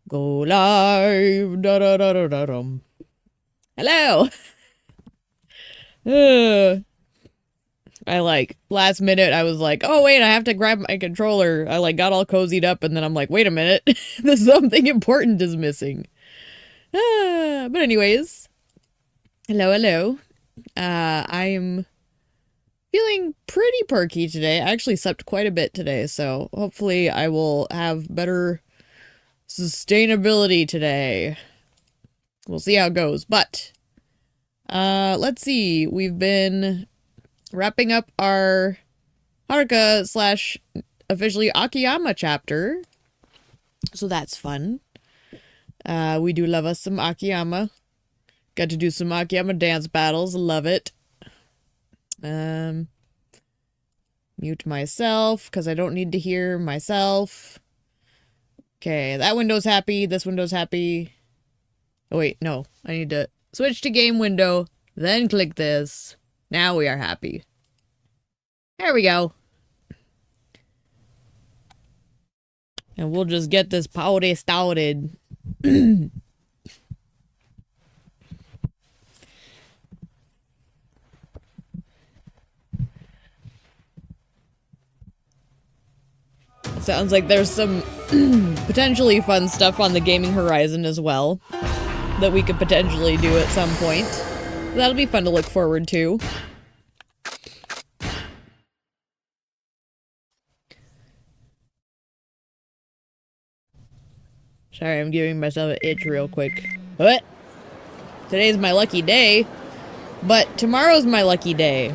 Go live. Da da da da da dum. Hello. I last minute I was like, oh wait, I have to grab my controller. I got all cozied up and then I'm like, wait a minute. There's something important is missing. But anyways. Hello. I'm feeling pretty perky today. I actually slept quite a bit today, so hopefully I will have better sustainability today. We'll see how it goes, but let's see. We've been wrapping up our Haruka / officially Akiyama chapter, so that's fun. We do love us some Akiyama. Got to do some Akiyama dance battles. Love it. Mute myself because I don't need to hear myself. Okay, that window's happy. This window's happy. Oh wait, no. I need to switch to game window, then click this. Now we are happy. There we go. And we'll just get this party started. Sounds like there's some potentially fun stuff on the gaming horizon as well that we could potentially do at some point. That'll be fun to look forward to. Sorry, I'm giving myself an itch real quick. What? Today's my lucky day, but tomorrow's my lucky day.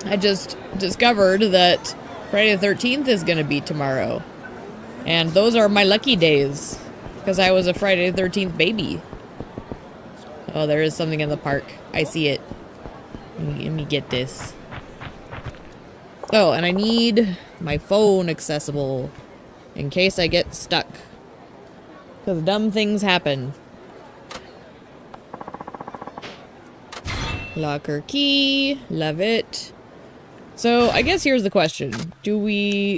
I just discovered that Friday the 13th is gonna be tomorrow. And those are my lucky days. Because I was a Friday the 13th baby. Oh, there is something in the park. I see it. Let me get this. Oh, and I need my phone accessible. In case I get stuck. Because dumb things happen. Locker key. Love it. So, I guess here's the question. We're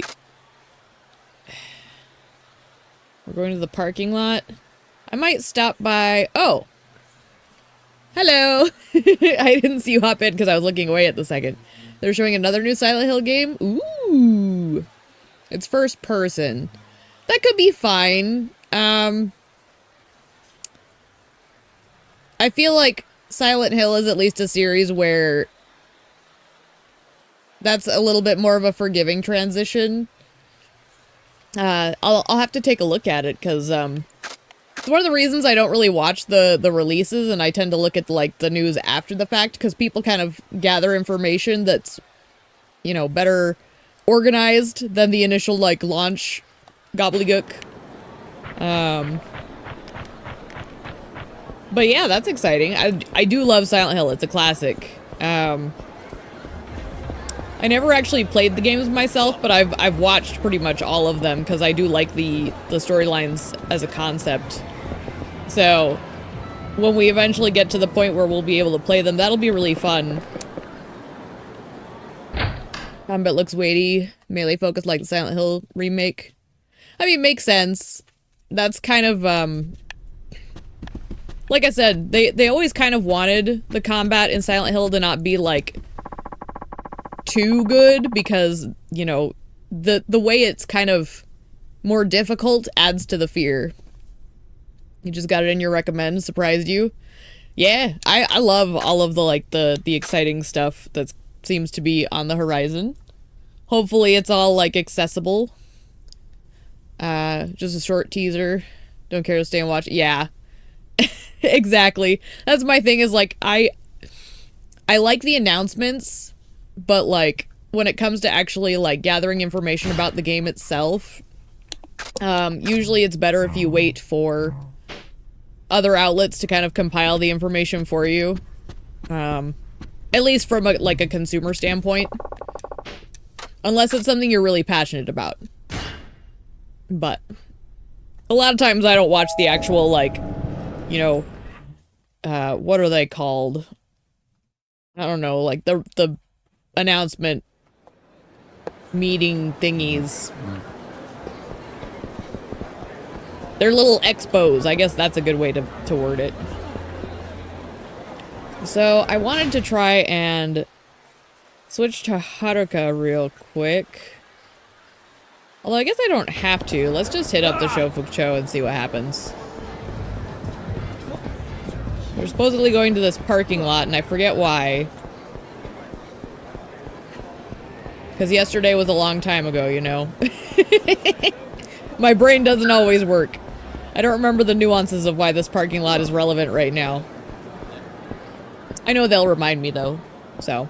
going to the parking lot. I might stop by... Oh! Hello! I didn't see you hop in because I was looking away at the second. They're showing another new Silent Hill game? Ooh! It's first person. That could be fine. I feel like Silent Hill is at least a series where that's a little bit more of a forgiving transition. I'll have to take a look at it, because, it's one of the reasons I don't really watch the releases, and I tend to look at, the news after the fact, because people kind of gather information that's, you know, better organized than the initial, launch gobbledygook. But yeah, that's exciting. I do love Silent Hill. It's a classic. I never actually played the games myself, but I've watched pretty much all of them because I do like the storylines as a concept. So when we eventually get to the point where we'll be able to play them, that'll be really fun. Combat looks weighty, melee focused like the Silent Hill remake. I mean, makes sense. That's kind of like I said, they always kind of wanted the combat in Silent Hill to not be too good, because, you know, the way it's kind of more difficult adds to the fear. You just got it in your recommend, surprised you? Yeah, I love all of the exciting stuff that seems to be on the horizon. Hopefully it's all accessible. Just a short teaser. Don't care to stay and watch. Yeah. Exactly. That's my thing, is I like the announcements, but when it comes to actually gathering information about the game itself, usually it's better if you wait for other outlets to kind of compile the information for you. At least from a consumer standpoint. Unless it's something you're really passionate about. But a lot of times I don't watch the actual you know, what are they called? I don't know, the announcement meeting thingies. They're little expos. I guess that's a good way to word it. So I wanted to try and switch to Haruka real quick. Although I guess I don't have to. Let's just hit up the Shofukcho and see what happens. We're supposedly going to this parking lot, and I forget why. Because yesterday was a long time ago, you know? My brain doesn't always work. I don't remember the nuances of why this parking lot is relevant right now. I know they'll remind me, though, so.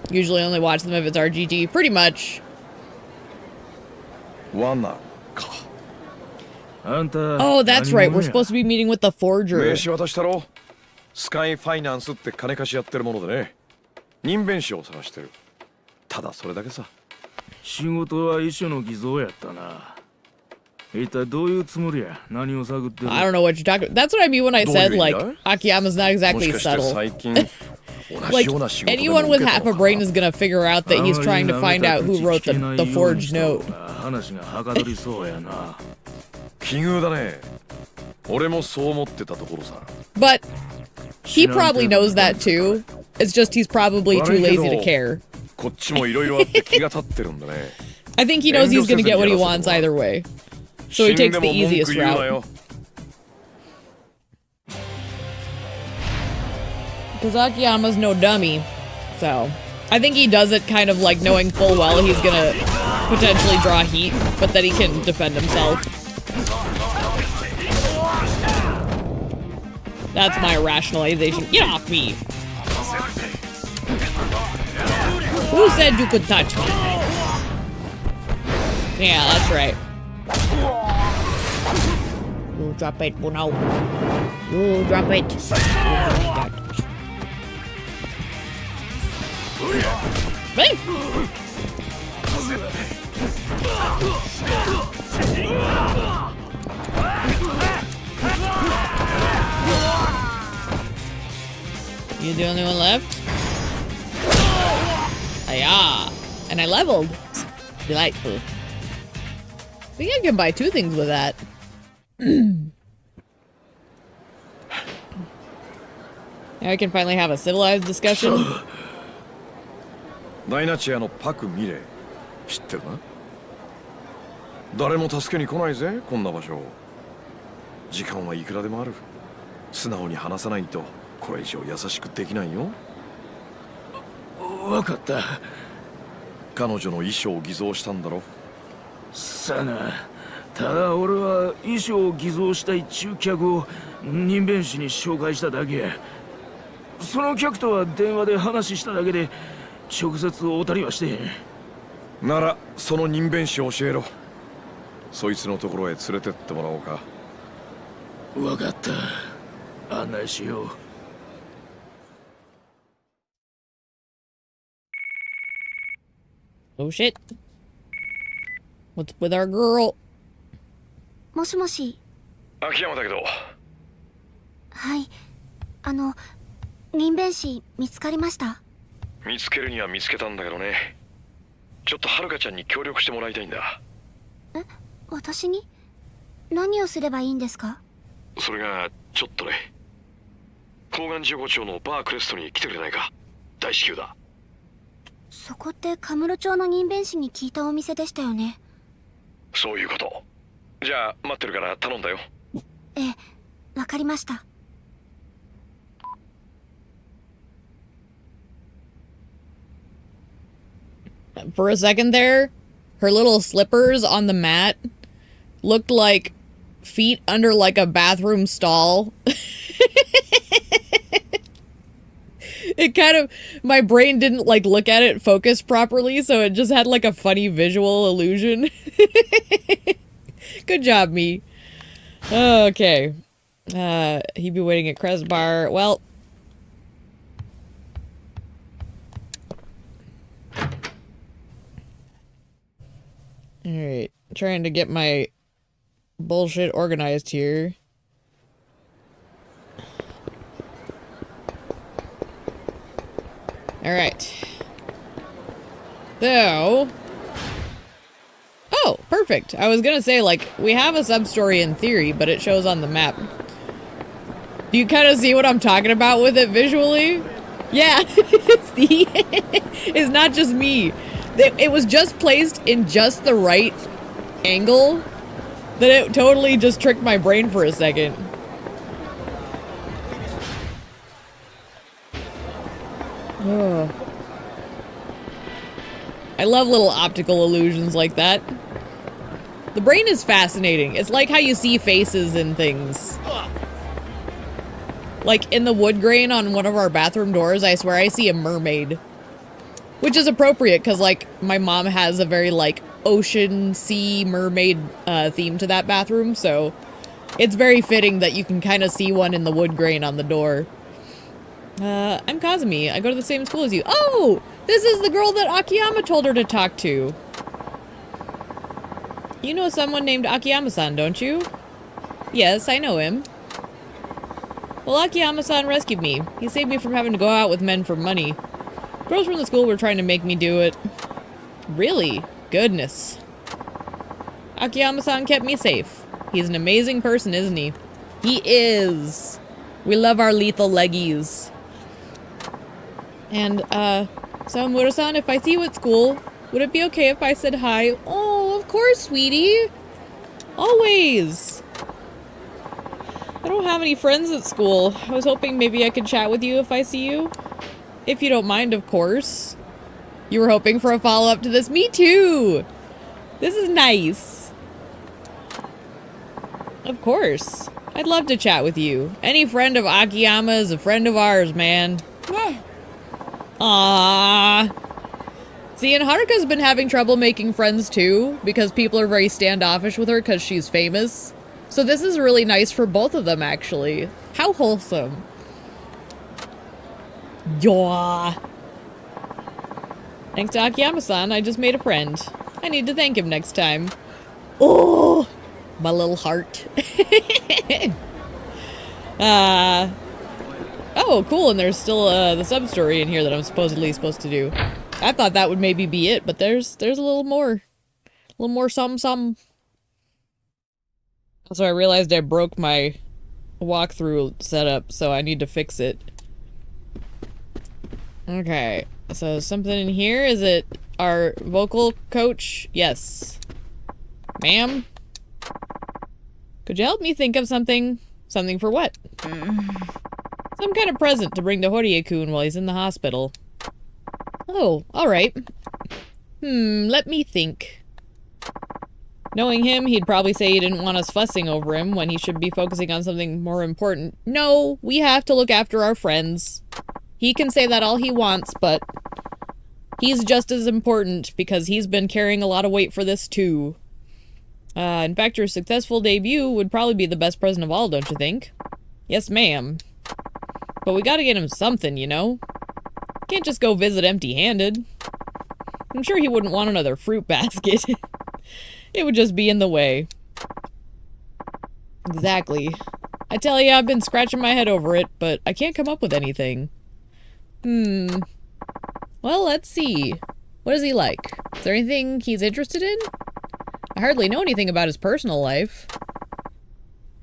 Usually only watch them if it's RGG, pretty much. Oh, that's right. We're supposed to be meeting with the forger. Sky Finance って金貸しやってるものでね。人弁士を探してる。ただそれだけさ。仕事は一緒の偽造やったな。一体どういうつもりや？何を探ってる？ I don't know what you're talking about. That's what I mean when I said, like, Akiyama's not exactly subtle. Like, anyone with half a brain is gonna figure out that he's trying to find out who wrote the forged note. 話がはかどりそうやな。奇遇だね。俺もそう思ってたところさ。But he probably knows that too. It's just he's probably too lazy to care. こっちもいろいろあって気が立ってるんだね。I think he knows he's gonna get what he wants either way. So he takes the easiest route. Because Akiyama's no dummy. So I think he does it kind of like knowing full well he's gonna potentially draw heat, but that he can defend himself. That's my rationalization. Get off me! Who said you could touch me? Yeah, that's right. You drop it, Bruno. You drop it. Hey! You the only one left? Ah, and I leveled. Delightful. I think I can buy 2 things with that. Now I can finally have a civilized discussion. ダイナチアのパクミレ知ってるな。誰も助けに来ないぜこんな場所。時間はいくらでもある。素直に話さないとこれ以上優しくできないよ。わかった。彼女の衣装を偽造したんだろ。さあな。ただ俺は衣装を偽造したい中客を人弁士に紹介しただけや。その客とは電話で話しただけで直接会うたりはしてへん。ならその人弁士を教えろ。そいつのところへ連れてってもらおうか。わかった。案内しよう。Oh shit. What's with our girl? もしもし。秋山だけど。はい。人弁士見つかりました？見つけるには見つけたんだけどね。ちょっとはるかちゃんに協力してもらいたいんだ。え？私に？何をすればいいんですか？それがちょっとね。高岩15町のバークレストに来てくれないか。大至急だ。そこってカムロ町の人弁士に聞いたお店でしたよね。そういうこと。じゃあ待ってるから頼んだよ。ええ、わかりました。For a second there, her little slippers on the mat looked like feet under like a bathroom stall. It kind of, my brain didn't like look at it focused properly, so it just had like a funny visual illusion. Good job, me. Okay. He'd be waiting at Crest Bar. Well. Alright. Trying to get my bullshit organized here. Alright. So, Oh, perfect. I was gonna say, like, we have a sub-story in theory, but it shows on the map. Do you kind of see what I'm talking about with it visually? Yeah, it's not just me. It was just placed in just the right angle that it totally just tricked my brain for a second. Oh. I love little optical illusions like that. The brain is fascinating. It's like how you see faces in things. Like in the wood grain on one of our bathroom doors, I swear I see a mermaid. Which is appropriate because, like, my mom has a very, like, ocean, sea, mermaid theme to that bathroom, so it's very fitting that you can kind of see one in the wood grain on the door. I'm Kazumi. I go to the same school as you. Oh! This is the girl that Akiyama told her to talk to. You know someone named Akiyama-san, don't you? Yes, I know him. Well, Akiyama-san rescued me. He saved me from having to go out with men for money. Girls from the school were trying to make me do it. Really? Goodness. Akiyama-san kept me safe. He's an amazing person, isn't he? He is. We love our lethal leggies. And, so Mura-san, if I see you at school, would it be okay if I said hi? Oh, of course, sweetie. Always. I don't have any friends at school. I was hoping maybe I could chat with you if I see you. If you don't mind, of course. You were hoping for a follow-up to this? Me too! This is nice. Of course. I'd love to chat with you. Any friend of Akiyama is a friend of ours, man.ね Aww. See, and Haruka's been having trouble making friends too, because people are very standoffish with her because she's famous. So this is really nice for both of them, actually. How wholesome. Yaw. Thanks to Akiyama-san, I just made a friend. I need to thank him next time. Oh, my little heart. Oh, cool, and there's still the sub-story in here that I'm supposedly supposed to do. I thought that would maybe be it, but there's a little more. A little more some. Also, I realized I broke my walkthrough setup, so I need to fix it. Okay, so something in here. Is it our vocal coach? Yes. Ma'am? Could you help me think of something? Something for what? Some kind of present to bring to Horie-kun while he's in the hospital. Oh, alright. Let me think. Knowing him, he'd probably say he didn't want us fussing over him when he should be focusing on something more important. No, we have to look after our friends. He can say that all he wants, but he's just as important because he's been carrying a lot of weight for this too. In fact, your successful debut would probably be the best present of all, don't you think? Yes, ma'am. But we gotta get him something, you know? Can't just go visit empty-handed. I'm sure he wouldn't want another fruit basket. It would just be in the way. Exactly. I tell you, I've been scratching my head over it, but I can't come up with anything. Well, let's see. What is he like? Is there anything he's interested in? I hardly know anything about his personal life.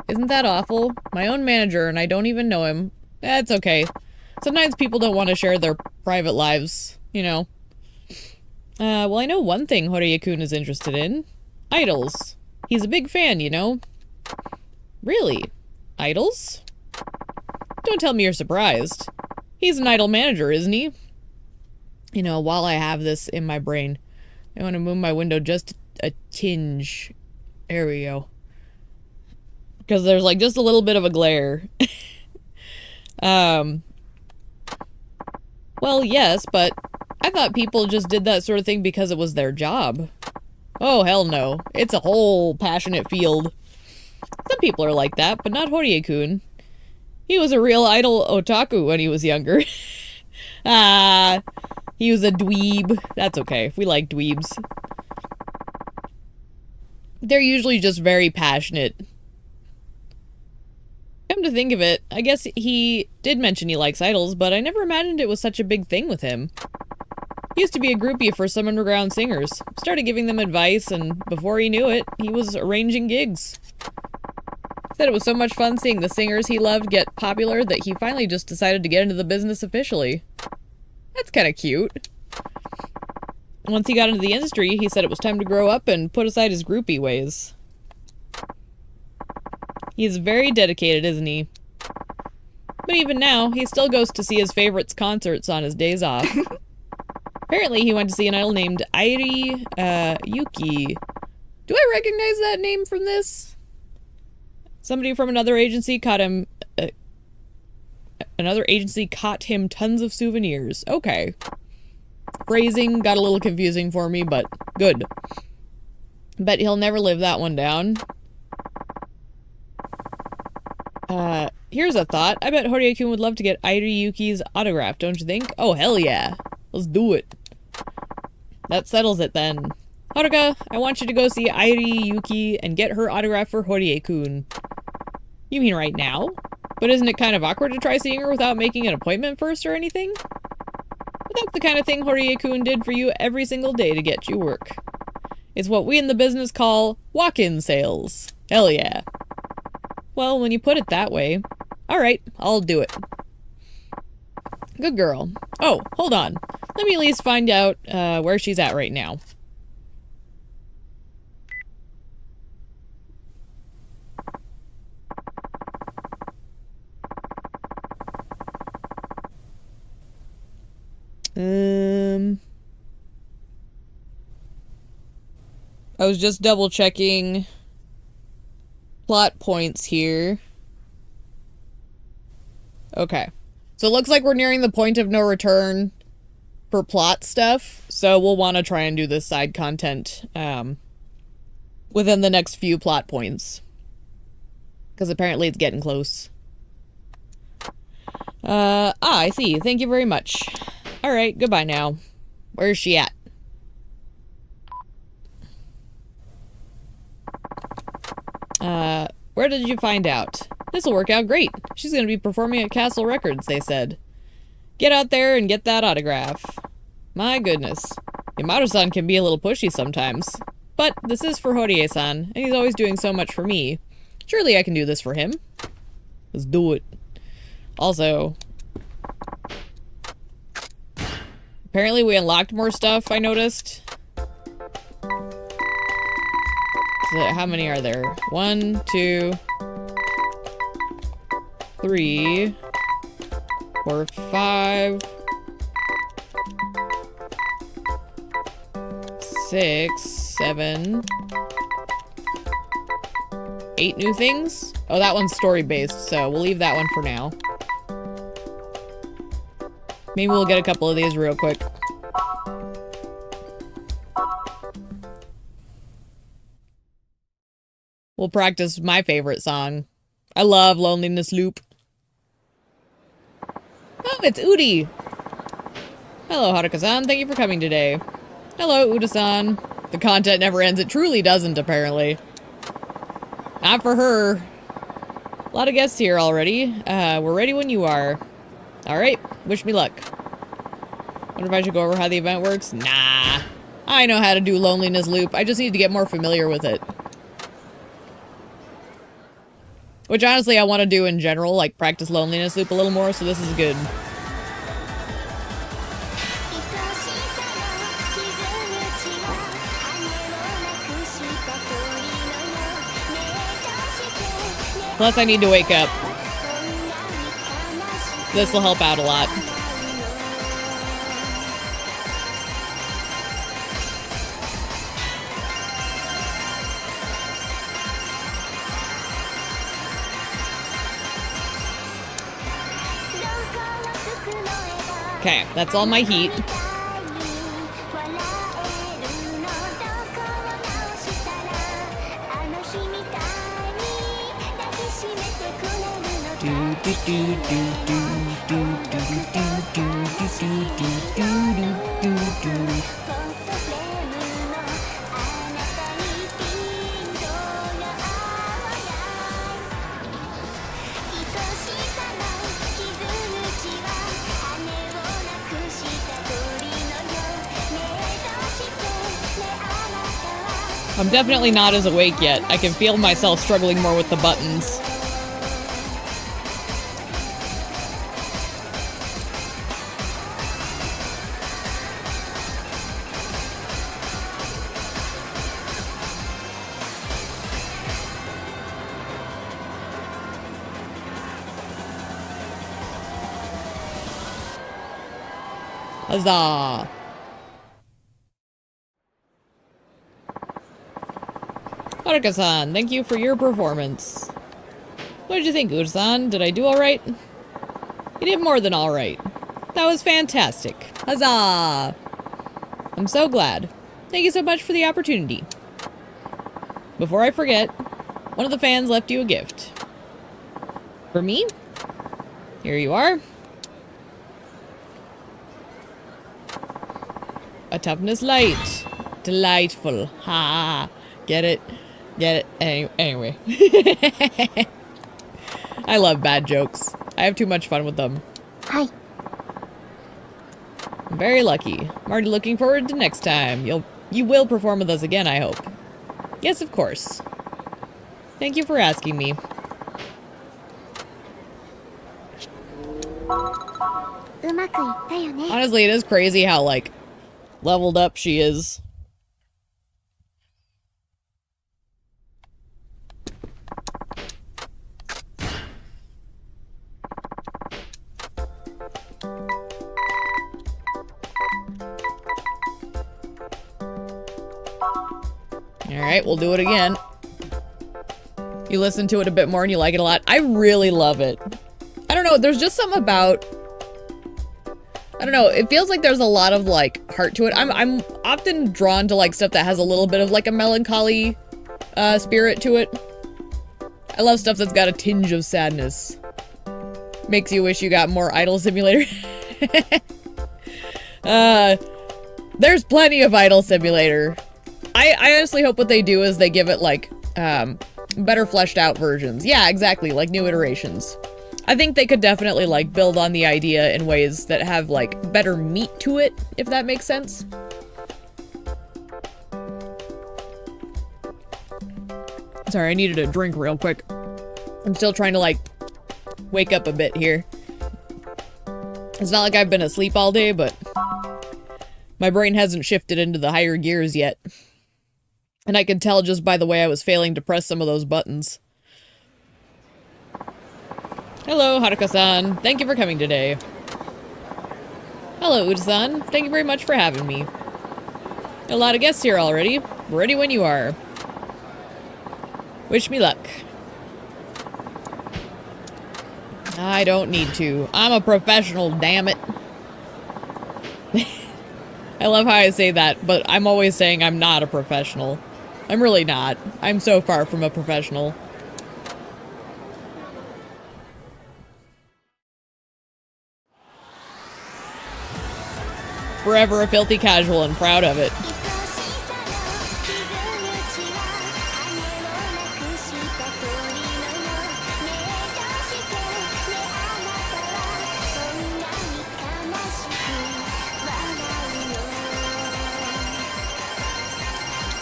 Isn't that awful? My own manager, and I don't even know him. That's okay. Sometimes people don't want to share their private lives, you know. Well, I know one thing Horie-kun is interested in. Idols. He's a big fan, you know. Really? Idols? Don't tell me you're surprised. He's an idol manager, isn't he? You know, while I have this in my brain, I want to move my window just a tinge. There we go. Because there's like just a little bit of a glare. Well, yes, but I thought people just did that sort of thing because it was their job. Oh, hell no. It's a whole passionate field. Some people are like that, but not Horie-kun. He was a real idol otaku when he was younger. He was a dweeb. That's okay. We like dweebs. They're usually just very passionate. Come to think of it, I guess he did mention he likes idols, but I never imagined it was such a big thing with him. He used to be a groupie for some underground singers. Started giving them advice, and before he knew it, he was arranging gigs. Said it was so much fun seeing the singers he loved get popular that he finally just decided to get into the business officially. That's kind of cute. Once he got into the industry, he said it was time to grow up and put aside his groupie ways. He's very dedicated, isn't he? But even now, he still goes to see his favorites' concerts on his days off. Apparently, he went to see an idol named Airi Yuki. Do I recognize that name from this? Somebody from another agency caught him... another agency caught him tons of souvenirs. Okay. Phrasing got a little confusing for me, but good. Bet he'll never live that one down. Here's a thought. I bet Horie-kun would love to get Airi Yuki's autograph, don't you think? Oh, hell yeah. Let's do it. That settles it then. Haruka, I want you to go see Airi Yuki and get her autograph for Horie-kun. You mean right now? But isn't it kind of awkward to try seeing her without making an appointment first or anything? But that's the kind of thing Horie-kun did for you every single day to get you work. It's what we in the business call walk-in sales. Hell yeah. Well, when you put it that way. Alright, I'll do it. Good girl. Oh, hold on. Let me at least find out where she's at right now. I was just double checking plot points here. Okay. So it looks like we're nearing the point of no return for plot stuff, so we'll want to try and do this side content within the next few plot points. Because apparently it's getting close. I see. Thank you very much. Alright, goodbye now. Where's she at? Where did you find out? This'll work out great. She's gonna be performing at Castle Records, they said. Get out there and get that autograph. My goodness. Yamato-san can be a little pushy sometimes. But this is for Horie-san, and he's always doing so much for me. Surely I can do this for him. Let's do it. Also, apparently we unlocked more stuff, I noticed. So how many are there? 1, 2, 3, 4, 5, 6, 7, 8 new things? Oh, that one's story-based, so we'll leave that one for now. Maybe we'll get a couple of these real quick. We'll practice my favorite song. I love Loneliness Loop. Oh, it's Udi! Hello, Haruka-san. Thank you for coming today. Hello, Uda-san. The content never ends. It truly doesn't, apparently. Not for her. A lot of guests here already. We're ready when you are. Alright, wish me luck. Wonder if I should go over how the event works? Nah. I know how to do Loneliness Loop. I just need to get more familiar with it. Which honestly I want to do in general, like practice Loneliness Loop a little more, so this is good. Plus I need to wake up. This will help out a lot. Okay, that's all my heat. I'm definitely not as awake yet. I can feel myself struggling more with the buttons. Huzzah! Haruka-san, thank you for your performance. What did you think, Uda-san? Did I do alright? You did more than alright. That was fantastic. Huzzah! I'm so glad. Thank you so much for the opportunity. Before I forget, one of the fans left you a gift. For me? Here you are. A toughness light. Delightful. Ha! Get it? Get it? Anyway. I love bad jokes. I have too much fun with them. Hi. I'm very lucky. I'm already looking forward to next time. You will perform with us again, I hope. Yes, of course. Thank you for asking me. Honestly, it is crazy how, like, leveled up she is. Alright, we'll do it again. You listen to it a bit more and you like it a lot. I really love it. I don't know, there's just something about... I don't know, it feels like there's a lot of, like, heart to it. I'm often drawn to, like, stuff that has a little bit of, like, a melancholy spirit to it. I love stuff that's got a tinge of sadness. Makes you wish you got more Idol Simulator. There's plenty of Idol Simulator. I honestly hope what they do is they give it, like, better fleshed out versions. Yeah, exactly, like new iterations. I think they could definitely, like, build on the idea in ways that have, like, better meat to it, if that makes sense. Sorry, I needed a drink real quick. I'm still trying to, like, wake up a bit here. It's not like I've been asleep all day, but my brain hasn't shifted into the higher gears yet. And I could tell just by the way I was failing to press some of those buttons. Hello, Haruka-san. Thank you for coming today. Hello, Uda-san. Thank you very much for having me. A lot of guests here already. Ready when you are. Wish me luck. I don't need to. I'm a professional, damn it. I love how I say that, but I'm always saying I'm not a professional. I'm really not. I'm so far from a professional. Forever a filthy casual and proud of it.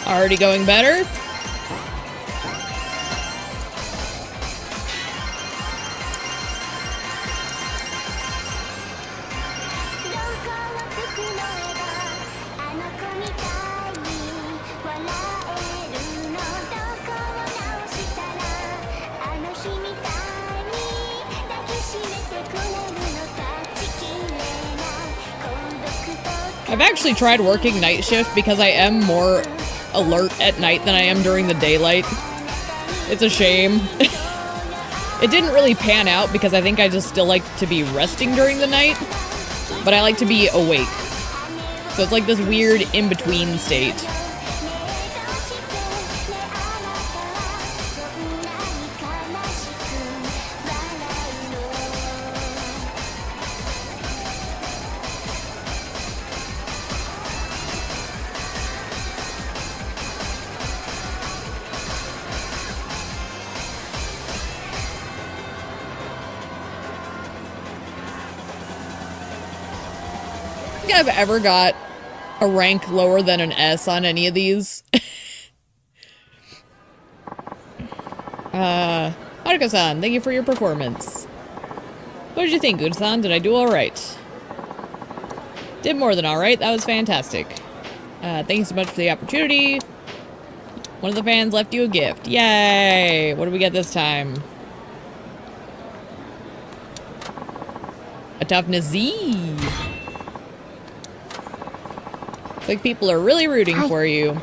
Already going better? I've actually tried working night shift because I am more alert at night than I am during the daylight. It's a shame. It didn't really pan out because I think I just still like to be resting during the night, but I like to be awake. So it's like this weird in-between state. I've ever got a rank lower than an S on any of these. Haruka-san, thank you for your performance. What did you think, Uda-san? Did I do alright? Did more than alright. That was fantastic. Thank you so much for the opportunity. One of the fans left you a gift. Yay! What do we get this time? A toughness Z. It's like people are really rooting for you.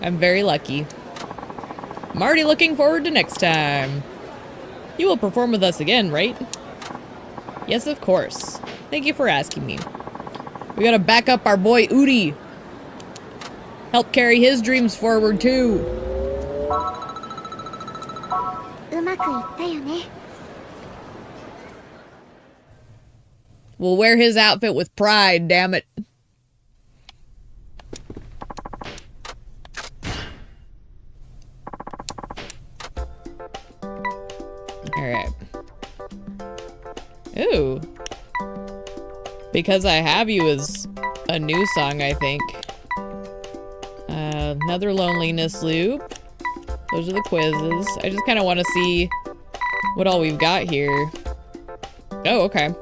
I'm very lucky. I'm already looking forward to next time. You will perform with us again, right? Yes, of course. Thank you for asking me. We gotta back up our boy Udi. Help carry his dreams forward too. うまくいったよね。 We'll wear his outfit with pride, damn it. Alright. Ooh. Because I Have You is a new song, I think. Another loneliness loop. Those are the quizzes. I just kind of want to see what all we've got here. Oh, okay.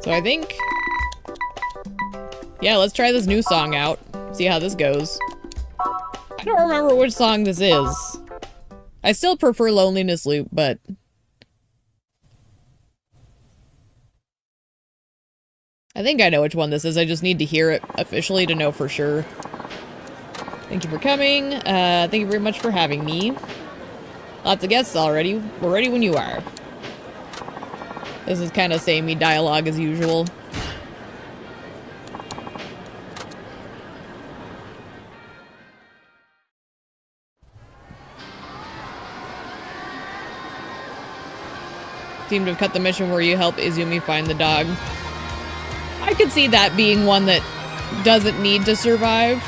So I think... yeah, let's try this new song out. See how this goes. I don't remember which song this is. I still prefer Loneliness Loop, but... I think I know which one this is. I just need to hear it officially to know for sure. Thank you for coming. Thank you very much for having me. Lots of guests already. We're ready when you are. This is kind of samey dialogue as usual. Seem to have cut the mission where you help Izumi find the dog. I could see that being one that doesn't need to survive.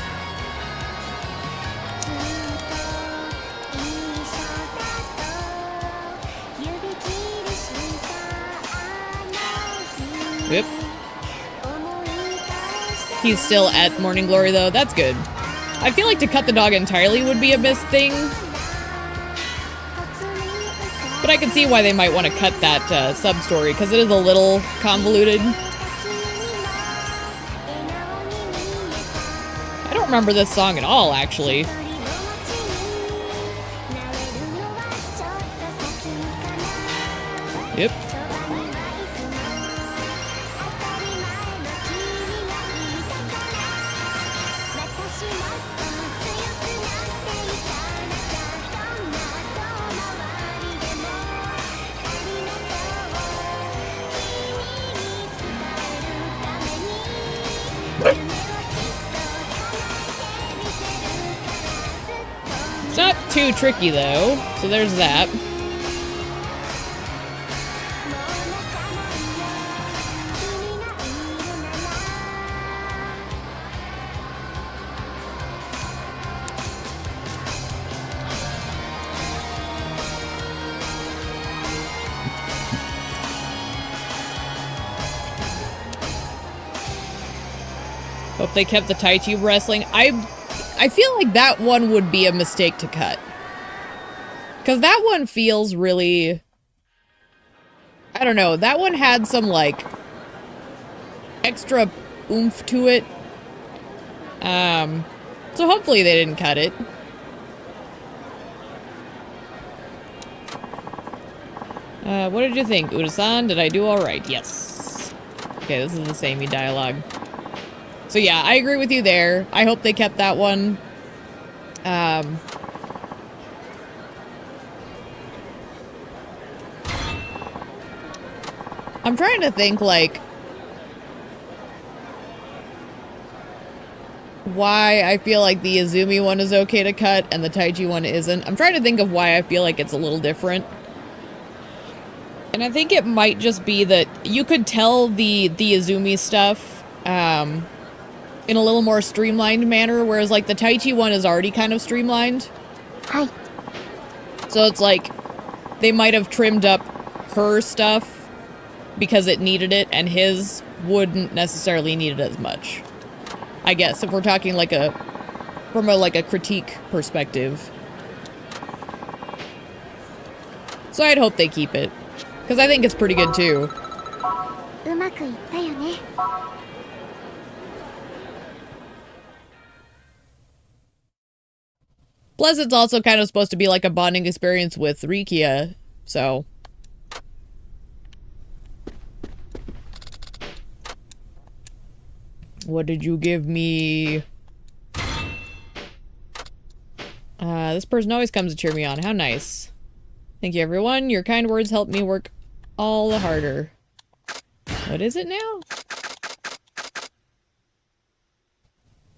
Yep. He's still at Morning Glory though, that's good. I feel like to cut the dog entirely would be a missed thing. But I can see why they might want to cut that sub-story, because it is a little convoluted. I don't remember this song at all, actually. Yep. It's not too tricky though, so there's that. Hope they kept the Tai Chi wrestling. I feel like that one would be a mistake to cut. Because that one feels really... I don't know. That one had some, like, extra oomph to it. So hopefully they didn't cut it. What did you think, Uda-san? Did I do alright? Yes. Okay, this is the samey dialogue. So yeah, I agree with you there. I hope they kept that one. I'm trying to think, like, why I feel like the Izumi one is okay to cut and the Taichi one isn't. I'm trying to think of why I feel like it's a little different. And I think it might just be that you could tell the Izumi stuff, in a little more streamlined manner, whereas like the Taichi one is already kind of streamlined. Hi. So it's like they might have trimmed up her stuff because it needed it, and his wouldn't necessarily need it as much. I guess if we're talking like from a critique perspective. So I'd hope they keep it, because I think it's pretty good too. うまくいったよね。 Plus, it's also kind of supposed to be like a bonding experience with Rikia, so... What did you give me? This person always comes to cheer me on. How nice. Thank you, everyone. Your kind words help me work all the harder. What is it now?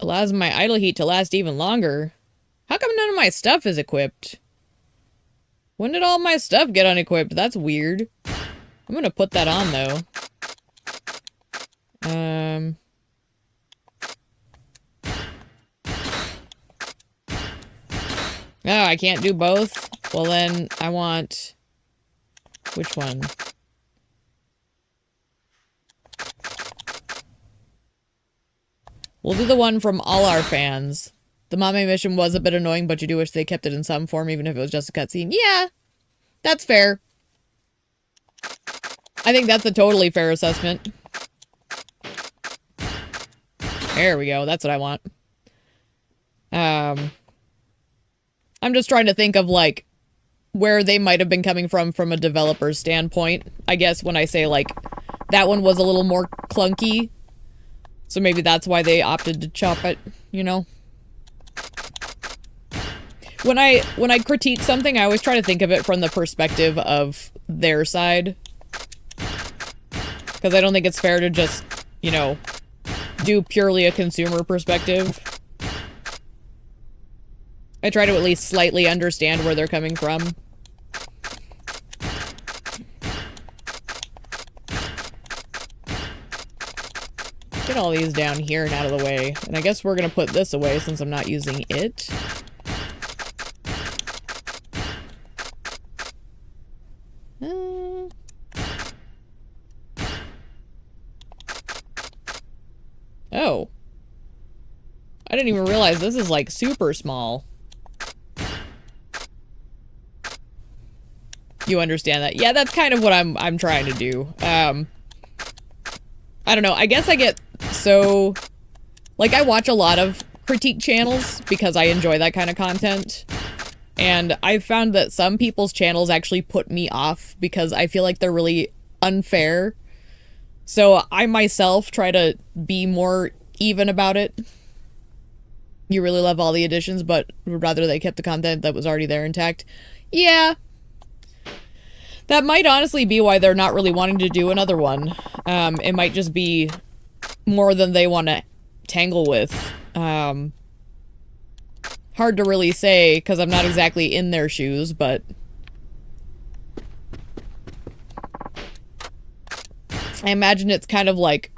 Allows my idle heat to last even longer. How come none of my stuff is equipped? When did all my stuff get unequipped? That's weird. I'm gonna put that on, though. Oh, I can't do both? Well then, I want... Which one? We'll do the one from all our fans. The Mame mission was a bit annoying, but you do wish they kept it in some form, even if it was just a cutscene. Yeah, that's fair. I think that's a totally fair assessment. There we go, that's what I want. I'm just trying to think of, like, where they might have been coming from a developer's standpoint. I guess when I say, like, that one was a little more clunky. So maybe that's why they opted to chop it, you know? When I critique something, I always try to think of it from the perspective of their side. Because I don't think it's fair to just, you know, do purely a consumer perspective. I try to at least slightly understand where they're coming from. Get all these down here and out of the way. And I guess we're gonna put this away since I'm not using it. Oh. I didn't even realize this is like super small. You understand that? Yeah, that's kind of what I'm trying to do. I don't know. I guess I get so... Like, I watch a lot of critique channels because I enjoy that kind of content. And I've found that some people's channels actually put me off because I feel like they're really unfair. So I myself try to be more even about it. You really love all the additions, but would rather they kept the content that was already there intact. Yeah. That might honestly be why they're not really wanting to do another one. It might just be more than they want to tangle with. Hard to really say, because I'm not exactly in their shoes, but... I imagine it's kind of like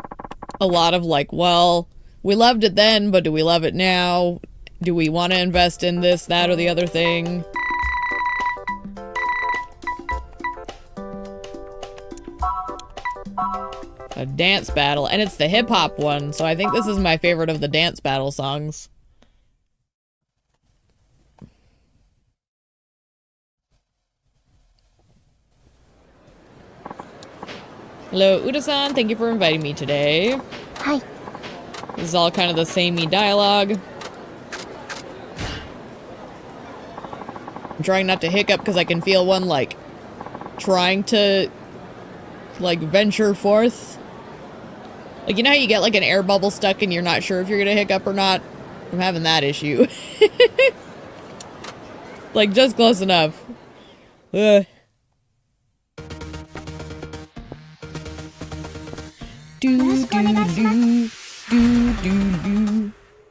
a lot of like, well, we loved it then, but do we love it now? Do we want to invest in this, that, or the other thing? A dance battle, and it's the hip-hop one, so I think this is my favorite of the dance battle songs. Hello, Uda-san, thank you for inviting me today. Hi. This is all kind of the samey dialogue. I'm trying not to hiccup because I can feel one, like, trying to, like, venture forth. Like, you know how you get, like, an air bubble stuck and you're not sure if you're gonna hiccup or not? I'm having that issue. Like, just close enough. Ugh. Do do do do do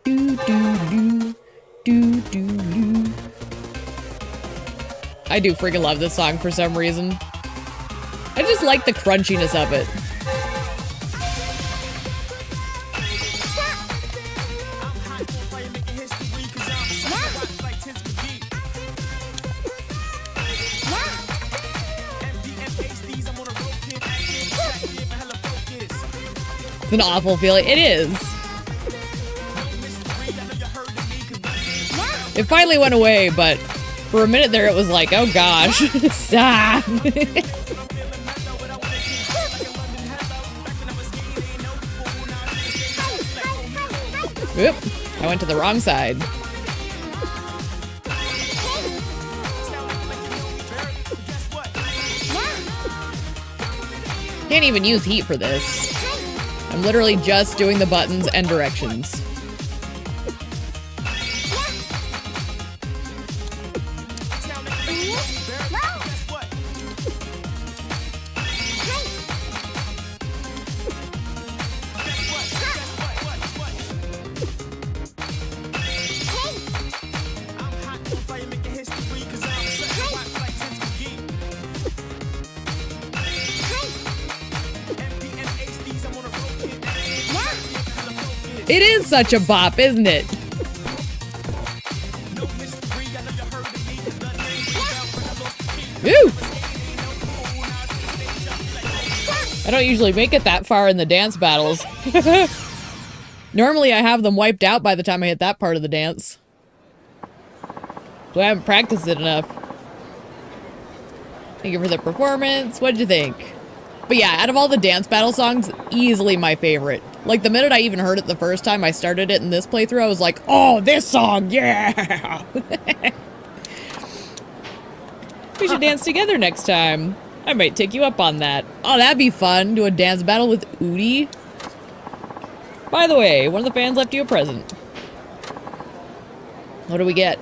do do do do. I do freaking love this song for some reason. I just like the crunchiness of it. It's an awful feeling. It is. It finally went away, but for a minute there it was like, oh gosh, stop. Oop, I went to the wrong side. Can't even use heat for this. I'm literally just doing the buttons and directions. It is such a bop, isn't it? Woo! I don't usually make it that far in the dance battles. Normally I have them wiped out by the time I hit that part of the dance. So I haven't practiced it enough. Thank you for the performance. What'd you think? But yeah, out of all the dance battle songs, easily my favorite. Like, the minute I even heard it the first time I started it in this playthrough, I was like, oh, this song, yeah! We should dance together next time. I might take you up on that. Oh, that'd be fun. Do a dance battle with Udi. By the way, one of the fans left you a present. What do we get?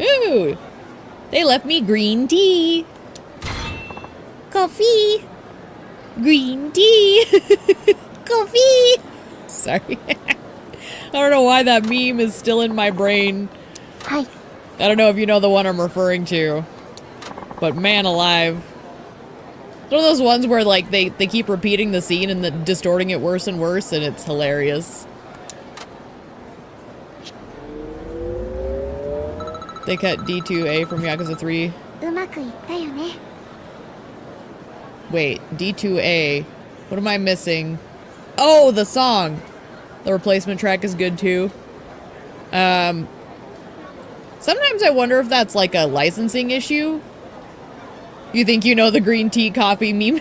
Ooh! They left me green tea. Coffee. Green tea. Coffee. Sorry. I don't know why that meme is still in my brain. Hi. I don't know if you know the one I'm referring to. But man alive. It's one of those ones where like they keep repeating the scene and distorting it worse and worse, and it's hilarious. They cut D2A from Yakuza 3. うまくいったよね。 Wait, D2A. What am I missing? Oh, the song! The replacement track is good too. Sometimes I wonder if that's like a licensing issue. You think you know the green tea coffee meme?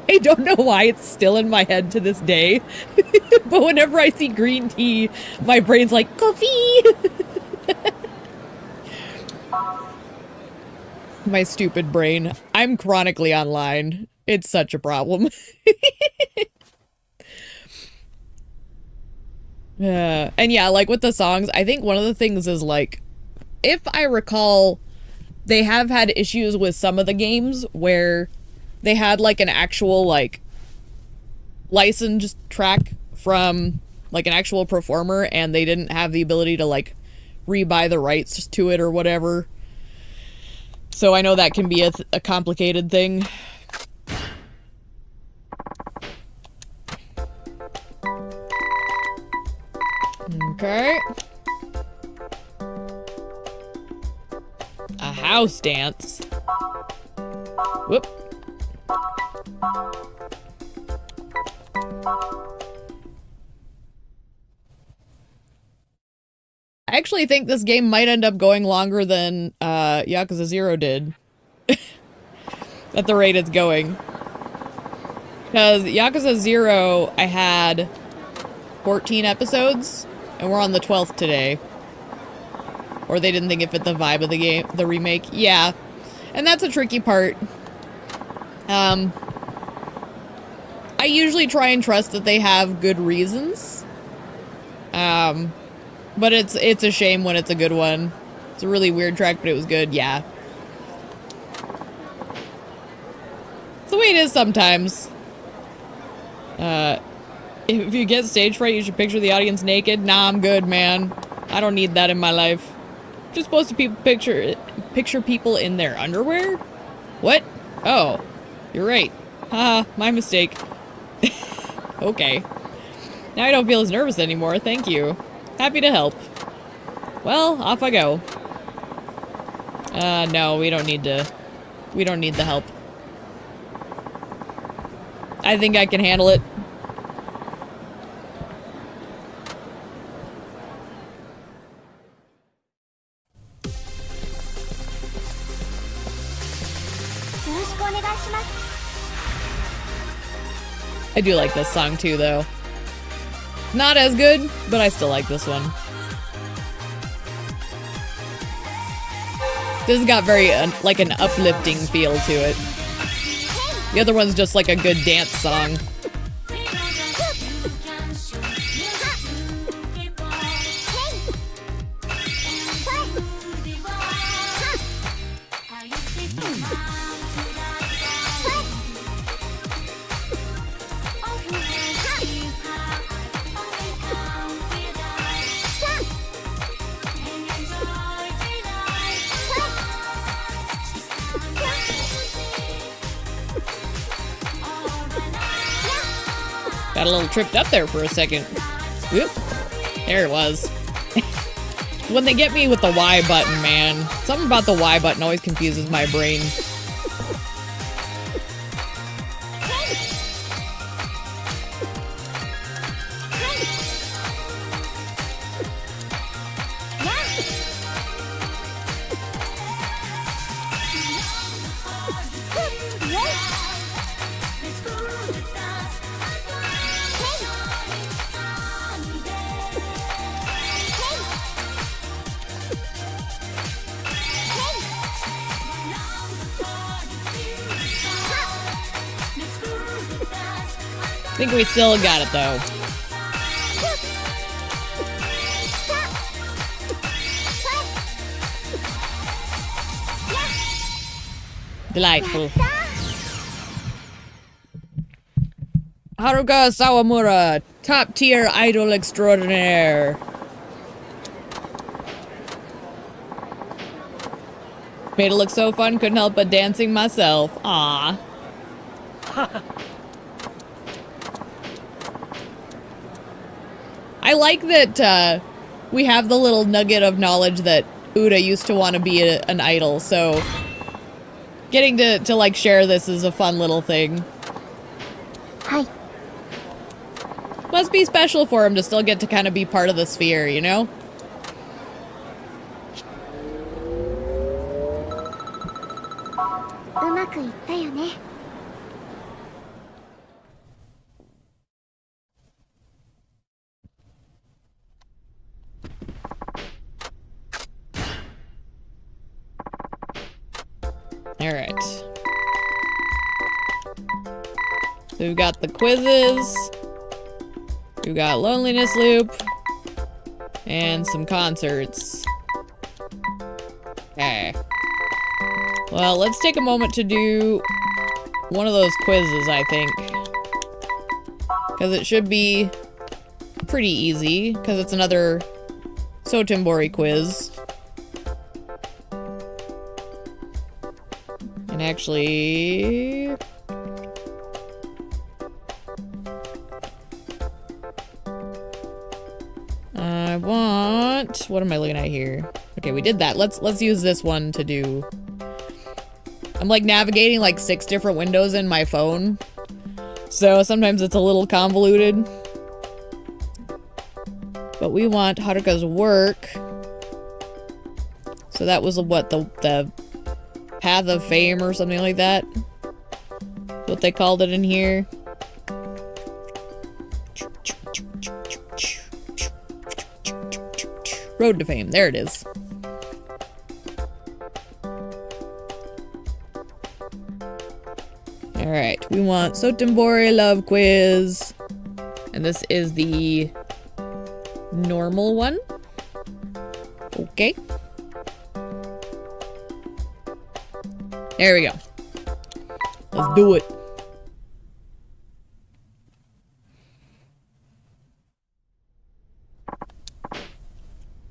I don't know why it's still in my head to this day. But whenever I see green tea, my brain's like, coffee! My stupid brain. I'm chronically online. It's such a problem. And yeah, like with the songs, I think one of the things is like, if I recall, they have had issues with some of the games where they had like an actual like licensed track from like an actual performer and they didn't have the ability to like rebuy the rights to it or whatever. So I know that can be a complicated thing. Okay. A house dance. Whoop. I actually think this game might end up going longer than Yakuza 0 did. At the rate it's going. Because Yakuza 0, I had 14 episodes, and we're on the 12th today. Or they didn't think it fit the vibe of the game, the remake. Yeah. And that's a tricky part. I usually try and trust that they have good reasons. But it's a shame when it's a good one. It's a really weird track, but it was good, yeah. It's the way it is sometimes. If you get stage fright, you should picture the audience naked. Nah, I'm good, man. I don't need that in my life. You're supposed to picture people in their underwear? What? Oh, you're right. Haha, my mistake. Okay. Now I don't feel as nervous anymore, thank you. Happy to help. Well, off I go. No, we don't need the help. I think I can handle it. I do like this song too, though. Not as good, but I still like this one. This has got very, like, an uplifting feel to it. The other one's just like a good dance song. Got a little tripped up there for a second. Whoop. There it was. When they get me with the Y button, man. Something about the Y button always confuses my brain. I think we still got it, though. Delightful. Haruka Sawamura, top tier idol extraordinaire. Made it look so fun, couldn't help but dancing myself. Aww. I like that we have the little nugget of knowledge that Uda used to want to be an idol, so getting to like share this is a fun little thing. Hi. Must be special for him to still get to kind of be part of the sphere, you know? Alright. So we've got the quizzes. We've got Loneliness Loop. And some concerts. Okay. Well, let's take a moment to do one of those quizzes, I think. Because it should be pretty easy, because it's another Sotenbori quiz. And actually... I want... What am I looking at here? Okay, we did that. Let's use this one to do... I'm like navigating like 6 different windows in my phone. So sometimes it's a little convoluted. But we want Haruka's work. So that was what the Path of Fame or something like that. What they called it in here. Road to Fame, there it is. Alright, we want Sotenbori Love Quiz. And this is the normal one. Okay. There we go. Let's do it.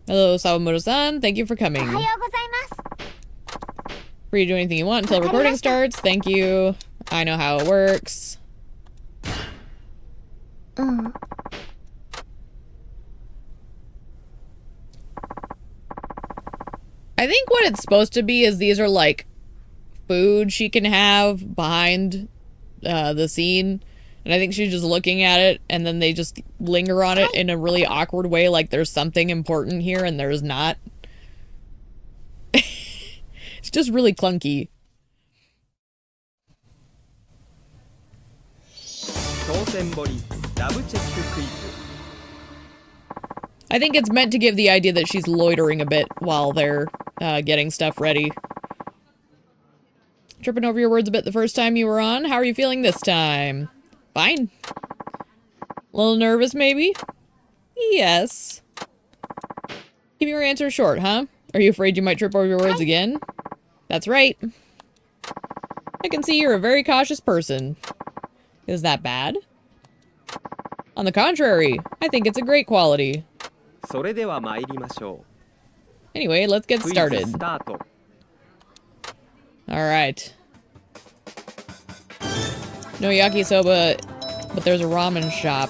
Hello, Sawamura-san. Thank you for coming. Free to do anything you want until recording starts. Thank you. I know how it works. I think what it's supposed to be is these are like food she can have behind the scene. And I think she's just looking at it and then they just linger on it in a really awkward way, like there's something important here and there's not. It's just really clunky. I think it's meant to give the idea that she's loitering a bit while they're getting stuff ready. Tripping over your words a bit the first time you were on. How are you feeling this time? Fine. A little nervous, maybe? Yes. Keep your answer short, huh? Are you afraid you might trip over your words again? That's right. I can see you're a very cautious person. Is that bad? On the contrary, I think it's a great quality. Anyway, let's get started. Alright. No yakisoba, but there's a ramen shop.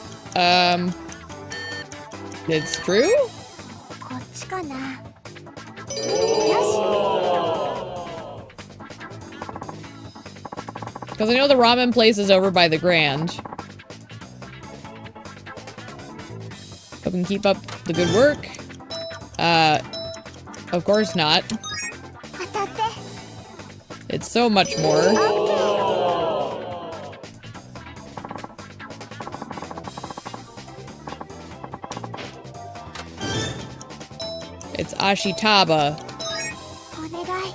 It's true? こっちかな。よ Because I know the ramen place is over by the Grand. Hope you can keep up the good work. Of course not. し。当たって。 It's so much more. It's Ashitaba. お願い。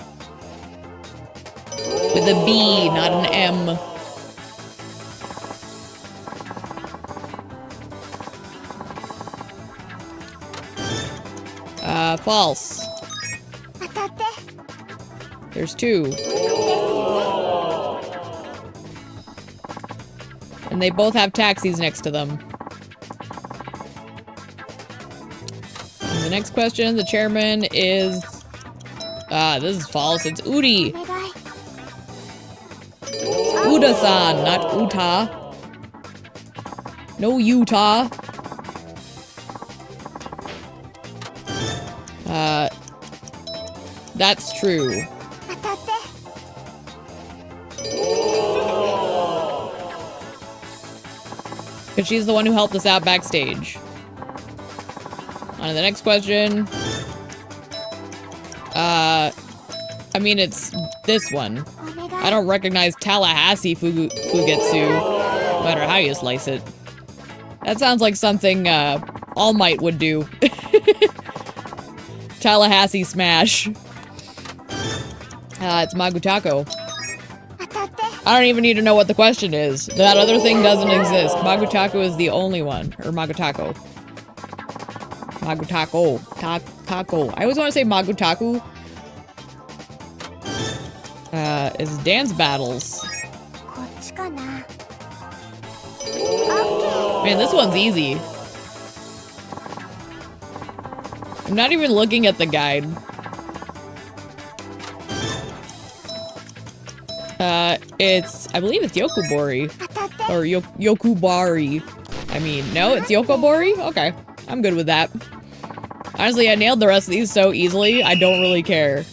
With a B, not an M. False. 当たって。 There's two. And they both have taxis next to them. And the next question, the chairman is... this is false. It's Uri. お願い。 Uda-san, not Uta. No Utah. That's true. 当たって。 Because she's the one who helped us out backstage. On to the next question. I mean, it's this one. お願い。 I don't recognize Tallahassee Fugetsu, no matter how you slice it. That sounds like something, All Might would do. Tallahassee Smash. It's Magutako. 当たって。 I don't even need to know what the question is. That other thing doesn't exist. Magutako is the only one. Or Magutako. Magutako. Taco. I always want to say Magutaku. It's dance battles. こっちかな。 Man, this one's easy. I'm not even looking at the guide. I believe it's Yokobori. 当たって。 Or Yokubari. I mean, no, it's Yokobori? Okay, I'm good with that. Honestly, I nailed the rest of these so easily, I don't really care.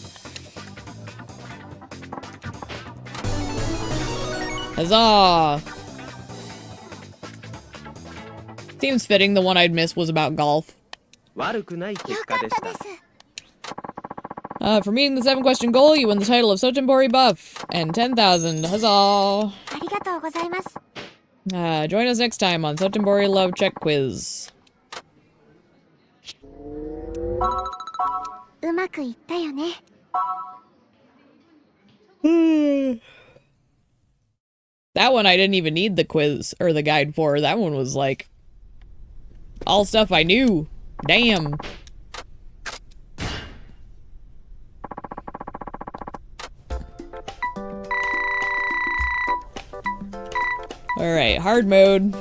Huzzah! Seems fitting the one I'd missed was about golf. 悪くない結よか果でしたったです。 For meeting the 7-question goal, you win the title of Sotenbori Buff and 10,000. Huzzah! ありがとうございます。 Join us next time on Sotenbori Love Check Quiz. うまくいったよね。 That one I didn't even need the quiz or the guide for. That one was like all stuff I knew. Damn. All right, hard mode.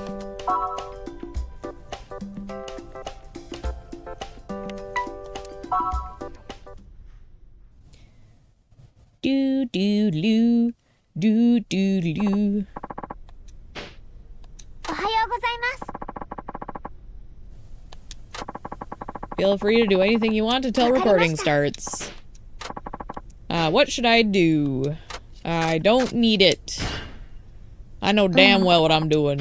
Do do do do do do. おはようございます。 Feel free to do anything you want until recording starts. What should I do? I don't need it. I know damn well what I'm doing.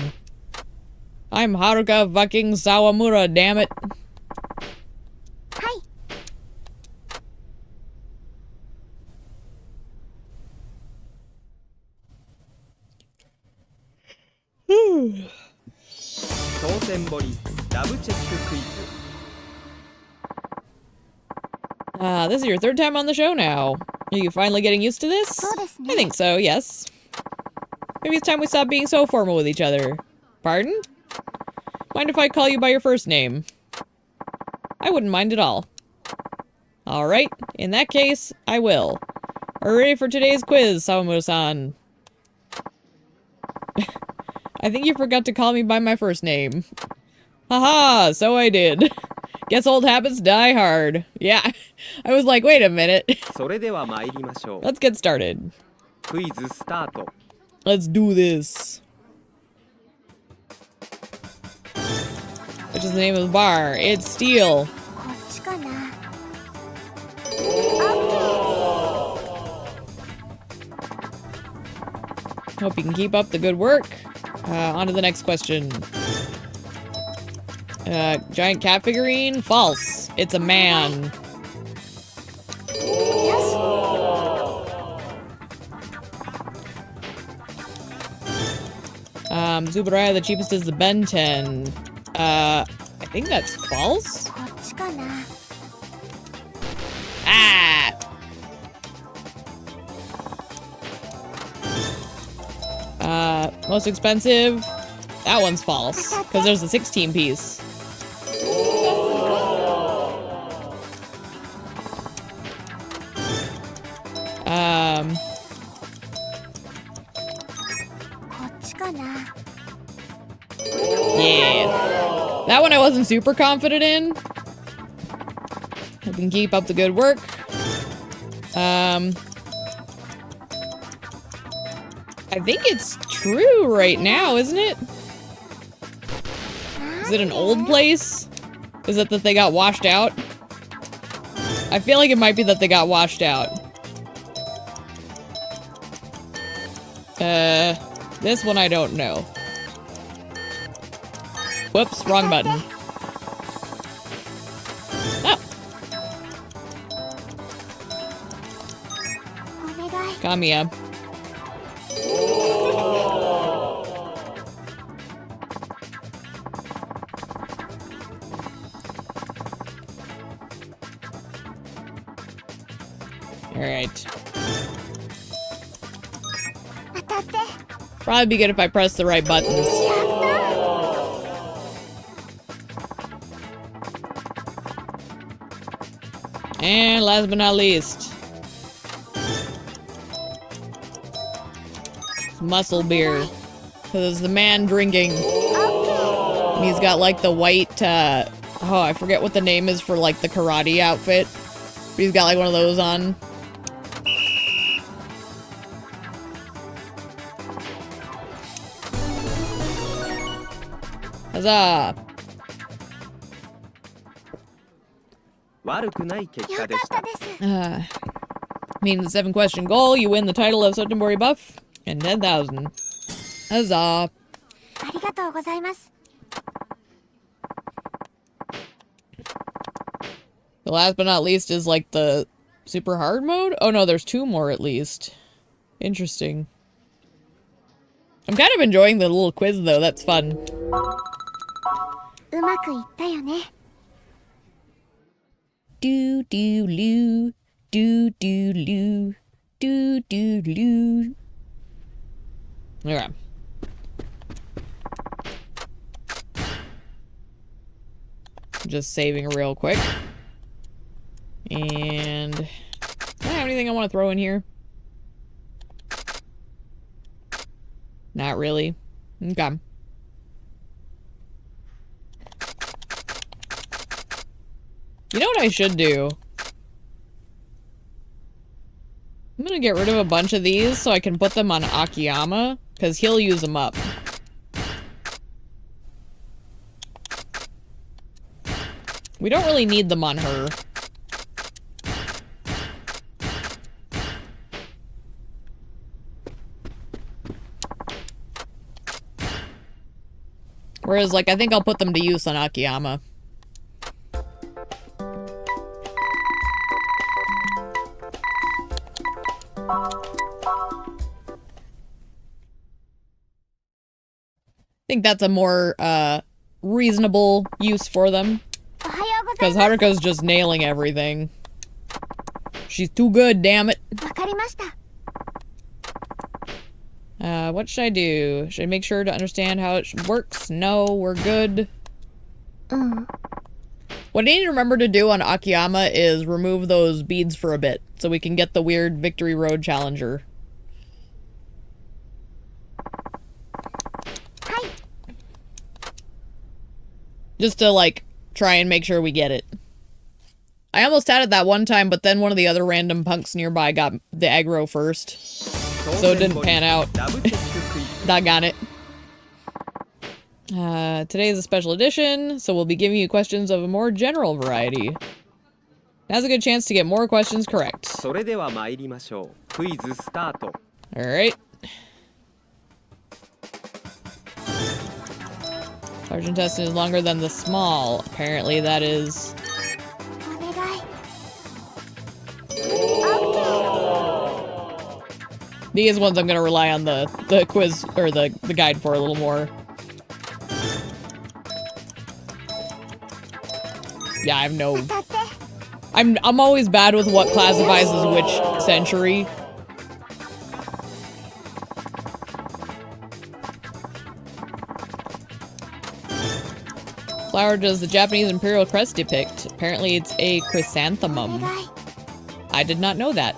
I'm Haruka fucking Sawamura, damn it. はい。 Whew. 当選堀ラブチェッククイズ This is your third time on the show now. Are you finally getting used to this? I think so, yes. Maybe it's time we stop being so formal with each other. Pardon? Mind if I call you by your first name? I wouldn't mind at all. Alright, in that case, I will. Are you ready for today's quiz, Sawamura-san? I think you forgot to call me by my first name. Haha, so I did. Guess old habits die hard. Yeah, I was like, wait a minute. それでは参りましょう Let's get started. クイズスタート Let's do this. Which is the name of the bar? It's Steel. こっちかな。 Hope you can keep up the good work. On to the next question. Giant cat figurine? False. It's a man. Zubaraya, the cheapest is the Ben 10. I think that's false? こっちかな。 Ah! Most expensive? That one's false, because there's a 16 piece. Um, こっちかな。 yeah. That one I wasn't super confident in. I can keep up the good work. I think it's true right now, isn't it? Is it an old place? Is it that they got washed out? I feel like it might be that they got washed out. This one I don't know. Whoops, wrong button. Oh, お願い。 Kamiya. Alright. 当たって。 Probably be good if I press the right buttons. And last but not least. It's muscle beer. Because it's the man drinking. And he's got like the white, oh, I forget what the name is for like the karate outfit. But he's got like one of those on. Huzzah! 悪くない結果でしよかったたです。 Meaning the 7-question goal, you win the title of Sotenbori Buff and 10,000. Huzzah! ありがとうございます。 The last but not least is like the super hard mode? Oh no, there's 2 more at least. Interesting. I'm kind of enjoying the little quiz though, that's fun. うまくいったよね。 Do do loo, do do loo, do do loo. Okay. Just saving real quick. And do I have anything I want to throw in here? Not really. Okay. You know what I should do? I'm gonna get rid of a bunch of these so I can put them on Akiyama, because he'll use them up. We don't really need them on her. Whereas, like, I think I'll put them to use on Akiyama. think that's a more reasonable use for them. Because Haruka's just nailing everything. She's too good, damn it. What should I do? Should I make sure to understand how it works? No, we're good. What I need to remember to do on Akiyama is remove those beads for a bit, so we can get the weird Victory Road Challenger. Just to, like, try and make sure we get it. I almost had it that one time, but then one of the other random punks nearby got the aggro first. So it didn't pan out. Doggone it. Today is a special edition, so we'll be giving you questions of a more general variety. Now's a good chance to get more questions correct. Alright. Large intestine is longer than the small. Apparently that is... These ones I'm gonna rely on the quiz, or the guide for a little more. Yeah, I have no... I'm always bad with what classifies as which century. Flower does the Japanese imperial crest depict? Apparently it's a chrysanthemum. I did not know that.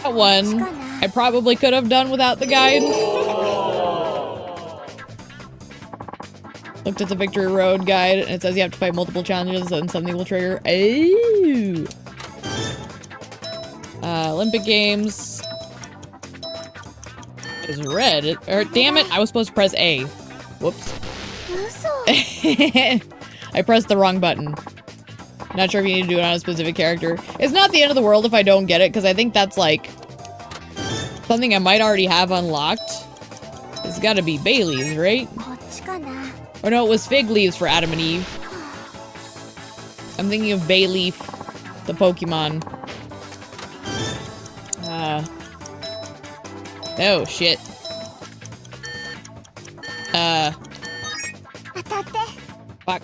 That one I probably could have done without the guide. Looked at the Victory Road guide, and it says you have to fight multiple challenges and something will trigger. Ooh. Olympic Games is red. Or damn it, I was supposed to press A. Whoops. I pressed the wrong button. Not sure if you need to do it on a specific character. It's not the end of the world if I don't get it, because I think that's like something I might already have unlocked. It's gotta be bay leaves, right? Or no, it was fig leaves for Adam and Eve. I'm thinking of Bayleaf, the Pokemon. Oh, shit. Fuck.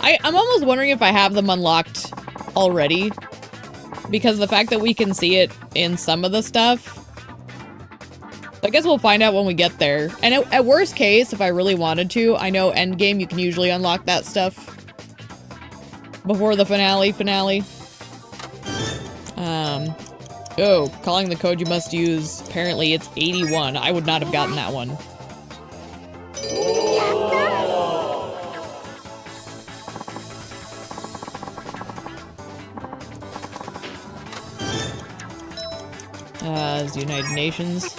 I'm almost wondering if I have them unlocked already. Because the fact that we can see it in some of the stuff. I guess we'll find out when we get there. And at worst case, if I really wanted to, I know endgame you can usually unlock that stuff before the finale. Oh, calling the code you must use. Apparently it's 81. I would not have gotten that one. It's the United Nations.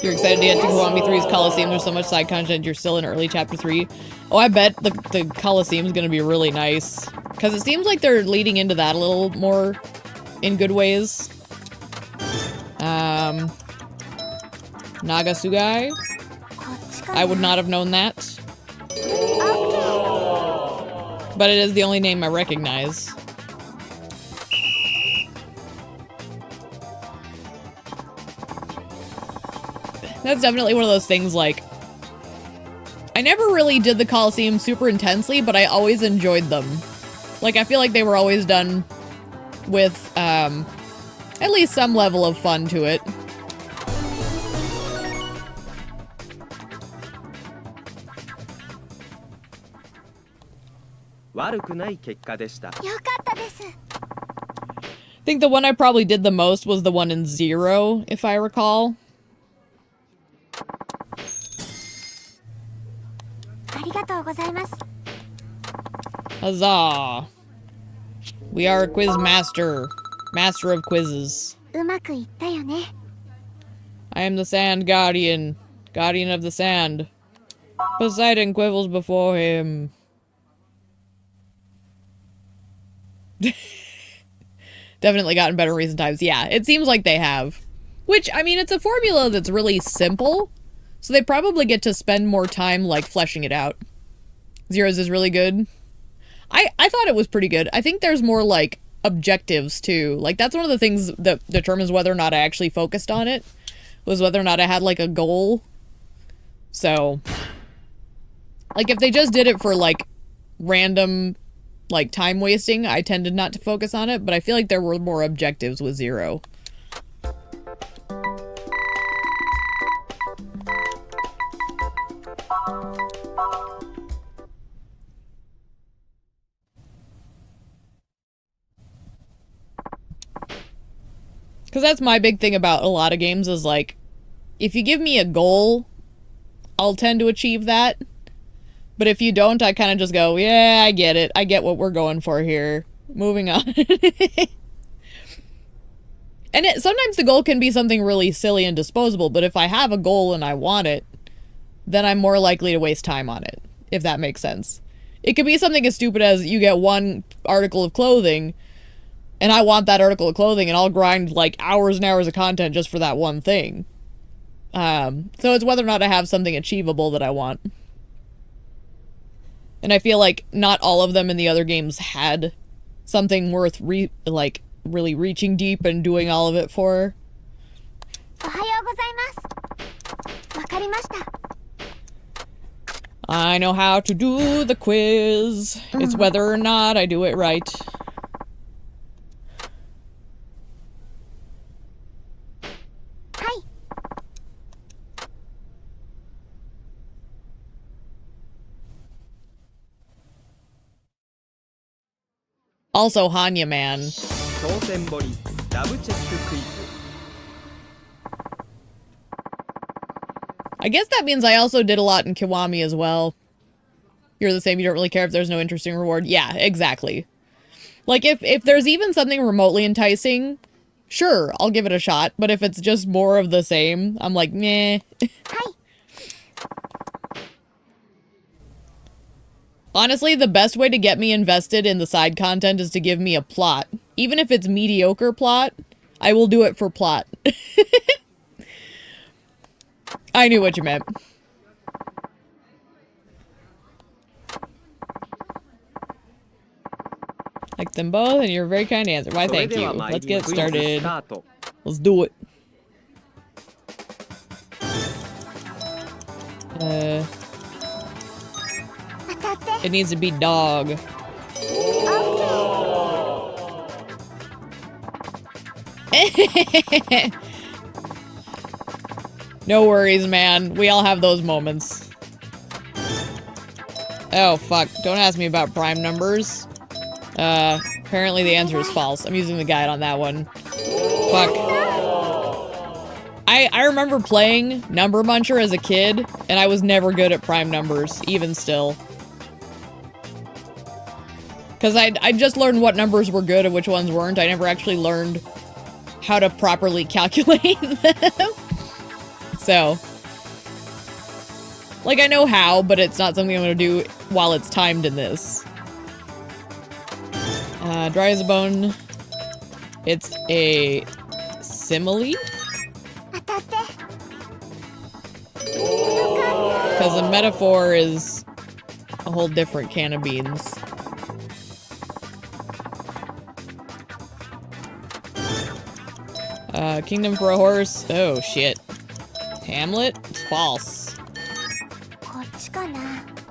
You're excited to get to Kiwami 3's Coliseum. There's so much side content. You're still in early chapter 3. Oh, I bet the Coliseum's gonna be really nice. Because it seems like they're leading into that a little more in good ways. Nagasugai? I would not have known that. But it is the only name I recognize. That's definitely one of those things, like, I never really did the Coliseum super intensely, but I always enjoyed them. Like, I feel like they were always done with, at least some level of fun to it. I think the one I probably did the most was the one in Zero, if I recall. Huzzah! We are a quiz master. Master of quizzes. I am the Sand Guardian. Guardian of the Sand. Poseidon quivers before him. Definitely gotten better in recent times. Yeah, it seems like they have. Which, I mean, it's a formula that's really simple. So they probably get to spend more time, like, fleshing it out. Zero's is really good. I thought it was pretty good. I think there's more, like, objectives, too. Like, that's one of the things that determines whether or not I actually focused on it. Was whether or not I had, like, a goal. So, like, if they just did it for, like, random, like, time wasting, I tended not to focus on it. But I feel like there were more objectives with Zero. Because that's my big thing about a lot of games is, like, if you give me a goal, I'll tend to achieve that. But if you don't, I kind of just go, yeah, I get it. I get what we're going for here. Moving on. And sometimes the goal can be something really silly and disposable, but if I have a goal and I want it, then I'm more likely to waste time on it, if that makes sense. It could be something as stupid as you get one article of clothing, and I want that article of clothing, and I'll grind, like, hours and hours of content just for that one thing. So it's whether or not I have something achievable that I want. And I feel like not all of them in the other games had something worth, really reaching deep and doing all of it for. I know how to do the quiz. It's whether or not I do it right. Also, Hanya, man. 当選堀ダブチェッククイズ I guess that means I also did a lot in Kiwami as well. You're the same, you don't really care if there's no interesting reward. Yeah, exactly. Like, if there's even something remotely enticing, sure, I'll give it a shot. But if it's just more of the same, I'm like, meh. Honestly, the best way to get me invested in the side content is to give me a plot. Even if it's mediocre plot, I will do it for plot. I knew what you meant. Like them both, and you're a very kind answer. Why, thank you. Let's get started. Let's do it. It needs to be dog. No worries, man. We all have those moments. Oh, fuck. Don't ask me about prime numbers. Apparently the answer is false. I'm using the guide on that one. Fuck. I remember playing Number Muncher as a kid, and I was never good at prime numbers, even still. Because I just learned what numbers were good and which ones weren't. I never actually learned how to properly calculate them. So, like, I know how, but it's not something I'm going to do while it's timed in this. Dry as a bone. It's a simile? Because a metaphor is a whole different can of beans. Kingdom for a horse. Oh, shit. Hamlet? It's false.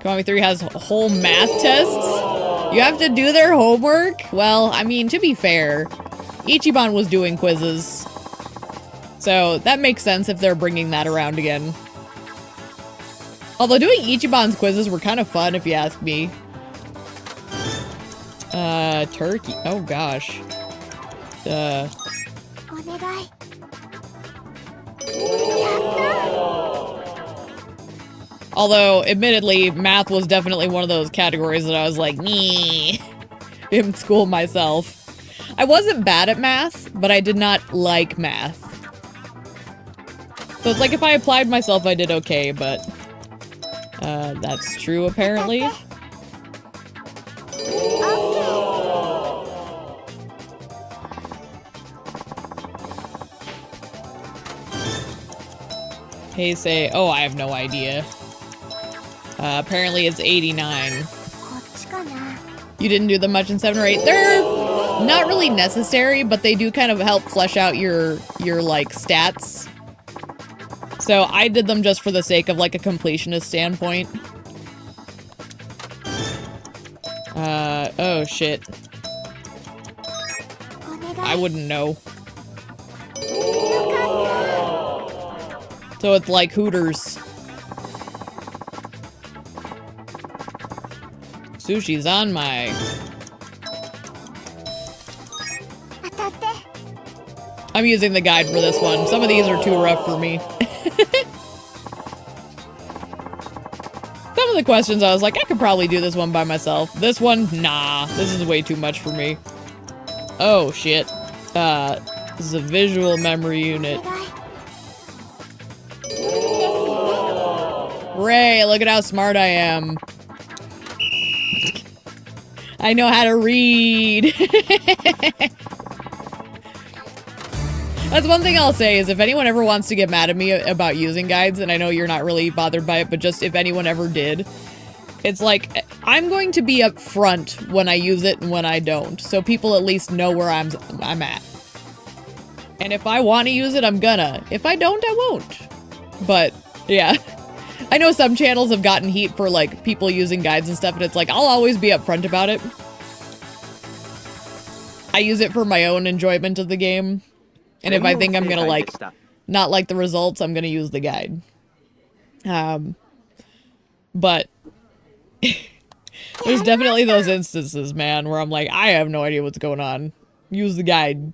Kiwami 3 has whole math tests? You have to do their homework? Well, I mean, to be fair, Ichiban was doing quizzes. So, that makes sense if they're bringing that around again. Although doing Ichiban's quizzes were kind of fun, if you ask me. Turkey. Oh, gosh. Although, admittedly, math was definitely one of those categories that I was like, meh, in school myself. I wasn't bad at math, but I did not like math. So it's like if I applied myself, I did okay, but that's true apparently. Hey, say, oh, I have no idea. Apparently it's 89. こっちかな。 You didn't do them much in 7 or 8. They're not really necessary, but they do kind of help flesh out your like stats. So I did them just for the sake of like a completionist standpoint. Oh shit. お願い。 I wouldn't know. So it's like Hooters. Sushi's on my... 当たって。 I'm using the guide for this one. Some of these are too rough for me. Some of the questions I was like, I could probably do this one by myself. This one, nah. This is way too much for me. Oh, shit. This is a visual memory unit. お願い。 Ray, look at how smart I am. I know how to read. That's one thing I'll say is if anyone ever wants to get mad at me about using guides, and I know you're not really bothered by it, but just if anyone ever did, it's like, I'm going to be up front when I use it and when I don't, so people at least know where I'm at. And if I want to use it, I'm gonna. If I don't, I won't. But, yeah. I know some channels have gotten heat for, like, people using guides and stuff, and it's like, I'll always be upfront about it. I use it for my own enjoyment of the game. And if I think I'm gonna, like, not like the results, I'm gonna use the guide. But there's definitely those instances, man, where I'm like, I have no idea what's going on. Use the guide.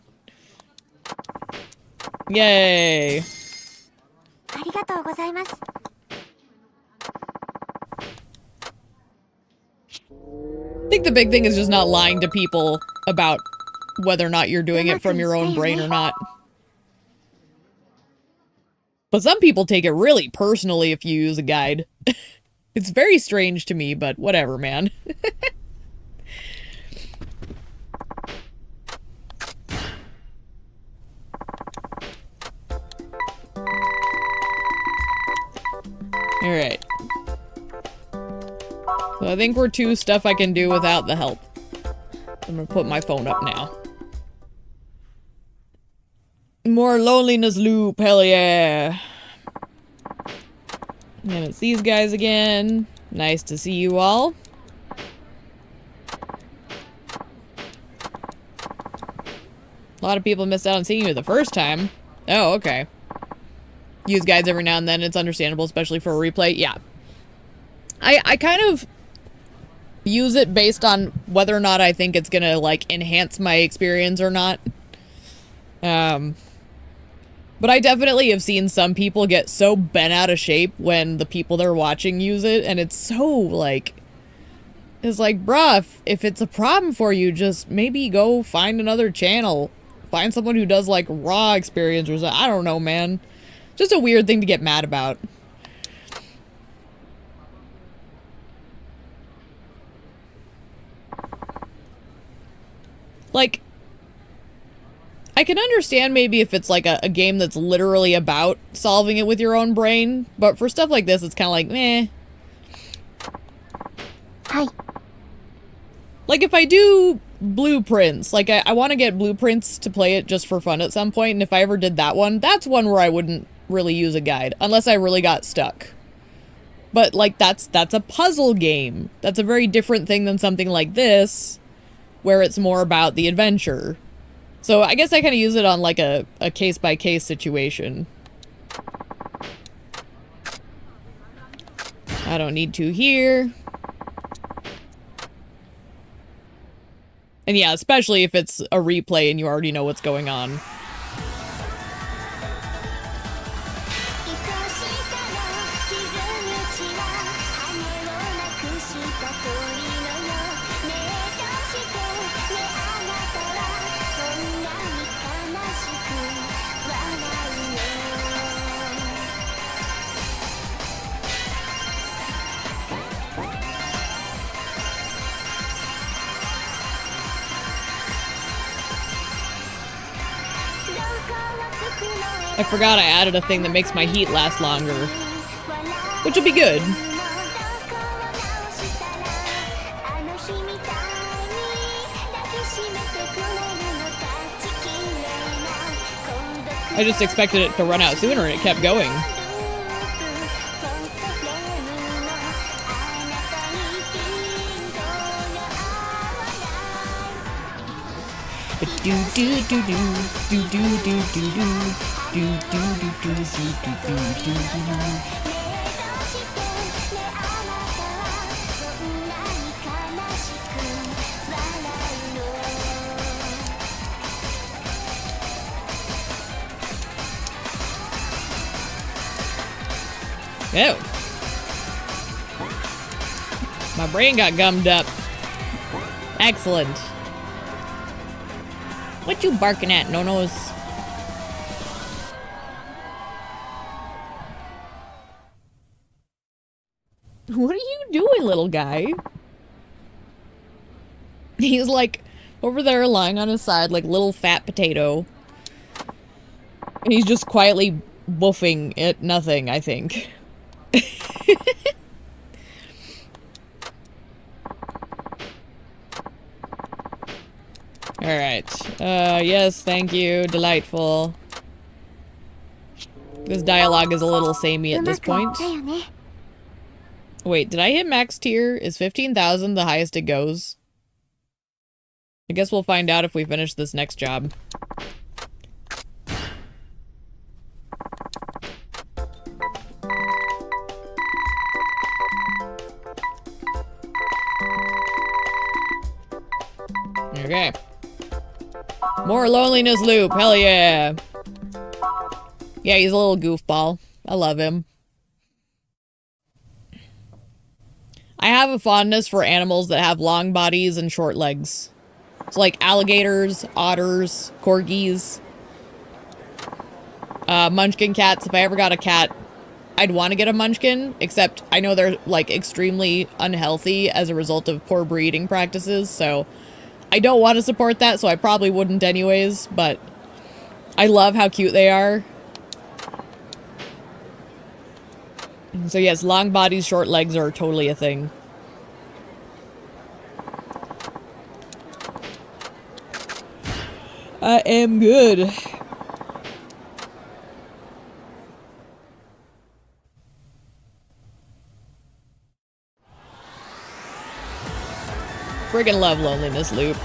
Yay. ありがとうございます。 I think the big thing is just not lying to people about whether or not you're doing it from your own brain or not. But some people take it really personally if you use a guide. It's very strange to me, but whatever, man. Alright. So I think we're to stuff I can do without the help. I'm gonna put my phone up now. More loneliness loop, hell yeah. And it's these guys again. Nice to see you all. A lot of people missed out on seeing you the first time. Oh, okay. Use guides every now and then. It's understandable, especially for a replay. Yeah. I kind of use it based on whether or not I think it's gonna, like, enhance my experience or not. But I definitely have seen some people get so bent out of shape when the people they're watching use it, and it's so, like... It's like, bruh, if it's a problem for you, just maybe go find another channel. Find someone who does, like, raw experience or something. I don't know, man. Just a weird thing to get mad about. Like, I can understand maybe if it's like a game that's literally about solving it with your own brain, but for stuff like this, it's kind of like, meh. Hi. Like, if I do blueprints, like, I want to get blueprints to play it just for fun at some point, and if I ever did that one, that's one where I wouldn't really use a guide, unless I really got stuck. But, like, that's a puzzle game. That's a very different thing than something like this, where it's more about the adventure. So I guess I kind of use it on like a case-by-case situation. I don't need to here. And yeah, especially if it's a replay and you already know what's going on. I forgot I added a thing that makes my heat last longer. Which will be good. I just expected it to run out sooner and it kept going. Oh. My brain got gummed up. Excellent. What you barking at, no-nos? What are you doing, little guy? He's like over there lying on his side like little fat potato. And he's just quietly woofing at nothing, I think. Alright. Yes, thank you. Delightful. This dialogue is a little samey at this point. Wait, did I hit max tier? Is 15,000 the highest it goes? I guess we'll find out if we finish this next job. Okay. More loneliness loop, hell yeah. Yeah, he's a little goofball. I love him. I have a fondness for animals that have long bodies and short legs. So like alligators, otters, corgis. Munchkin cats. If I ever got a cat, I'd want to get a munchkin, except I know they're like extremely unhealthy as a result of poor breeding practices, so I don't want to support that, so I probably wouldn't anyways, but I love how cute they are. So yes, long bodies, short legs are totally a thing. I am good. Friggin' love loneliness loop.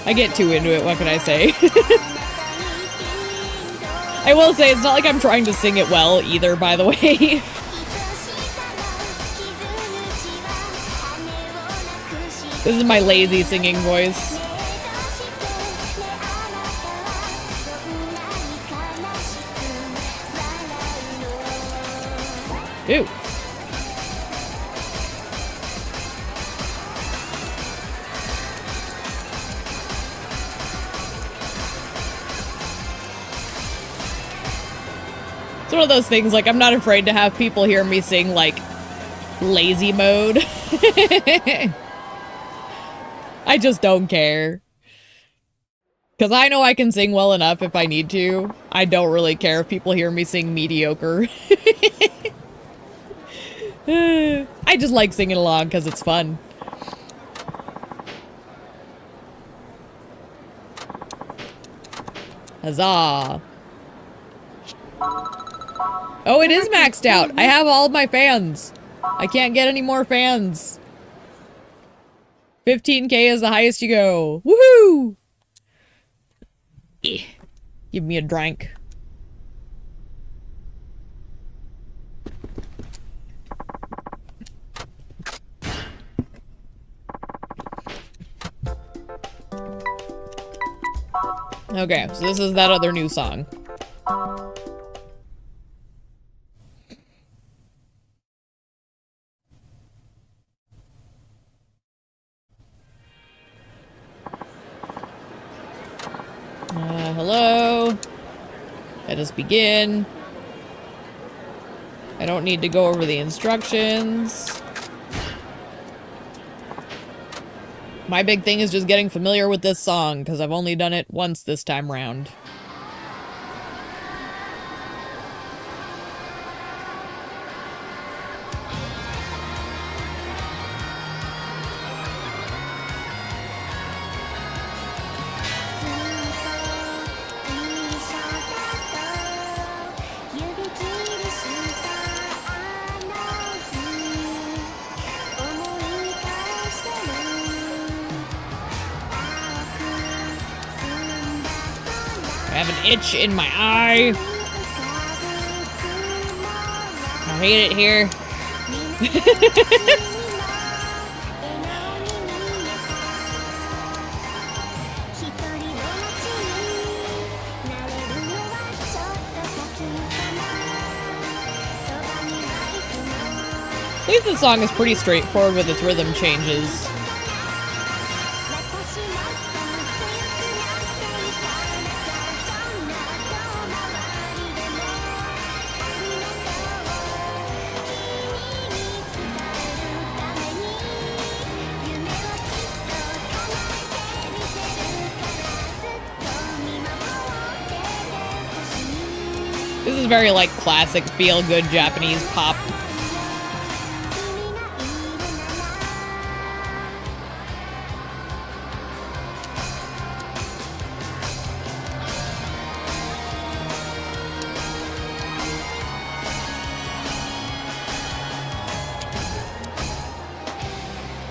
I get too into it, what can I say? I will say, it's not like I'm trying to sing it well either, by the way. This is my lazy singing voice. Ooh. It's one of those things, like, I'm not afraid to have people hear me sing, like, lazy mode. I just don't care. Because I know I can sing well enough if I need to. I don't really care if people hear me sing mediocre. I just like singing along because it's fun. Huzzah. Oh, it is maxed out. I have all my fans. I can't get any more fans. 15K is the highest you go. Woohoo! Give me a drink. Okay, so this is that other new song. Hello? Let us begin. I don't need to go over the instructions. My big thing is just getting familiar with this song, because I've only done it once this time round. I have an itch in my eye. I hate it here. At least the song is pretty straightforward with its rhythm changes. This is very, like, classic feel-good Japanese pop.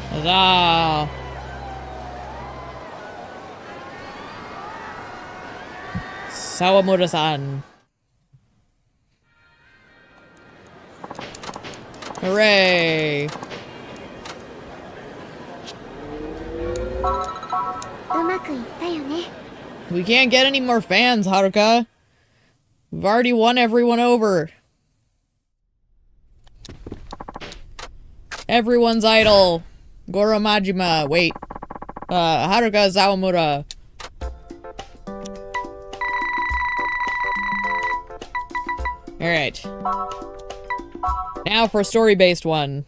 Huzzah! Sawamura-san. Hooray! We can't get any more fans, Haruka. We've already won everyone over. Everyone's idol. Goro Majima. Wait. Haruka Sawamura. Alright. Now for a story-based one.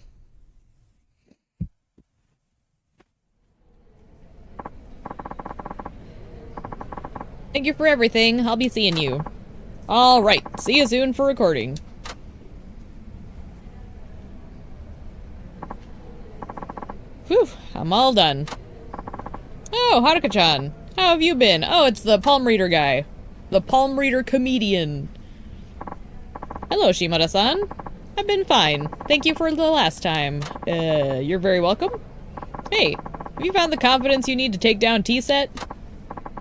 Thank you for everything. I'll be seeing you. Alright. See you soon for recording. Whew. I'm all done. Oh, Haruka-chan. How have you been? Oh, it's the palm reader guy. The palm reader comedian. Hello, Shimada-san. I've been fine. Thank you for the last time. You're very welcome. Hey, have you found the confidence you need to take down T-Set?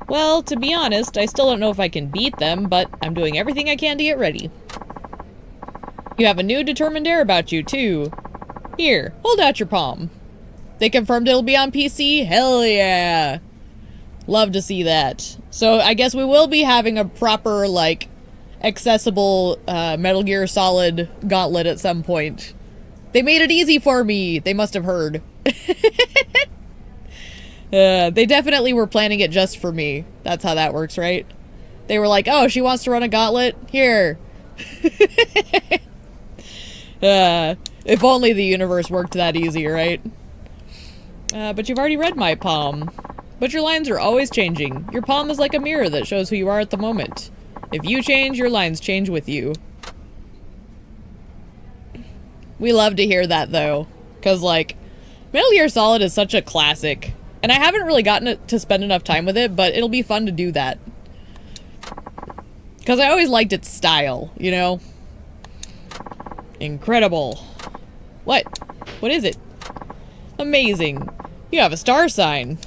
Well, to be honest, I still don't know if I can beat them, but I'm doing everything I can to get ready. You have a new determined air about you, too. Here, hold out your palm. They confirmed it'll be on PC? Hell yeah! Love to see that. So, I guess we will be having a proper, like, accessible Metal Gear Solid gauntlet at some point. They made it easy for me! They must have heard. They definitely were planning it just for me. That's how that works, right? They were like, oh, she wants to run a gauntlet? Here. If only the universe worked that easy, right? But you've already read my palm. But your lines are always changing. Your palm is like a mirror that shows who you are at the moment. If you change, your lines change with you. We love to hear that, though. Because, like, Metal Gear Solid is such a classic. And I haven't really gotten to spend enough time with it, but it'll be fun to do that. Because I always liked its style, you know? Incredible. What? What is it? Amazing. You have a star sign.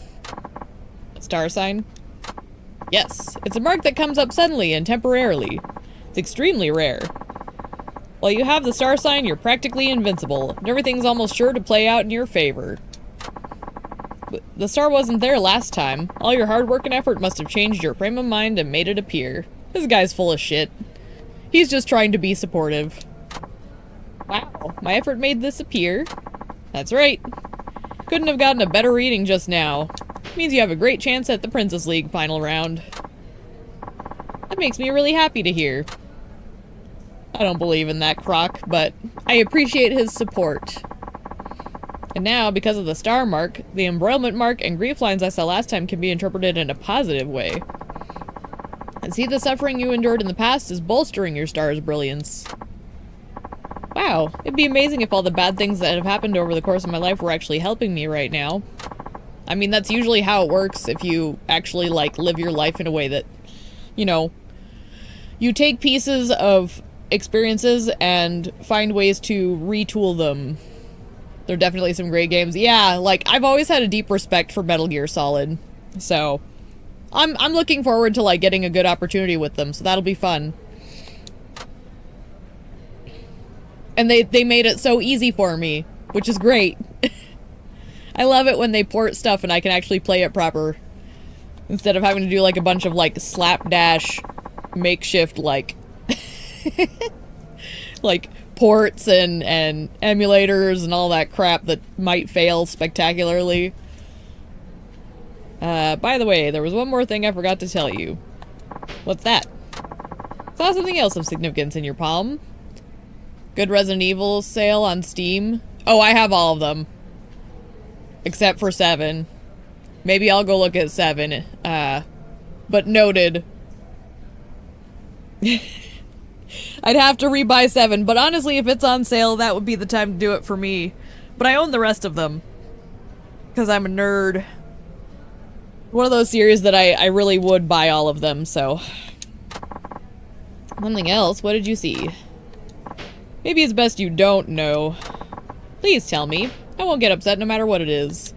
A star sign? Yes, it's a mark that comes up suddenly and temporarily. It's extremely rare. While you have the star sign, you're practically invincible, and everything's almost sure to play out in your favor. The star wasn't there last time. All your hard work and effort must have changed your frame of mind and made it appear. This guy's full of shit. He's just trying to be supportive. Wow, my effort made this appear. That's right. Couldn't have gotten a better reading just now. Means you have a great chance at the Princess League final round. That makes me really happy to hear. I don't believe in that crock, but I appreciate his support. And now, because of the star mark, the embroilment mark and grief lines I saw last time can be interpreted in a positive way. And see, the suffering you endured in the past is bolstering your star's brilliance. Wow, it'd be amazing if all the bad things that have happened over the course of my life were actually helping me right now. I mean, that's usually how it works if you actually, like, live your life in a way that, you know, you take pieces of experiences and find ways to retool them. There are definitely some great games. Yeah, like, I've always had a deep respect for Metal Gear Solid. So, I'm looking forward to, like, getting a good opportunity with them, so that'll be fun. And they made it so easy for me, which is great. I love it when they port stuff and I can actually play it proper. Instead of having to do, like, a bunch of, like, slapdash, makeshift, like... like, ports and emulators and all that crap that might fail spectacularly. By the way, there was one more thing I forgot to tell you. What's that? Saw something else of significance in your palm. Good Resident Evil sale on Steam. Oh, I have all of them. Except for 7. Maybe I'll go look at 7. But noted. I'd have to rebuy 7, but honestly, if it's on sale, that would be the time to do it for me. But I own the rest of them. Because I'm a nerd. One of those series that I really would buy all of them, so... Something else, what did you see? Maybe it's best you don't know. Please tell me. I won't get upset no matter what it is.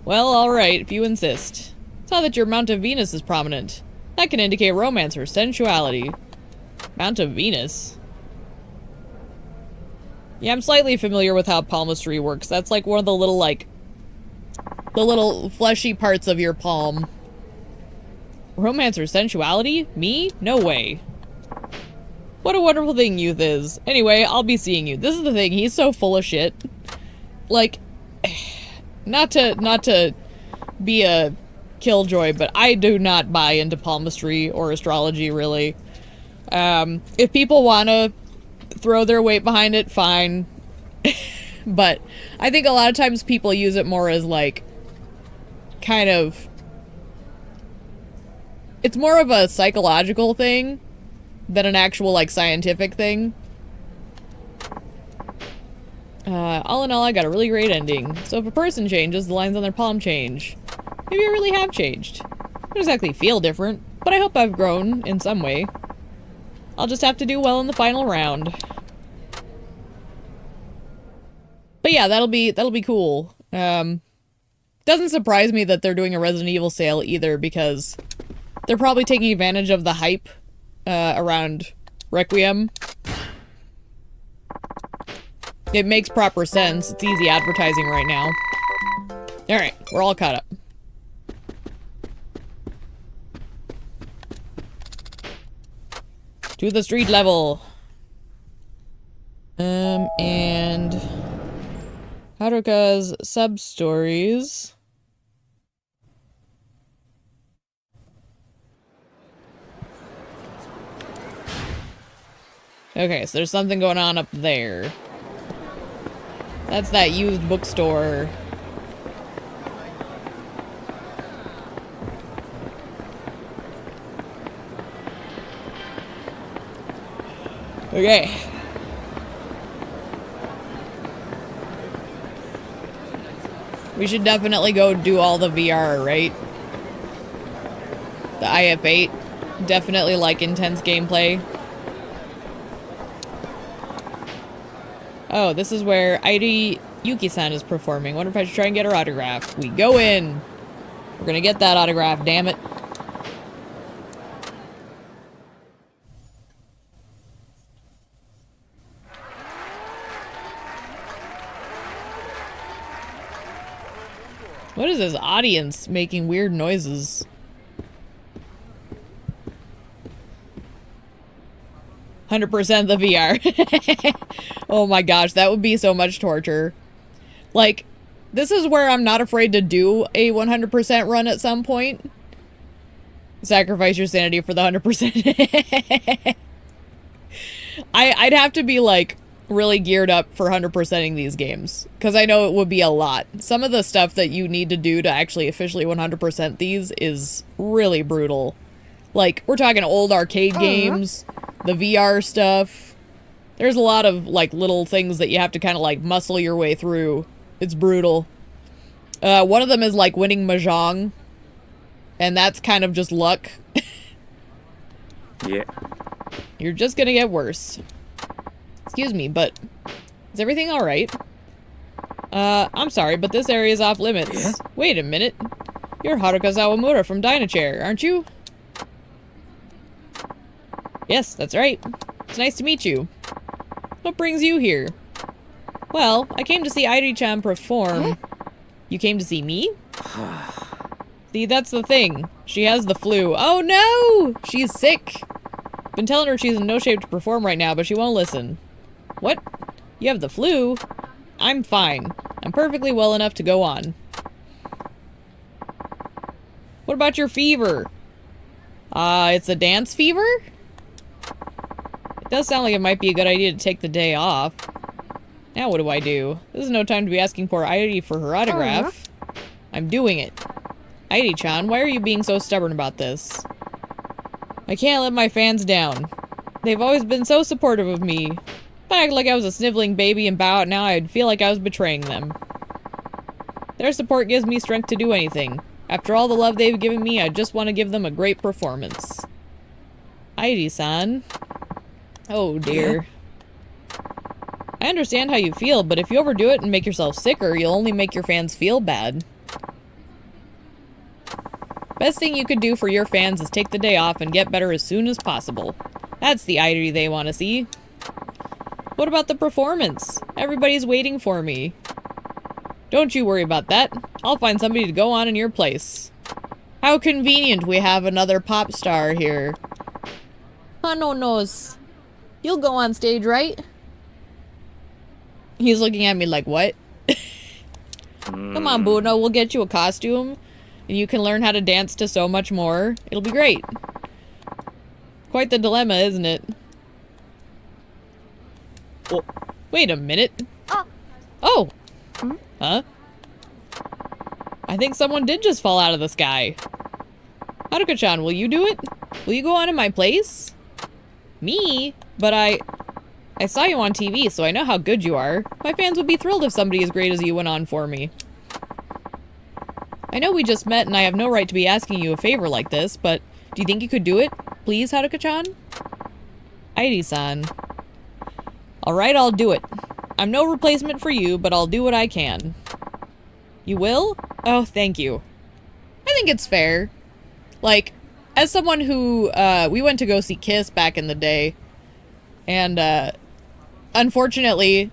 Well, alright, if you insist. Saw that your Mount of Venus is prominent. That can indicate romance or sensuality. Mount of Venus? Yeah, I'm slightly familiar with how palmistry works. That's like one of the little, like... the little fleshy parts of your palm. Romance or sensuality? Me? No way. What a wonderful thing youth is. Anyway, I'll be seeing you. This is the thing, he's so full of shit. Like, not to be a killjoy, but I do not buy into palmistry or astrology, really. If people want to throw their weight behind it, fine. But I think a lot of times people use it more as, like, kind of... it's more of a psychological thing than an actual, like, scientific thing. All in all, I got a really great ending. So if a person changes, the lines on their palm change. Maybe I really have changed. I don't exactly feel different, but I hope I've grown in some way. I'll just have to do well in the final round. But yeah, that'll be cool. Doesn't surprise me that they're doing a Resident Evil sale either, because they're probably taking advantage of the hype around Requiem. It makes proper sense. It's easy advertising right now. Alright, we're all caught up. To the street level. And... Haruka's sub-stories. Okay, so there's something going on up there. That's that used bookstore. Okay. We should definitely go do all the VR, right? The IF8. Definitely like intense gameplay. Oh, this is where Airi Yuki-san is performing. Wonder if I should try and get her autograph. We go in. We're gonna get that autograph, damn it. What is this audience making weird noises? 100% the VR. Oh my gosh, that would be so much torture. Like, this is where I'm not afraid to do a 100% run at some point. Sacrifice your sanity for the 100%. I'd have to be, like, really geared up for 100%ing these games. Because I know it would be a lot. Some of the stuff that you need to do to actually officially 100% these is really brutal. Like, we're talking old arcade games, the VR stuff. There's a lot of, like, little things that you have to kind of, like, muscle your way through. It's brutal. One of them is, like, winning Mahjong. And that's kind of just luck. Yeah. You're just gonna get worse. Excuse me, but is everything alright? I'm sorry, but this area is off limits. Yeah? Wait a minute. You're Haruka Sawamura from Dynachair, aren't you? Yes, that's right. It's nice to meet you. What brings you here? Well, I came to see Airi-chan perform. You came to see me? See, that's the thing. She has the flu. Oh no! She's sick. Been telling her she's in no shape to perform right now, but she won't listen. What? You have the flu? I'm fine. I'm perfectly well enough to go on. What about your fever? It's a dance fever? It does sound like it might be a good idea to take the day off. Now what do? This is no time to be asking poor Airi for her autograph. I'm doing it. Airi-chan, why are you being so stubborn about this? I can't let my fans down. They've always been so supportive of me. If I act like I was a sniveling baby and bow out now, I'd feel like I was betraying them. Their support gives me strength to do anything. After all the love they've given me, I just want to give them a great performance. Airi-san. Oh dear. I understand how you feel, but if you overdo it and make yourself sicker, you'll only make your fans feel bad. Best thing you could do for your fans is take the day off and get better as soon as possible. That's the Airi they want to see. What about the performance? Everybody's waiting for me. Don't you worry about that. I'll find somebody to go on in your place. How convenient we have another pop star here. Hano knows. You'll go on stage, right? He's looking at me like, what? Come on, Buno, we'll get you a costume. And you can learn how to dance to so much more. It'll be great. Quite the dilemma, isn't it? Oh, wait a minute. Oh! Huh? I think someone did just fall out of the sky. Haruka-chan, will you do it? Will you go on in my place? Me? But I saw you on TV, so I know how good you are. My fans would be thrilled if somebody as great as you went on for me. I know we just met and I have no right to be asking you a favor like this, but do you think you could do it? Please, Haruka-chan? Airi-san. Alright, I'll do it. I'm no replacement for you, but I'll do what I can. You will? Oh, thank you. I think it's fair. Like, as someone who, we went to go see Kiss back in the day, and, unfortunately,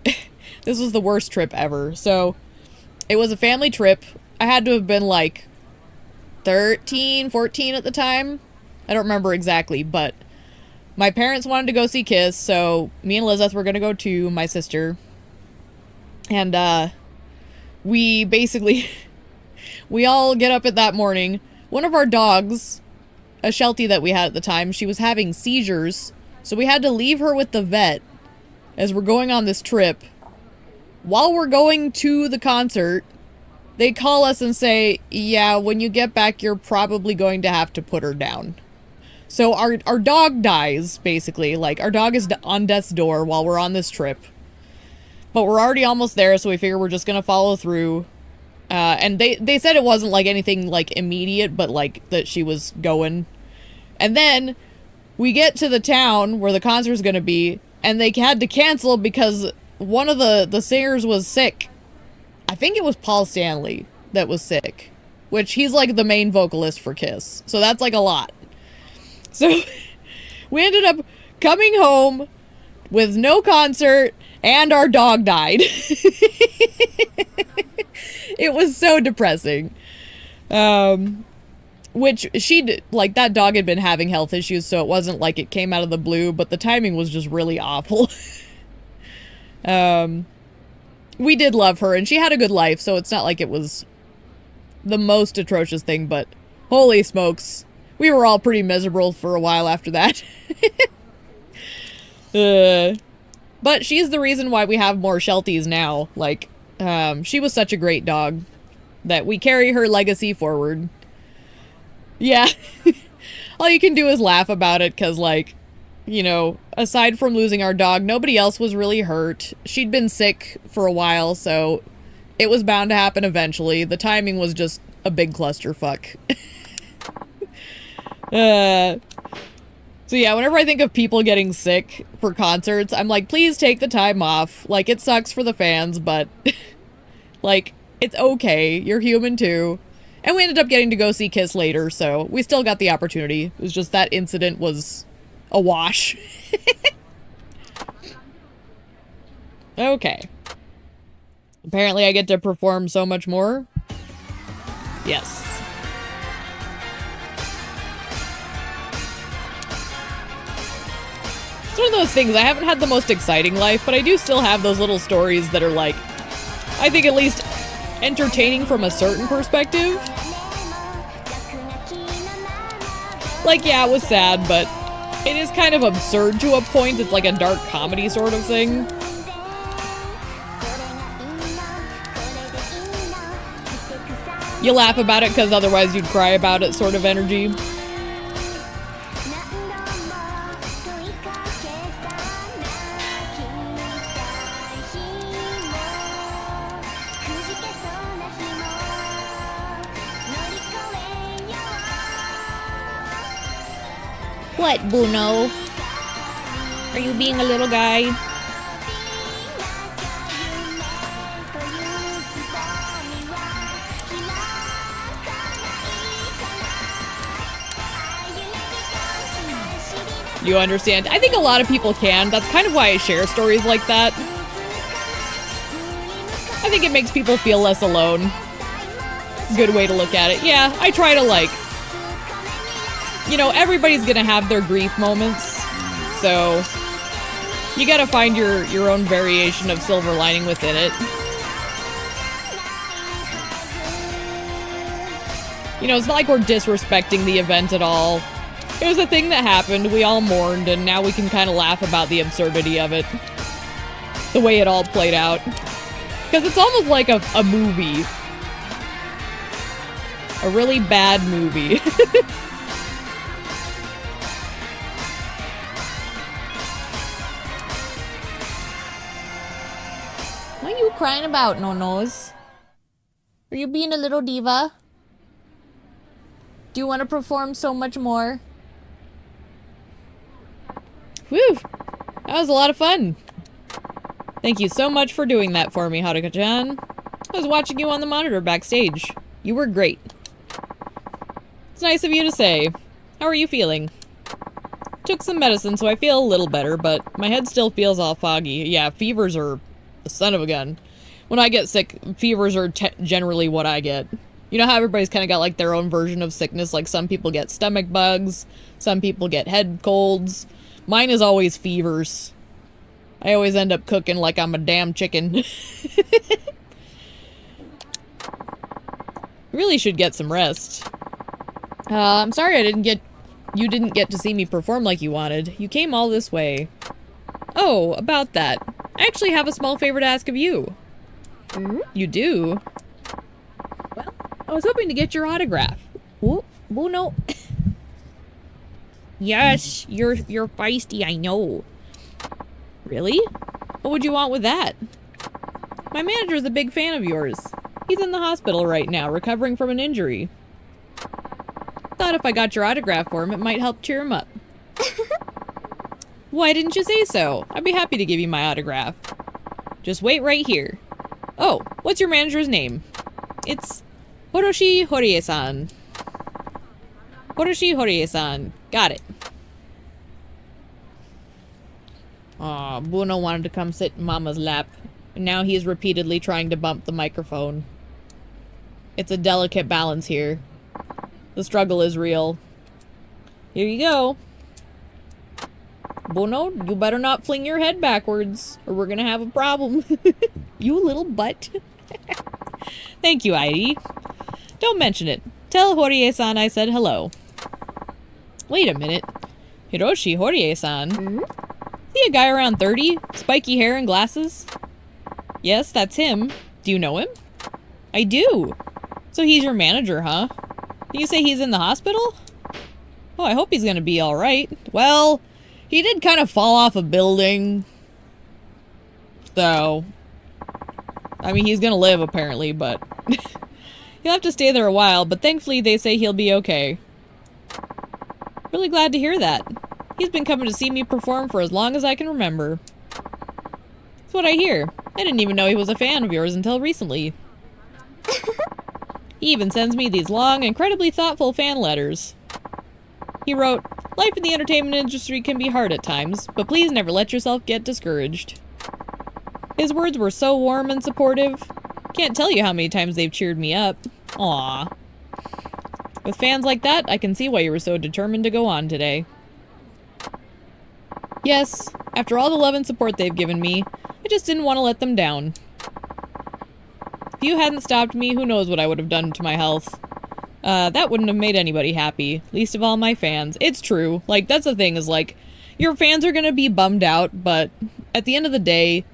this was the worst trip ever. So, it was a family trip. I had to have been, like, 13, 14 at the time. I don't remember exactly, but my parents wanted to go see Kiss, so me and Elizabeth were gonna go too, my sister. And, we basically, we all get up at that morning. One of our dogs, a Sheltie that we had at the time, she was having seizures, so we had to leave her with the vet as we're going on this trip. While we're going to the concert, they call us and say, yeah, when you get back, you're probably going to have to put her down. So our dog dies, basically. Like, our dog is on death's door while we're on this trip. But we're already almost there, so we figure we're just gonna follow through. And they said it wasn't, like, anything, like, immediate, but, like, that she was going. And then we get to the town where the concert's gonna be, and they had to cancel because one of the singers was sick. I think it was Paul Stanley that was sick, which he's like the main vocalist for Kiss. So that's like a lot. So we ended up coming home with no concert and our dog died. It was so depressing. Which like, that dog had been having health issues, so it wasn't like it came out of the blue, but the timing was just really awful. We did love her, and she had a good life, so it's not like it was the most atrocious thing, but holy smokes. We were all pretty miserable for a while after that. But she's the reason why we have more Shelties now. Like, she was such a great dog that we carry her legacy forward. Yeah. All you can do is laugh about it, because, like, you know, aside from losing our dog, nobody else was really hurt. She'd been sick for a while, so it was bound to happen eventually. The timing was just a big clusterfuck. So yeah, whenever I think of people getting sick for concerts, I'm like, please take the time off. Like, it sucks for the fans, but like, it's okay. You're human too. And we ended up getting to go see Kiss later, so we still got the opportunity. It was just that incident was a wash. Okay. Apparently I get to perform so much more. Yes. It's one of those things, I haven't had the most exciting life, but I do still have those little stories that are, like, I think at least entertaining from a certain perspective. Like, yeah, it was sad, but it is kind of absurd to a point. It's like a dark comedy sort of thing. You laugh about it because otherwise you'd cry about it sort of energy. What, Bruno? Are you being a little guy? You understand? I think a lot of people can. That's kind of why I share stories like that. I think it makes people feel less alone. Good way to look at it. Yeah, I try to, like, you know, everybody's gonna have their grief moments, so you gotta find your own variation of silver lining within it. You know, it's not like we're disrespecting the event at all. It was a thing that happened, we all mourned, and now we can kind of laugh about the absurdity of it. The way it all played out. Because it's almost like a movie. A really bad movie. What are you crying about, No-Nose? Are you being a little diva? Do you want to perform so much more? Whew! That was a lot of fun. Thank you so much for doing that for me, Haruka-chan. I was watching you on the monitor backstage. You were great. It's nice of you to say. How are you feeling? Took some medicine, so I feel a little better, but my head still feels all foggy. Yeah, fevers are the son of a gun. When I get sick, fevers are generally what I get. You know how everybody's kind of got, like, their own version of sickness? Like, some people get stomach bugs, some people get head colds. Mine is always fevers. I always end up cooking like I'm a damn chicken. Really should get some rest. I'm sorry you didn't get to see me perform like you wanted. You came all this way. Oh, about that. I actually have a small favor to ask of you. You do? Well, I was hoping to get your autograph. Oh, no. Yes, you're feisty, I know. Really? What would you want with that? My manager's a big fan of yours. He's in the hospital right now, recovering from an injury. Thought if I got your autograph for him, it might help cheer him up. Why didn't you say so? I'd be happy to give you my autograph. Just wait right here. Oh, what's your manager's name? It's Horoshi Horie-san. Horoshi Horie-san. Got it. Aw, Bruno wanted to come sit in Mama's lap, and now he's repeatedly trying to bump the microphone. It's a delicate balance here. The struggle is real. Here you go. Bono, you better not fling your head backwards, or we're gonna have a problem. You little butt. Thank you, Heidi. Don't mention it. Tell Horie-san I said hello. Wait a minute. Hiroshi Horie-san? Is he a guy around 30? Spiky hair and glasses? Yes, that's him. Do you know him? I do. So he's your manager, huh? Did you say he's in the hospital? Oh, I hope he's gonna be alright. Well, he did kind of fall off a building. So, I mean, he's gonna live, apparently, but he'll have to stay there a while, but thankfully they say he'll be okay. Really glad to hear that. He's been coming to see me perform for as long as I can remember. That's what I hear. I didn't even know he was a fan of yours until recently. He even sends me these long, incredibly thoughtful fan letters. He wrote, "Life in the entertainment industry can be hard at times, but please never let yourself get discouraged." His words were so warm and supportive. Can't tell you how many times they've cheered me up. Aww. With fans like that, I can see why you were so determined to go on today. Yes, after all the love and support they've given me, I just didn't want to let them down. If you hadn't stopped me, who knows what I would have done to my health. That wouldn't have made anybody happy, least of all my fans. It's true. Like, that's the thing, is like, your fans are gonna be bummed out, but at the end of the day,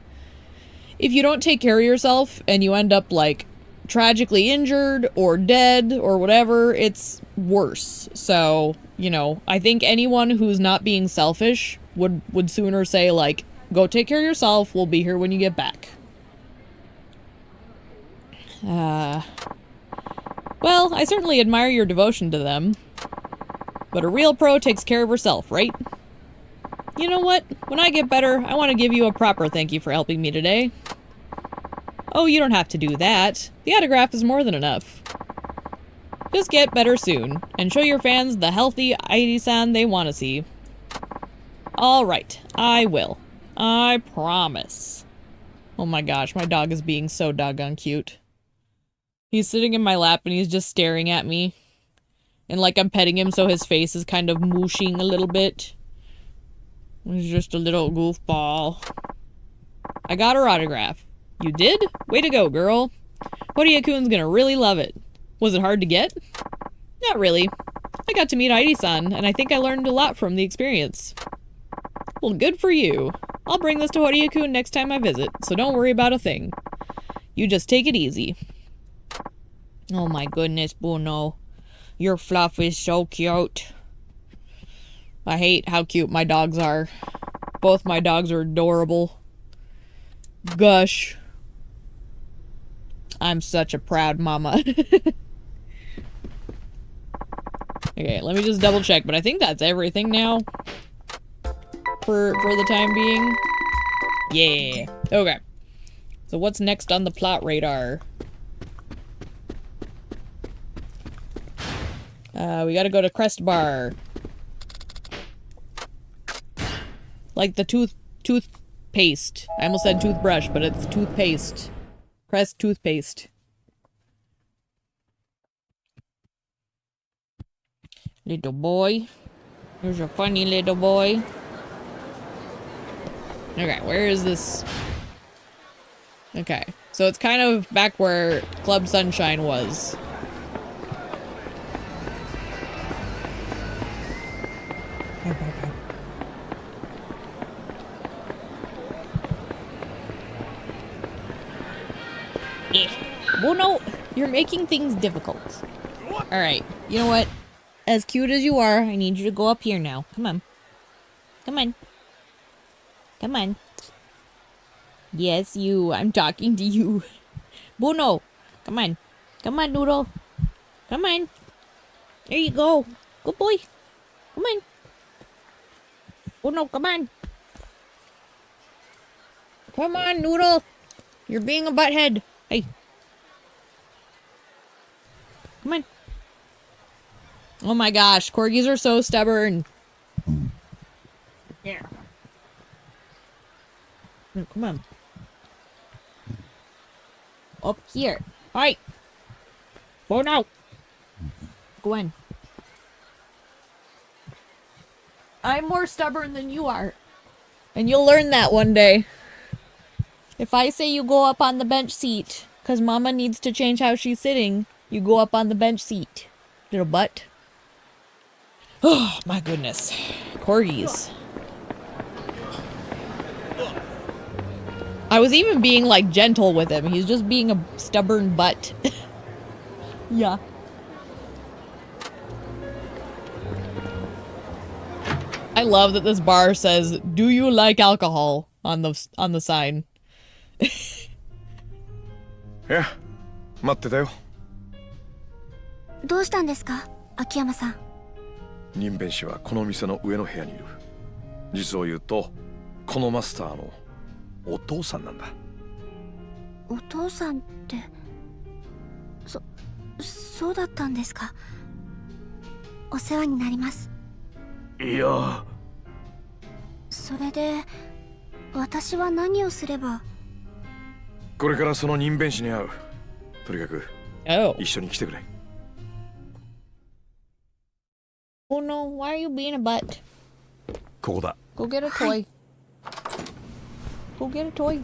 if you don't take care of yourself and you end up, like, tragically injured or dead or whatever, it's worse. So, you know, I think anyone who's not being selfish would sooner say, like, go take care of yourself, we'll be here when you get back. Well, I certainly admire your devotion to them. But a real pro takes care of herself, right? You know what? When I get better, I want to give you a proper thank you for helping me today. Oh, you don't have to do that. The autograph is more than enough. Just get better soon, and show your fans the healthy Airi-san they want to see. Alright, I will. I promise. Oh my gosh, my dog is being so doggone cute. He's sitting in my lap and he's just staring at me. And like I'm petting him, so his face is kind of mooshing a little bit. He's just a little goofball. I got her autograph. You did? Way to go, girl. Horie-kun's gonna really love it. Was it hard to get? Not really. I got to meet Heidi-san, and I think I learned a lot from the experience. Well, good for you. I'll bring this to Horie-kun next time I visit, so don't worry about a thing. You just take it easy. Oh my goodness, Bruno. Your fluff is so cute. I hate how cute my dogs are. Both my dogs are adorable. Gosh. I'm such a proud mama. Okay, let me just double check, but I think that's everything now. For the time being. Yeah. Okay. So what's next on the plot radar? We gotta go to Crest Bar. Like the toothpaste. I almost said toothbrush, but it's toothpaste. Crest toothpaste. Little boy. Here's a funny little boy. Okay, where is this? Okay, so it's kind of back where Club Sunshine was. Bruno, you're making things difficult. Alright, you know what? As cute as you are, I need you to go up here now. Come on. Come on. Come on. Yes, you. I'm talking to you. Bruno, come on. Come on, Noodle. Come on. There you go. Good boy. Come on. Bruno, come on. Come on, Noodle. You're being a butthead. Hey. Come on. Oh my gosh, corgis are so stubborn. Yeah. No, come on. Up here. Alright. Oh no! Gwen. I'm more stubborn than you are. And you'll learn that one day. If I say you go up on the bench seat, because Mama needs to change how she's sitting, you go up on the bench seat. Little butt. Oh, my goodness. Corgis. I was even being, like, gentle with him. He's just being a stubborn butt. Yeah. I love that this bar says, "Do you like alcohol?" on the sign. いや、待ってたよ。どうしたんですか、秋山さん。任弁士はこの店の上の部屋にいる。実を言うと、このマスターのお父さんなんだ。お父さんって、そうだったんですか。お世話になります。いや、それで私は何をすれば。これからその任弁士に会う。とにかく Oh. 一緒に来てくれ。Oh no, why are you being a butt? ここだ。 Go get a toy. Go get a toy.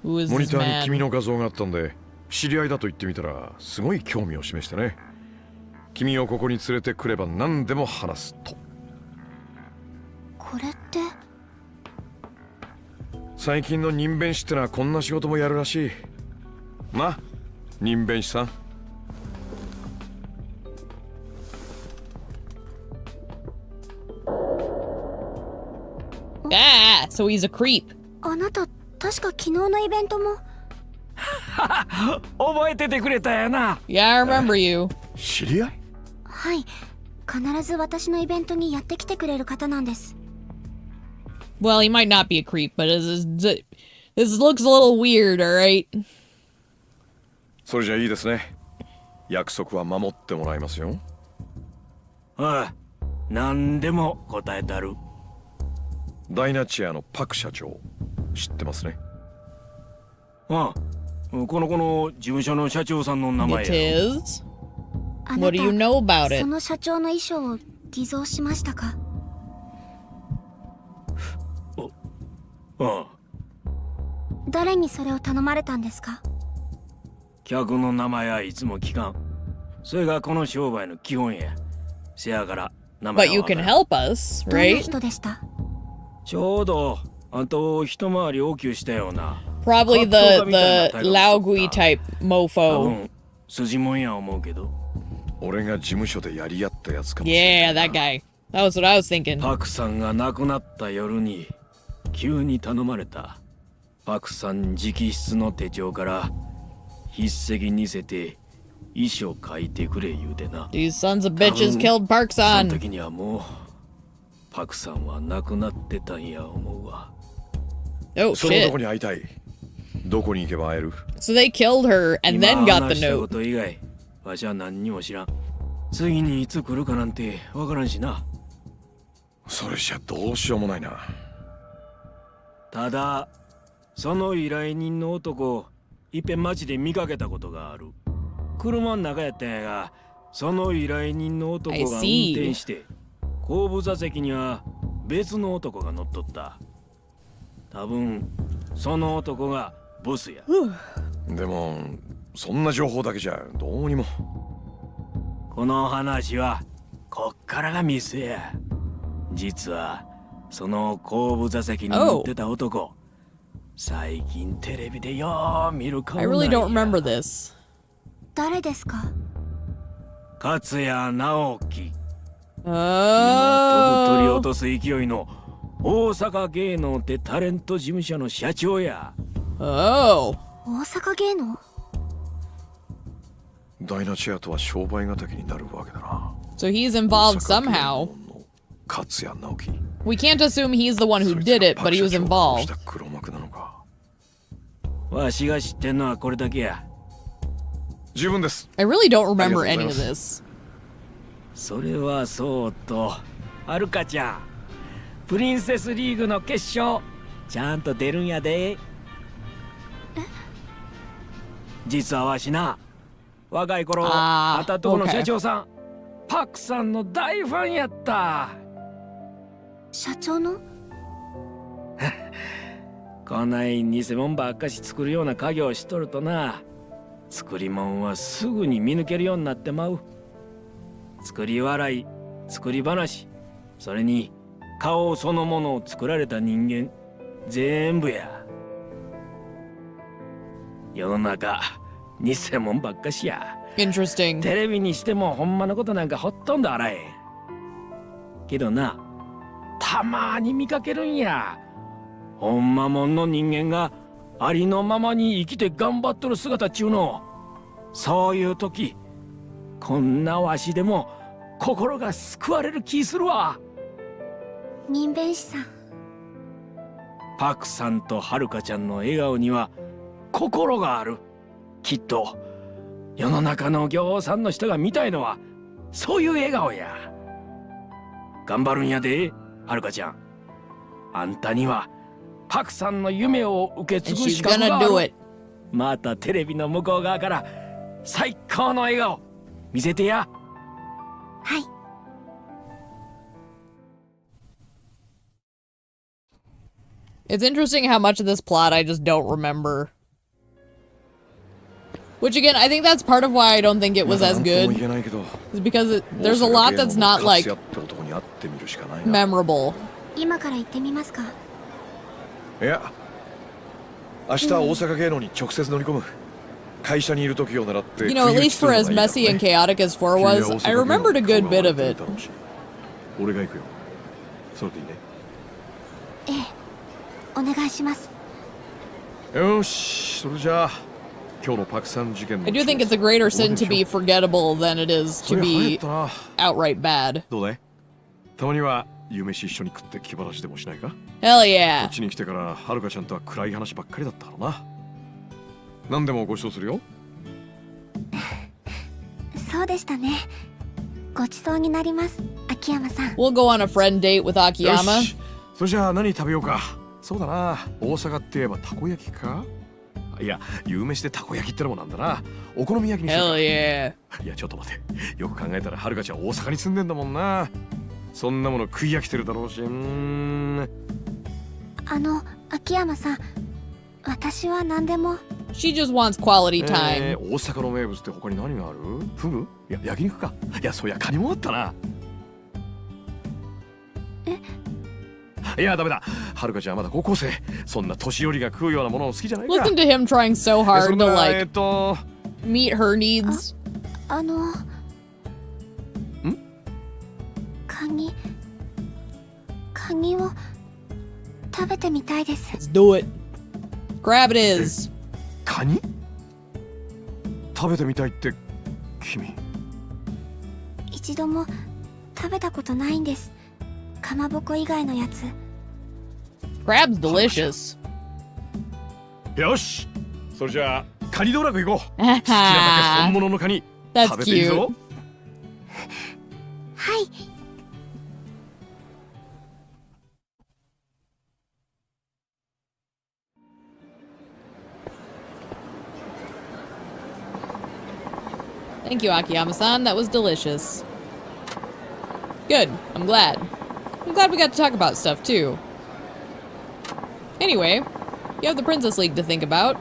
Who is モニ this ターに君 man? の画像があったんで、知り合いだと言ってみたらすごい興味を示してね。君をここに連れてくれば何でも話すと。これって。最近の任弁士ってのはこんな仕事もやるらしい。な、任弁士さん。Ah, so he's a creep. あなた確か昨日のイベントも。覚えててくれたやな。Yeah, I remember you. 知り合い？はい、必ず私のイベントにやってきてくれる方なんです。 Well, he might not be a creep, but this looks a little weird, alright? それじゃいいですね。約束は守ってもらいますよ。ああ、何でも答えたる。ダイナチアのパク社長、知ってますね。ああ、この子の事務所の社長さんの名前 It や。 is? あな What do you know about た、 it? その社長の衣装を偽造しましたか。ああ、誰にそれを頼まれたんですか。客の名前はいつも聞かん。それがこの商売の基本や。せやから名前 But は you わから can ん。 help us, どんな right? 人でした。ちょうどあんと一回り大きゅうしたような。 Probably the Laogui type 多 mofo. 分筋もんや思うけど。俺が事務所でやり合ったやつかもし Yeah, れないな。 that guy. That was what I was thinking. パクさんが亡くなった夜に急に頼まれた。パクさん直筆の手帳から筆跡にせて遺書書いてくれ言うてな。 These sons of bitches killed その Park-san. 時にはもうパクさんは亡くなってたんや思うわ。 Oh その男 shit. に会いたい。どこに行けば会える？ So they killed her and then 今 got 話 the したこ note. と以外わしは何にも知らん。次にいつ来るかなんてわからんしな。それじゃどうしようもないな。ただその依頼人の男いっぺん街で見かけたことがある。車の中やったんやが、その依頼人の男が I 運 see. 転して後部座席には別の男が乗っとった。多分その男がボスや。でもそんな情報だけじゃどうにも。この話はこっからがミスや。実はその後部座席に乗ってた男、最近テレビでよう見る顔 I なん really や。 don't remember this. 誰ですか。勝谷直樹。今飛ぶ鳥 Oh. 落とす勢いの大阪芸能ってタレント事務所の社長や。 Oh. 大阪芸能。ダイナチアとは商売敵になるわけだな。 So he's involved 大阪芸 somehow. 能の勝谷直樹。 We can't assume he's the one who そいつが did it, パ but ク he 社 was 長を殺し involved. た黒幕なのか。わしが知ってんのはこれだけや。十分です。 I really don't remember ありがとう any ご of ざいま this. それはそうと、はるかちゃん。プリンセスリーグの決勝ちゃんと出るんやで。実はわしな、若い頃あーあたとこの OK 社長さん、パクさんの大ファンやった。社長の？こない偽物ばっかし作るような家業をしとるとな、作り物はすぐに見抜けるようになってまう。作り笑い、作り話、それに顔そのものを作られた人間全部や。世の中偽物ばっかしや。 Interesting. テレビにしてもほんまのことなんかほとんどあらへん。けどな、たまに見かけるんや。ほんまもんの人間がありのままに生きて頑張っとる姿っちゅうの。そういう時、こんなわしでも心が救われる気するわ。人弁士さん。パクさんとはるかちゃんの笑顔には心がある。きっと世の中のぎょうさんの人が見たいのはそういう笑顔や。頑張るんやで、はるかちゃん。あんたにはパクさんの夢を受け継 And ぐ she's 資格 gonna があ do る。 it. またテレビの向こう側から最高の笑顔見せてや。はい。It's interesting how much of this plot I just don't remember. Which again, I think that's part of why I don't think it was as good. Is because there's a lot that's not like memorable. 今から行ってみますか？いや、明日は大阪芸能に直接乗り込む。会社にいる時を狙って。 You know, at least for as messy and chaotic as 4 was, I remembered a good bit of it. 俺が行くよ。それでいいね。ええ、お願いします。よし、それじゃあ今日のパクさん事件の。 I do think it's a greater sin to be forgettable than it is to be outright bad. どうだい？たまには夕飯一緒に食って気晴らしでもしないか？ Hell こ yeah. っちに来てからはるかちゃんとは暗い話ばっかりだったからな。何でもご馳走するよ。そうでしたね。ごちそうになります、秋山さん。 We'll go on a friend date with よ Akiyama. し、それじゃあ何食べようか。そうだな、大阪って言えばたこ焼きか。いや、夕飯でたこ焼きってのもなんだな。お好み焼きにしようか。 Hell yeah. いやちょっと待て、よく考えたらはるかちゃん大阪に住んでんだもんな。そんなもの食い飽きてるだろうし。秋山さん、私は何でも。 She just wants quality time. 大阪の名物って他に何がある？フグ？いや焼肉か。いやそうやカニもあったな。いやダメだ、はるかちゃんまだ高校生。そんな年寄りが食うようなものを好きじゃないか。 Listen to him trying so そ hard ん to なlike meet her needs. カニを食べてみたいです。 Let's do it. Grab it is. カニ？食べてみたいって君。一度も食べたことないんです。かまぼこ以外のやつ。 Crab's delicious. よし、それじゃあカニ道楽行こう。好きなだけ本物のカニ That's 食べていいぞ。はい。Thank you, Akiyama-san. That was delicious. Good. I'm glad. I'm glad we got to talk about stuff, too. Anyway, you have the Princess League to think about.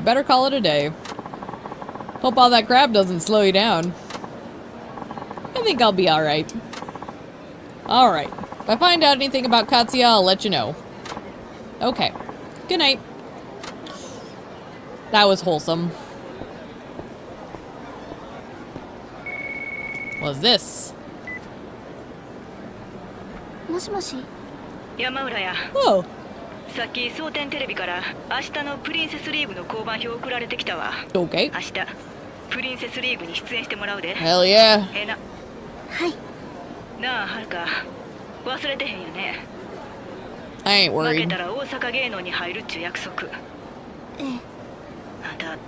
Better call it a day. Hope all that crab doesn't slow you down. I think I'll be alright. Alright. If I find out anything about Katsuya, I'll let you know. Okay. Good night. That was wholesome. What's this? もしもし。山浦や。 Oh. さっき蒼天テレビから明日のプリンセスリーグの交番表送られてきたわ。 Okay. 明日プリンセスリーグに出演してもらうで。 Hell yeah. ええな。はい。なあはるか、忘れてへんよね。 I ain't 負け worried. たら大阪芸能に入るっちゅう約束。ええ、あんた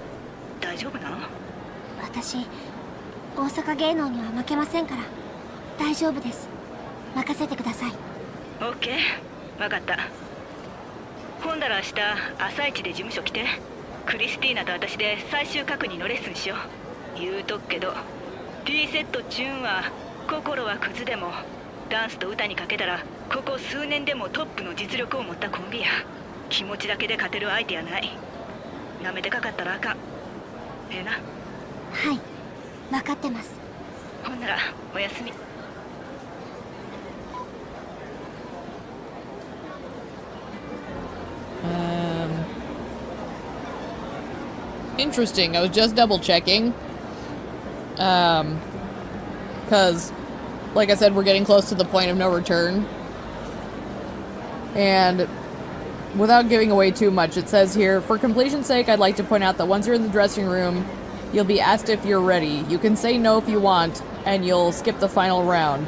大丈夫なん？私大阪芸能には負けませんから大丈夫です。任せてください。オッケー、分かった。ほんだら明日朝一で事務所来て、クリスティーナと私で最終確認のレッスンしよう。言うとくけど T セットチューンは心はクズでもダンスと歌にかけたらここ数年でもトップの実力を持ったコンビや。気持ちだけで勝てる相手やない。なめてかかったらあかん。ええな。はい、分かってます。ほんならおやすみ。Interesting. I was just double checking. Because, like I said, we're getting close to the point of no return. And without giving away too much, it says here, for completion's sake, I'd like to point out that once you're in the dressing room, you'll be asked if you're ready. You can say no if you want, and you'll skip the final round.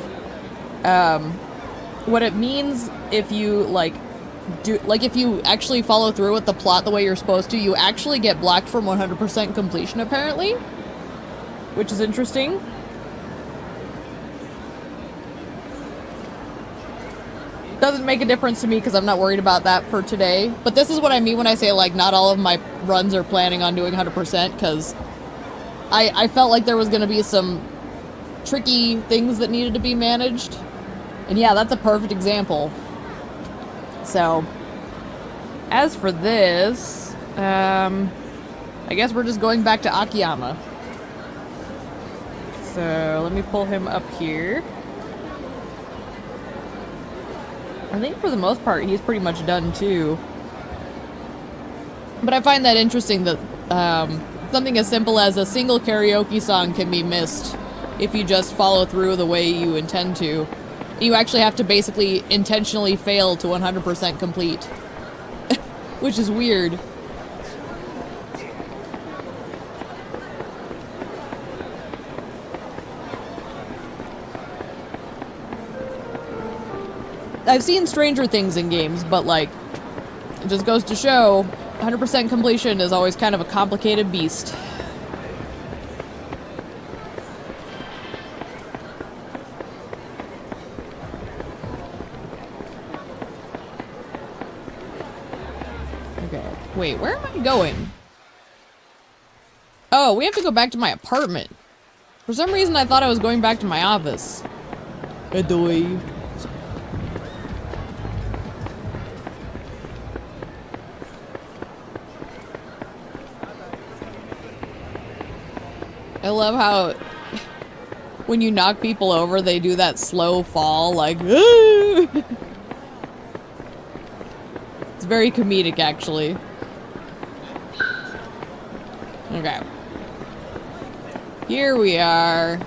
What it means if you, if you actually follow through with the plot the way you're supposed to, you actually get blocked from 100% completion, apparently. Which is interesting. Doesn't make a difference to me because I'm not worried about that for today. But this is what I mean when I say, like, not all of my runs are planning on doing 100%, because I felt like there was going to be some tricky things that needed to be managed. And yeah, that's a perfect example. So, as for this, I guess we're just going back to Akiyama. So, let me pull him up here. I think for the most part, he's pretty much done too. But I find that interesting that something as simple as a single karaoke song can be missed if you just follow through the way you intend to. You actually have to basically intentionally fail to 100% complete. Which is weird. I've seen stranger things in games, but like, it just goes to show 100% completion is always kind of a complicated beast. Okay, wait, where am I going? Oh, we have to go back to my apartment. For some reason, I thought I was going back to my office. Adoy. I love how when you knock people over, they do that slow fall, like, it's very comedic, actually. Okay. Here we are.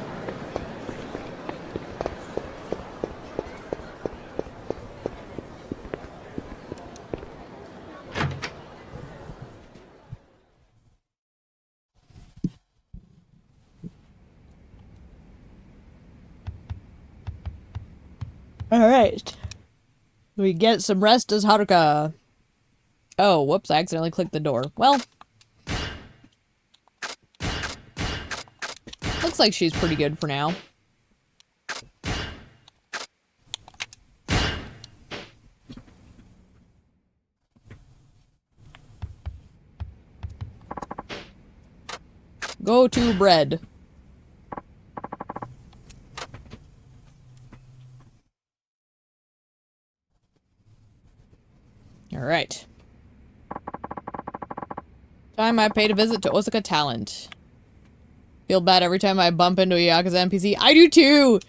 Alright. We get some rest as Haruka. Oh, whoops, I accidentally clicked the door. Well. Looks like she's pretty good for now. Go to bread. Alright. Time I paid a visit to Osaka Talent. Feel bad every time I bump into a Yakuza NPC. I do too!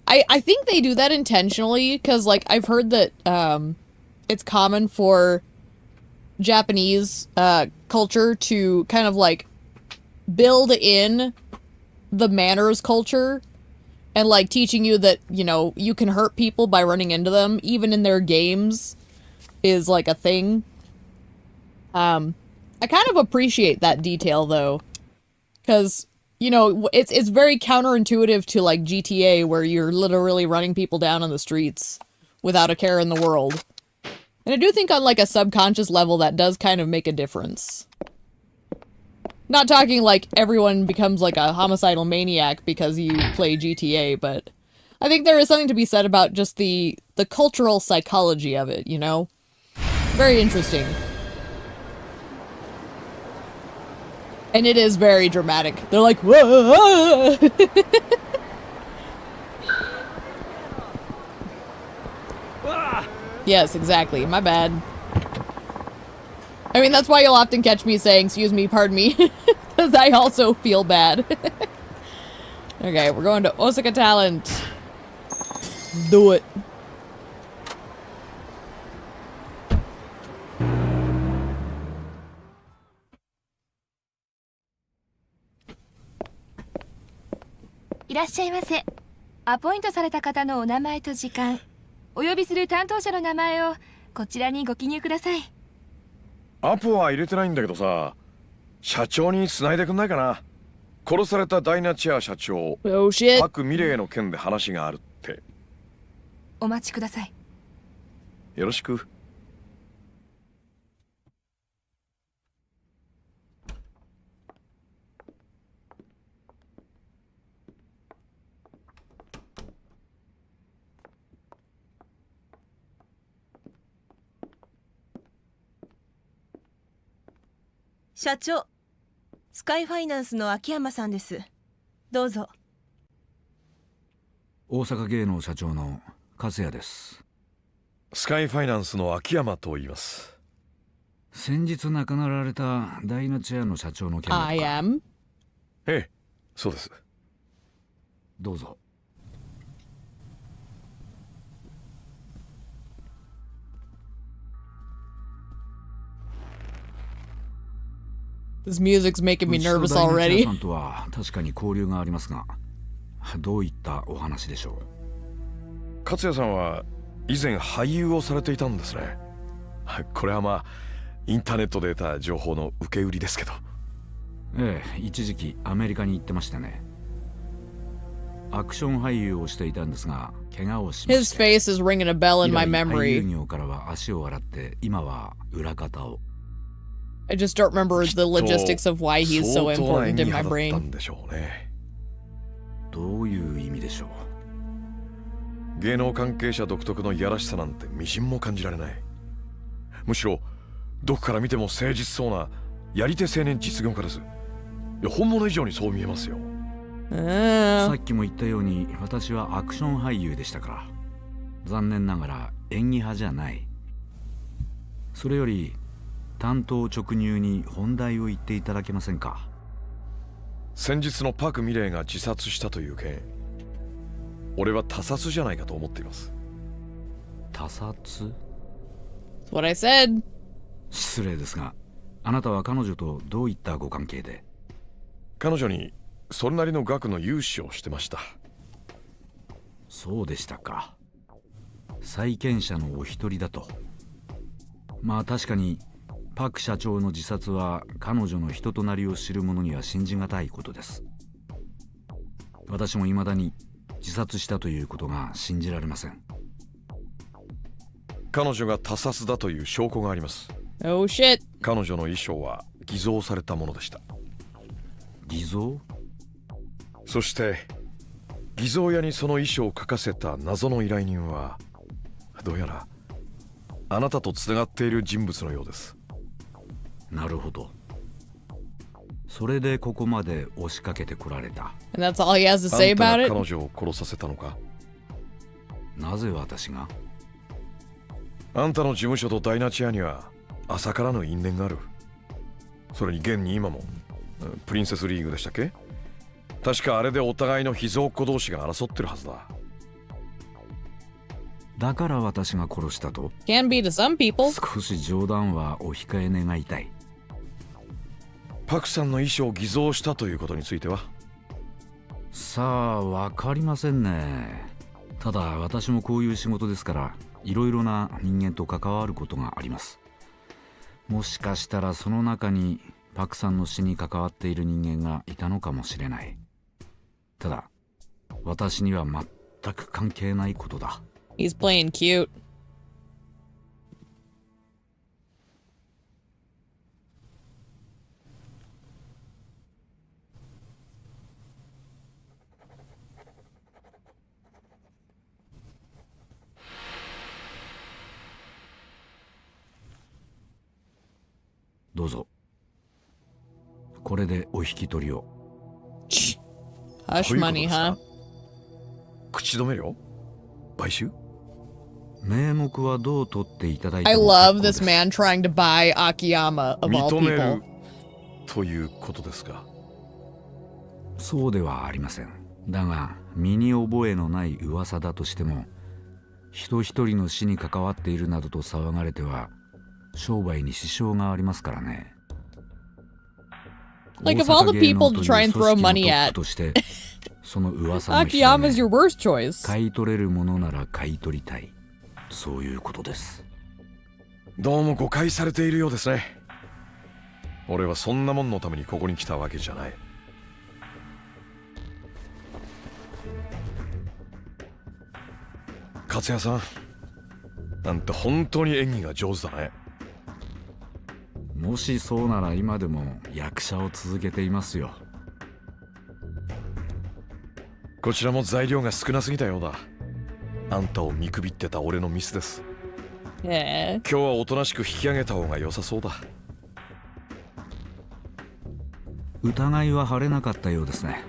I think they do that intentionally, because, like, I've heard that, it's common for Japanese, culture to kind of, like, build in the manners culture, and, like, teaching you that, you know, you can hurt people by running into them, even in their games, is, like, a thing. I kind of appreciate that detail, though, because, you know, it's very counterintuitive to, like, GTA, where you're literally running people down on the streets without a care in the world. And I do think on, like, a subconscious level, that does kind of make a difference. Not talking like everyone becomes, like, a homicidal maniac because you play GTA, but I think there is something to be said about just the the cultural psychology of it, you know? Very interesting. And it is very dramatic. They're like, whoa! Yes, exactly. My bad. I mean, that's why you'll often catch me saying, excuse me, pardon me, because I also feel bad. Okay, we're going to Osaka Talent. Do it.いらっしゃいませ。アポイントされた方のお名前と時間、お呼びする担当者の名前をこちらにご記入ください。アポは入れてないんだけどさ、社長に繋いでくんないかな。殺されたダイナチア社長、Oh shit. パク・ミレイの件で話があるって。お待ちください。よろしく。社長、スカイファイナンスの秋山さんです。どうぞ。大阪芸能社長の粕谷です。スカイファイナンスの秋山と言います。先日亡くなられたダイナチェアの社長の件だとか。I am. ええ、そうです。どうぞ。This music's making me うちと nervous ダイナチェア already. さんとは確かに交流がありますが、どういったお話でしょ勝谷さんは以前俳優をされていたんですね。これはまあインターネットで得た情報の受け売りですけど。う。ええ、一時期アメリカに行ってましたね。アクション俳優をしていたんですが、怪我をしま His して。 face is ringing a bell in my 以来俳優 memory. 業からは足を洗って今は裏方を。 I just don't remember the logistics of why he's so important in my 相当な演技派だったん brain. でしょうね。どういう意味でしょう。芸能関係者独特のいやらしさなんてみじんも感じられない。むしろどこから見ても誠実そうなやり手青年実業家です。いや本物以上にそう見えますよ。さっきも言ったように私はアクション俳優でしたから、残念ながら演技派じゃない。それより単刀直入に本題を言っていただけませんか。先日のパク・ミレイが自殺したという件、俺は他殺じゃないかと思っています。他殺？ That's what I said. 失礼ですが、あなたは彼女とどういったご関係で？彼女にそれなりの額の融資をしてました。そうでしたか。債権者のお一人だと。まあ確かにパク社長の自殺は彼女の人となりを知る者には信じがたいことです。私も未だに自殺したということが信じられません。彼女が他殺だという証拠があります。Oh shit. 彼女の衣装は偽造されたものでした。偽造？そして偽造屋にその衣装を描かせた謎の依頼人はどうやらあなたとつながっている人物のようです。なるほど。それでここまで押しかけてこられた。And that's all he has to あ say んた about が it? 彼女を殺させたのか。なぜ私が？あんたの事務所とダイナチアには浅からぬ因縁がある。それに現に今もプリンセスリーグでしたっけ。確かあれでお互いの秘蔵っ子同士が争ってるはずだ。だから私が殺したと？ Can be to some people. 少し冗談はお控え願いたい。パクさんの衣装を偽造したということについては？さあ、わかりませんね。ただ私もこういう仕事ですから、いろいろな人間と関わることがあります。もしかしたらその中にパクさんの死に関わっている人間がいたのかもしれない。ただ私には全く関係ないことだ。He's playing cute. れでお引き取りを。 Hush money, huh? 口止め料？買収？名目はどう取っていただいて I も love 結構で this す。 man trying to buy Akiyama of all 認め people. るということですか。そうではありません。だが身に覚えのない噂だとしても、人一人の死に関わっているなどと騒がれては商売に支障がありますからね。 Like of all the people to try and throw money at, としてその噂の火 Akiyama's 種 your worst choice. 買い取れるものなら買い取りたい、そういうことです。どうも誤解されているようですね。俺はそんなもんのためにここに来たわけじゃない。勝也さん、あんた本当に演技が上手だね。もしそうなら今でも役者を続けていますよ。こちらも材料が少なすぎたようだ。あんたを見くびってた俺のミスです。Yeah. 今日はおとなしく引き上げた方が良さそうだ。疑いは晴れなかったようですね。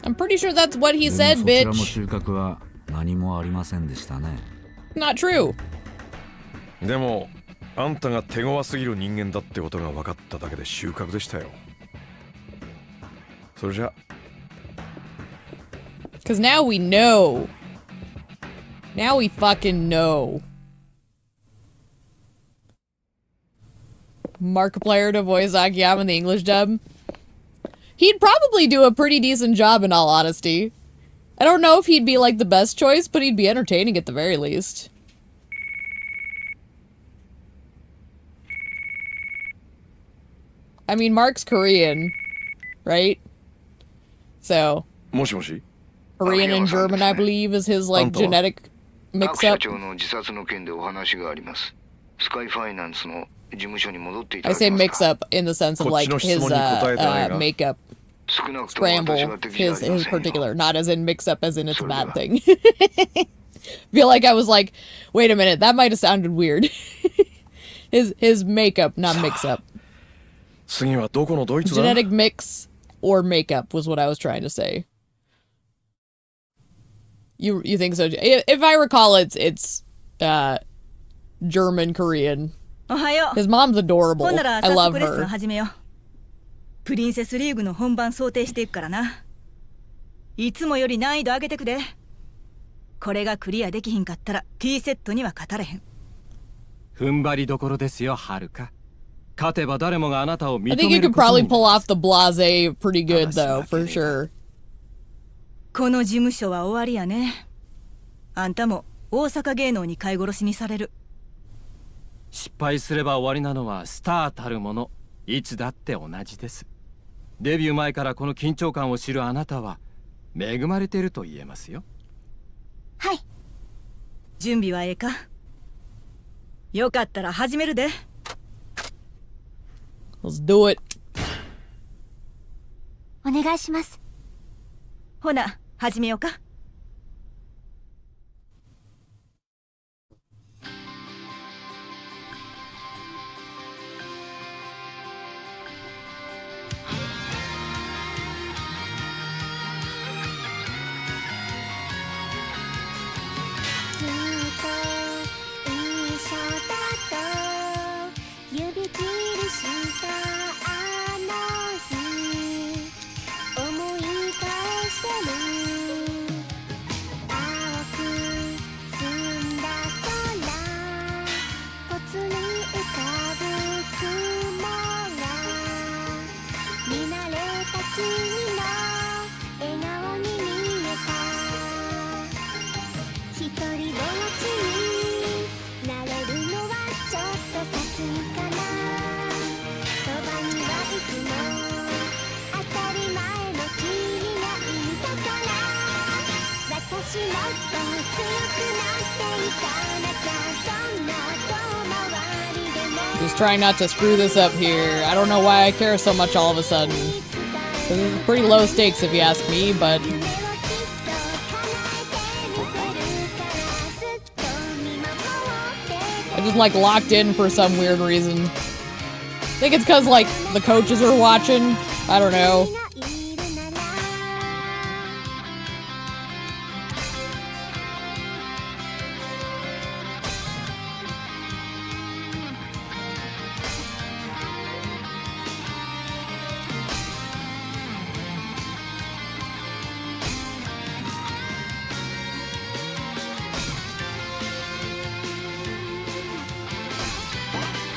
I'm pretty sure that's what he でも said, そちらも bitch. 収穫は何もありませんでしたね。 Not true. でもあんたが手強すぎる人間だってことが分かっただけで収穫でしたよ。それじゃ。 Because now we know. Now we fucking know. Markiplier to voice Akiyama in the English dub. He'd probably do a pretty decent job in all honesty. I don't know if he'd be like the best choice, but he'd be entertaining at the very least. I mean, Mark's Korean, right? So, もしもし。 Korean and German, I believe, is his like genetic 各社 mix-up. 長の自殺の件でお話があります。スカイファイナンスの事務所に戻っていた I だけ say ますか。 mix-up in the sense of like his makeup, 少なくとも私 scramble, は敵じゃあ his りませんよ。 particular, not as in mix-up as in it's a bad thing. Feel like I was like, wait a minute, that might have sounded weird. his makeup, not mix-up. 次はどこのドイツだ？ Genetic mix or makeup was what I was trying to say. You think so? If I recall, it's German Korean. おはよう。 His mom's adorable. ほんなら I 早 love 速レッスン her. 始めよう。プリンセスリーグの本番想定していくからな。いつもより難易度上げてくで。これがクリアできひんかったら T セットには勝たれへん。踏ん張りどころですよ、はるか。勝てば誰もがあなたを認 I め think you る could こと probably に pull off the blase pretty good though, for sure. この事務所は終わりやね。あんたも大阪芸能に飼い殺しにされる。失敗すれば終わりなのはスターたるもの、いつだって同じです。デビュー前からこの緊張感を知るあなたは恵まれていると言えますよ。はい。準備はええか？よかったら始めるで。Let's do it. お願いします。ほな、始めようか。ずっと一緒だと指切りしたあの日思い返してる青く澄んだ空ぽつり浮かぶ雲が見慣れた君の笑顔に見えた一人ぼっちになれるのはちょっと先かなそばにはいつも当たり前の君がいたから私もっと強くなっていかなきゃどんな遠回りでも Just trying not to screw this up here. I don't know why I care so much all of a sudden. This is pretty low stakes if you ask me, but I just like locked in for some weird reason. I think it's because like the coaches are watching. I don't know.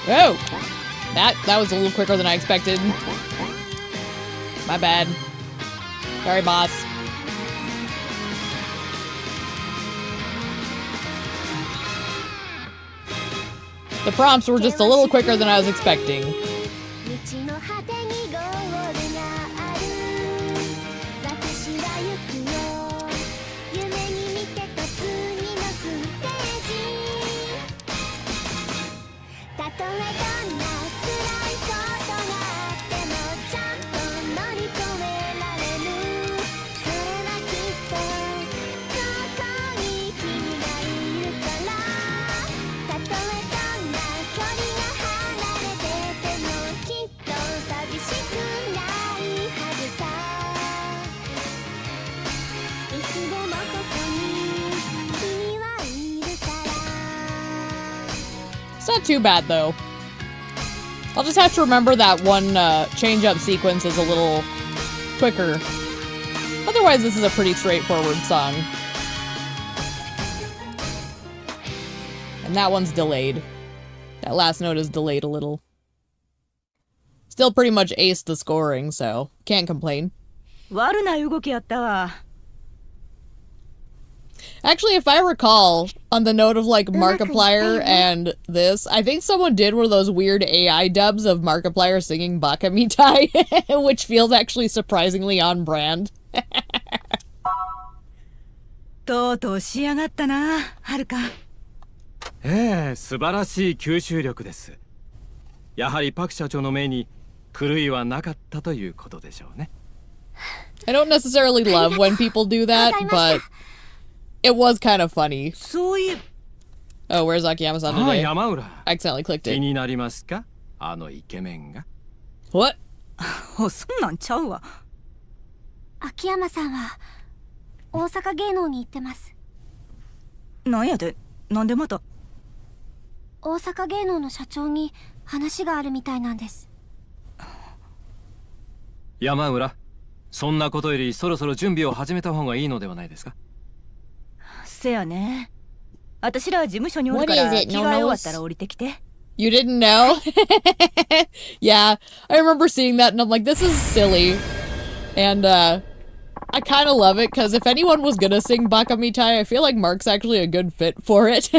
Oh! That was a little quicker than I expected. My bad. Sorry, boss. The prompts were just a little quicker than I was expecting. It's not too bad, though. I'll just have to remember that one change-up sequence is a little quicker. Otherwise, this is a pretty straightforward song. And that one's delayed. That last note is delayed a little. Still pretty much aced the scoring, so can't complain. Actually, if I recall, on the note of, like, Markiplier and this, I think someone did one of those weird AI dubs of Markiplier singing Baka Mitai, which feels actually surprisingly on brand. とうとう仕上がったな、はるか。ええ、素晴らしい吸収力です。やはりパク社長の目に狂いはなかったということでしょうね。I don't necessarily love when people do that, but it was kind of funny. Oh, where's Akiyama-san today? 山浦。I accidentally clicked it. 気になりますか？あのイケメンが。What? そんなんちゃうわ。秋山さんは大阪芸能に行ってます。なんやで、なんでまた。大阪芸能の社長に話があるみたいなんです。山浦、そんなことよりそろそろ準備を始めた方がいいのではないですか？せやね。私ら事務所におるから着替え終わったら降りてきて。You didn't know? Yeah, I remember seeing that and I'm like, this is silly. And, I kind of love it, because if anyone was gonna sing Baka Mitai, I feel like Mark's actually a good fit for it.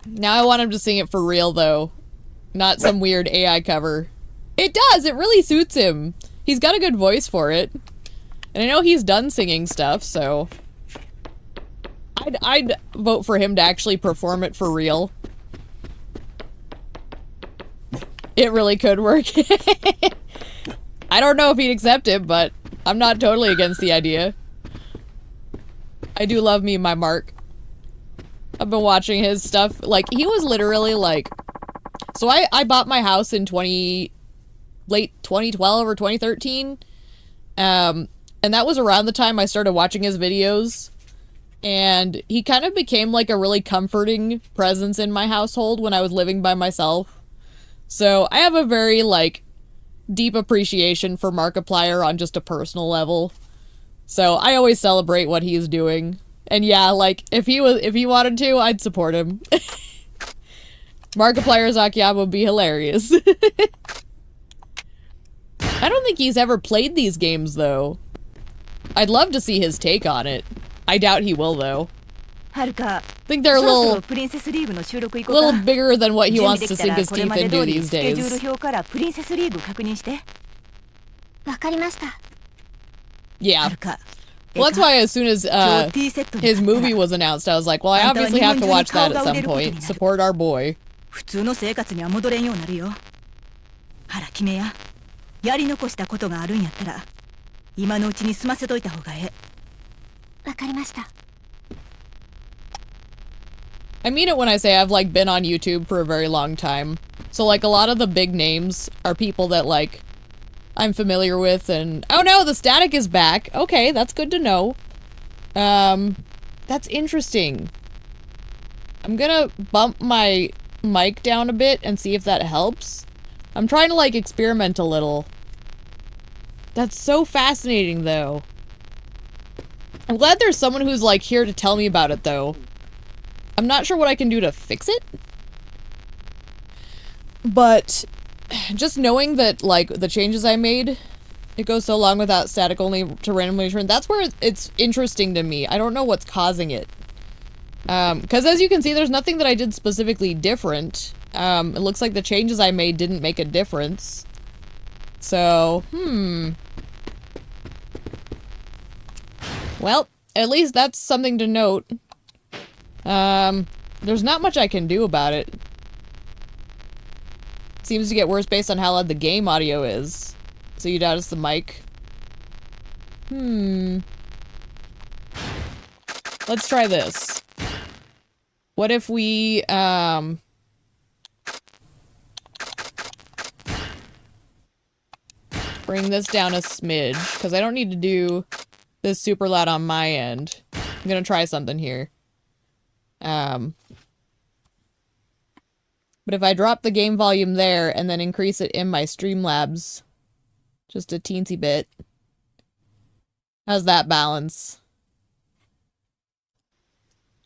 Now I want him to sing it for real, though. Not some weird AI cover. It does! It really suits him. He's got a good voice for it. And I know he's done singing stuff, so... I'd vote for him to actually perform it for real. It really could work. I don't know if he'd accept it, but I'm not totally against the idea. I do love me my Mark. I've been watching his stuff. Like, he was literally like... So I bought my house in late 2012 or 2013. And that was around the time I started watching his videos. And he kind of became like a really comforting presence in my household when I was living by myself. So I have a very, like, deep appreciation for Markiplier on just a personal level. So I always celebrate what he's doing. And yeah, like, if he wanted to, I'd support him. Markiplier's Akiyama would be hilarious. I don't think he's ever played these games, though. I'd love to see his take on it. I doubt he will, though. I think they're a little bigger than what he wants to sink his teeth into these days. わかりました。 Yeah. Well, that's why as soon as his movie was announced, I was like, well, I obviously have to watch that at some point. Support our boy. 普通の生活には戻れんようになるよ。腹決めや。やり残したことがあるんやったら、今のうちに済ませといた方がええ。わかりました。I mean it when I say I've, like, been on YouTube for a very long time. So, like, a lot of the big names are people that, like, I'm familiar with, and... Oh no, the static is back! Okay, that's good to know. That's interesting. I'm gonna bump my mic down a bit and see if that helps. I'm trying to, like, experiment a little. That's so fascinating, though. I'm glad there's someone who's, like, here to tell me about it, though. I'm not sure what I can do to fix it. But just knowing that, like, the changes I made, it goes so long without static only to randomly return, that's where it's interesting to me. I don't know what's causing it. Because as you can see, there's nothing that I did specifically different. It looks like the changes I made didn't make a difference. So, Well, at least that's something to note. There's not much I can do about it. Seems to get worse based on how loud the game audio is. So you doubt it's the mic? Let's try this. What if we, bring this down a smidge, because I don't need to do this super loud on my end. I'm gonna try something here. But if I drop the game volume there and then increase it in my Streamlabs just a teensy bit, how's that balance?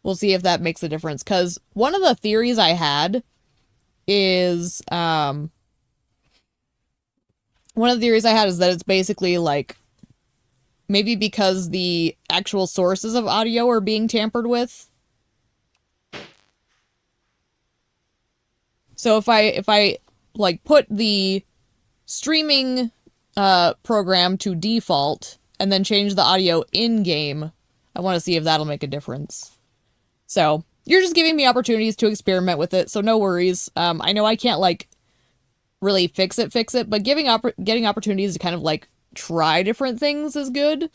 We'll see if that makes a difference, because one of the theories I had is, that it's basically, like, maybe because the actual sources of audio are being tampered with. So if I like put the streaming program to default and then change the audio in-game, I want to see if that'll make a difference. So you're just giving me opportunities to experiment with it, so no worries. I know I can't, like, really fix it, but getting opportunities to kind of, like, try different things is good.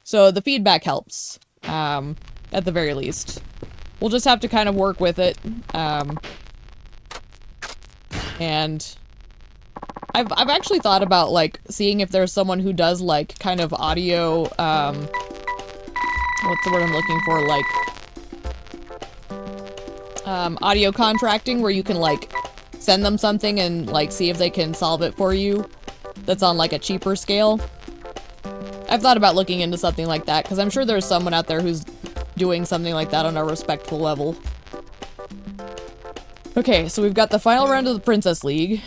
So the feedback helps, at the very least. We'll just have to kind of work with it. And I've actually thought about, like, seeing if there's someone who does, like, kind of audio, what's the word I'm looking for, like, audio contracting, where you can, like, send them something and, like, see if they can solve it for you that's on, like, a cheaper scale. I've thought about looking into something like that, because I'm sure there's someone out there who's doing something like that on a respectful level. Okay, so we've got the final round of the Princess League.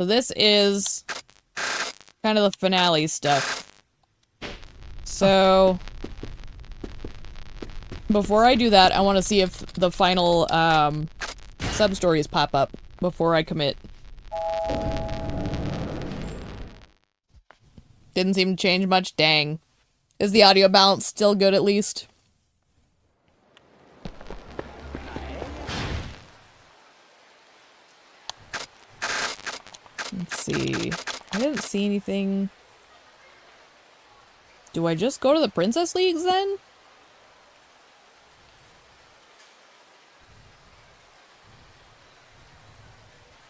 So this is kind of the finale stuff. So before I do that, I want to see if the final sub-stories pop up before I commit. Didn't seem to change much. Dang. Is the audio balance still good at least? Let's see. I didn't see anything. Do I just go to the Princess Leagues then?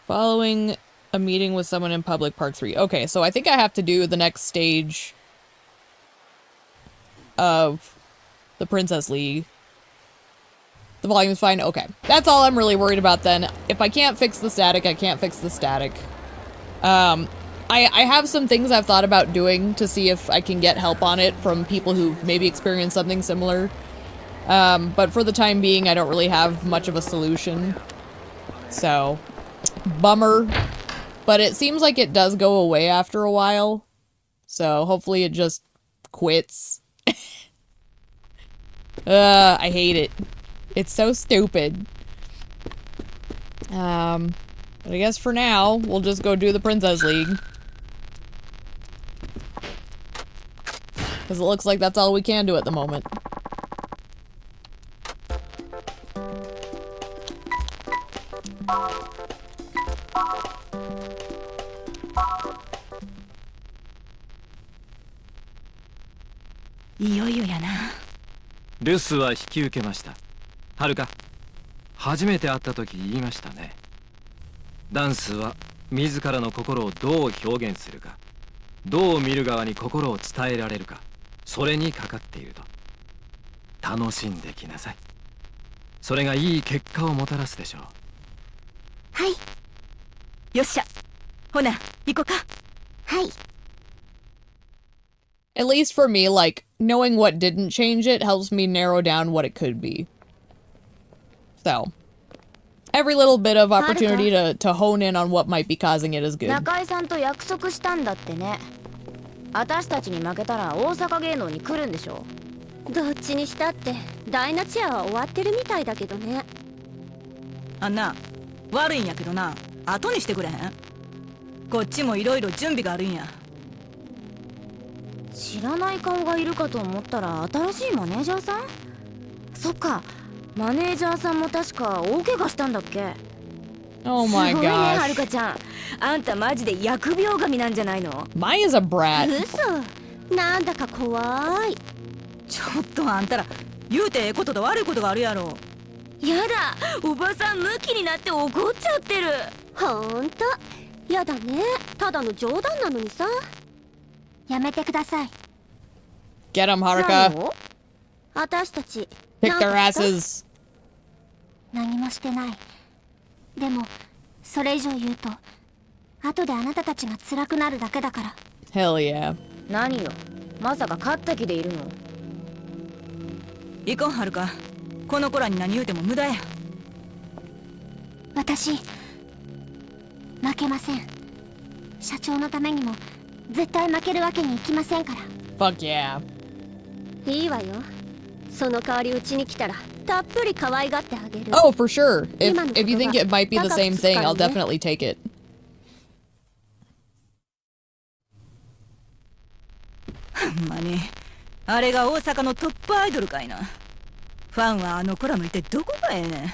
Following a meeting with someone in public, part 3. Okay, so I think I have to do the next stage of the Princess League. The volume's fine? Okay. That's all I'm really worried about then. If I can't fix the static, I can't fix the static. I have some things I've thought about doing to see if I can get help on it from people who maybe experienced something similar. But for the time being, I don't really have much of a solution. So, bummer. But it seems like it does go away after a while. So, hopefully it just quits. I hate it. It's so stupid. But I guess for now, we'll just go do the Princess League. Because it looks like that's all we can do at the moment. いよいよやな。留守は引き受けました。はるか、初めて会った時言いましたね。ダンスは自らの心をどう表現するか、どう見る側に心を伝えられるか、それにかかっていると。楽しんできなさい。それがいい結果をもたらすでしょう。はい。よっしゃ。ほな、行こか。はい。 At least for me, like, knowing what didn't change it helps me narrow down what it could be. So, every little bit of opportunity to hone in on what might be causing it is good. 中井さんと約束したんだってね。私たちに負けたら大阪芸能に来るんでしょ。どっちにしたってダイナチェアは終わってるみたいだけどね。あんな、悪いんやけどな、後にしてくれへん？こっちもいろいろ準備があるんや。知らない顔がいるかと思ったら新しいマネージャーさん？そっか、マネージャーさんも確か大怪我したんだっけ。 Oh す my ごいね、は gosh. るかちゃん。あんたマジで疫病神なんじゃないの？ Mai is a brat. 嘘、なんだか怖い。ちょっとあんたら、言うてええことと悪いことがあるやろ。やだ、おばさんムキになって怒っちゃってる。ほんとやだね。ただの冗談なのにさ。やめてください。 Get him, 何 Haruka. を？私たち Kick なん their かした？ asses. 何もしてない。でもそれ以上言うと後であなたたちが辛くなるだけだから。 Hell yeah. 何よ、まさか勝った気でいるの？行こん、はるか。この子らに何言うても無駄や。私負けません。社長のためにも絶対負けるわけにいきませんから。 Fuck yeah. いいわよ。その代わりうちに来たらたっぷり可愛がってあげる。 Oh, for sure. If you think it might be the same thing, I'll definitely take it. ほんまに、あれが大阪のトップアイドルかいな。ファンはあの子らの一体どこがええねん。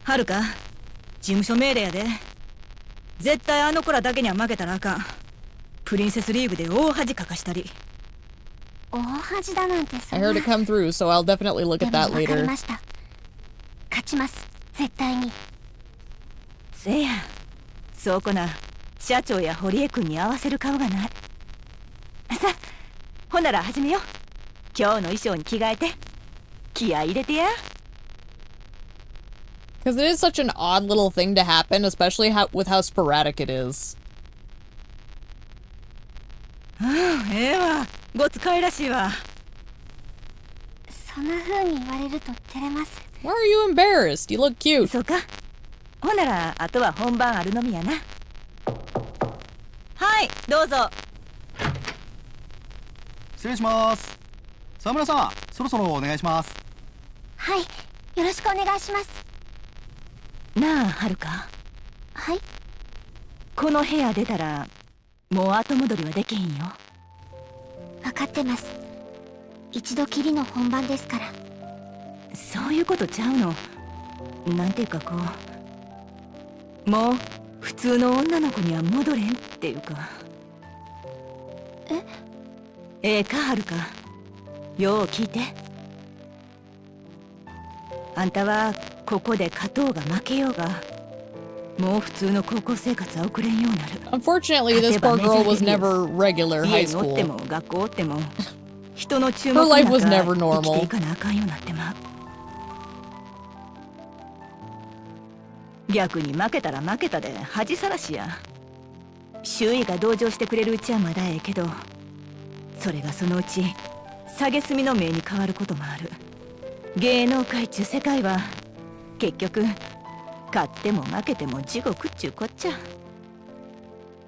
はるか、事務所命令やで。絶対あの子らだけには負けたらあかん。プリンセスリーグで大恥かかしたり。大恥だなんてそ I んな。 heard it come through, so I'll definitely look で at も that わかり later. ました。勝ちます、絶対に。せや、そうこな、社長や堀江君に合わせる顔がない。さ、ほんなら始めよう。今日の衣装に着替えて。気合い入れてや。Because it is such an odd little thing to happen, especially with how sporadic it is. ええわ、ごつかいらしいわ。そんな風に言われると照れます。 Why are you embarrassed? You look cute. そうか。ほんならあとは本番あるのみやな。はい、どうぞ。失礼します。沢村さん、そろそろお願いします。はい、よろしくお願いします。なあ、はるか。はい。この部屋出たらもう後戻りはできへんよ。分かってます。一度きりの本番ですから。そういうことちゃうの。なんていうかこう、もう普通の女の子には戻れんっていうか。ええか、はるか。よう聞いて。あんたはここで勝とうが負けようが、もう普通の高校生活は送れんようになる。 Unfortunately, this poor girl was never regular high 家におって school. も学校おっても人の注目 Her の life was 中 never 生きて normal. いかなあかんようになってまう。逆に負けたら負けたで恥さらしや。周囲が同情してくれるうちはまだええけど、それがそのうち蔑みの目に変わることもある。芸能界っちゅう世界は結局勝っても負けても地獄っちゅうこっちゃ。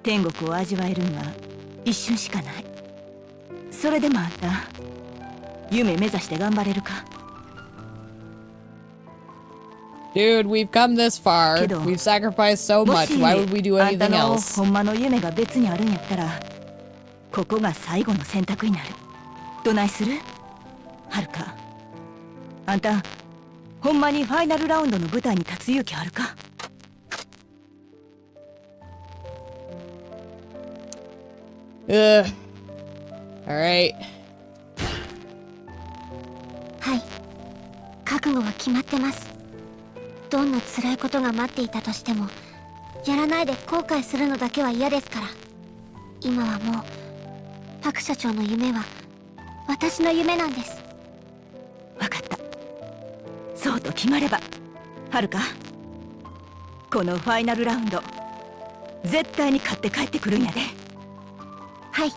天国を味わえるんは一瞬しかない。それでもあんた夢目指して頑張れるか。 Dude, we've come this far. けど、 We've sacrificed so も much. し Why would we do あんた anything の else? ほんまの夢が別にあるんやったら、ここが最後の選択になる。どないする？はるか。あんたほんまにファイナルラウンドの舞台に立つ勇気あるか？ Ugh. Alright. はい、覚悟は決まってます。どんな辛いことが待っていたとしても、やらないで後悔するのだけは嫌ですから。今はもうパク社長の夢は私の夢なんです。分かった。そうと決まれば、はるか、このファイナルラウンド絶対に勝って帰ってくるんやで。はい。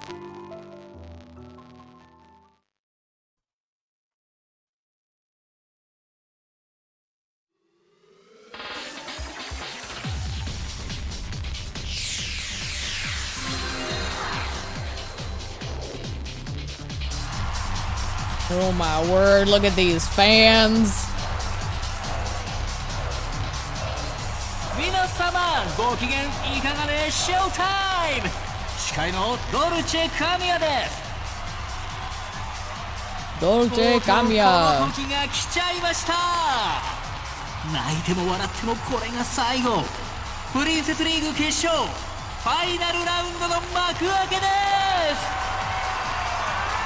Oh my word, look at these fans. 皆様ご機嫌いかがでしょうタイム。司会のドルチェカミヤです。ドルチェカミヤ。この時が来ちゃいました。泣いても笑ってもこれが最後。プリンセスリーグ決勝ファイナルラウンドの幕開けです。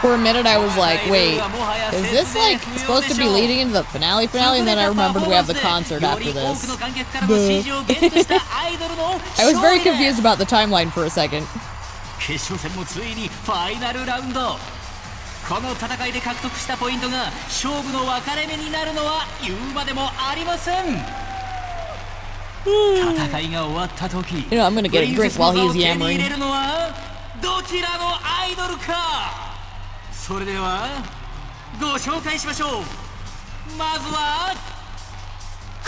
For a minute I was like, wait, is this like supposed to be leading into the finale? And then I remembered we have the concert after this. I was very confused about the timeline for a second. 決勝戦もついにファイナルラウンド。この戦いで獲得したポイントが勝負の分かれ目になるのは言うまでもありません。戦いが終わった時、 You know, I'm gonna get a drink while he's yammering. 手に入れるのはどちらのアイドルか。 それではご紹介しましょう。まずは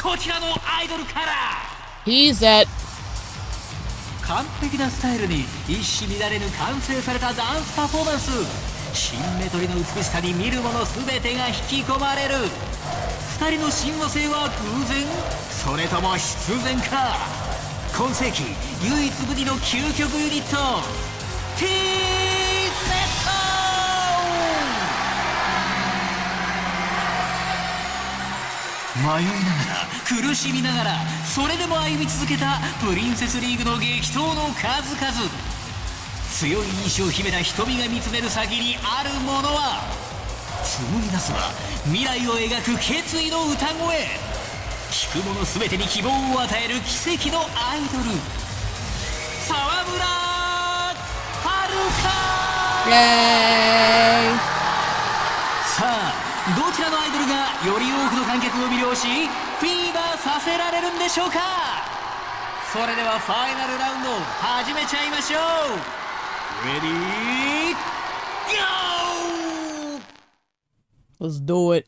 こちらのアイドルから。 He's at 完璧なスタイルに一糸乱れぬ完成されたダンスパフォーマンス。シンメトリの美しさに見る者全てが引き込まれる。二人の親和性は偶然それとも必然か。今世紀唯一無二の究極ユニット T-Z。 迷いながら苦しみながらそれでも歩み続けたプリンセスリーグの激闘の数々。強い意志を秘めた瞳が見つめる先にあるものは紡ぎ出すは未来を描く決意の歌声。聞く者全てに希望を与える奇跡のアイドル沢村遥。イエーイ。さあどちらのアイドルがより多くの観客を魅了しフィーバーさせられるんでしょうか。それではファイナルラウンド始めちゃいましょう。レディーゴー。 Let's do it.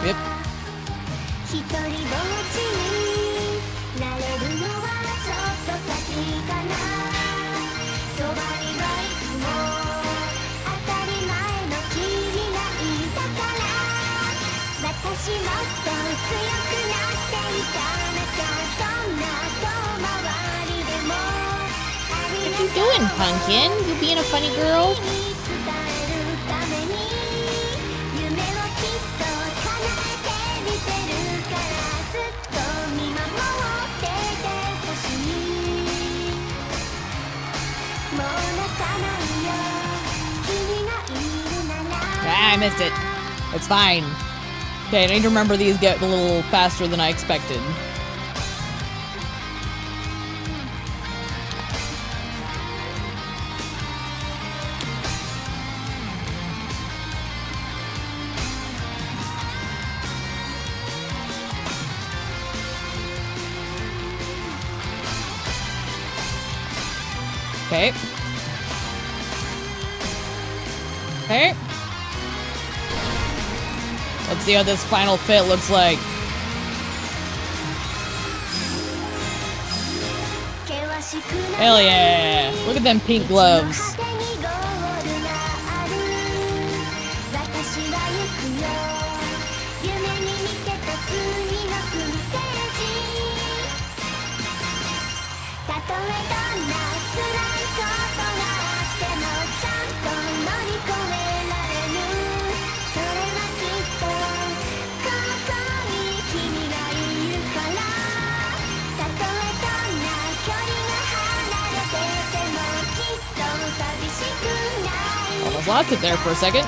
Yep. 一人ぼっちになれるのはちょっと先かな。そばにはいつも当たり前の君がいたから。私もっと強くなっていかなきゃ。どんな遠回りでも What you doing, Pumpkin? You being a funny girl? あ I missed it. It's fine. Okay, I need to remember these get a little faster than I expected. Okay. Okay. Let's see how this final fit looks like. Hell yeah! Look at them pink gloves. Almost lost it there for a second.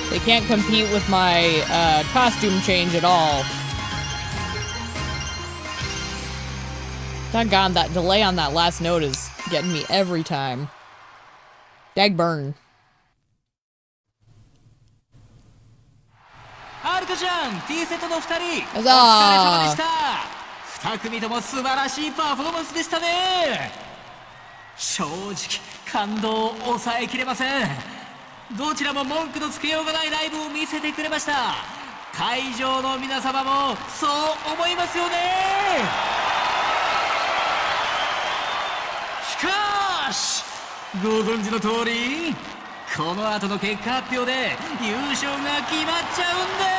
They can't compete with my costume change at all. Doggone, that delay on that last note is getting me every time. Dagburn. はるかちゃん T セットの2人お疲れうざー様でした2組とも素晴らしいパフォーマンスでしたね正直感動を抑えきれませんどちらも文句のつけようがないライブを見せてくれました会場の皆様もそう思いますよねしかしご存知の通りこの後の結果発表で優勝が決まっちゃうんです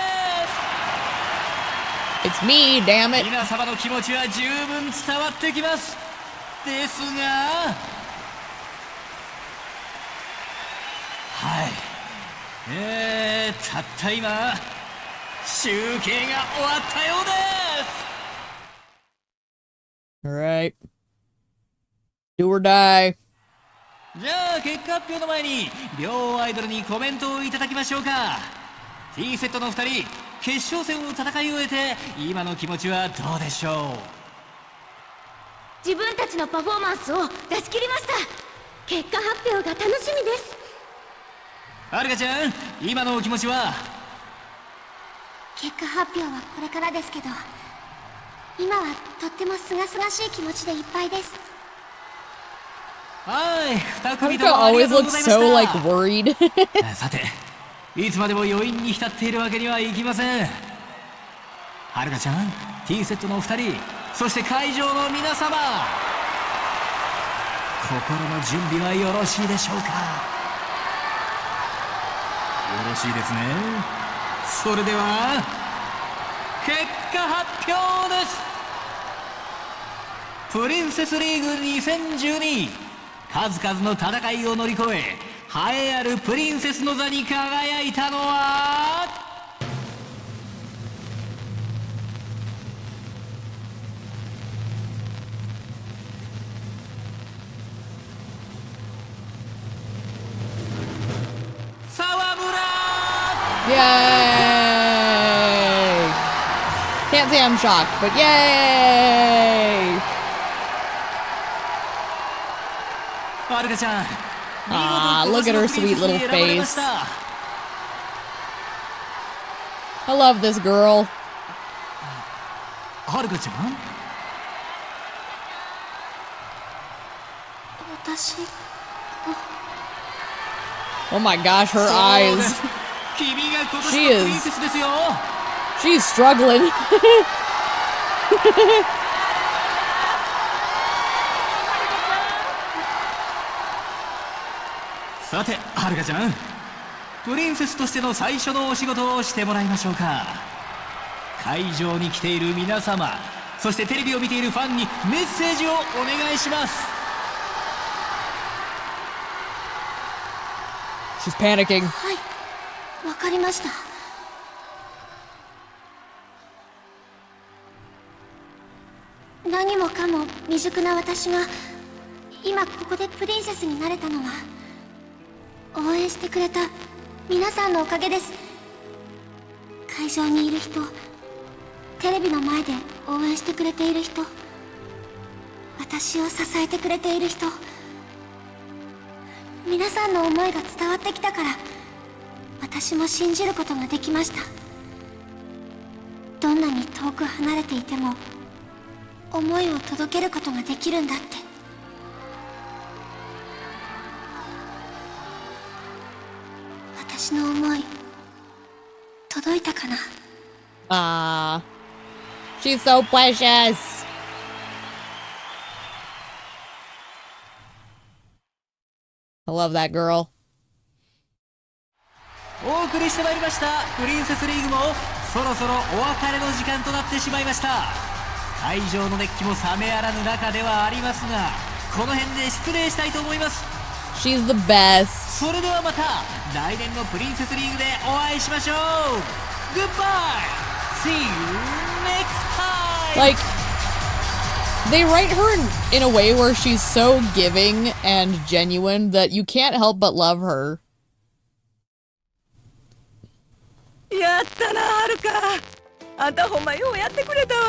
It's me, damn it. 皆様の気持ちは十分伝わってきますですがはいたった今集計が終わったようです Alright. Do or die. じゃあ結果発表の前に両アイドルにコメントをいただきましょうか T セットの2人決勝戦を戦い終えて今の気持ちはどうでしょう自分たちのパフォーマンスを出し切りました結果発表が楽しみですはるかちゃん今のお気持ちは結果発表はこれからですけど今はとっても清々しい気持ちでいっぱいですはい2組と Haruka もありが always とうご looks ざいまし so, た like, worried. さていつまでも余韻に浸っているわけにはいきませんはるかちゃん T セットの2人そして会場の皆様心の準備はよろしいでしょうかよろしいですねそれでは結果発表ですプリンセスリーグ2012数々の戦いを乗り越え栄えあるプリンセスの座に輝いたのは沢村 Yay! Can't say I'm shocked, but yay! はるかちゃん Ah, look at her sweet little face. I love this girl. はるかちゃん私 Oh my gosh, her eyes. 君が今 She 年のプリン is. セスですよ She's struggling. さてはるかちゃんプリンセスとしての最初のお仕事をしてもらいましょうか会場に来ている皆様そしてテレビを見ているファンにメッセージをお願いします She's panicking. はいわかりました何もかも未熟な私が今ここでプリンセスになれたのは応援してくれた皆さんのおかげです会場にいる人テレビの前で応援してくれている人私を支えてくれている人皆さんの思いが伝わってきたから私も信じることができました。どんなに遠く離れていても思いを届けることができるんだって。私の思い届いたかな。Ah, she's so precious. I love that girl. お送りしてまいりましたプリンセスリーグもそろそろお別れの時間となってしまいました。会場の熱気も冷めやらぬ中ではありますが、この辺で失礼したいと思います。 She's the best. それではまた来年のプリンセスリーグでお会いしましょう。 Goodbye. See you next time. Like, they write her in a way where she's so giving and genuine that you can't help but love her. やったな、はるか。あんたほんまようやってくれたわ。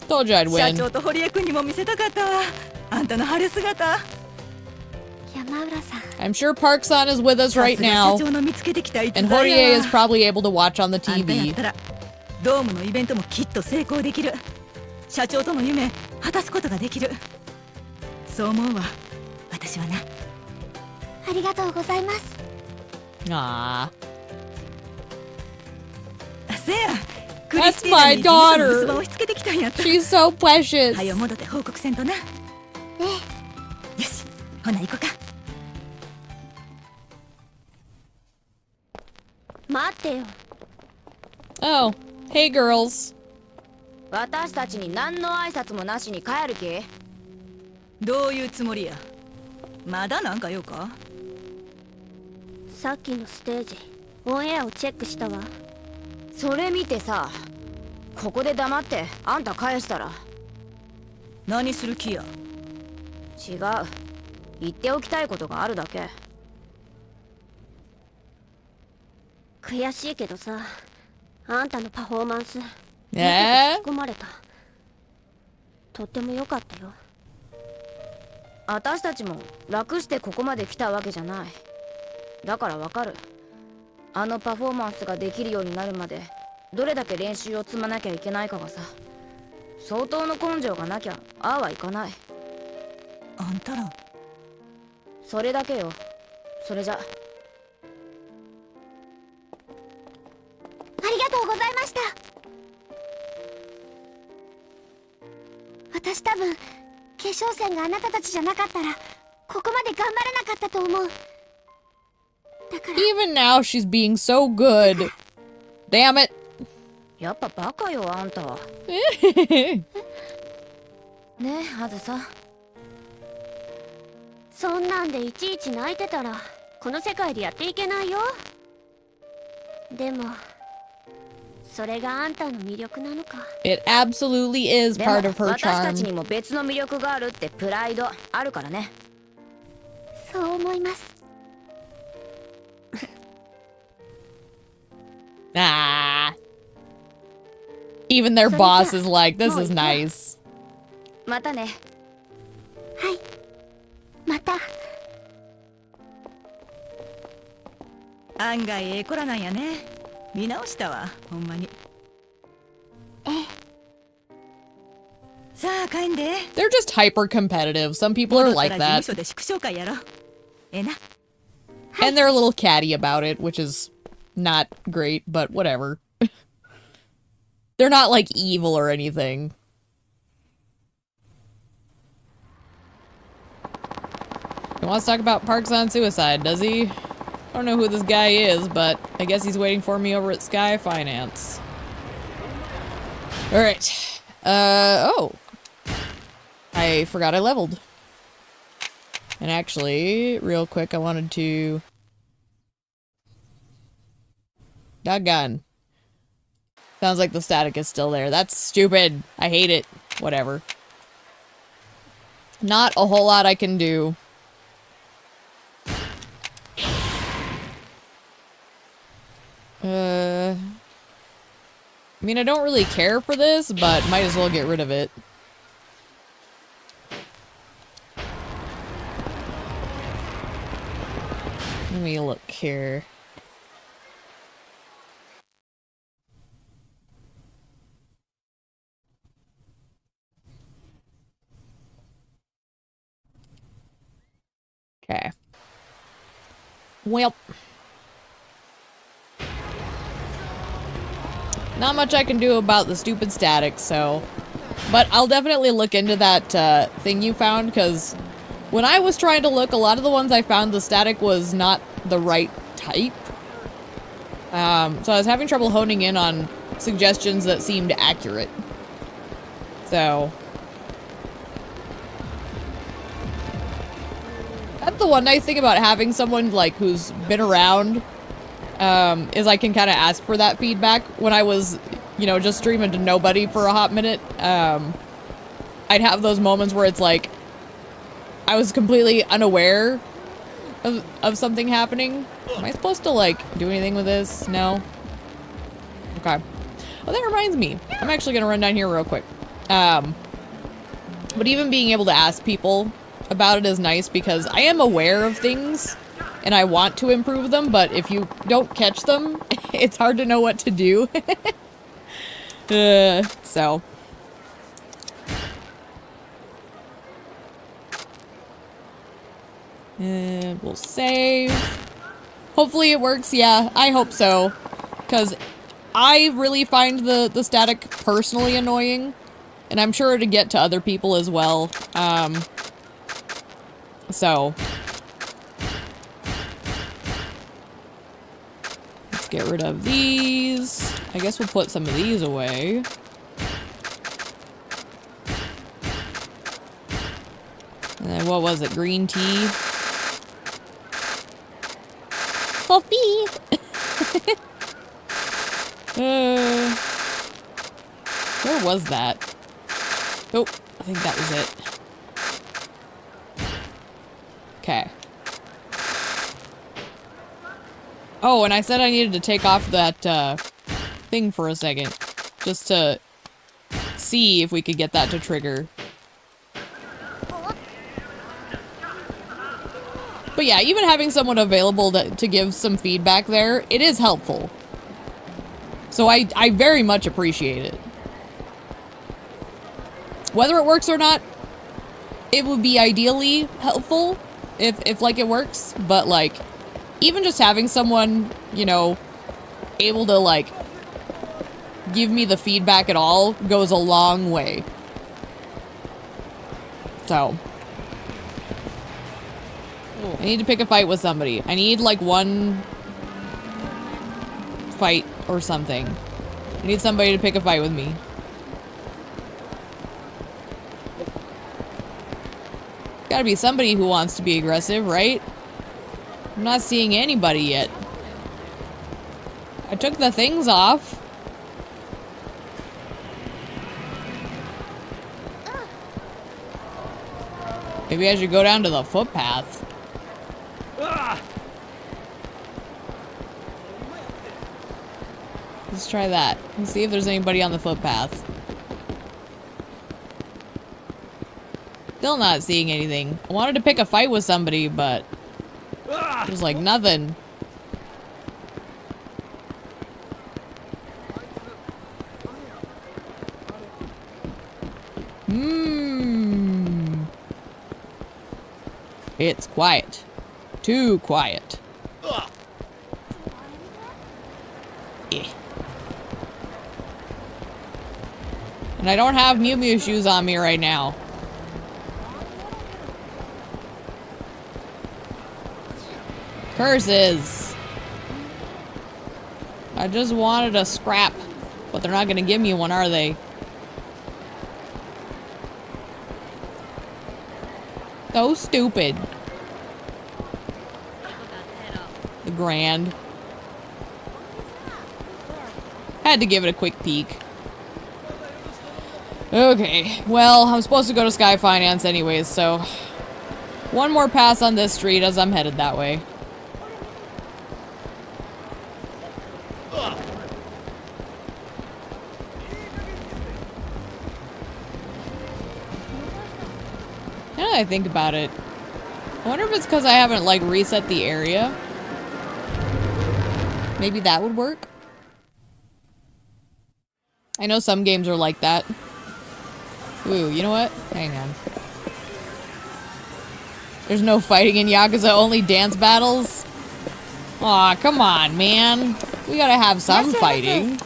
Told you I'd 社 win. 長と堀江君にも見せたかったわ。あんたの晴れ姿。山浦さん。 I'm sure Park-san is with us right now. 社長の見つけてきた逸材 And やわ。 Horie is probably able to watch on the あんたやっ TV. たらドームのイベントもきっと成功できる。社長との夢果たすことができる。そう思うわ、私はな。ありがとうございます。 Aww. せや、クリ That's スティーナ my に事務所の留守 daughter. 番を押し付けてきたんやった。 She's so precious. はよ戻って報告せんとな。ねよし、ほな行こうか。待ってよ。 Oh, hey girls. 私たちに何の挨拶もなしに帰る気？どういうつもりや。まだなんか用か。さっきのステージオンエアをチェックしたわ。それ見てさ、ここで黙ってあんた返したら。何する気や。違う、言っておきたいことがあるだけ。悔しいけどさ、あんたのパフォーマンスえー引き込まれた。とっても良かったよ。私たちも楽してここまで来たわけじゃない。だからわかる。あのパフォーマンスができるようになるまでどれだけ練習を積まなきゃいけないかがさ。相当の根性がなきゃああはいかない。あんたらそれだけよ。それじゃ。ありがとうございました。私多分決勝戦があなたたちじゃなかったらここまで頑張れなかったと思う。だから Even now, she's being so good. Damn it. やっぱバカよあんたは。ねえあずさ。そんなんでいちいち泣いてたらこの世界でやっていけないよ。でもそれがあんたの魅力なのか。 It absolutely is でも part of her 私たち charm. にも別の魅力があるってプライドあるからね。そう思います。 Ah. Even their boss is like, this is nice. またね。はい、また。案外ええ子らなんやね。見直したわ、ほんまに。さあ帰んで。 They're just hyper competitive. Some people are 戻った like ら that. 事務所で祝勝会やろ。ええな。 And they're a little catty about it, which is not great, but whatever. They're not like evil or anything. He wants to talk about Park-san suicide, does he? I don't know who this guy is, but I guess he's waiting for me over at Sky Finance. Alright. Oh. I forgot I leveled. And actually, real quick, I wanted to... Doggone. Sounds like the static is still there. That's stupid. I hate it. Whatever. Not a whole lot I can do. I mean, I don't really care for this, but might as well get rid of it. Let me look here. Well. Not much I can do about the stupid static, so... But I'll definitely look into that thing you found, because when I was trying to look, a lot of the ones I found, the static was not the right type. So I was having trouble honing in on suggestions that seemed accurate. So... That's the one nice thing about having someone, like, who's been around, is I can kind of ask for that feedback. When I was, you know, just streaming to nobody for a hot minute, I'd have those moments where it's like, I was completely unaware of something happening. Am I supposed to, like, do anything with this? No? Okay. Well, that reminds me. I'm actually gonna run down here real quick. But even being able to ask people about it is nice, because I am aware of things and I want to improve them, but if you don't catch them, it's hard to know what to do. So. We'll save. Hopefully it works. Yeah, I hope so. Because I really find the static personally annoying. And I'm sure to get to other people as well. So. Let's get rid of these. I guess we'll put some of these away. And then what was it? Green tea? Coffee! Where was that? Oh, I think that was it. Okay. Oh, and I said I needed to take off that thing for a second. Just to see if we could get that to trigger. But yeah, even having someone available to give some feedback there, it is helpful. So I very much appreciate it. Whether it works or not, it would be ideally helpful if like it works, but like even just having someone, you know, able to like give me the feedback at all goes a long way. So I need to pick a fight with somebody. I need like one fight or something. I need somebody to pick a fight with me. Gotta be somebody who wants to be aggressive, right? I'm not seeing anybody yet. I took the things off. Maybe I should go down to the footpath. Let's try that. Let's see if there's anybody on the footpath. Still not seeing anything. I wanted to pick a fight with somebody, but there's like nothing. It's quiet. Too quiet. Yeah. And I don't have Mew Mew shoes on me right now. Curses. I just wanted a scrap, but they're not gonna give me one, are they? So stupid. The Grand. Had to give it a quick peek. Okay, well, I'm supposed to go to Sky Finance anyways, so one more pass on this street as I'm headed that way. Now that I think about it, I wonder if it's because I haven't, like, reset the area. Maybe that would work. I know some games are like that. Ooh, you know what? Hang on. There's no fighting in Yakuza, only dance battles? Aw, come on, man. We gotta have some fighting.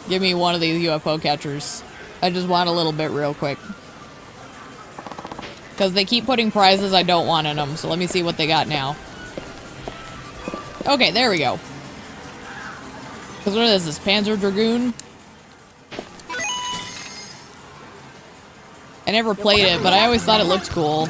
Give me one of these UFO catchers. I just want a little bit real quick. Because they keep putting prizes I don't want in them, so let me see what they got now. Okay, there we go. Because what is this? Panzer Dragoon? I never played it, but I always thought it looked cool.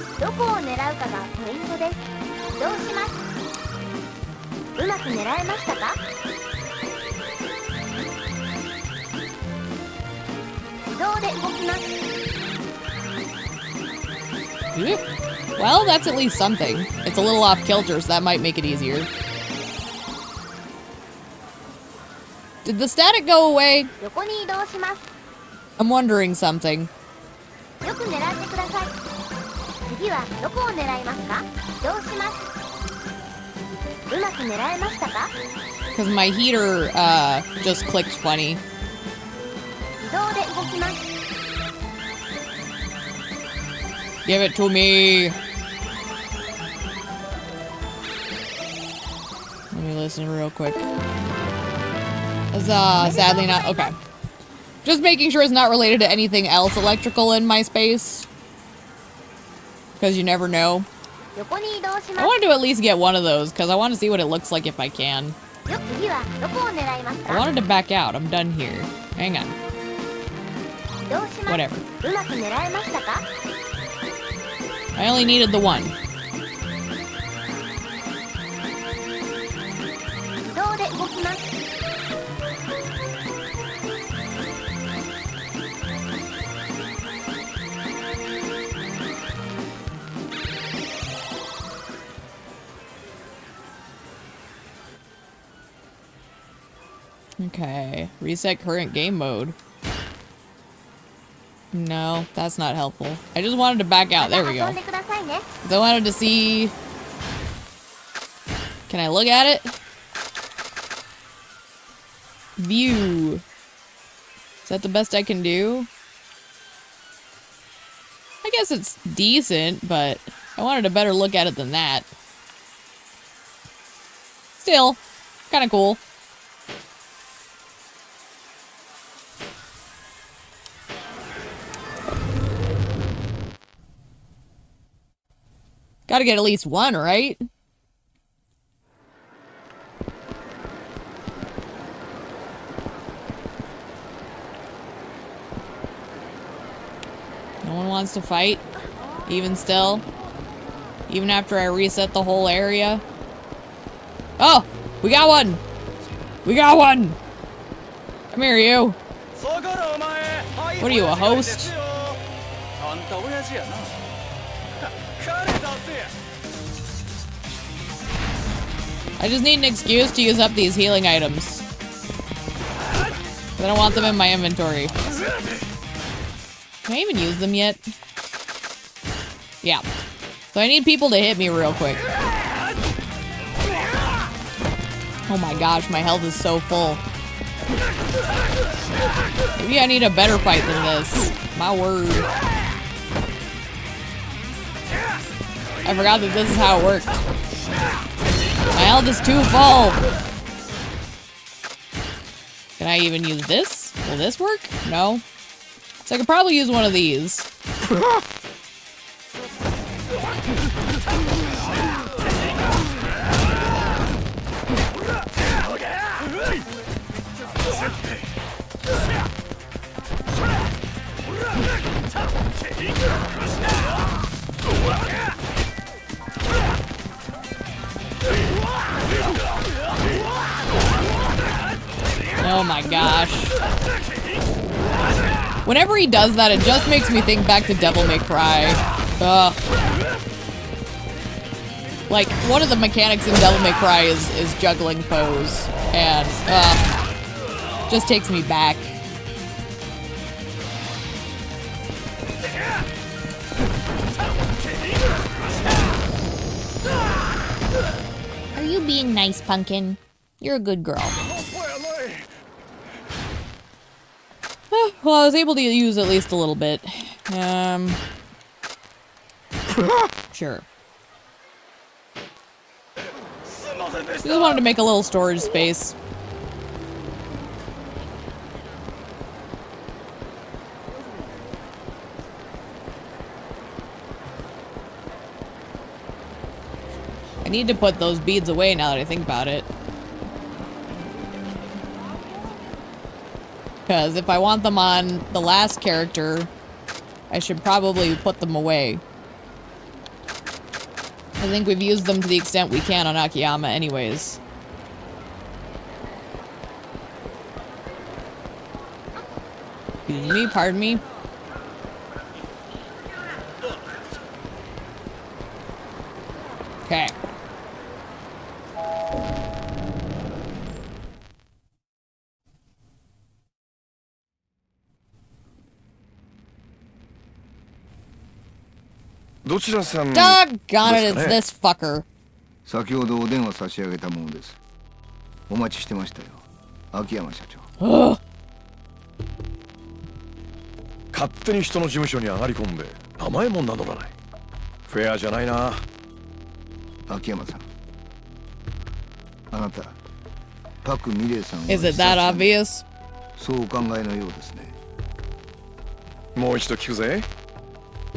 Well, that's at least something. It's a little off kilter, so that might make it easier. Did the static go away? I'm wondering something. Because my heater just clicked funny. Give it to me. Let me listen real quick. It's sadly not okay. Just making sure it's not related to anything else electrical in my space. Because you never know. I want to at least get one of those, because I want to see what it looks like if I can. I wanted to back out. I'm done here. Hang on. Whatever. I only needed the one. Okay, reset current game mode. No, that's not helpful. I just wanted to back out. There we go. I wanted to see... Can I look at it? View. Is that the best I can do? I guess it's decent, but I wanted a better look at it than that. Still, kind of cool. Gotta get at least one, right? No one wants to fight? Even still? Even after I reset the whole area? Oh! We got one! We got one! Come here, you! What are you, a host? I just need an excuse to use up these healing items. I don't want them in my inventory. Can I even use them yet? Yeah. So I need people to hit me real quick. Oh my gosh, my health is so full. Maybe I need a better fight than this. My word. I forgot that this is how it worked. My health is too full. Can I even use this? Will this work? No. So I could probably use one of these. Oh my gosh. Whenever he does that, it just makes me think back to Devil May Cry. Ugh. Like, one of the mechanics in Devil May Cry is juggling foes. And, just takes me back. Are you being nice, Pumpkin? You're a good girl. Well, I was able to use at least a little bit. Sure. Just wanted to make a little storage space. I need to put those beads away now that I think about it. Because if I want them on the last character, I should probably put them away. I think we've used them to the extent we can on Akiyama anyways. Excuse me, pardon me. Okay. Doggone it, it's this fucker. 先ほどお電話差し上げたものです。お待ちしてましたよ、秋山社長。勝手に人の事務所に上がり込んで甘いもん名乗らない。フェアじゃないな。秋山さん、あなたパクミレイさんは Is it that obvious? そうお考えのようですね。もう一度聞くぜ。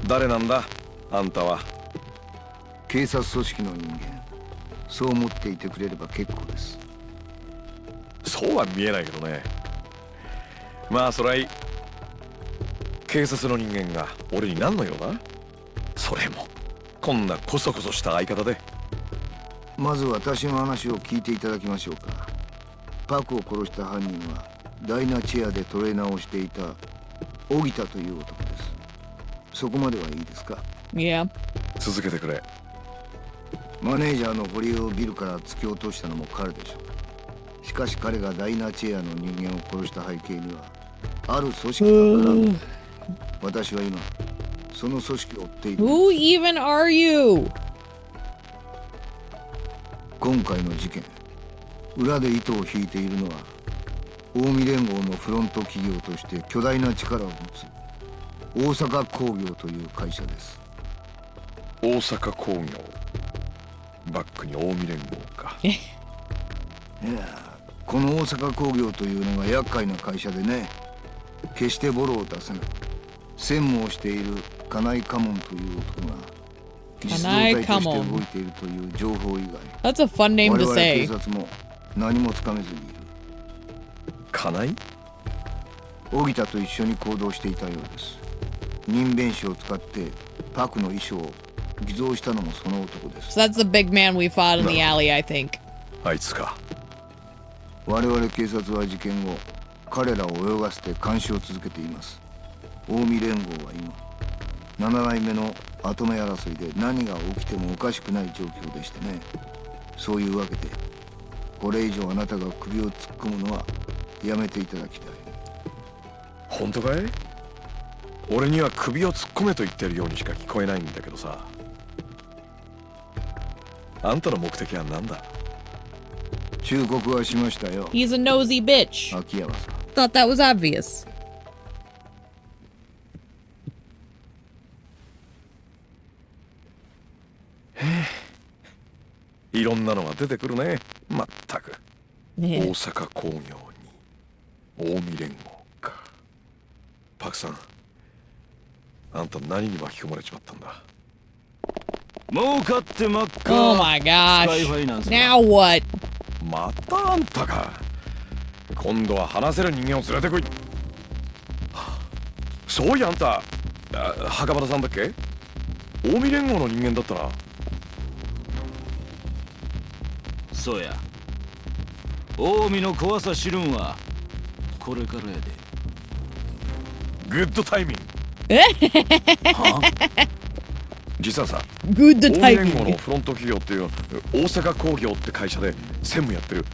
誰なんだあんたは。警察組織の人間。そう思っていてくれれば結構です。そうは見えないけどね。まあそれはいい。警察の人間が俺に何の用だ。それもこんなコソコソした相方で。まず私の話を聞いていただきましょうか。パクを殺した犯人はダイナチェアでトレーナーをしていた荻田という男です。そこまではいいですか。Yeah. 続けてくれ。マネージャーの堀江をビルから突き落としたのも彼でしょう。しかし彼がダイナチェアの人間を殺した背景にはある組織が絡んで、私は今その組織を追っている。 Who even are you? 今回の事件、裏で糸を引いているのは近江連合のフロント企業として巨大な力を持つ大阪工業という会社です。大阪工業。バックに近江連合か。いや、この大阪工業というのが厄介な会社でね、決してボロを出せない。専務をしている金井家門という男が実動隊として動いているという情報以外、 That's a fun name to 我々 say. 警察も何もつかめずにいる。金井？荻田と一緒に行動していたようです。人弁士を使ってパクの衣装を偽造したのもその男です。 So that's the big man we fought in the alley, I think. あいつか。我々警察は事件後、彼らを泳がせて監視を続けています。近江連合は今、7代目の跡目争いで何が起きてもおかしくない状況でしてね。そういうわけで、これ以上あなたが首を突っ込むのはやめていただきたい。本当かい？俺には首を突っ込めと言ってるようにしか聞こえないんだけどさ。あんたの目的は何だ？忠告はしましたよ。 He's a nosy bitch. 秋山さん。 Thought that was obvious. いろんなのが出てくるね。まったく。ねえ。大阪工業に近江連合か。パクさん、あんた何に巻き込まれちまったんだ。儲かって真っ赤。 Oh my gosh. Now what? またあんたか。今度は話せる人間を連れてこい。そういやあんた、袴田さんだっけ？近江連合の人間だったな。そうや。近江の怖さ知るんはこれからやで。グッドタイミング。はあ？実はさ、グッドタイミング。近江連合のフロント企業っていう大阪工業って会社で専務やってる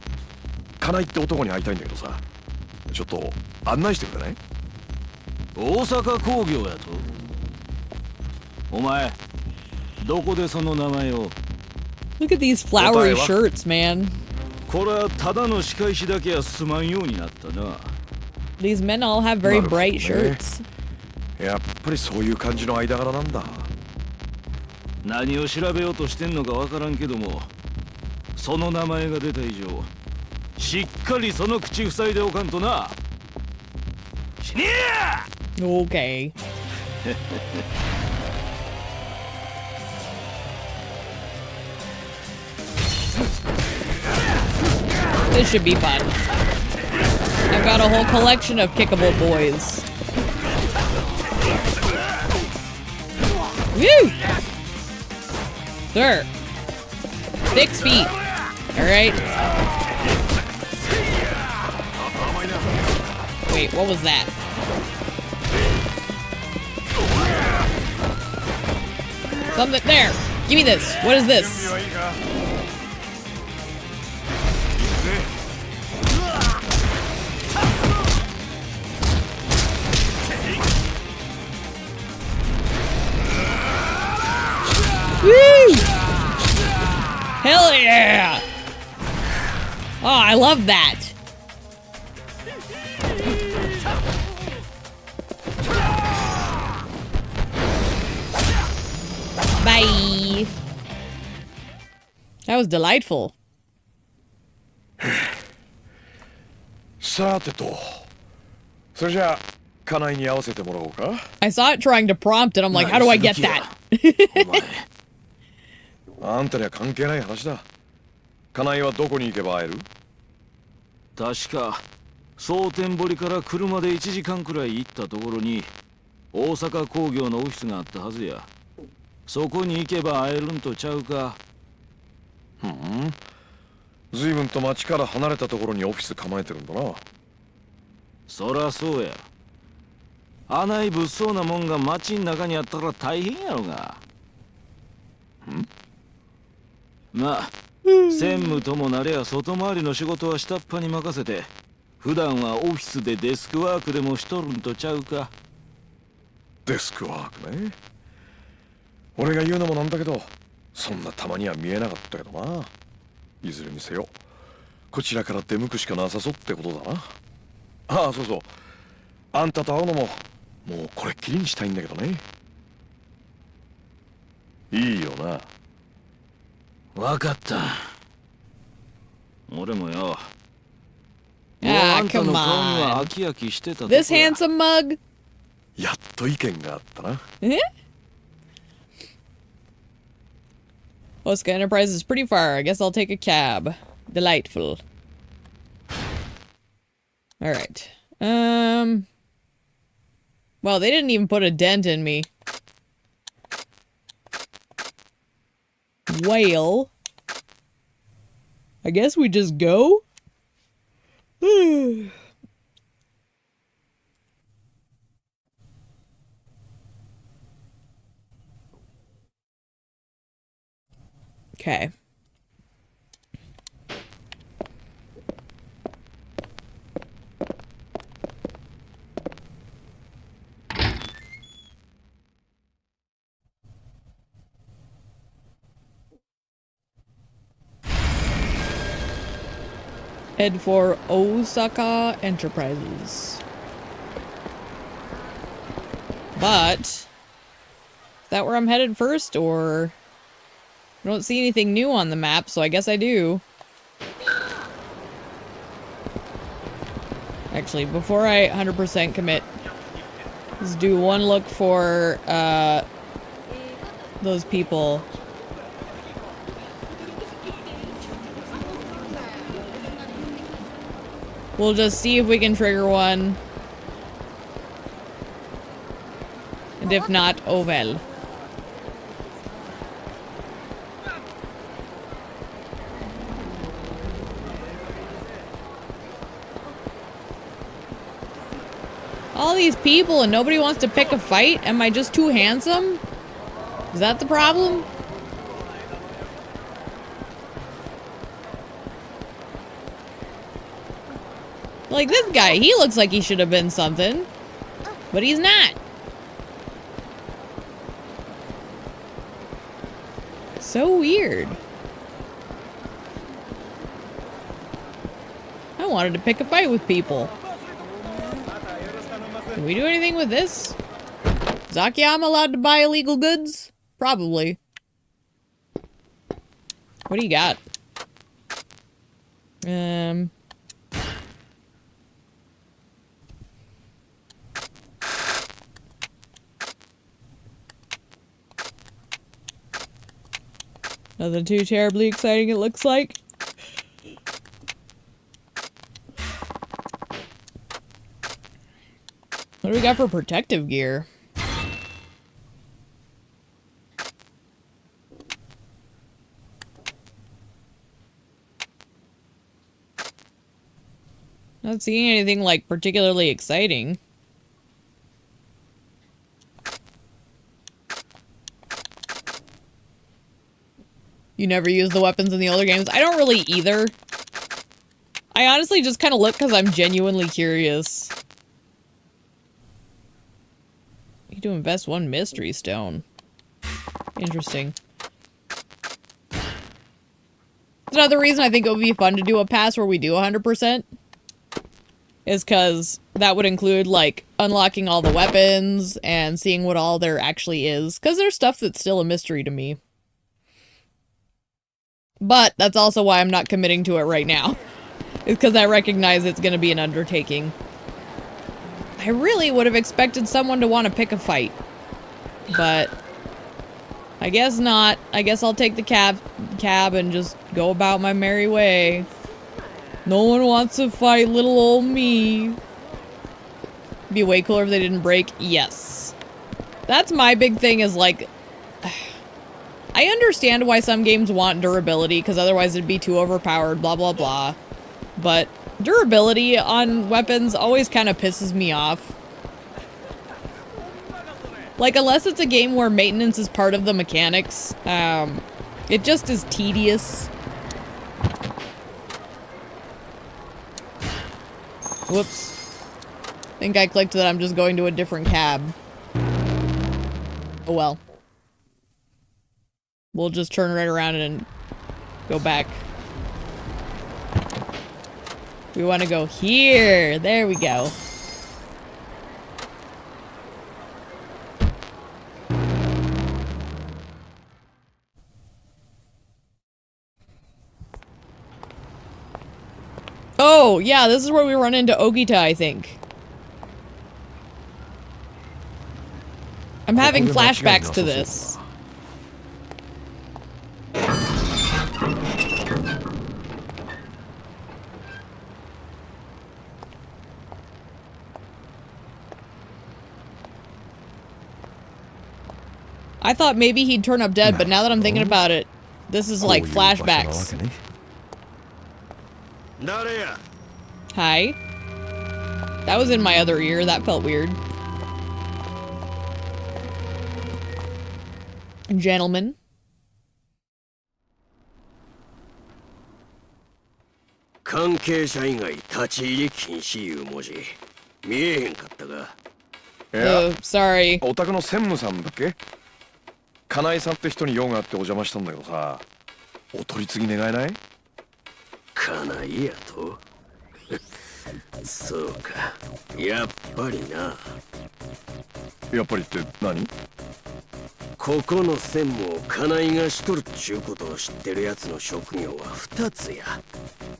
金井って男に会いたいんだけどさ、ちょっと案内してくれない？大阪工業やと？お前どこでその名前を？ Look at these flowery shirts, man. これはただの仕返しだけはすまんようになったな。 These men all have very bright shirts. やっぱりそういう感じの間柄なんだ。何を調べようとしてんのかわからんけども、その名前が出た以上しっかりその口塞いでおかんとな。死ねえOkay. This should be fun. I've got a whole collection of kickable boys. Woo! Sir. 6 feet. Alright. Wait, what was that? Something there. Give me this. What is this? Woo! Hell yeah! Oh, I love that. Bye. That was delightful. さてと、それじゃあ家内に合わせてもらおうか。I saw it trying to prompt and I'm like, how do I get that? あんたには関係ない話だ。家内はどこに行けば会える？確か蒼天堀から車で1時間くらい行ったところに大阪工業のオフィスがあったはずや。そこに行けば会えるんとちゃうか。ふん、随分と町から離れたところにオフィス構えてるんだな。そらそうや。あない物騒なもんが町ん中にあったら大変やろが。まあ専務ともなれや外回りの仕事は下っ端に任せて、普段はオフィスでデスクワークでもしとるんとちゃうか。デスクワークね。俺が言うのもなんだけど、そんなたまには見えなかったけどな。いずれにせよこちらから出向くしかなさそうってことだな。ああ、そうそう、あんたと会うのももうこれっきりにしたいんだけどね。いいよな。わかった。俺もよ。Ah, あんたの come 顔には on. 飽き飽きしてたとこ This や。 handsome mug? やっと意見があったな。Eh? Osaka Enterprise is pretty far. I guess I'll take a cab. Delightful. Alright. Well, they didn't even put a dent in me. Well, I guess we just go? Okay. Head for Osaka Enterprises. But, is that where I'm headed first, or? I don't see anything new on the map, so I guess I do. Actually, before I 100% commit, let's do one look for, those people. We'll just see if we can trigger one. And if not, oh well. All these people and nobody wants to pick a fight? Am I just too handsome? Is that the problem? Like this guy, he looks like he should have been something, but he's not. So weird. I wanted to pick a fight with people. Can we do anything with this? Is Akiyama allowed to buy illegal goods? Probably. What do you got? Nothing too terribly exciting, it looks like. What do we got for protective gear? Not seeing anything, like, particularly exciting. You never use the weapons in the older games? I don't really either. I honestly just kind of look because I'm genuinely curious. You need to invest 1 mystery stone. Interesting. Another reason I think it would be fun to do a pass where we do 100%. Is because that would include, like, unlocking all the weapons and seeing what all there actually is. Because there's stuff that's still a mystery to me. But that's also why I'm not committing to it right now. It's because I recognize it's going to be an undertaking. I really would have expected someone to want to pick a fight. But I guess not. I guess I'll take the cab and just go about my merry way. No one wants to fight little old me. Be way cooler if they didn't break. Yes. That's my big thing is, like, I understand why some games want durability, because otherwise it'd be too overpowered, blah, blah, blah. But durability on weapons always kind of pisses me off. Like, unless it's a game where maintenance is part of the mechanics, it just is tedious. Whoops. I think I clicked that I'm just going to a different cab. Oh well. We'll just turn right around and go back. We want to go here. There we go. Oh, yeah, this is where we run into Ogita, I think. I'm having flashbacks to this. I thought maybe he'd turn up dead, but now that I'm thinking about it, this is like flashbacks. Hi. That was in my other ear. That felt weird. Gentlemen. Sorry. お宅の専務さんだっけ？かなえさんって人に用があってお邪魔したんだけどさ、お取り次ぎ願えない？かなえやとそうか、やっぱりな。やっぱりって何？ここの専務をかなえがしとるっちゅうことを知ってるやつの職業は2つや。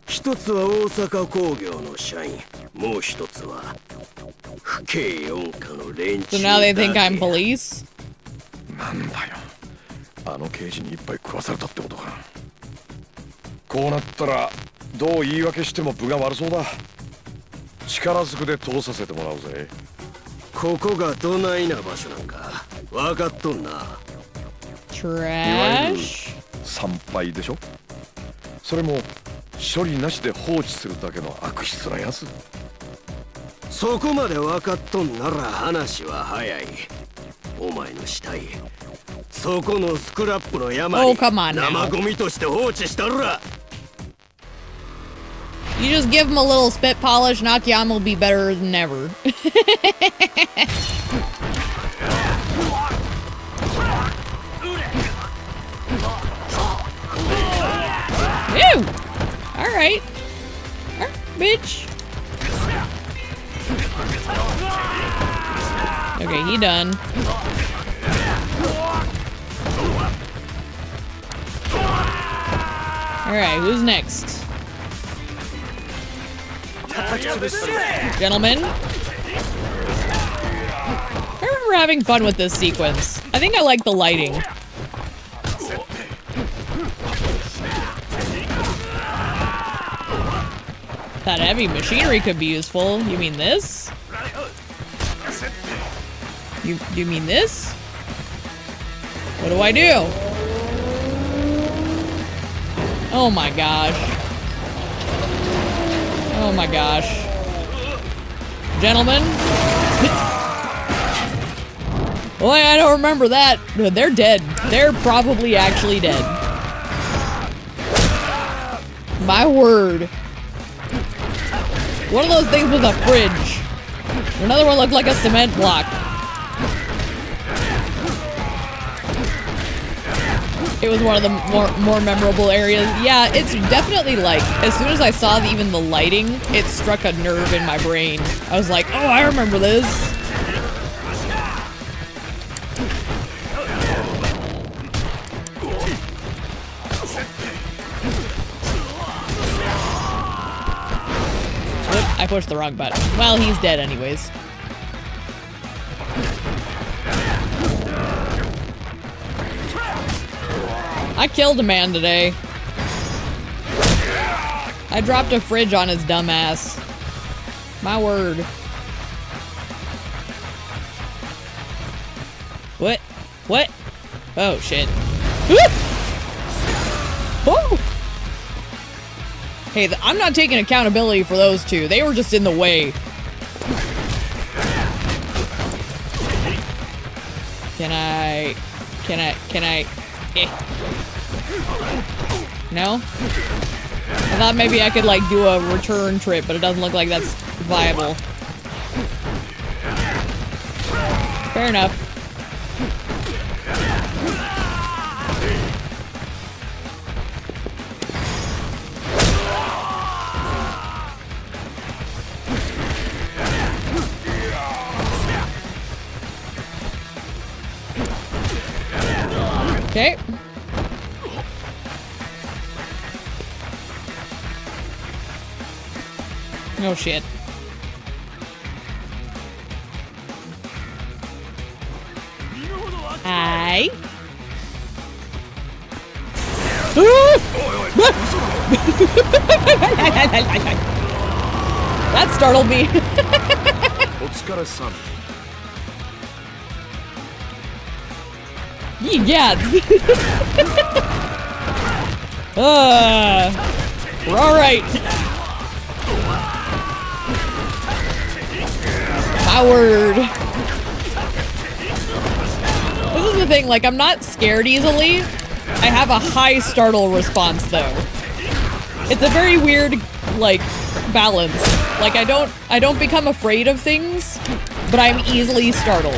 一つは大阪工業の社員、もう一つは府警四課の連中 So now they think I'm police? なんだよ。あの刑事にいっぱい食わされたってことか。こうなったらどう言い訳しても分が悪そうだ。力ずくで通させてもらうぜ。ここがどないな場所なんか分かっとんな。いわゆる参拝でしょ。それも処理なしで放置するだけの悪質なやつ。そこまで分かっとんなら話は早い。お前の死体、そこのスクラップの山に生ゴミとして放置したら。You just give him a little spit polish, Nakayama will be better than ever. Ew! Alright. Alright, bitch. Okay, he done. Alright, who's next? Gentlemen? I remember having fun with this sequence. I think I like the lighting. That heavy machinery could be useful. You mean this? You mean this? What do I do? Oh my gosh. Oh my gosh. Gentlemen? Boy, I don't remember that. They're dead. They're probably actually dead. My word. One of those things was a fridge. Another one looked like a cement block. It was one of the more memorable areas. Yeah, it's definitely like, as soon as I saw even the lighting, it struck a nerve in my brain. I was like, oh, I remember this. Whoop, I pushed the wrong button. Well, he's dead anyways. I killed a man today. I dropped a fridge on his dumb ass. My word. What? What? Oh, shit. Oh! Hey, I'm not taking accountability for those two. They were just in the way. Can I... Eh. No? I thought maybe I could like do a return trip, but it doesn't look like that's viable. Fair enough. Okay. Oh shit. Hi. That startled me. Yeah. We're all right. My word. This is the thing, like, I'm not scared easily. I have a high startle response, though. It's a very weird, like, balance. Like, I don't become afraid of things, but I'm easily startled.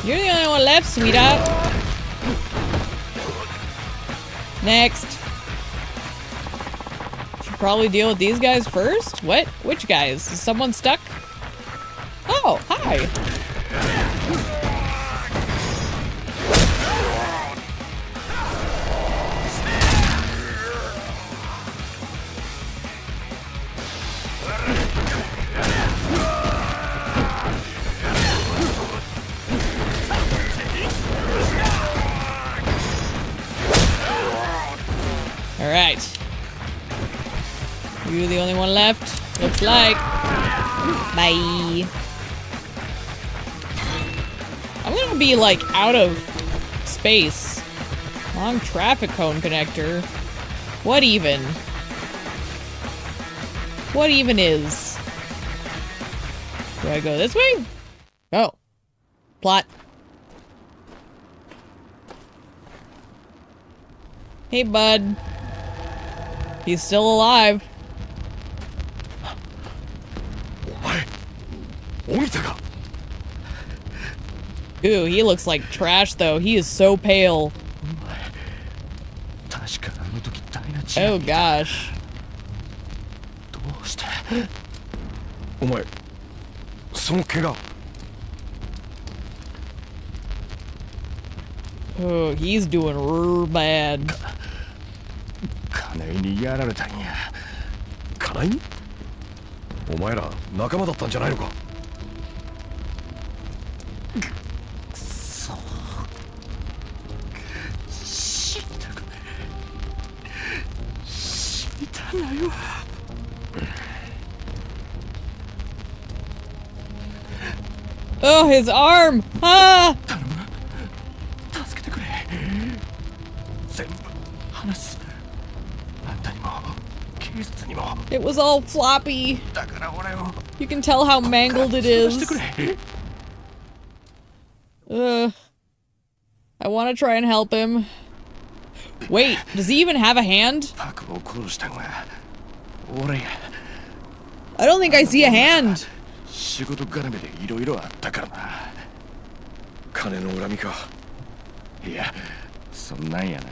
You're the only one left, sweetheart. Next. Should probably deal with these guys first? What? Which guys? Is someone stuck? Oh, hi. Alright. You're the only one left. Looks like. Bye. I'm gonna be like out of space. Long traffic cone connector. What even? What even is? Do I go this way? Oh. Plot. Hey, bud. He's still alive. Ooh, he looks like trash though. He is so pale. Oh gosh. その怪我。Oh, he's doing real bad. 金井にやられたんや。金井に？お前ら仲間だったんじゃないのか？くそ。死んだか。死にたないわ。Oh, his arm! Ah! 頼むな。助けてくれ。全部話す。あんたにも警察にも。It was all floppy. だから俺を。You can tell how mangled it is. してくれ。I want to try and help him. Wait, does he even have a hand? パクを殺したのは俺や。I don't think I see a hand. 仕事絡めでいろいろあったからな。金の恨みか。いや、そんなんやない。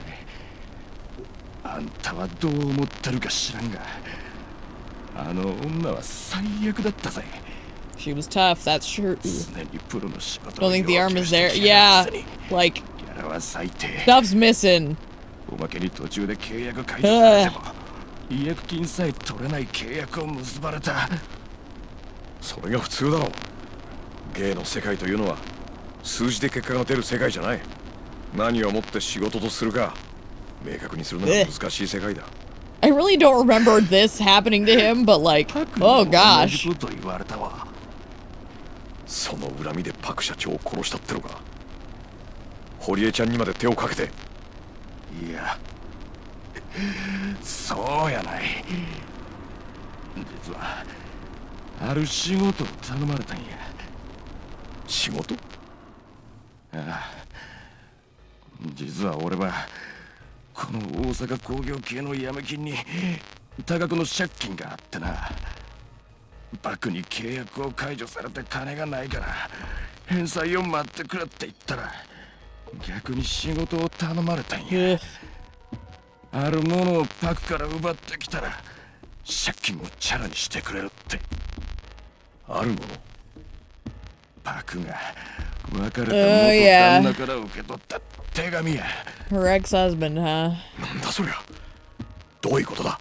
あんたはどう思ってるか知らんが、あの女は最悪だったぜ。 She was tough, that's true. 常にプロの仕事 Don't think the arm is there. Yeah, like, ギャラは最低。 stuff's missing. おまけに途中で契約解除されても違約金さえ取れない契約を結ばれた。それが普通だろう。芸の世界というのは数字で結果が出る世界じゃない。何をもって仕事とするか明確にするのが難しい世界だ。I really don't remember this happening to him, but like, oh gosh. その恨みでパク社長を殺したってのか。堀江ちゃんにまで手をかけて。いや、そうやない。実はある仕事を頼まれたんや。仕事？ああ、実は俺はこの大阪工業系のヤメ金に多額の借金があってな。バクに契約を解除されて金がないから返済を待ってくれって言ったら逆に仕事を頼まれたんや。あるものをパクから奪ってきたら借金をチャラにしてくれるって。あるもの？パクが別れた元旦那から受け取った手紙や。Her ex-husband, huh? なんだそりゃ。どういうことだ？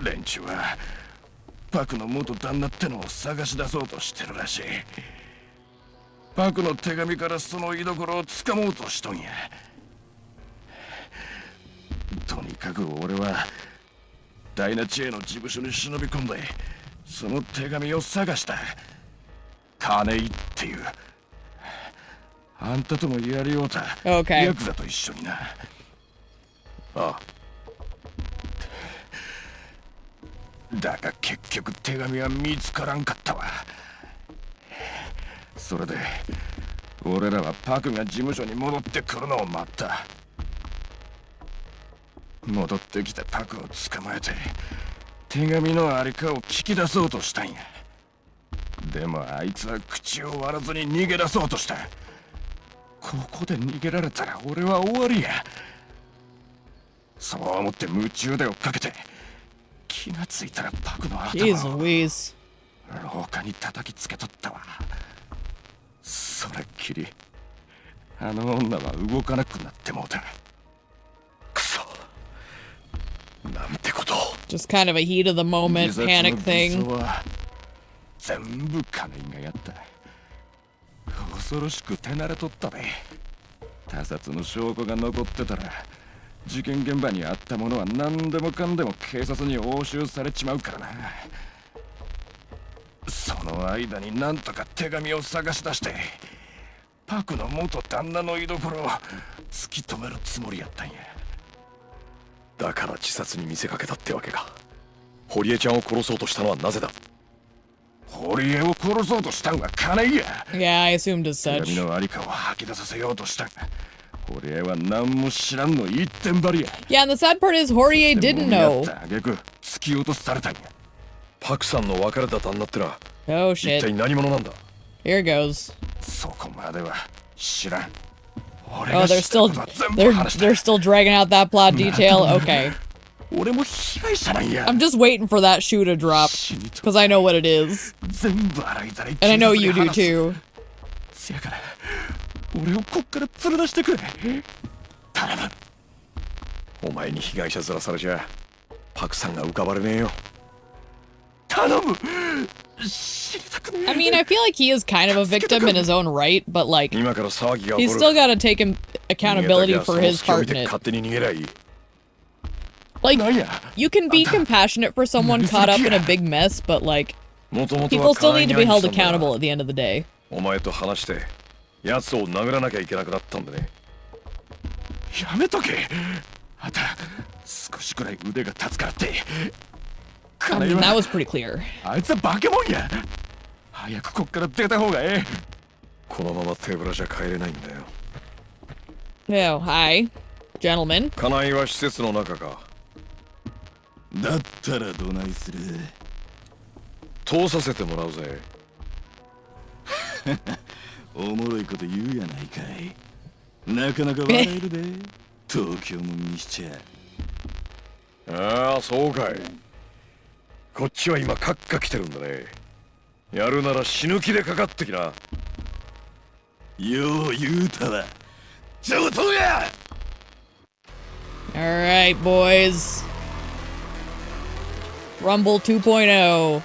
連中はパクの元旦那ってのを探し出そうとしてるらしい。パクの手紙からその居所をつかもうとしとんや。とにかく俺はダイナチェの事務所に忍び込んでその手紙を探した。金井っていうあんたともやりようた、Okay. ヤクザと一緒にな。ああ。だが結局手紙は見つからんかったわ。それで俺らはパクが事務所に戻ってくるのを待った。戻ってきたパクを捕まえて手紙のありかを聞き出そうとしたんや。でもあいつは口を割らずに逃げ出そうとした。ここで逃げられたら俺は終わりや。そう思って夢中で追っかけて気がついたらパクの頭を廊下に叩きつけとったわ。それっきりあの女は動かなくなってもうた。くそ、なんてこと。 Just kind of a heat of the moment panic thing. 全部金井がやった。恐ろしく手慣れとったべ。他殺の証拠が残ってたら事件現場にあったものは何でもかんでも警察に押収されちまうからな。その間になんとか手紙を探し出してパクの元旦那の居所を突き止めるつもりやったんや。だから自殺に見せかけたってわけか。堀江ちゃんを殺そうとしたのはなぜだ？堀江を殺そうとしたんは金井や。Yeah, I assumed as such. 手紙のありかを吐き出させようとしたんが堀江は何も知らんの一点張りや。Yeah, and the sad part is Horie didn't know. 突き落とされたんや。パクさんの別れた旦那ってのは Oh 一 shit. 体何者なんだ？ Here it goes. そこまでは知らん。 Oh, they're still dragging out that plot detail. Okay. I'm just waiting for that shoe to drop, because I know what it is. And I know you do too. せやから俺をこっから連れ出してくれ頼むお前に被害者面されちゃパクさんが浮かばれねえよ頼む I mean, I feel like he is kind of a victim in his own right, but like, he's still got to take accountability for his part in it. Like, you can be compassionate for someone caught up in a big mess, but like, people still need to be held accountable at the end of the day. お前と話して奴を殴らなきゃいけなくなったんだねやめとけあんた少しくらい腕が立つからって I mean, that was pretty clear. あいつは化け物や早くこっから出た方がええこのまま手ぶらじゃ帰れないんだよ Oh, hi, gentlemen. 家内は施設の中かだったらどないする通させてもらうぜおもろいこと言うやないかいなかなか笑えるで東京もんにしちゃああそうかいこっちは今カッカ来てるんだねやるなら死ぬ気でかかってきなよう言うたわ上等や Alright, boys. Rumble 2.0.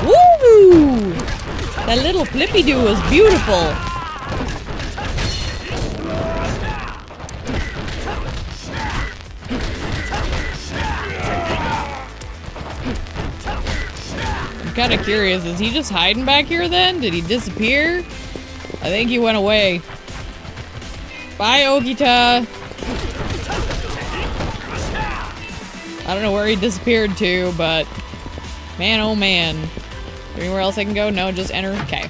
Woo! That little flippy-doo was beautiful. I'm kind of curious, is he just hiding back here then? Did he disappear? I think he went away. Bye, Ogita. I don't know where he disappeared to, but man, oh man. Is there anywhere else I can go? No, just enter. Okay.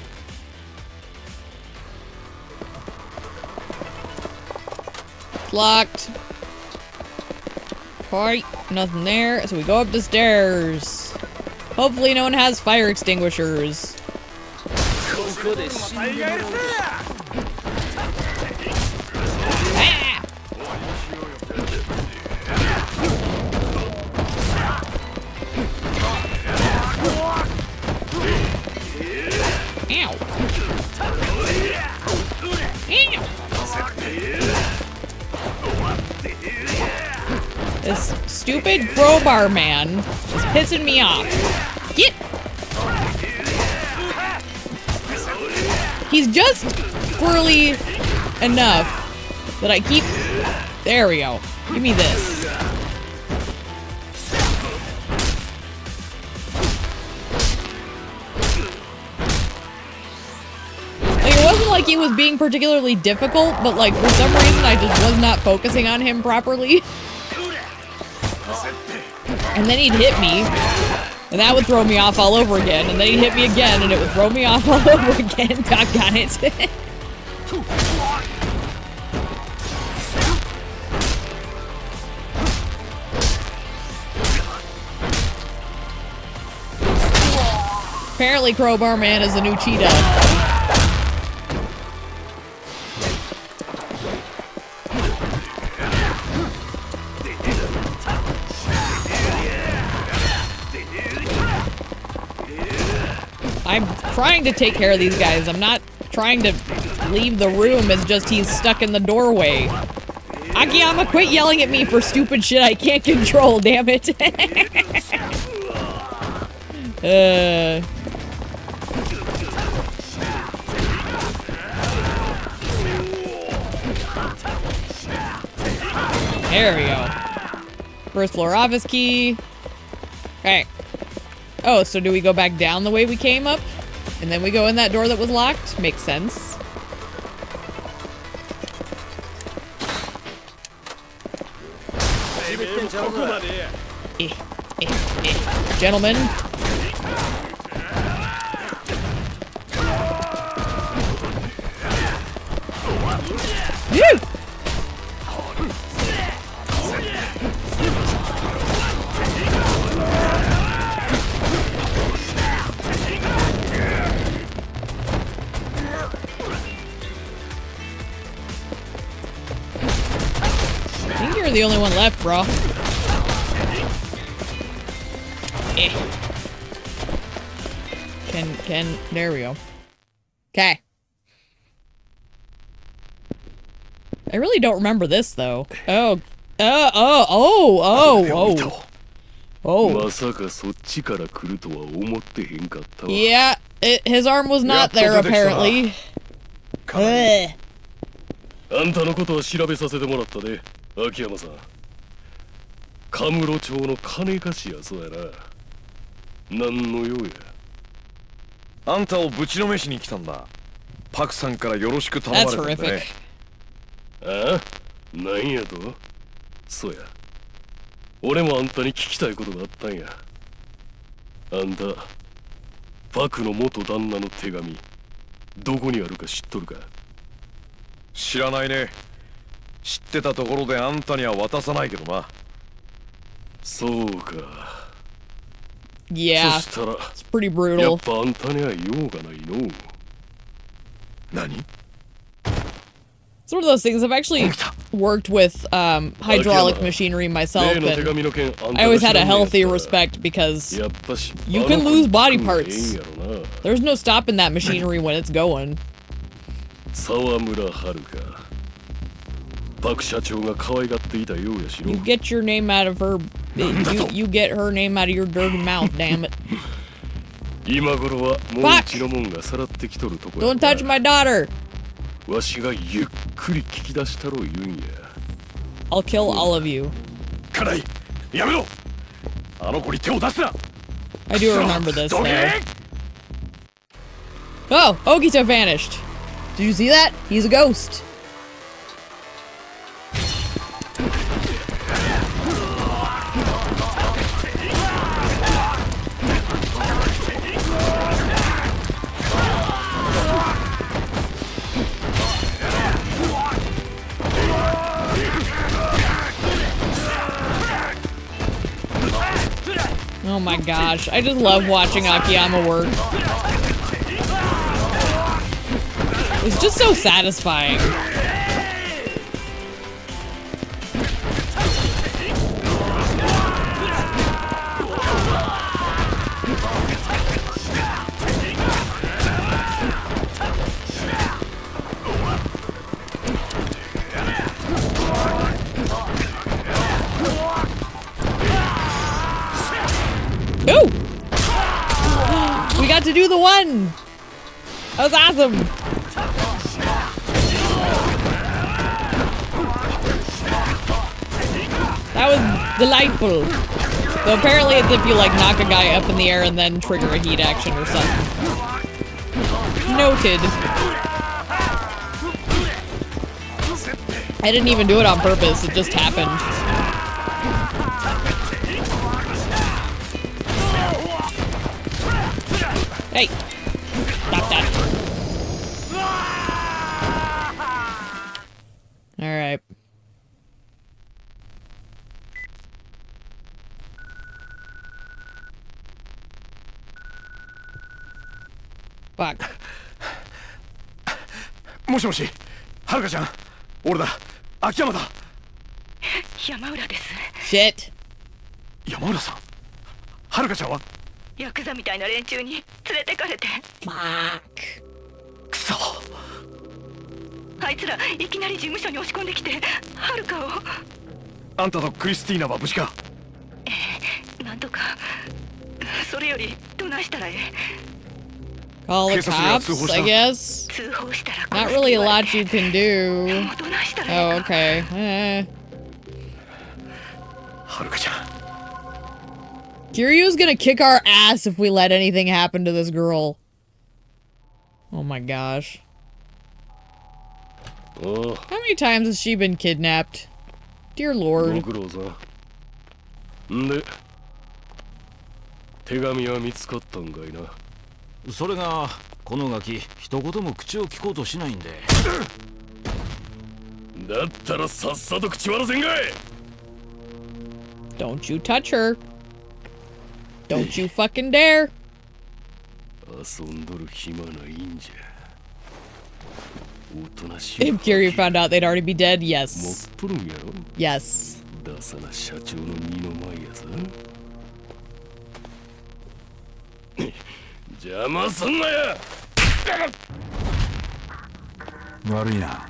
Locked. Alright, nothing there. So we go up the stairs. Hopefully no one has fire extinguishers. Ah! Ow. This stupid crowbar man is pissing me off. Get! He's just squirrely enough that I keep... There we go. Give me this. Like, it wasn't like he was being particularly difficult, but like, for some reason I just was not focusing on him properly. And then he'd hit me, and that would throw me off all over again, and then he'd hit me again, and it would throw me off all over again. Doggone it. Apparently Crowbar Man is the new cheetah. I'm trying to take care of these guys. I'm not trying to leave the room. It's just he's stuck in the doorway. Akiyama, quit yelling at me for stupid shit I can't control, damn it. There we go. First floor office key. Okay. Oh, so do we go back down the way we came up? And then we go in that door that was locked? Makes sense. Gentlemen. Woo! You're the only one left, bro. There we go. Okay. I really don't remember this, though. Oh. Yeah, his arm was not there, apparently. あんたのことは調べさせてもらったで、秋山さん。カムロ町の金貸しやそうやな。何の用や。あんたをぶちのめしに来たんだ。パクさんからよろしく頼まれたんだね。ああ、何やと？そうや。俺もあんたに聞きたいことがあったんや。あんた、パクの元旦那の手紙、どこにあるか知っとるか？知らないね。知ってたところであんたには渡さないけどな。そうか。Yeah, そしたら、 it's pretty brutal. やっぱあんたには用がないの。何？ It's one of those things. I've actually worked with hydraulic machinery myself, and I always had a healthy respect because you can lose body parts. There's no stopping that machinery when it's going. You get your name out of her. You get her name out of your dirty mouth, damn it. Fuck! Don't touch my daughter! I'll kill all of you. I do remember this, though. Oh, Ogita vanished. Did you see that? He's a ghost. Oh my gosh, I just love watching Akiyama work. It's just so satisfying. Ooh! We got to do the one! That was awesome! That was delightful. So apparently it's if you like knock a guy up in the air and then trigger a heat action or something. Noted. I didn't even do it on purpose, it just happened. Hey! Stop that. Alright. Fuck. もしもし、はるかちゃん、俺だ、秋山だ。山浦です。Shit. 山浦さん、はるかちゃんは？ヤクザみたいな連中に連れてかれて。くそ。あいつらいきなり事務所に押し込んできて、はるかを。あんたとクリスティーナは無事か？なんとか。それよりどないしたらええ？Call the cops, I guess. Not really a lot you can do. Oh, okay. Kiryu's gonna kick our ass if we let anything happen to this girl. Oh my gosh. How many times has she been kidnapped? Dear Lord. 手紙は見つかったんかいな。それがこのガキ一言も口を聞こうとしないんで。だったらさっさと口割らせんかい。 Don't you touch her. Don't you fucking dare. 遊んどる暇ないんじゃ。おとなしい。 If Kiryu found out they'd already be dead, yes. 持っとるんやろ。 Yes. ダサな社長の二の舞やぞ。邪魔すんなや。悪いな。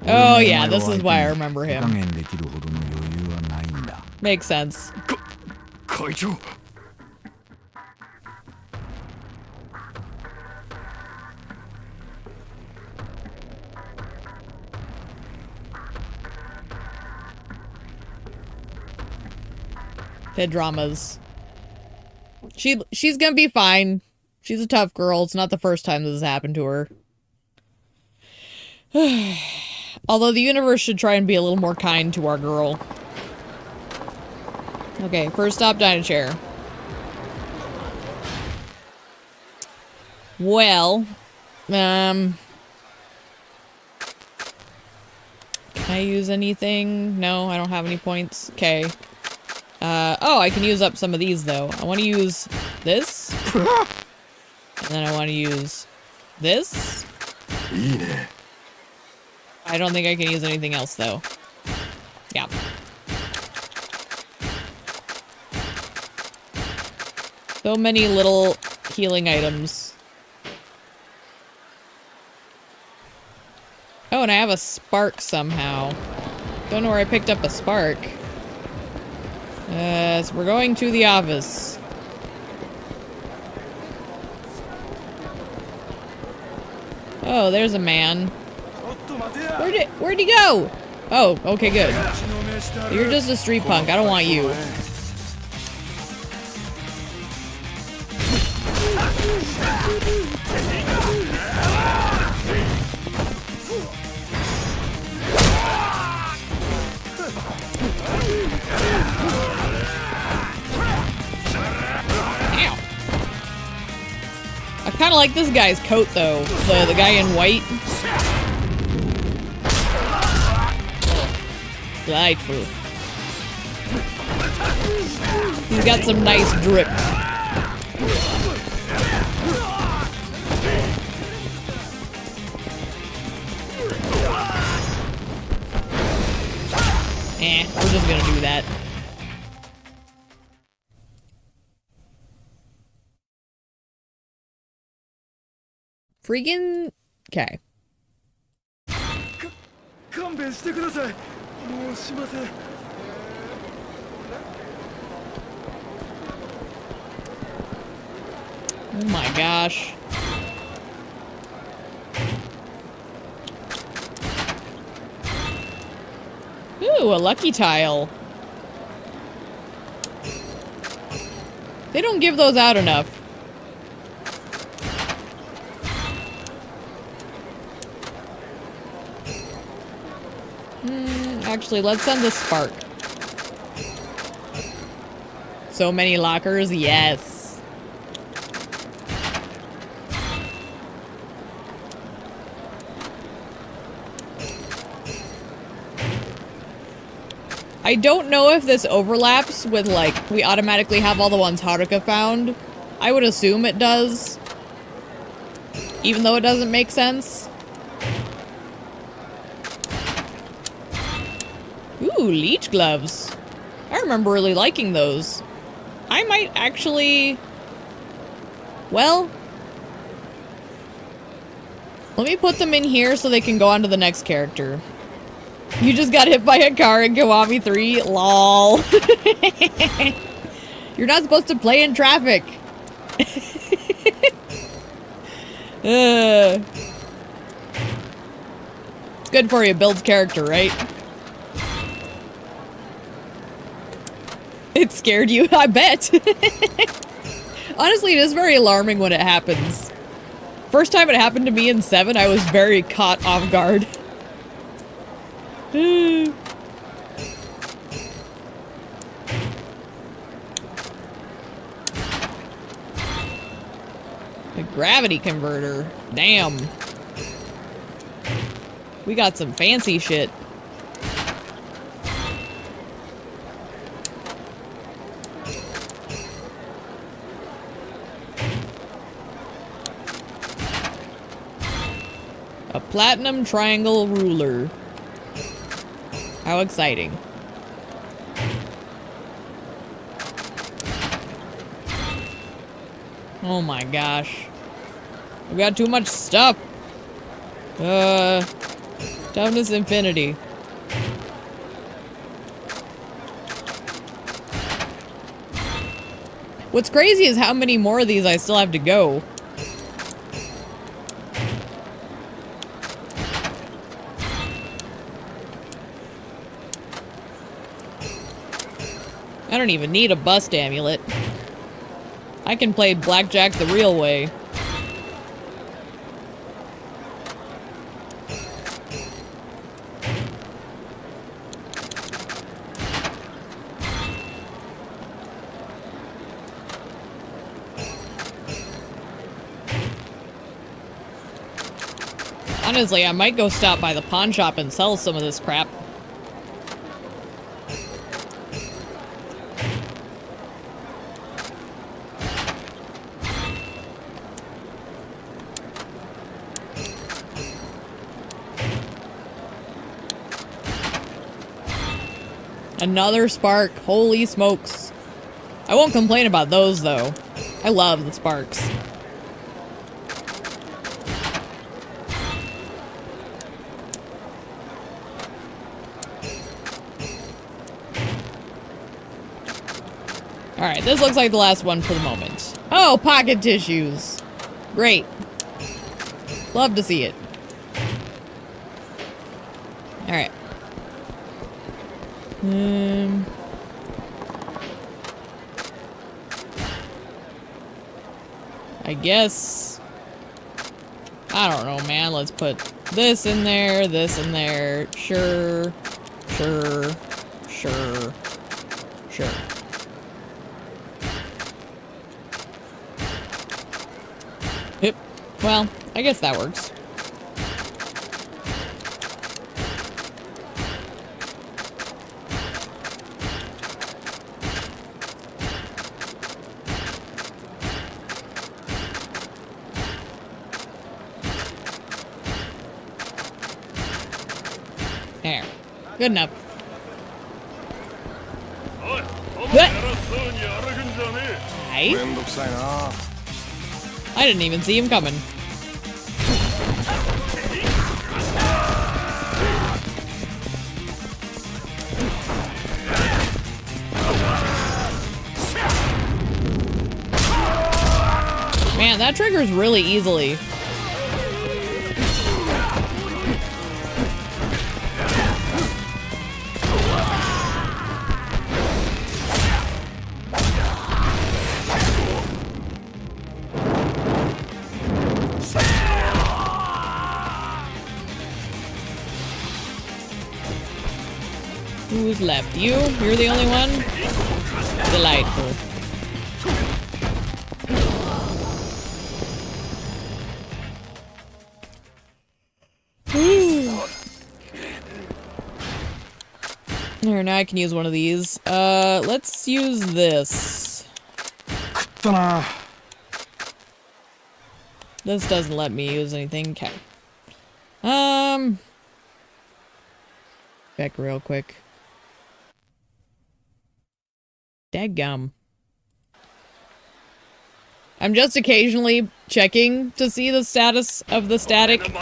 Oh yeah, this is why I remember 手加 him. 減できるほどの余裕はないんだ。 Makes sense. 会長。The dramas. She's gonna be fine. She's a tough girl. It's not the first time this has happened to her. Although the universe should try and be a little more kind to our girl. Okay, first stop, Dynachair. Well, can I use anything? No, I don't have any points. Okay. Oh, I can use up some of these, though. I want to use this. And then I want to use this. I don't think I can use anything else, though. Yeah. So many little healing items. Oh, and I have a spark somehow. Don't know where I picked up a spark. So we're going to the office. Oh, there's a man. Where'd he go? Oh, okay, good. You're just a street punk. I don't want you. I kind of like this guy's coat, though. The guy in white. Delightful. He's got some nice drip. We're just gonna do that. Freaking... Okay. 勘弁してください。もうしません。Oh my gosh. Ooh, a lucky tile. They don't give those out enough. Actually, let's send the spark. So many lockers, yes. I don't know if this overlaps with, like, we automatically have all the ones Haruka found. I would assume it does. Even though it doesn't make sense. Ooh, leech gloves. I remember really liking those. I might actually... Well... Let me put them in here so they can go on to the next character. You just got hit by a car in Kiwami 3? Lol. You're not supposed to play in traffic. It's good for you, builds character, right? It scared you, I bet. Honestly, it is very alarming when it happens. First time it happened to me in 7, I was very caught off guard. The gravity converter. Damn. We got some fancy shit. A platinum triangle ruler. How exciting. Oh my gosh. We got too much stuff. Toughness infinity. What's crazy is how many more of these I still have to go. I don't even need a bust amulet. I can play blackjack the real way. Honestly, I might go stop by the pawn shop and sell some of this crap. Another spark. Holy smokes. I won't complain about those, though. I love the sparks. Alright, this looks like the last one for the moment. Oh, pocket tissues. Great. Love to see it. Alright. I guess... I don't know, man. Let's put this in there, this in there. Sure. Sure. Sure. Sure. Yep. Well, I guess that works. There. Good enough. Right? I didn't even see him coming. Man, that triggers really easily. Who's left? You? You're the only one? Delightful. Here, now I can use one of these. Let's use this. This doesn't let me use anything. Okay. Check real quick. Dadgum. I'm just occasionally checking to see the status of the static,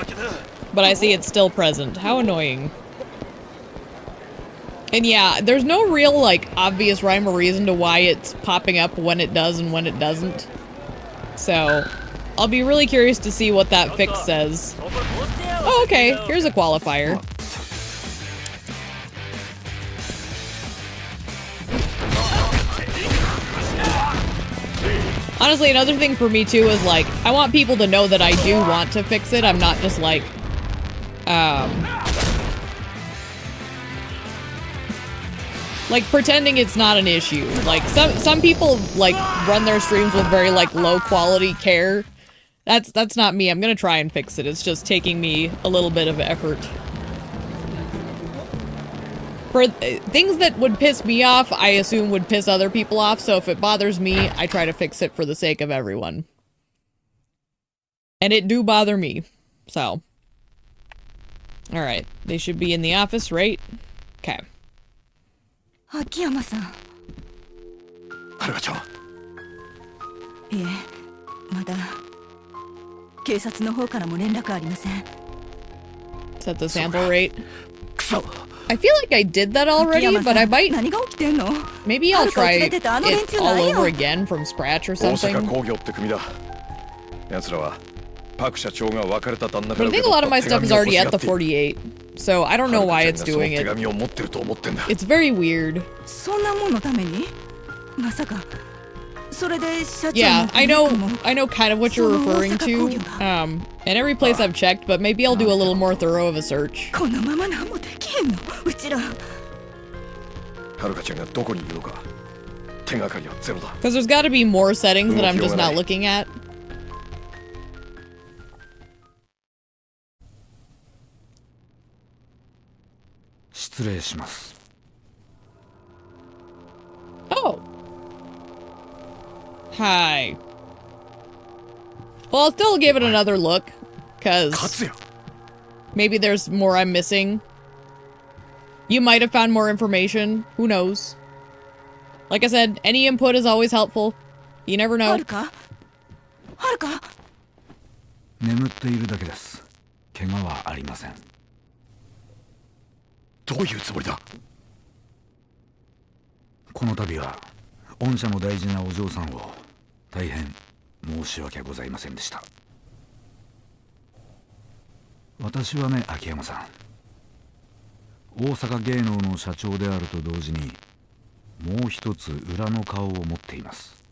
but I see it's still present. How annoying. And yeah, there's no real, like, obvious rhyme or reason to why it's popping up when it does and when it doesn't. So, I'll be really curious to see what that fix says. Oh, okay. Here's a qualifier. Honestly, another thing for me too is like, I want people to know that I do want to fix it. I'm not just like, like pretending it's not an issue. Like some people like run their streams with very like low quality care. That's not me. I'm gonna try and fix it. It's just taking me a little bit of effort. For things that would piss me off, I assume would piss other people off, so if it bothers me, I try to fix it for the sake of everyone. And it do bother me, so. Alright, they should be in the office, right? Okay. Akiyama-san. はるかちゃん。いえ、まだ警察の方からも連絡ありません。 Set the sample rate. I feel like I did that already, but I might. Maybe I'll try it all over again from scratch or 大 something. 阪工業って組だ。奴らはパク社長が別れた旦那か But ら I 受 think け a 取 lot っ of my た手 stuff 紙 is を欲 already しが at っ the ている。 48, so I don't know why it's その doing 手 it. 紙を持ってると思ってんだ。 It's very weird. そんなもんのためにまさかそれで社長 Yeah, も I know kind of what you're referring to. In every place I've checked, but maybe I'll do a little more thorough of a search. このまま何もできへんのうちら。はるかちゃんがどこにいるのか手がかりはゼロだ。 Because there's got to be more settings that I'm just not looking at. 失礼します。 Oh. Hi. Well, I'll still give it another look, because maybe there's more I'm missing. You might have found more information. Who knows? Like I said, any input is always helpful. You never know. 眠っているだけです。怪我はありません。どういうつもりだ。この度は御社の大事なお嬢さんを大変申し訳ございませんでした。私はね、秋山さん、大阪芸能の社長であると同時にもう一つ裏の顔を持っています。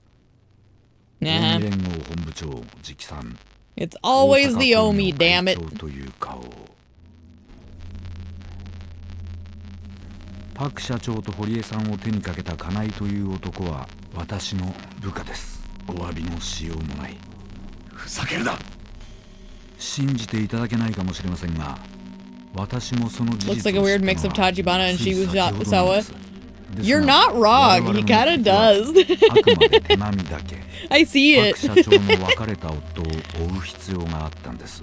Nah. 連合本部長直参 It's always the Omi, damn it. という顔を。パク社長と堀江さんを手にかけた金井という男は私の部下です。お詫びのしようもない。ふざけるな。信じていただけないかもしれませんが、私もその事 Looks 実 like a を知 weird った mix の of は Tachibana and つい先ほどなんで Shibusawa. す。 You're not wrong. He kind of does. あくまで手紙だけ。 I see パ it. ク社長の別れた夫を追う必要があったんです。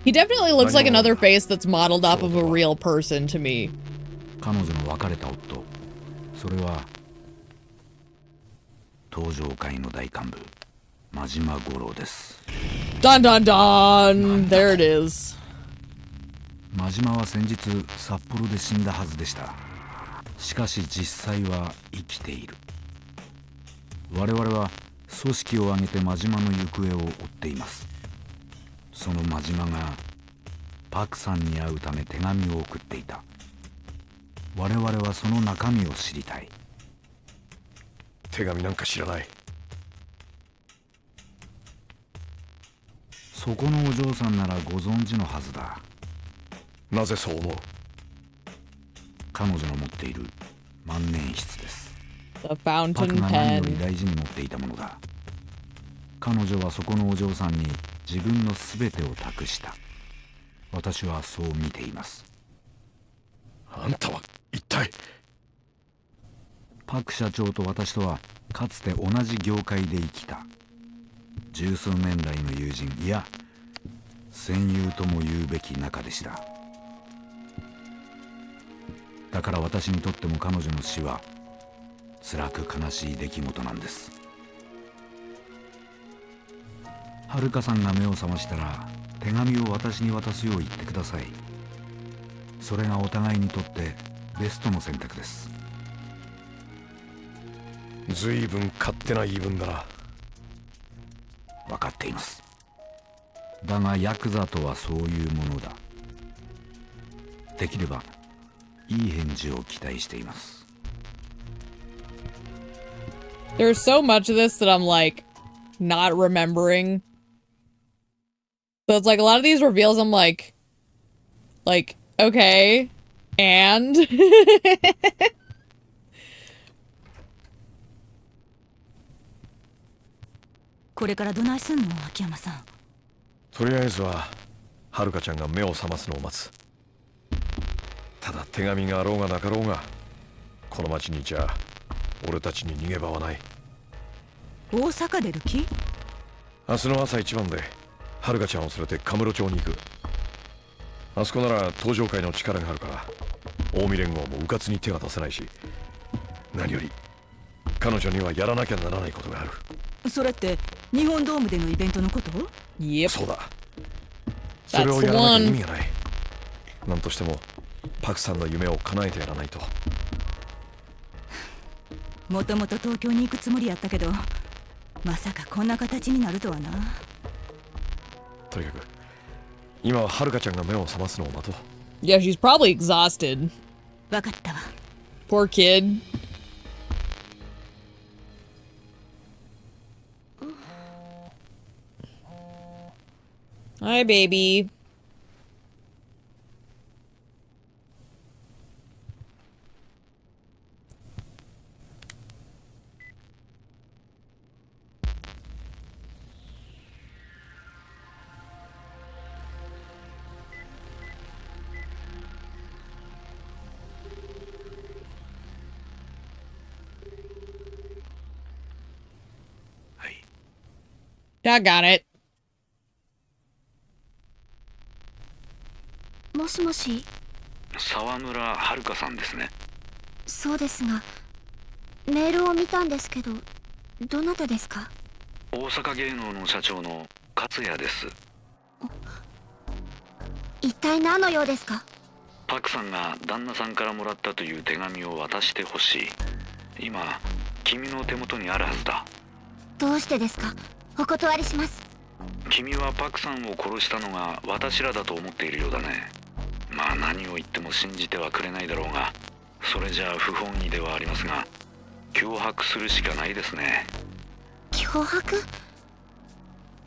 He definitely looks like another face that's modeled off of a real person to me. 彼女の別れた夫、それは東上会の大幹部真島五郎です。 Dun dun dun! There it is. 真島は先日札幌で死んだはずでした。しかし実際は生きている。我々は組織を挙げて真島の行方を追っています。その真島がパクさんに会うため手紙を送っていた。我々はその中身を知りたい。手紙なんか知らない。そこのお嬢さんならご存知のはずだ。なぜそう思う。彼女の持っている万年筆です。 The パク fountain が何よ pen. り大事に持っていたものだ。彼女はそこのお嬢さんに自分の全てを託した。私はそう見ています。あんたは一体。パク社長と私とはかつて同じ業界で生きた十数年来の友人、いや戦友とも言うべき仲でした。だから私にとっても彼女の死は辛く悲しい出来事なんです。はるかさんが目を覚ましたら手紙を私に渡すよう言ってください。それがお互いにとってベストの選択です。ずいぶん勝手な言い分だな。分かっています。だがヤクザとはそういうものだ。できればいい返事を期待しています。 There's so much of this that I'm like not remembering. So it's like a lot of these reveals I'm like okay, and これからどないすんの、秋山さん。とりあえずははるかちゃんが目を覚ますのを待つ。ただ手紙があろうがなかろうがこの町にいちゃ俺たちに逃げ場はない。大阪出る気？明日の朝一番ではるかちゃんを連れてカムロ町に行く。あそこなら東上会の力があるから近江連合も迂闊に手が出せないし、何より彼女にはやらなきゃならないことがある。それって日本ドームでのイベントのこと？そうだ。それをやらなきゃ意味がない。なんとしてもパクさんの夢を叶えてやらないと。もともと東京に行くつもりやったけど、まさかこんな形になるとはな。とにかく今ははるかちゃんが目を覚ますのを待とう。Yeah, she's probably exhausted. わかったわ。Poor kid. Hi, baby. Doggone it. もしもし。沢村遥さんですね。そうですが、メールを見たんですけど、どなたですか？大阪芸能の社長の勝也です。一体何の用ですか？パクさんが旦那さんからもらったという手紙を渡してほしい。今君の手元にあるはずだ。どうしてですか？お断りします。君はパクさんを殺したのが私らだと思っているようだね。まあ何を言っても信じてはくれないだろうが、それじゃあ不本意ではありますが、脅迫するしかないですね。脅迫？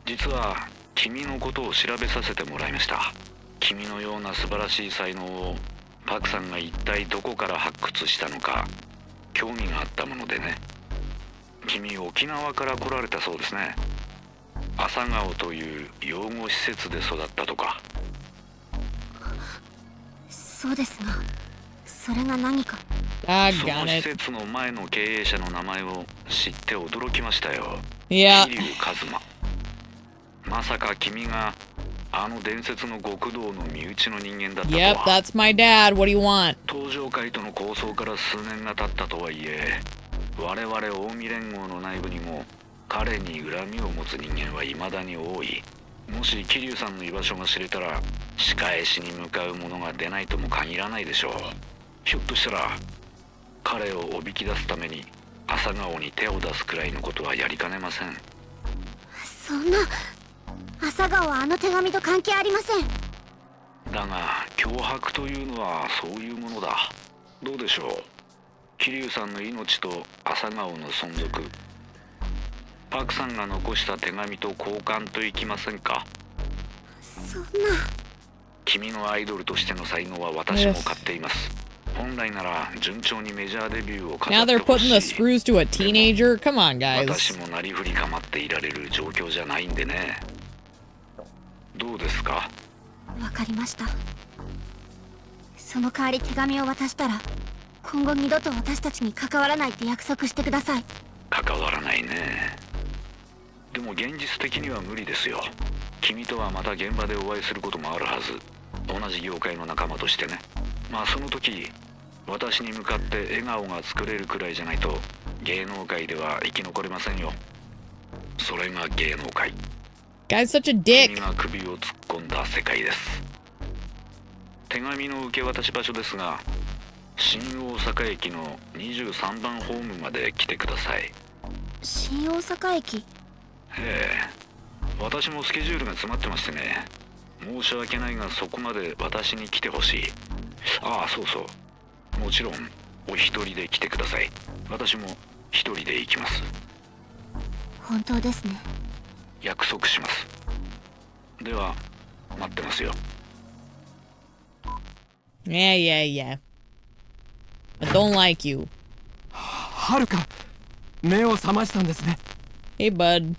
実は君のことを調べさせてもらいました。君のような素晴らしい才能をパクさんが一体どこから発掘したのか興味があったものでね。君沖縄から来られたそうですね。朝顔という養護施設で育ったとか。そうですが、それが何か。その施設の前の経営者の名前を知って驚きましたよ。桐生一馬。まさか君があの伝説の極道の身内の人間だったとは。Yep, that's my dad. What do you want? 東上会との構想から数年が経ったとはいえ、我々近江連合の内部にも彼に恨みを持つ人間は未だに多い。もし桐生さんの居場所が知れたら仕返しに向かう者が出ないとも限らないでしょう。ひょっとしたら彼をおびき出すために朝顔に手を出すくらいのことはやりかねません。そんな、朝顔はあの手紙と関係ありません。だが脅迫というのはそういうものだ。どうでしょう、桐生さんの命と朝顔の存続、パクさんが残した手紙と交換といきませんか？そんな。君のアイドルとしての才能は私も買っています。本来なら順調にメジャーデビューを飾 Now って they're ほ putting し the い。 screws to a teenager? Come on, guys. 私もなりふり構っていられる状況じゃないんでね。どうですか？わかりました。その代わり手紙を渡したら、今後二度と私たちに関わらないって約束してください。関わらないね。でも現実的には無理ですよ。君とはまた現場でお会いすることもあるはず。同じ業界の仲間としてね。まあその時私に向かって笑顔が作れるくらいじゃないと芸能界では生き残れませんよ。それが芸能界。 Guy's such a dick. 君が首を突っ込んだ世界です。手紙の受け渡し場所ですが、新大阪駅の23番ホームまで来てください。新大阪駅？ええ、私もスケジュールが詰まってましてね。申し訳ないがそこまで私に来てほしい。ああ、そうそう、もちろんお一人で来てください。私も一人で行きます。本当ですね。約束します。では待ってますよ。 Yeah, yeah, yeah. I don't like you. はるか、目を覚ましたんですね。Hey, bud.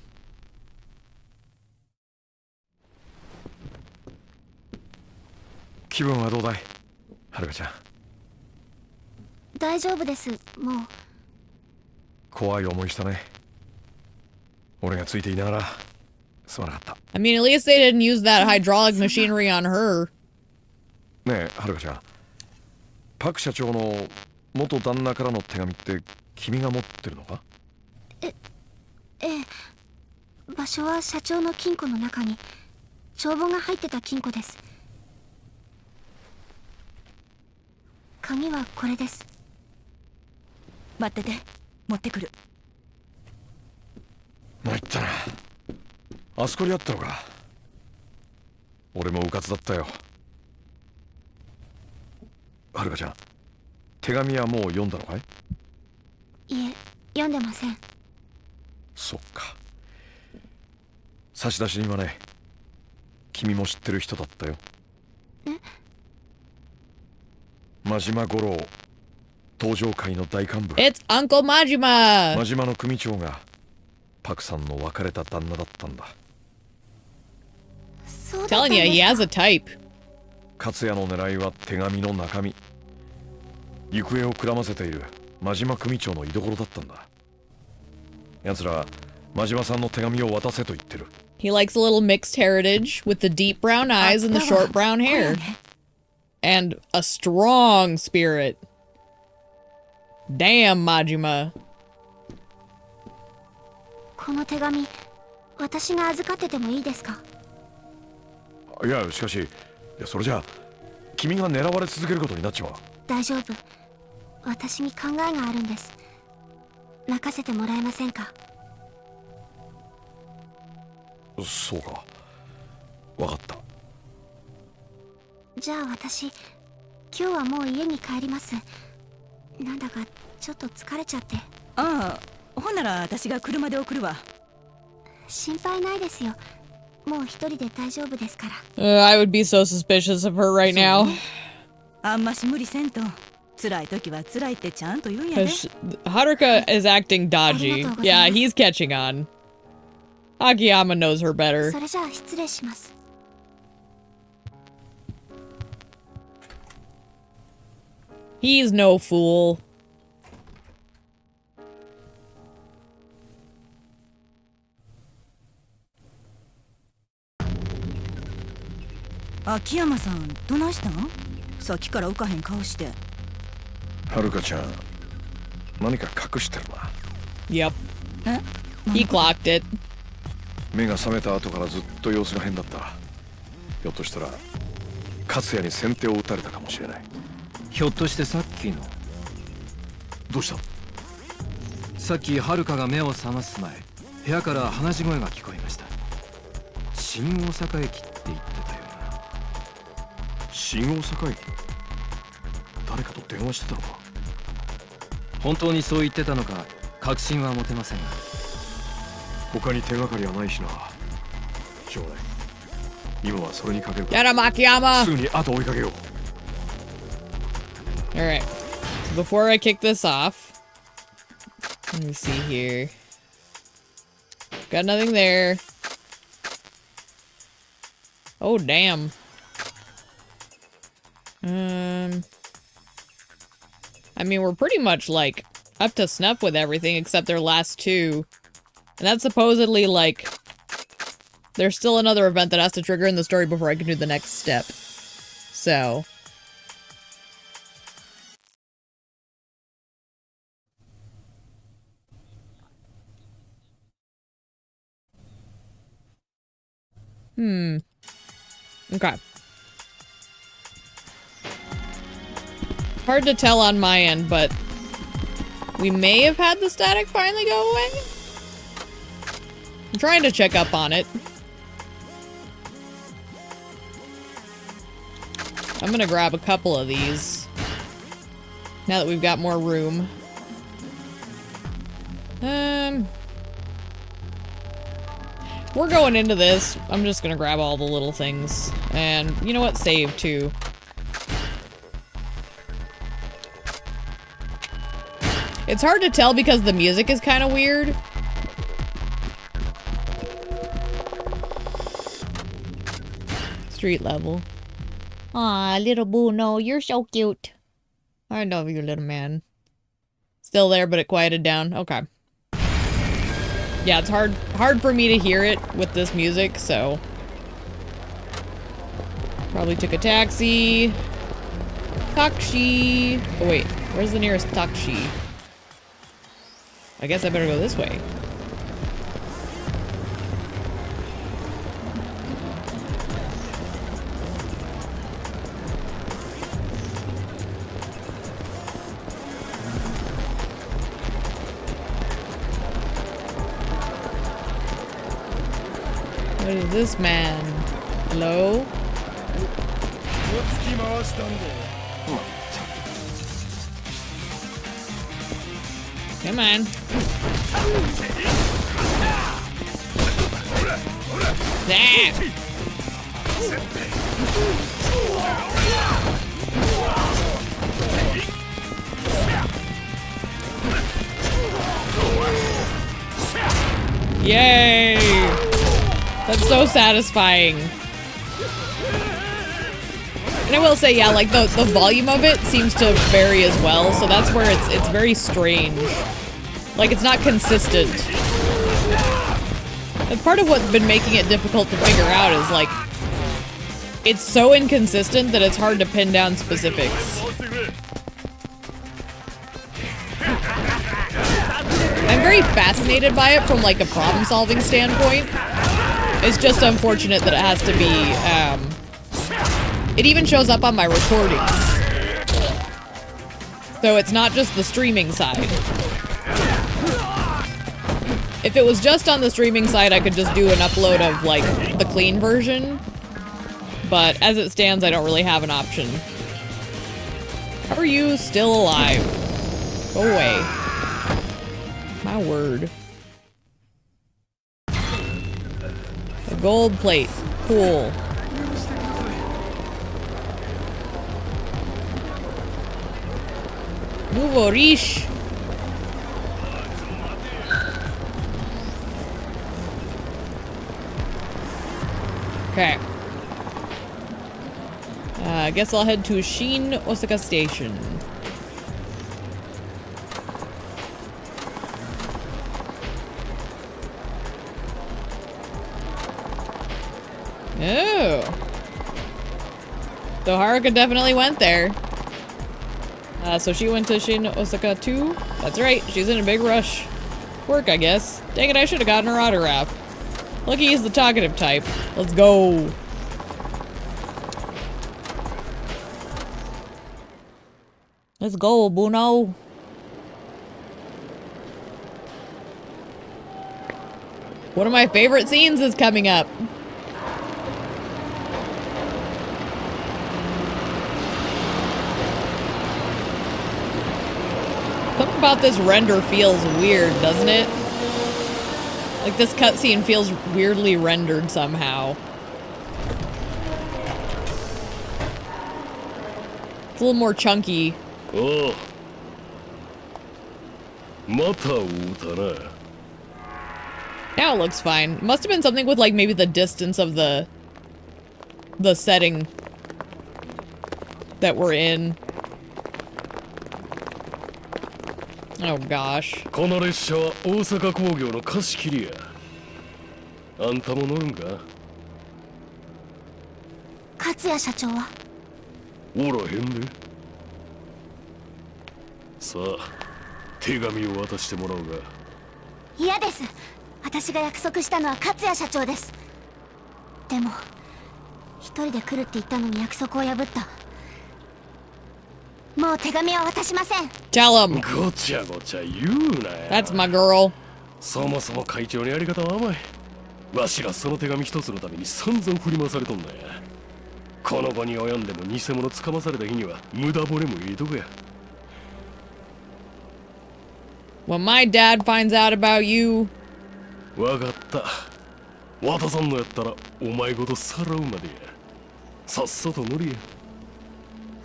気分はどうだい、はるかちゃん。大丈夫です。もう。怖い思いしたね。俺がついていながらすまなかった。 I mean, at least they didn't use that hydraulic machinery on her. ねえはるかちゃん、パク社長の元旦那からの手紙って君が持ってるのか？ええ。場所は社長の金庫の中に帳簿が入ってた金庫です。鍵はこれです。待ってて、持ってくる。参ったな。あそこにあったのか。俺もうかつだったよ。はるかちゃん、手紙はもう読んだのかい？いえ、読んでません。そっか。差出人はね、君も知ってる人だったよ。真島五郎、登場会の大幹部。It's Uncle Majima! 真島の組長がパクさんの別れた旦那だったんだ。Telling you, he has a type. 勝也の狙いは手紙の中身。行方をくらませている真島組長の居所だったんだ。奴らは真島さんの手紙を渡せと言ってる。He likes a little mixed heritage with the deep brown eyes and the short brown hair. And a strong spirit. Damn, Majima. この手紙、私が預かっててもいいですか？いや、しかし、それじゃあ君が狙われ続けることになっちまう。大丈夫。私に考えがあるんです。任せてもらえませんか？そうか。わかった。じゃあ私、今日はもう家に帰ります。なんだかちょっと疲れちゃって。ああ、ほんなら私が車で送るわ。心配ないですよ。もう一人で大丈夫ですから。I would be so suspicious of her right now. あんまし無理せんと。辛い時は辛いってちゃんと言うんやで。Haruka is acting dodgy. Yeah, he's catching on. Akiyama knows her better. それじゃあ失礼します。He's no fool. 秋山さん、どないしたん？さっきから浮かへん顔して。はるかちゃん、何か隠してるな。Yep. He clocked it. 目が覚めた後からずっと様子が変だった。ひょっとしたら勝也に先手を打たれたかもしれない。ひょっとしてさっきの。どうした？さっきはるかが目を覚ます前、部屋から話し声が聞こえました。新大阪駅って言ってたような。新大阪駅？誰かと電話してたのか？本当にそう言ってたのか確信は持てませんが。他に手がかりはないしな。しょうがない。今はそれにかけるか。Get him, Akiyama! すぐに後を追いかけよう。Alright. Before I kick this off, let me see here. Got nothing there. Oh, damn. I mean, we're pretty much, like, up to snuff with everything except their last two. And that's supposedly, like, there's still another event that has to trigger in the story before I can do the next step. So... Okay. Hard to tell on my end, but we may have had the static finally go away. I'm trying to check up on it. I'm gonna grab a couple of these now that we've got more room. We're going into this. I'm just gonna grab all the little things. And you know what? Save too. It's hard to tell because the music is kind of weird. Street level. Aw, little Bruno, you're so cute. I love you, little man. Still there, but it quieted down. Okay. Yeah, it's hard for me to hear it with this music, so... Probably took a taxi. Taxi! Oh wait, where's the nearest taxi? I guess I better go this way. What is this man? Hello? Come on. Ah! Yay! That's so satisfying. And I will say, yeah, like the volume of it seems to vary as well, so that's where it's very strange. Like it's not consistent. That's part of what's been making it difficult to figure out is like it's so inconsistent that it's hard to pin down specifics. I'm very fascinated by it from like a problem-solving standpoint. It's just unfortunate that it has to be, it even shows up on my recordings. So it's not just the streaming side. If it was just on the streaming side, I could just do an upload of like the clean version. But as it stands, I don't really have an option. How are you still alive? Go away. My word. A gold plate. Cool. Nouveau riche. Okay. I guess I'll head to Ishin Osaka Station. Oh. So Haruka definitely went there. So she went to Shin Osaka too? That's right, she's in a big rush. Work, I guess. Dang it, I should have gotten her autograph. Lucky he's the talkative type. Let's go. Let's go, Bruno. One of my favorite scenes is coming up. Something about this render feels weird, doesn't it? Like this cutscene feels weirdly rendered somehow. It's a little more chunky. Oh. Now it looks fine. Must have been something with like maybe the distance of the setting that we're in. Oh gosh. この列車は大阪工業の貸し切りや。あんたも乗るんか？勝谷社長は？おらへんで。さあ、手紙を渡してもらおうが。嫌です。私が約束したのは勝谷社長です。でも一人で来るって言ったのに約束を破った。もう手紙は渡しません。Tell him. ごちゃごちゃ言うなよ。 That's my girl. そもそも会長のやり方は甘い。わしらその手紙一つのために散々振り回されとんだよ。この場に及んでも偽物つかまされた日には無駄骨もいいとこや。When my dad finds out about you. わかった。渡さんのやったらお前ごとさらうまでや。さっさと乗りや。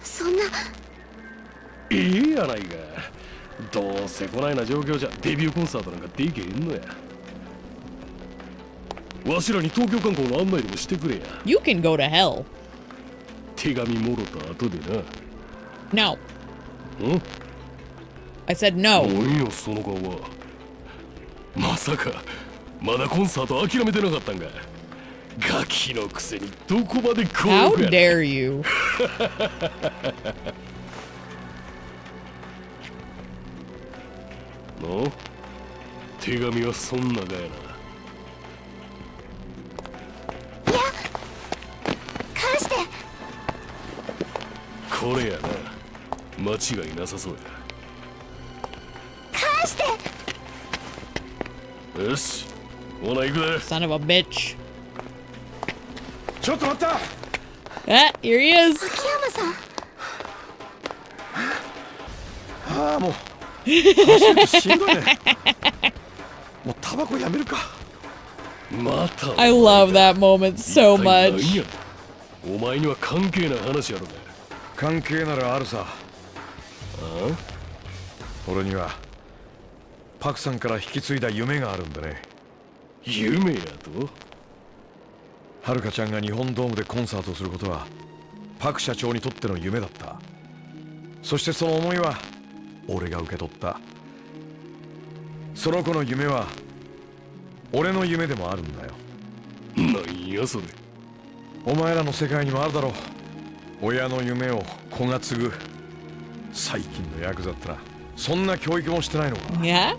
そんな。ええやないか。どうせこないな状況じゃデビューコンサートなんかできへんのや。わしらに東京観光の案内でもしてくれや。You can go to hell. 手紙もろた後でな。No. ん？ I said no. 何よその顔は。まさかまだコンサート諦めてなかったんか。ガキのくせにどこまでこうや。 How dare you? の手紙はそんながやな。返して。これやな。間違いなさそうや。返して。よし、ほな行くで。 Son of a bitch. ちょっと待った。Ah, here he is. 秋山さん。ああ、もう走るとしんどいね。もうタバコやめるか。また。 I love that moment so much. お前には関係ない話やろね。関係ならあるさ。俺にはパクさんから引き継いだ夢があるんでね。夢やと？はるかちゃんが日本ドームでコンサートをすることはパク社長にとっての夢だった。そしてその思いは俺が受け取った。その子の夢は俺の夢でもあるんだよ。なんやそれ。お前らの世界にもあるだろう。親の夢を子が継ぐ。最近のヤクザってな、そんな教育もしてないのか。Yeah?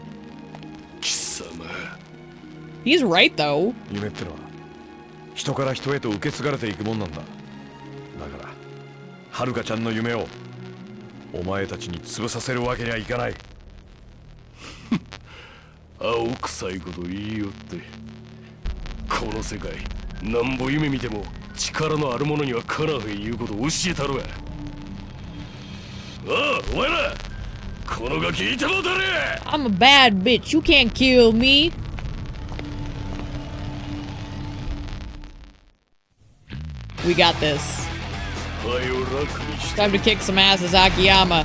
貴様。 He's right though. 夢ってのは人から人へと受け継がれていくもんなんだ。だからはるかちゃんの夢をお前たちに潰させるわけにはいかない。青臭いこと言いよって。この世界なんぼ夢見ても力のある者にはかなわへんいうことを教えたろや。ああ、お前らこのガキいてもうたれ。 I'm a bad bitch. You can't kill me. We got this. Time to kick some asses, Akiyama.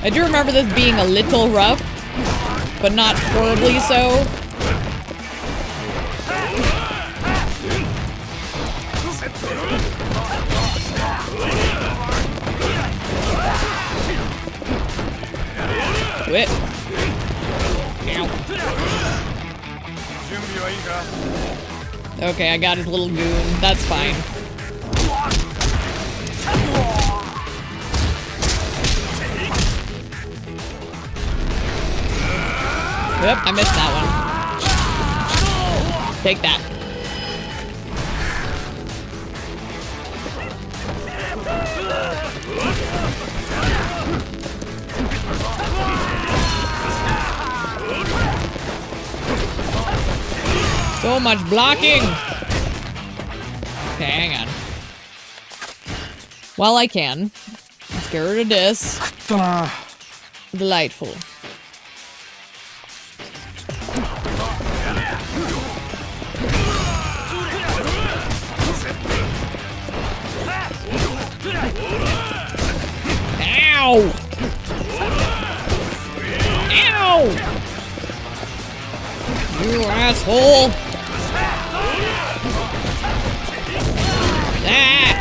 I do remember this being a little rough, but not horribly so. Quit. Okay, I got his little goon. That's fine. Yep, I missed that one. Take that. So much blocking. Okay, hang on. While I can, let's get rid of this. Delightful. Ow! Ow! You asshole! Ah!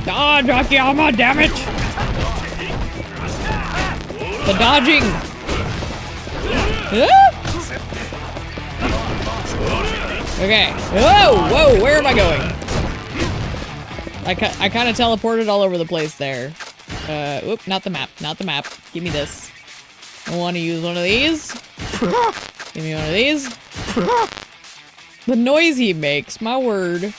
Dodge, Akiyama, damn it! The dodging! Ah! Okay. Whoa! Whoa! Where am I going? I kind of teleported all over the place there. Oop, not the map. Not the map. Give me this. I want to use one of these. Give me one of these. The noise he makes, my word.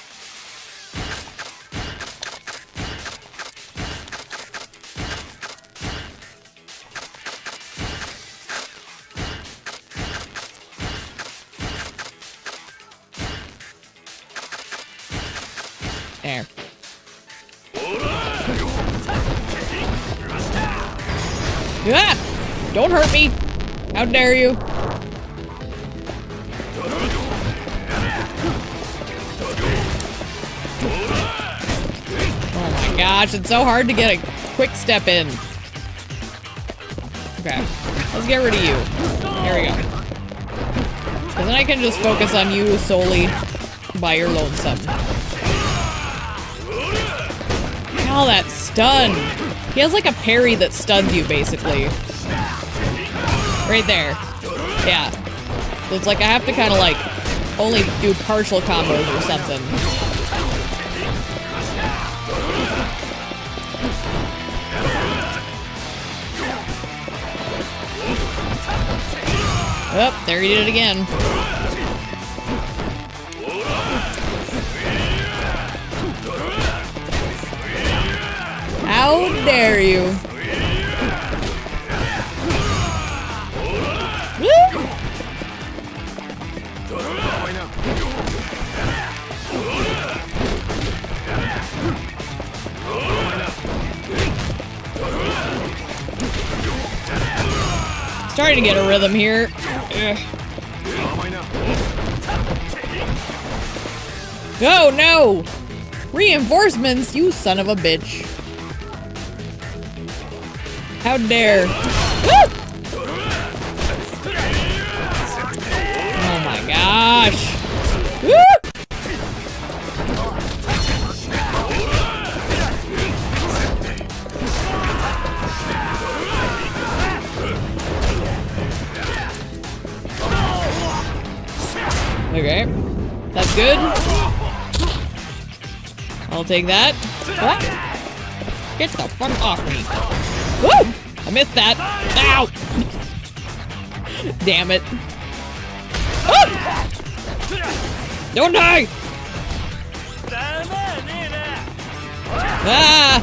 There. Ah! Don't hurt me! How dare you! Oh my gosh, it's so hard to get a quick step in. Okay, let's get rid of you. There we go. And then I can just focus on you solely by your lonesome. Ow, that stun! He has like a parry that stuns you, basically. Right there. Yeah. So it's like I have to kind of like only do partial combos or something. Oh, there he did it again. How dare you? Woo! Starting to get a rhythm here. Ugh. Oh no! Reinforcements, you son of a bitch. How dare. Woo! Oh my gosh. Woo! Okay. That's good. I'll take that. What? Get the fuck off me. Woo! I missed that. Ow! Damn it. Ah! Don't die! Ah!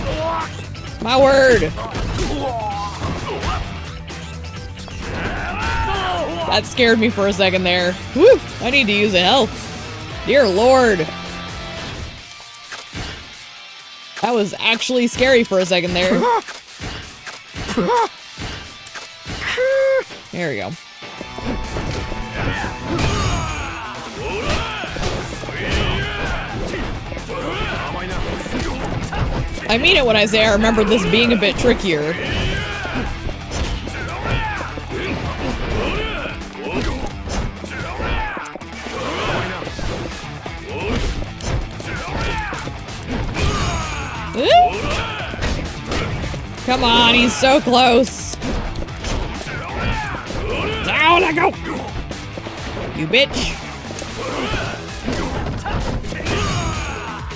My word! That scared me for a second there. Woo! I need to use a health. Dear Lord. That was actually scary for a second there. There we go. I mean it when I say I remember this being a bit trickier. Come on, he's so close. Now let go. You bitch.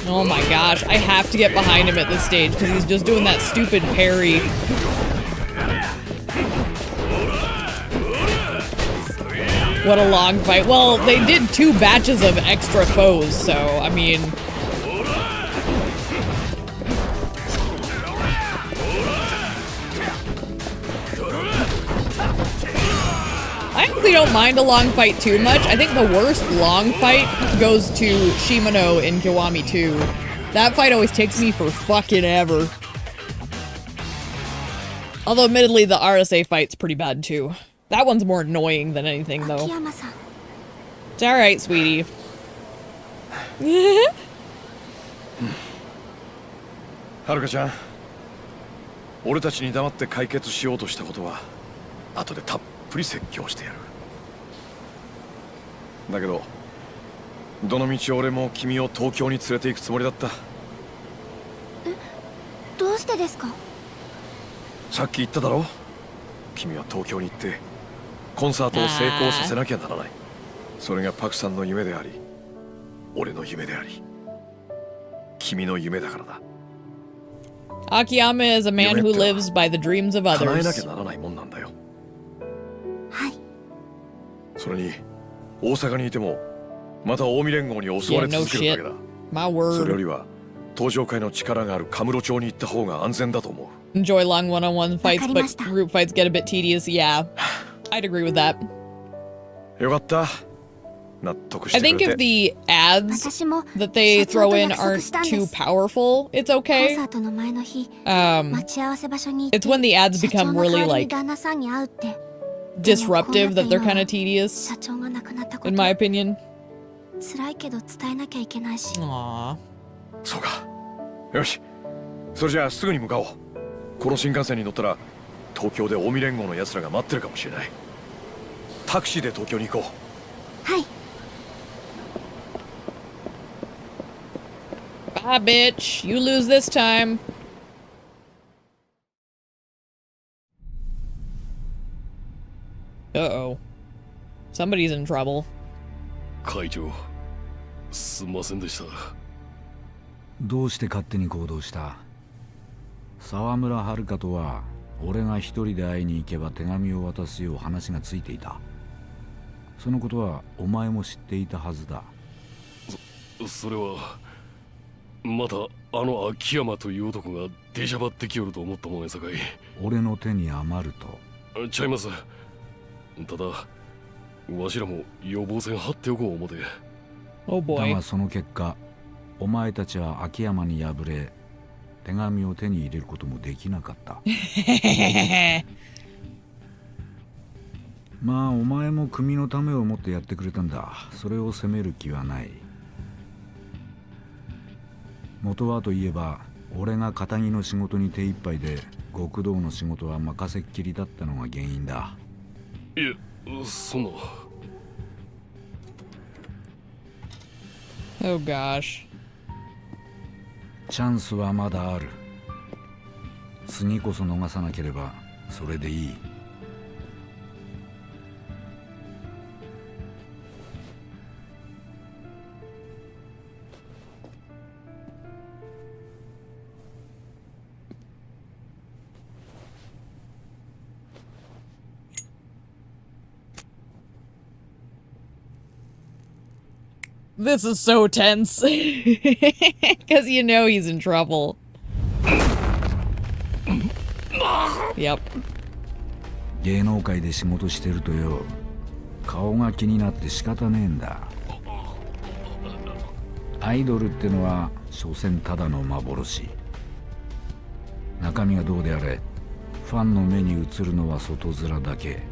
Oh my gosh, I have to get behind him at this stage because he's just doing that stupid parry. What a long fight. Well, they did 2 batches of extra foes, so, I mean... I actually don't mind a long fight too much. I think the worst long fight goes to Shimano in Kiwami 2. That fight always takes me for fucking ever. Although admittedly the RSA fight's pretty bad too. That one's more annoying than anything though. It's alright, sweetie. Haruka-chan, 俺たちに黙って解決しようとしたことは後でたっぷり説教してやる。だけどどの道俺も君を東京に連れて行くつもりだった。どうしてですか？さっき言っただろ。君は東京に行ってコンサートを成功させなきゃならない。それがパクさんの夢であり、俺の夢であり、君の夢だからだ。Akiyama is a man who lives by the dreams of 叶えな others. きゃならないもんなんだよ。はい。それに大阪にいてもまた近江連合に襲われ続けるだけだ。My word. それよりは東上会の力があるカムロ町に行った方が安全だと思う。 Enjoy long one-on-one fights, but group fights get a bit tedious. Yeah, I'd agree with that. よかった。納得し I てくれ think て。 if the ads that they throw in aren't too powerful, it's okay. It's when the ads become really like disruptive that they're kind of tedious, in my opinion. 辛いけど伝えなきゃいけないし。Aww. そうか。よし。それじゃあすぐに向かおう。この新幹線に乗ったら東京で近江連合の奴らが待ってるかもしれない。タクシーで東京に行こう。はい。Bye, bitch. You lose this time. Uh-oh. Somebody's in trouble. 会長、すんませんでした。どうして勝手に行動した？沢村遥とは俺が一人で会いに行けば手紙を渡すよう話がついていた。そのことはお前も知っていたはずだ。それはまたあの秋山という男が出しゃばってきよると思ったもんやさかい。俺の手に余ると？ちゃいます。ただわしらも予防線張っておこう思て。だがその結果、お前たちは秋山に敗れ手紙を手に入れることもできなかった。まあお前も組のためを思ってやってくれたんだ。それを責める気はない。元はといえば俺が堅気の仕事に手一杯で極道の仕事は任せっきりだったのが原因だ。いえ、そんな。Oh gosh. チャンスはまだある。次こそ逃さなければそれでいい。This is so tense. Because you know he's in trouble. Yep. 芸能界で仕事してるとよ、顔が気になって仕方ねえんだ。アイドルってのは所詮ただの幻。中身がどうであれ、ファンの目に映るのは外面だけ。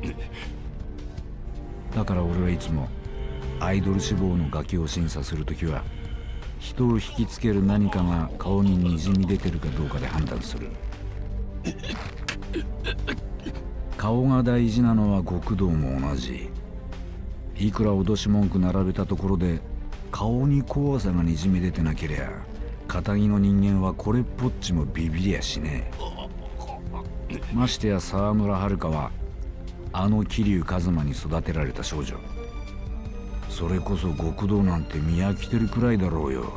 だから俺はいつもアイドル志望のガキを審査するときは、人を引きつける何かが顔ににじみ出てるかどうかで判断する。顔が大事なのは極道も同じ。いくら脅し文句並べたところで顔に怖さがにじみ出てなけりゃ、堅気の人間はこれっぽっちもビビりやしねえ。ましてや沢村遥はあの桐生一馬に育てられた少女。それこそ極道なんて見飽きてるくらいだろうよ。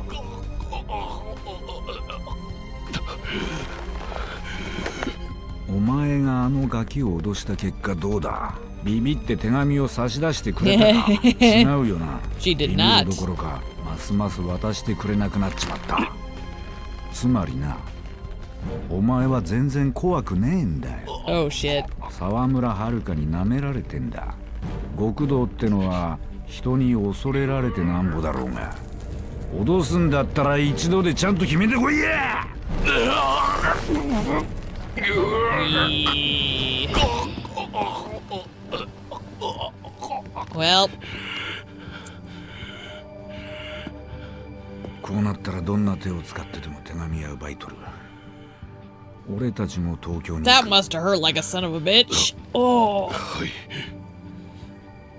お前があのガキを脅した結果どうだ？ビビって手紙を差し出してくれたか？違うよな。ビビるどころかますます渡してくれなくなっちまった。つまりな、お前は全然怖くねえんだよ。Oh shit. 沢村遥に舐められてんだ。極道ってのは人に恐れられてなんぼだろうが、脅すんだったら一度でちゃんと決めてこいや。Well. こうなったらどんな手を使ってでも手紙や奪い取る。俺たちも東京に。 That must have hurt like a son of a bitch. Oh.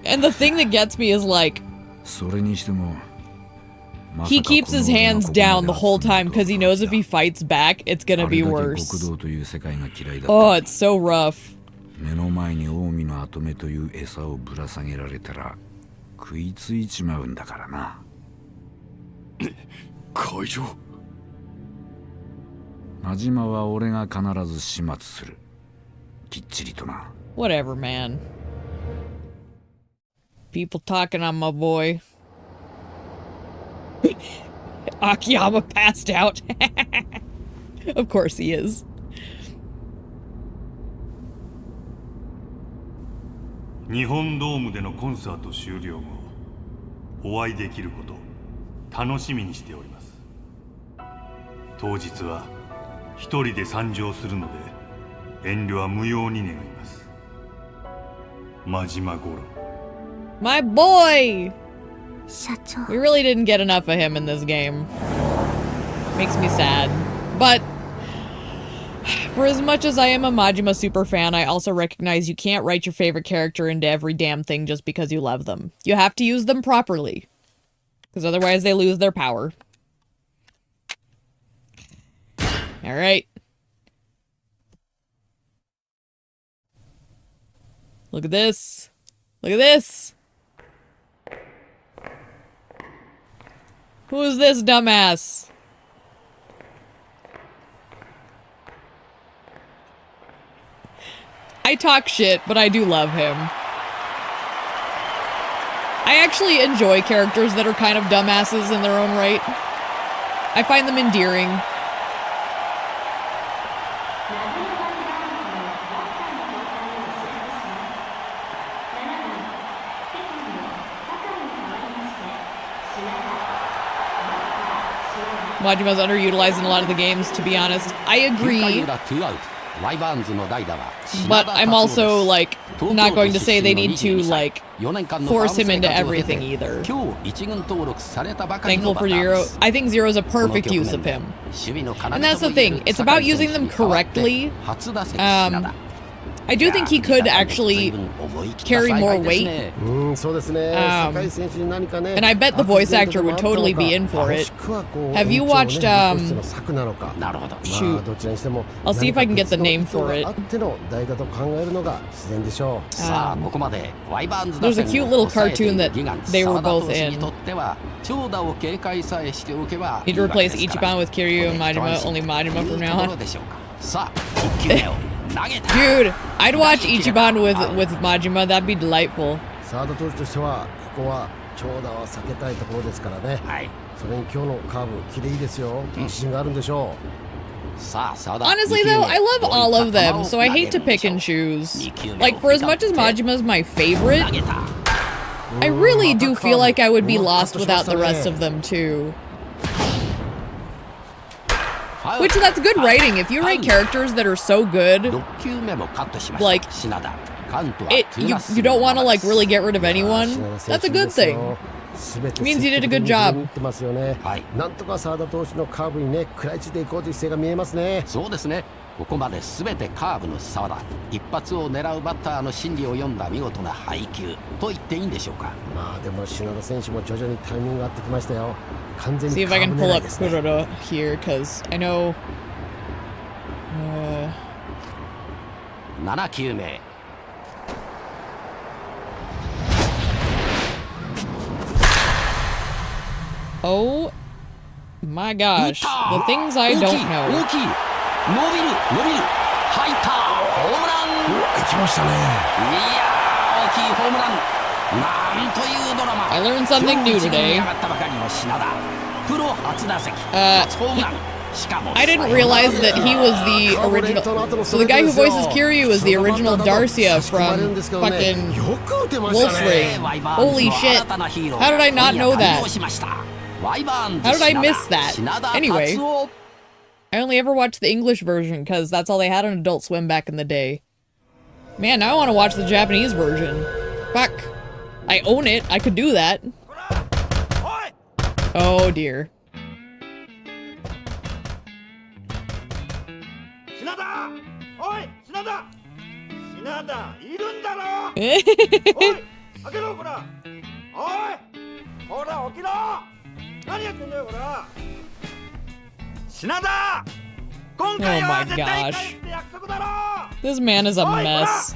And the thing that gets me is like, それにしても he keeps his hands down the whole time because he knows if he fights back, it's gonna be worse. Oh, it's so rough. 目の前に近江の跡目という餌をぶら下げられたら食いついちまうんだからな。会長。真島は俺が必ず始末する。きっちりとな。Whatever, man. People talking on my boy. Akiyama passed out. Of course he is. 日本ドームでのコンサート終了後、お会いできること楽しみにしております。当日は一人で参上するので遠慮は無用に願います。真島五郎。 My boy! 社長。 We really didn't get enough of him in this game. Makes me sad. But for as much as I am a Majima super fan, I also recognize you can't write your favorite character into every damn thing just because you love them. You have to use them properly. Because otherwise they lose their power. Alright. Look at this. Look at this. Who is this dumbass? I talk shit, but I do love him. I actually enjoy characters that are kind of dumbasses in their own right. I find them endearing. Majima's underutilized in a lot of the games, to be honest. I agree. But I'm also, like, not going to say they need to, like, force him into everything either. Thankful for Zero. I think Zero's a perfect use of him. And that's the thing. It's about using them correctly. I do think he could actually carry more weight. And I bet the voice actor would totally be in for it. Have you watched, shoot. I'll see if I can get the name for it. There's a cute little cartoon that they were both in. Need to replace Ichiban with Kiryu and Majima, only Majima from now on. Dude, I'd watch Ichiban with Majima, that'd be delightful. Honestly though, I love all of them, so I hate to pick and choose. Like, for as much as Majima's my favorite, I really do feel like I would be lost without the rest of them too. Which, that's good writing. If you write characters that are so good, like, you don't want to, like, really get rid of anyone, that's a good thing. It means you did a good job. See if I can pull up Kuroro here, because I know... Oh my gosh, the things I don't know. I learned something new today. I didn't realize that he was the original. So the guy who voices Kiryu is the original Darcia from fucking Wolfsring. Holy shit. How did I not know that? How did I miss that? Anyway, I only ever watched the English version because that's all they had on Adult Swim back in the day. Man, now I want to watch the Japanese version. Fuck. I own it. I could do that. Oh dear. Oh my gosh. This man is a mess.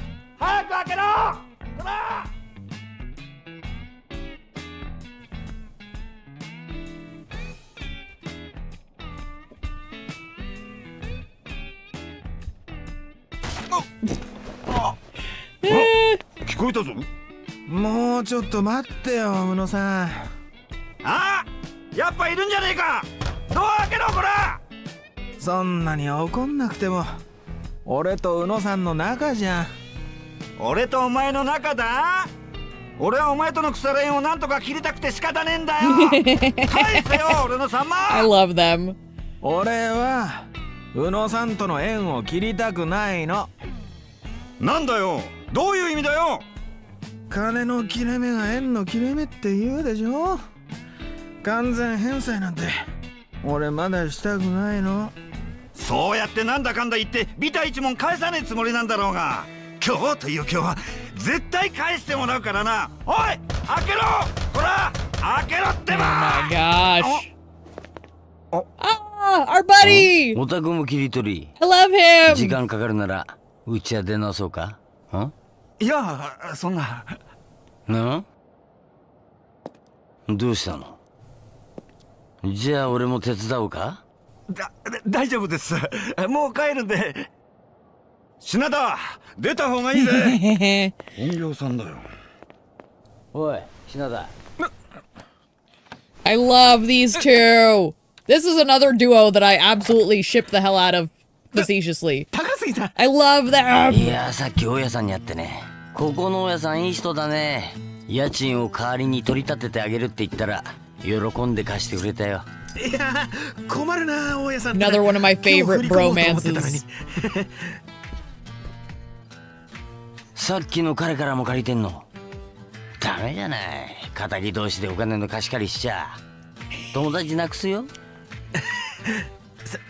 もうちょっと待ってよ、宇野さん。あ、やっぱいるんじゃねえか。ドア開けろ、こら。そんなに怒んなくても、俺と宇野さんの仲じゃん。俺とお前の仲だ。俺はお前との腐れ縁をなんとか切りたくて仕方ねえんだよ。返せよ、俺の様。I love them. 俺は宇野さんとの縁を切りたくないの。なんだよ、どういう意味だよ。金の切れ目が縁の切れ目って言うでしょ。完全返済なんて俺まだしたくないの。そうやってなんだかんだ言ってビタ一文返さねえつもりなんだろうが、今日という今日は絶対返してもらうからな。おい、開けろ、ほら開けろってば。 Oh my gosh. Ah, our buddy. お宅も切り取り。 I love him. 時間かかるならうちは出直そうか。いや、そんな。なあ、どうしたの。じゃあ俺も手伝おうか？大丈夫です。もう帰るんで。品田、出た方がいいぜ。本業さんだよ。おい、品田。I love these two. This is another duo that I absolutely ship the hell out of facetiously. I love them. いや、さっき大家さんに会ってね。ここの大家さんいい人だね。家賃を代わりに取り立ててあげるって言ったら喜んで貸してくれたよ。いや、困るな、大家さん。 Another one of my favorite bromances. さっきの彼からも借りてんの？ダメじゃない。仇同士でお金の貸し借りしちゃ友達なくすよ。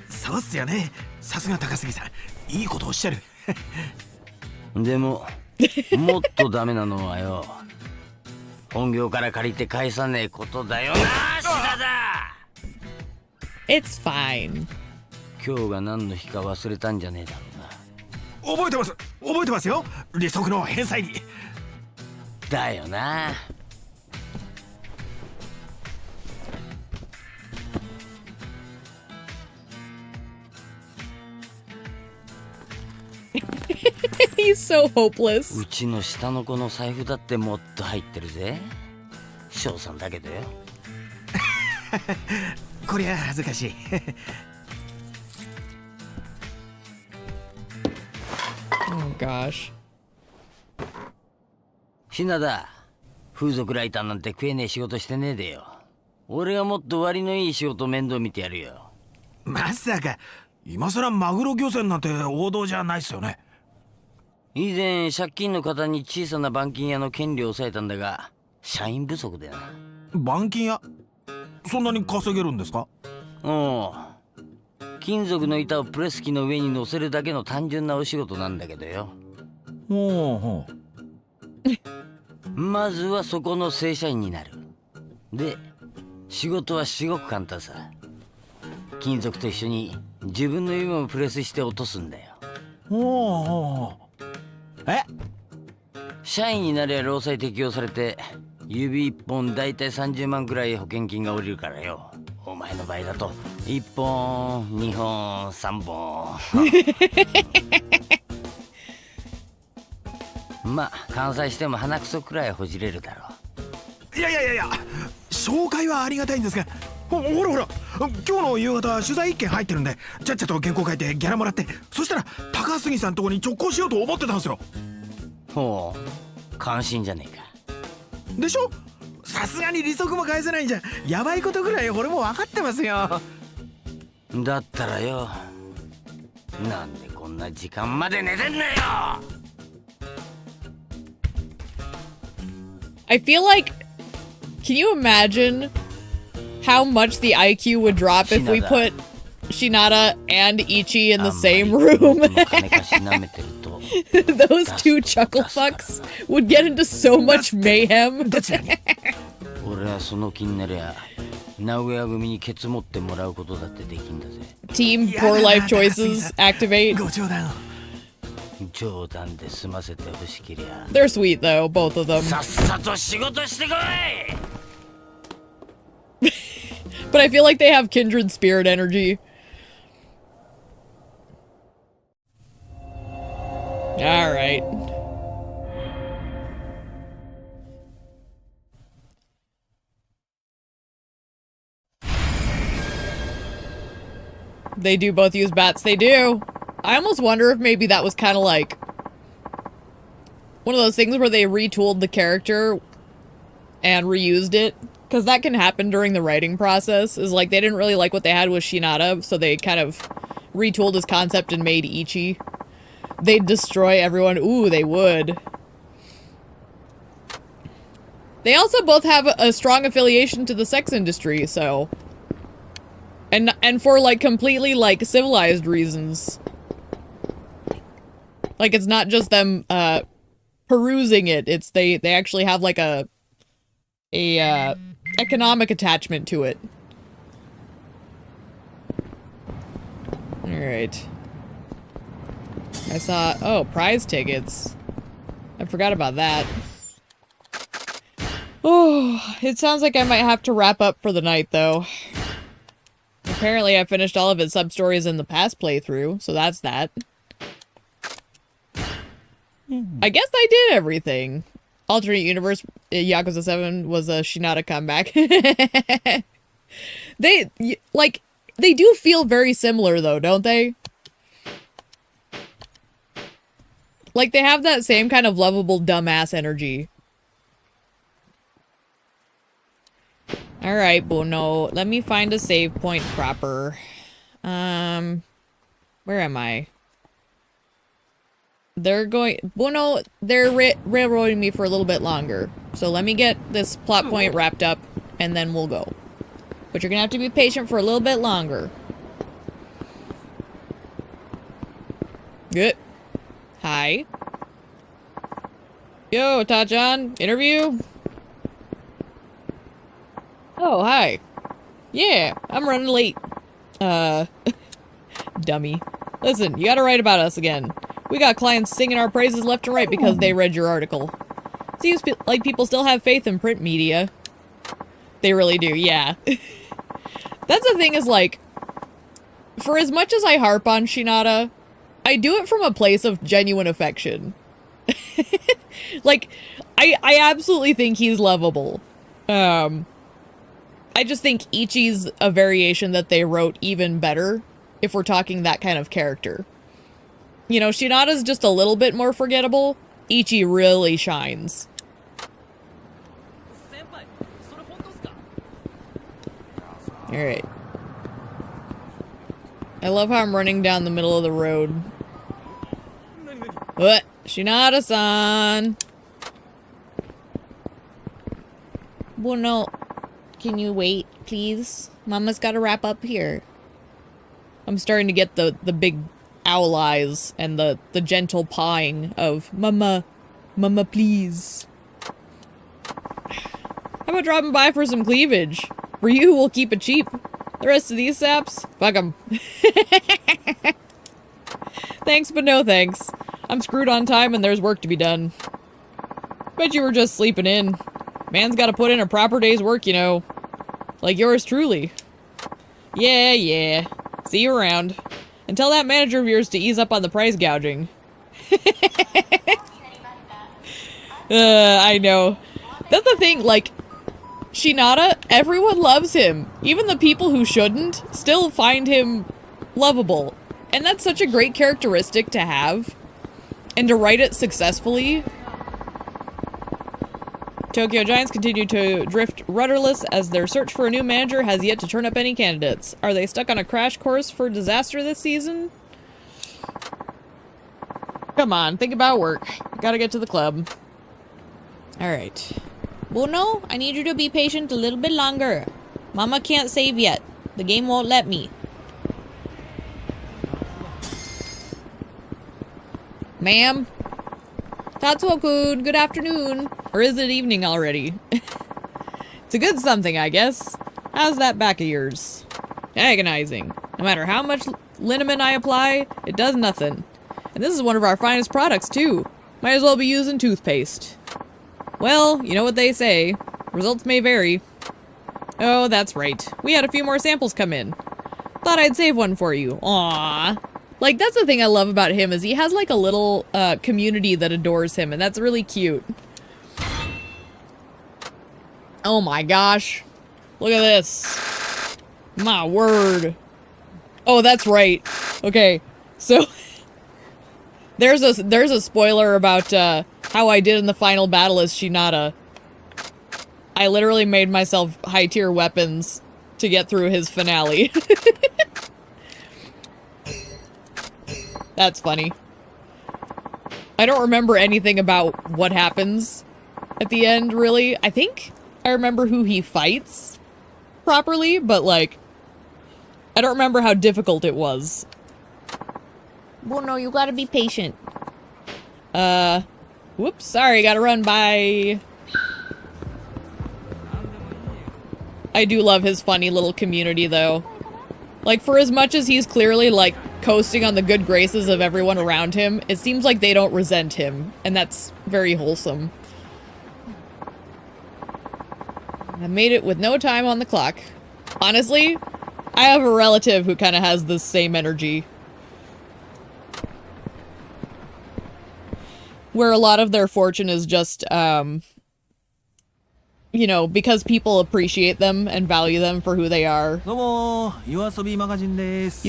そうっすよね。さすが高杉さん、いいことおっしゃる。でももっとダメなのはよ、本業から借りて返さねえことだよな。品田。 It's fine. 今日が何の日か忘れたんじゃねえだろうな。覚えてますよ。利息の返済に。だよな。He's so hopeless. うちの下の子の財布だってもっと入ってるぜ。翔さんだけどよ。こりゃ恥ずかしい。Oh gosh. 品田、風俗ライターなんて食えねえ仕事してねえでよ。俺がもっと割のいい仕事面倒見てやるよ。まさか今さらマグロ漁船なんて王道じゃないっすよね。以前借金の方に小さな板金屋の権利を抑えたんだが、社員不足でな。板金屋、そんなに稼げるんですか？おう、金属の板をプレス機の上に乗せるだけの単純なお仕事なんだけどよ。ほうほう。まずはそこの正社員になる。で、仕事は至極簡単さ。金属と一緒に自分の指もプレスして落とすんだよ。ほうほう。社員になりゃ労災適用されて、指1本だいたい30万くらい保険金が下りるからよ。お前の場合だと1本2本3本まあ完済しても鼻くそくらいほじれるだろう。いや紹介はありがたいんですが、ほら今日の夕方取材1件入ってるんで、ちゃっちゃと原稿書いてギャラもらって、そしたら高杉さんとこに直行しようと思ってたんですよ。ほう、関心じゃねえか。でしょ。さすがに利息も返せないんじゃやばいことぐらい俺も分かってますよ。だったらよ、なんでこんな時間まで寝てんだよ。 I feel like, can you imagine how much the IQ would drop if we put Shinada and Ichi in the same room? Those two chuckle fucks would get into so much mayhem. 俺はその気になりゃ名古屋組にケツ持ってもらうことだってできんだぜ。 Team Poor Life Choices activate. 冗談で済ませてほしけりゃ。 They're sweet though, both of them. さっさと仕事してこい。 But I feel like they have kindred spirit energy. All right. They do both use bats. They do. I almost wonder if maybe that was kind of like one of those things where they retooled the character and reused it. Because that can happen during the writing process. Is like they didn't really like what they had with Shinada, so they kind of retooled his concept and made Ichi. They'd destroy everyone. Ooh, they would. They also both have a strong affiliation to the sex industry, so... And for, like, completely, like, civilized reasons. Like, it's not just them, perusing it. It's they actually have, like, a economic attachment to it. Alright. I saw... Oh, prize tickets. I forgot about that. Oh, it sounds like I might have to wrap up for the night, though. Apparently I finished all of its sub-stories in the past playthrough, so that's that. I guess I did everything. Alternate universe, Yakuza 7 was a Shinada comeback. They do feel very similar though, don't they? Like, they have that same kind of lovable dumbass energy. Alright, Bono. Let me find a save point proper. Where am I? They're going... Bono, they're railroading me for a little bit longer. So let me get this plot point wrapped up, and then we'll go. But you're gonna have to be patient for a little bit longer. Good. Hi. Yo, Tachan, interview? Oh, hi. Yeah, I'm running late. Dummy. Listen, you gotta write about us again. We got clients singing our praises left and right because they read your article. Seems like people still have faith in print media. They really do, yeah. That's the thing is, like, for as much as I harp on Shinada, I do it from a place of genuine affection. Like, I absolutely think he's lovable. I just think Ichi's a variation that they wrote even better, if we're talking that kind of character. You know, Shinada's just a little bit more forgettable. Ichi really shines. Alright. I love how I'm running down the middle of the road. What? Shinada-san! Well, no. Can you wait, please? Mama's gotta wrap up here. I'm starting to get the big owl eyes and the gentle pawing of Mama, Mama, please. How about dropping by for some cleavage? For you, we'll keep it cheap. The rest of these saps? Fuck 'em. Thanks, but no thanks. I'm screwed on time and there's work to be done. Bet you were just sleeping in. Man's gotta put in a proper day's work, you know. Like yours truly. Yeah. See you around. And tell that manager of yours to ease up on the price gouging. I know. That's the thing, like, Shinada, everyone loves him. Even the people who shouldn't still find him lovable. And that's such a great characteristic to have. And to write it successfully. Tokyo Giants continue to drift rudderless as their search for a new manager has yet to turn up any candidates. Are they stuck on a crash course for disaster this season? Come on, think about work. Gotta get to the club. Alright. Bono, I need you to be patient a little bit longer. Mama can't save yet. The game won't let me. Ma'am? Tatsuo-kun, good afternoon. Or is it evening already? It's a good something, I guess. How's that back of yours? Agonizing. No matter how much liniment I apply, it does nothing. And this is one of our finest products, too. Might as well be using toothpaste. Well, you know what they say. Results may vary. Oh, that's right. We had a few more samples come in. Thought I'd save one for you. Aww. Like, that's the thing I love about him, is he has, like, a little, community that adores him, and that's really cute. Oh my gosh. Look at this. My word. Oh, that's right. Okay, so... there's a spoiler about, how I did in the final battle as Shinada. I literally made myself high-tier weapons to get through his finale. That's funny. I don't remember anything about what happens at the end, really. I think I remember who he fights properly, but, like, I don't remember how difficult it was. Well, no, you gotta be patient. Whoops, sorry, gotta run by. I do love his funny little community, though. Like, for as much as he's clearly, like, coasting on the good graces of everyone around him, it seems like they don't resent him, and that's very wholesome. I made it with no time on the clock. Honestly, I have a relative who kind of has this same energy. Where a lot of their fortune is just, you know, because people appreciate them and value them for who they are. You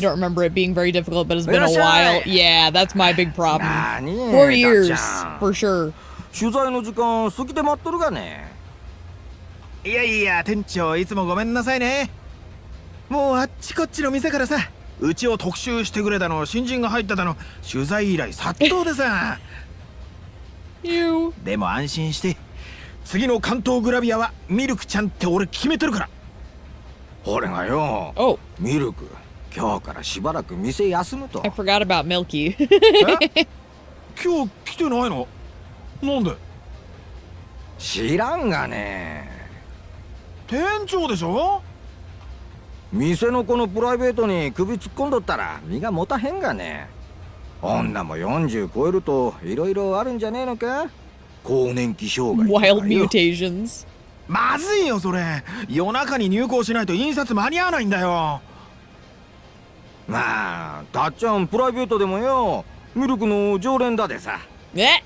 don't remember it being very difficult, but it's been a while. Yeah, that's my big problem. 4 years, for sure. 取材の時間過ぎて待っとるがね。いやいや、店長いつもごめんなさいね。もうあっちこっちの店からさ、うちを特集してくれたの、新人が入っただの、取材依頼殺到でさ。でも安心して、次の関東グラビアはミルクちゃんって俺決めてるから。俺がよ、ミルク、今日からしばらく店休むと。I forgot about Milky. 今日来てないの？なんで？知らんがね。店長でしょ？店の子のプライベートに首突っ込んどったら身が持たへんがね。女も40超えるといろいろあるんじゃねえのか？更年期障害。Wild mutations。まずいよそれ。夜中に入稿しないと印刷間に合わないんだよ。まあ、たっちゃんプライベートでもよ、ミルクの常連だでさ。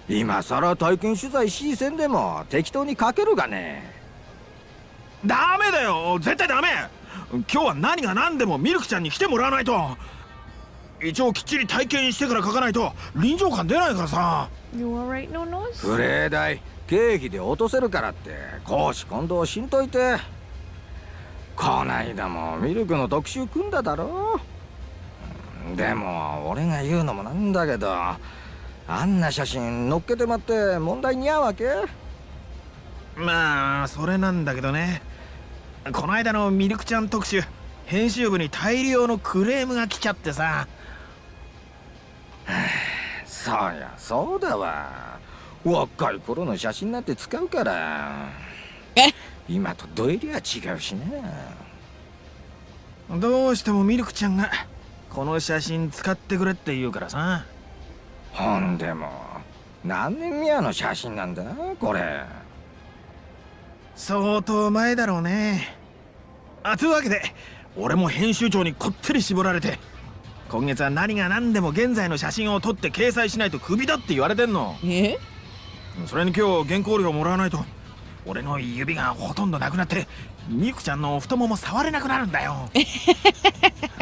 今さら体験取材しせんでも適当に書けるがね。ダメだよ、絶対ダメ。今日は何が何でもミルクちゃんに来てもらわないと。一応きっちり体験してから書かないと臨場感出ないからさ。プレイ代経費で落とせるからって公私混同しんといて。こないだもミルクの特集組んだだろ。でも俺が言うのもなんだけど、あんな写真載っけてまって問題に合うわけ？まあそれなんだけどね。この間のミルクちゃん特集、編集部に大量のクレームが来ちゃってさ。そうやそうだわ。若い頃の写真なんて使うから。今とどえりゃ違うしな。どうしてもミルクちゃんがこの写真使ってくれって言うからさ。ほんでも何年前の写真なんだこれ。相当前だろうね。というわけで俺も編集長にこってり絞られて、今月は何が何でも現在の写真を撮って掲載しないとクビだって言われてんの。それに今日原稿料もらわないと俺の指がほとんどなくなってミルクちゃんの太もも触れなくなるんだよ。分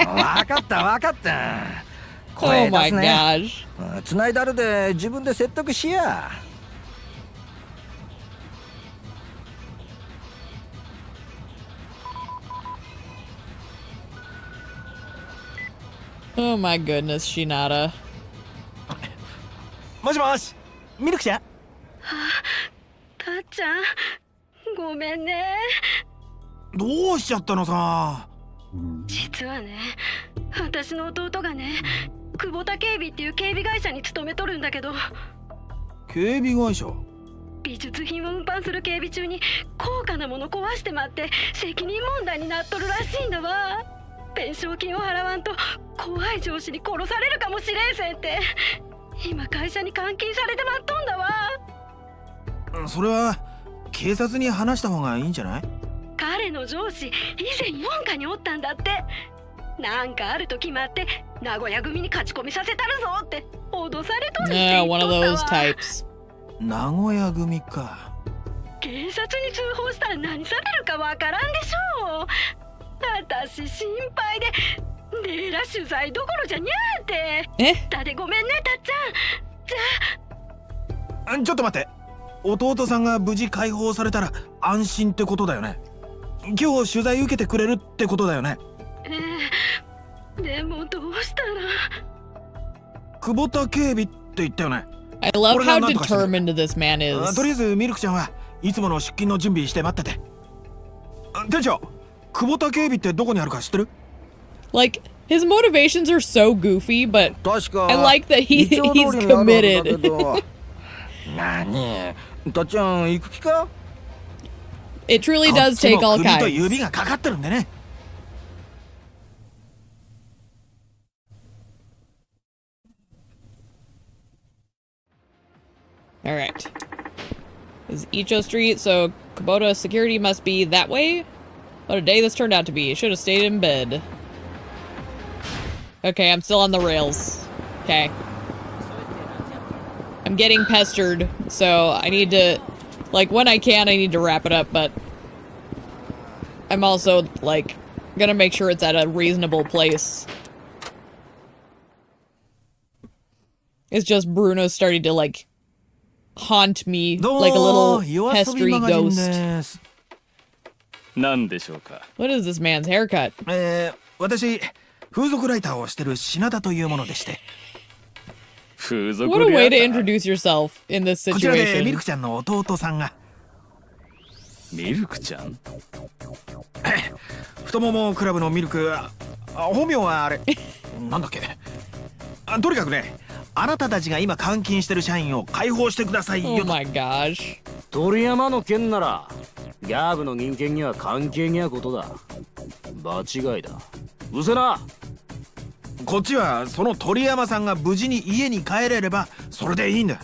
かった分かった。声出すね。繋いだるで自分で説得しや。Oh my goodness, Shinada. もしもし、ミルクちゃん。たっちゃん、ごめんね。どうしちゃったのさ。実はね、私の弟がね、久保田警備っていう警備会社に勤めとるんだけど。警備会社？美術品を運搬する警備中に高価なもの壊してまって責任問題になっとるらしいんだわ。弁償金を払わんと怖い上司に殺されるかもしれんせんって。今会社に監禁されてまっとんだわ。それは警察に話した方がいいんじゃない？彼の上司以前4課におったんだって。なんかあると決まって名古屋組に勝ち込みさせたるぞって脅されとるって言っとったわ。one of those types. 名古屋組か。警察に通報したら何されるかわからんでしょう。私心配でレーラ取材どころじゃにゃーって。だでごめんねたっちゃん。じゃあちょっと待って。弟さんが無事解放されたら安心ってことだよね。今日取材受けてくれるってことだよね。でもどうしたら。久保田警備って言ったよね。I love how determined this man is. とりあえずミルクちゃんはいつもの出勤の準備して待ってて。店長、久保田警備ってどこにあるか知ってる？ Like, his motivations are so goofy, but I like that he's committed. 何？たっちゃん行く気か？ It truly does take all 首と kinds. 指がかかってるんでね。Alright. This is Icho Street, so Kubota security must be that way? What a day this turned out to be. Should have stayed in bed. Okay, I'm still on the rails. Okay. I'm getting pestered, so I need to, like, when I can, I need to wrap it up, but I'm also, like, gonna make sure it's at a reasonable place. It's just Bruno's starting to, like, haunt me like a little pestery ghost. What is this man's haircut? 私、風俗ライターをしてる品田というものでして。What a way to introduce yourself in this こちらでミル situation. クちゃんの弟さんが。ミルクちゃん太ももクラブのミルク、本名はあれ、なんだっけ。とにかくね、あなたたちが今監禁してる社員を解放してくださいよ Oh と。 my gosh. 鳥山の件ならギャーブの人間には関係にゃことだ。場違いだ。うせな。こっちはその鳥山さんが無事に家に帰れればそれでいいんだ。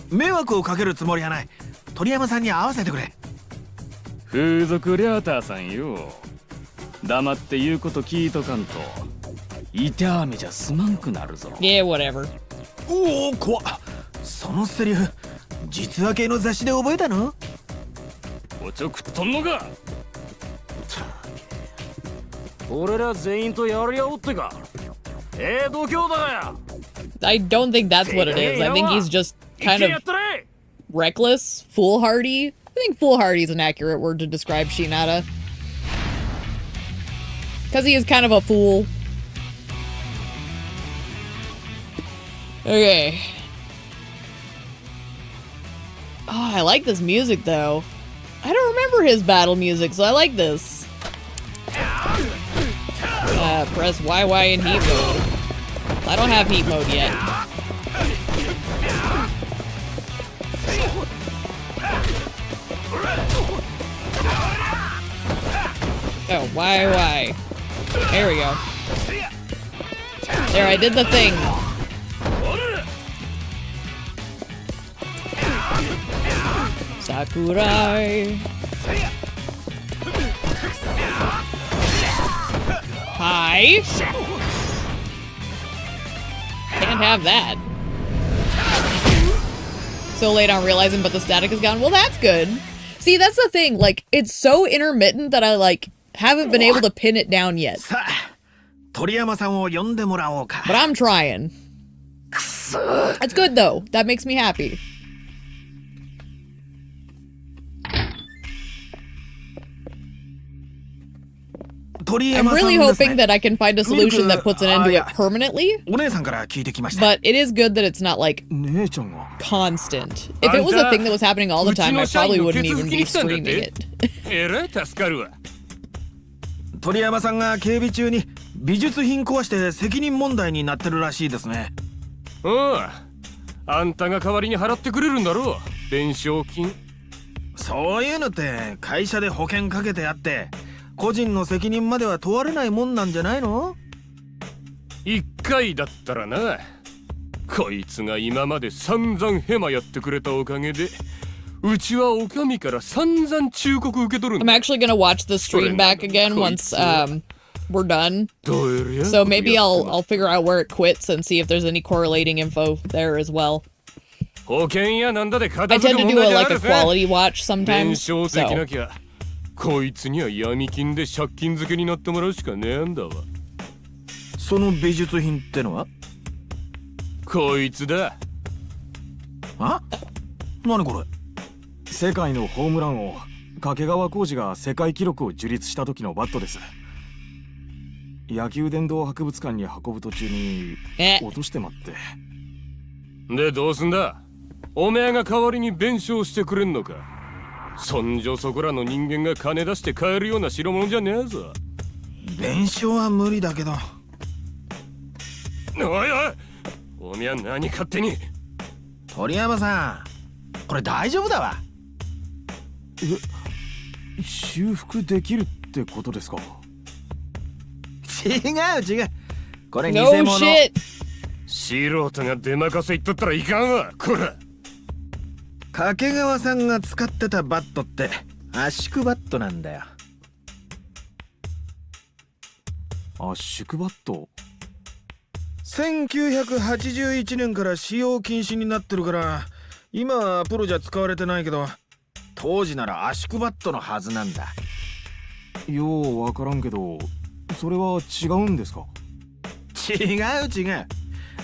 迷惑をかけるつもりはない。鳥山さんに会わせてくれ。風俗リャーターさんよ。黙って言うこと聞いとかんと痛みじゃすまんくなるぞ。 Yeah, whatever. おお、怖っ。そのセリフ実話系の雑誌で覚えたの？おちょくっとんのか。俺ら全員とやり合おうってか。度胸だや。 I don't think that's what it is. I think he's just kind of reckless, foolhardy. I think foolhardy is an accurate word to describe Shinada. Because he is kind of a fool. Okay. Oh, I like this music though. I don't remember his battle music, so I like this. Press YY in heat mode. I don't have heat mode yet. Oh, YY. There we go. There, I did the thing. Sakurai. Hi. Can't have that. So late on realizing, but the static is gone. Well, that's good. See, that's the thing. Like, it's so intermittent that I, like, haven't been able to pin it down yet. But I'm trying. That's good, though. That makes me happy. I'm really hoping that I can find a solution that puts an end to it permanently. But it is good that it's not, like, constant. If it was a thing that was happening all the time, I probably wouldn't even be streaming it. 鳥山さんが警備中に美術品壊して責任問題になってるらしいですね。あんたが代わりに払ってくれるんだろう、弁償金。そういうのって会社で保険かけてあって個人の責任までは問われないもんなんじゃないの？一回だったらな。こいつが今まで散々ヘマやってくれたおかげでうちはおかみから散々忠告受け取るんだ。 I'm actually gonna watch the stream back again once we're done. So maybe I'll figure out where it quits and see if there's any correlating info there as well. I tend to do like a quality watch sometimes. So. こいつには闇金で借金付けになってもらうしかねえんだわ。その美術品ってのは？こいつだ。あ？何これ？世界のホームラン王掛川浩二が世界記録を樹立した時のバットです。野球殿堂博物館に運ぶ途中に落としてまって。でどうすんだ？おめえが代わりに弁償してくれんのか？そんじょそこらの人間が金出して買えるような代物じゃねえぞ。弁償は無理だけど。おいおい、おめえは何勝手に。鳥山さん、これ大丈夫だわ。修復できるってことですか？違う。これ偽 No 物。shit. 素人が出任せ言っとったらいかんわ、こら。掛川さんが使ってたバットって圧縮バットなんだよ。圧縮バット？ 1981年から使用禁止になってるから今はプロじゃ使われてないけど当時なら圧縮バットのはずなんだ。ようわからんけどそれは違うんですか？違う。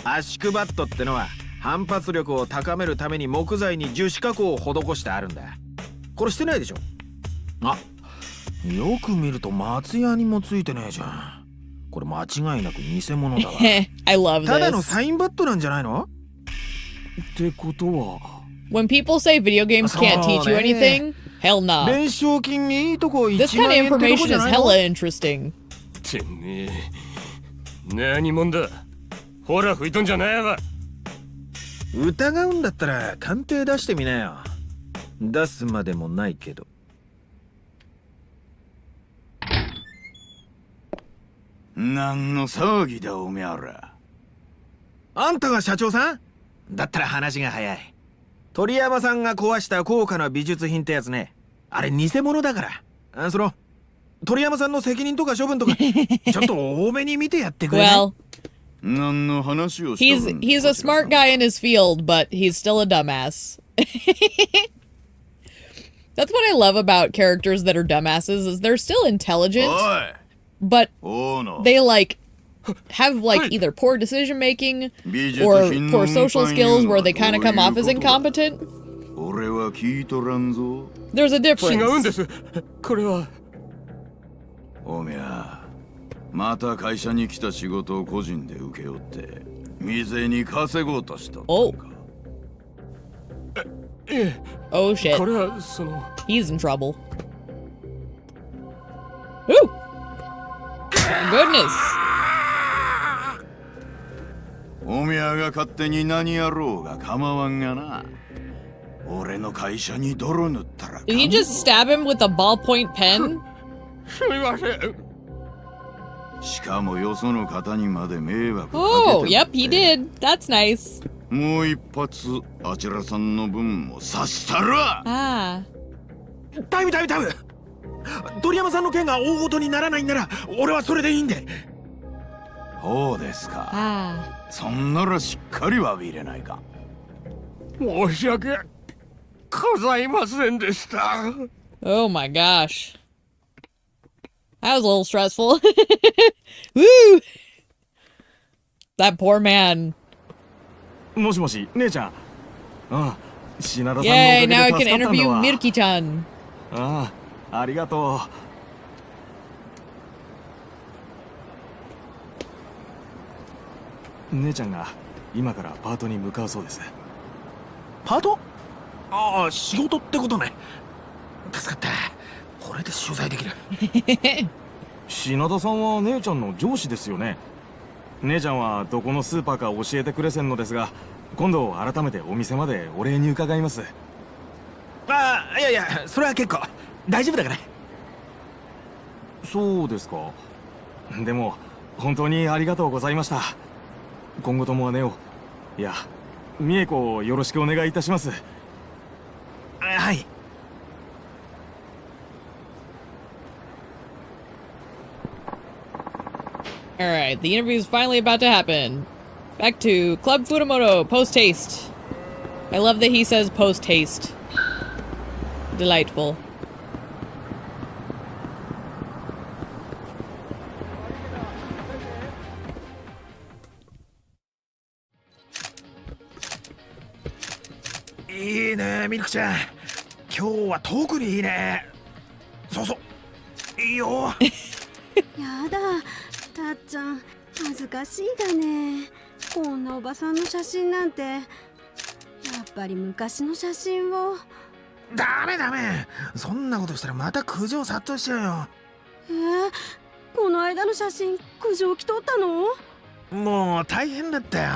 圧縮バットってのは反発力を高めるために木材に樹脂加工を施してあるんだ。これしてないでしょ。あ、よく見ると松屋にもついてねえじゃん。これ間違いなく偽物だわ。I love this. ただのサインバットなんじゃないの？ってことは When people say video games can't teach you anything, hell nah. 連勝金にいいとこ1 This 万 kind 円 of ってとこ information じゃ is ないの？ hella interesting. てめえ何者だ。ほら吹いとんじゃないわ。疑うんだったら鑑定出してみなよ。出すまでもないけど。何の騒ぎだおめえら。あんたが社長さん？だったら話が早い。鳥山さんが壊した高価な美術品ってやつね。あれ偽物だから。その鳥山さんの責任とか処分とかちょっと多めに見てやってくれ。Well, 何の話をしとるんだ。 he's a smart guy in his field, but he's still a dumbass. That's what I love about characters that are dumbasses is they're still intelligent, but they like have like either poor decision making or poor social skills where they kind of come off as incompetent. 俺は聞いとらんぞ。 There's a 違うん difference. です。これはおめやまた会社に来た仕事を個人で請け負って店に稼ごうとした。Oh. ええ。 Oh shit. これはその He's in trouble. Ooh! Goodness. おめやが勝手に何やろうが構わんがな。俺の会社に泥塗ったら。 Did he just stab him with a ballpoint pen? すみません。しかもよその方にまで迷惑かけて。 Oh, yep, he did. That's nice. もう一発あちらさんの分も刺したら。Ah. タイム。鳥山さんの件が大ごとにならないんなら俺はそれでいいんで。そうですか。Ah. そんならしっかり詫びれないか。申し訳ございませんでした。 Oh my gosh. That was a little stressful. Woo! That poor man. もしもし姉ちゃん。ああ、品田さんのおか Yay, げで now I 助 can かったんだ interview わ。 Mirki-chan. ああ、ありがとう。姉ちゃんが今からパートに向かうそうです。パート？ああ、仕事ってことね。助かった。これで取材できる。品田さんは姉ちゃんの上司ですよね。姉ちゃんはどこのスーパーか教えてくれせんのですが、今度改めてお店までお礼に伺います。ああ、いやそれは結構大丈夫だから。そうですか。でも本当にありがとうございました。今後とも姉を、いや美恵子をよろしくお願いいたします。はい。Alright, the interview is finally about to happen. Back to Club Furumoto, post-haste. I love that he says post-haste. Delightful.いいね、ミルクちゃん。今日は特にいいね。そういいよ。やだ、たっちゃん恥ずかしいだね。こんなおばさんの写真なんて。やっぱり昔の写真を。ダメ。そんなことしたらまた苦情殺到しちゃうよ。この間の写真苦情来とったの？もう大変だったよ。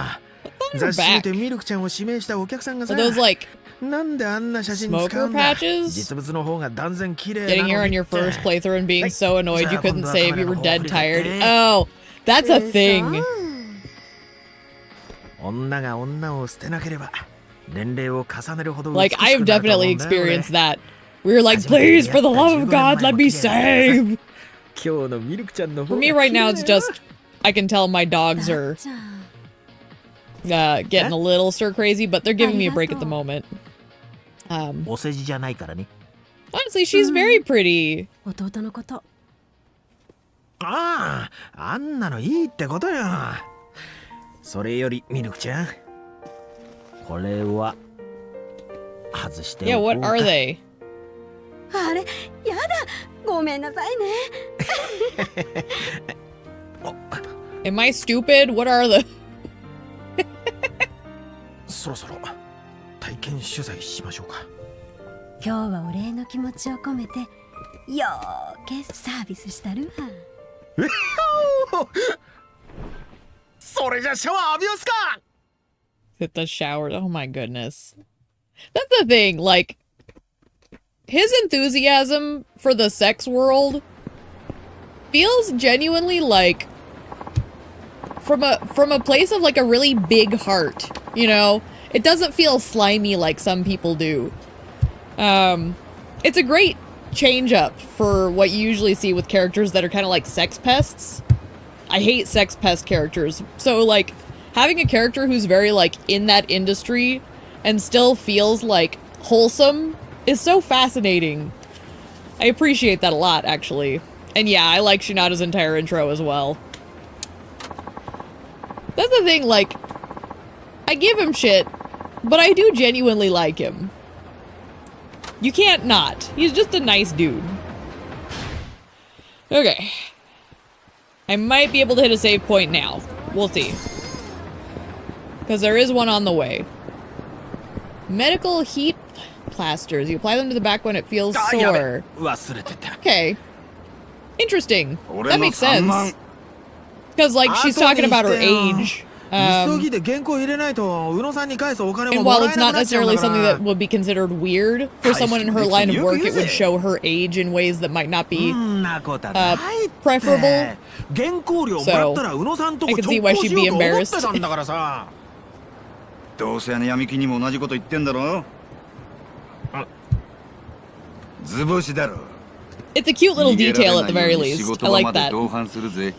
雑誌見てミルクちゃんを指名したお客さんがさ、 Are those like なんであんな写真使うんだ。 smoker patches? 実物の方が断然綺麗な Getting のに here on your first playthrough and being so annoyed you couldn't save, you were dead tired. Oh, that's a thing. 女が女を捨てなければ年齢を重ねるほど Like, I have definitely experienced that. We were like, please, for the love of God, let me save. 今日のミルクちゃんの For me right now, it's just, I can tell my dogs are getting a little stir crazy, but they're giving me a break at the moment. お世辞じゃないからね。 Honestly, she's very pretty. 弟のこと。ああ、あんなのいいってことよ。それよりミルクちゃん、これは外してお Yeah, こう what か。 are they? あれ、やだ。ごめんなさいね。Am I stupid? What are the... そろそろ体験取材しましょうか。今日はお礼の気持ちを込めて、よーけサービスしたるわ。それじゃシャワー浴びますか。 Hit the shower. Oh my goodness. That's the thing, like, his enthusiasm for the sex world feels genuinely like from a place of like a really big heart, you know? It doesn't feel slimy like some people do. It's a great change up for what you usually see with characters that are kind of like sex pests. I hate sex pest characters. So like having a character who's very like in that industry and still feels like wholesome is so fascinating. I appreciate that a lot, actually. And yeah, I like Shinada's entire intro as well. That's the thing, like, I give him shit, but I do genuinely like him. You can't not. He's just a nice dude. Okay. I might be able to hit a save point now. We'll see. Because there is one on the way. Medical heat plasters. You apply them to the back when it feels sore. Okay. Interesting. That makes sense. Because, like, she's talking about her age. And while it's not necessarily something that would be considered weird for someone in her line of work, it would show her age in ways that might not be preferable. So, I can see why she'd be embarrassed. どうせあの闇金にも同じこと言ってんだろ。図星だろ。 It's a cute little detail at the very least. I like that. 同伴するぜ。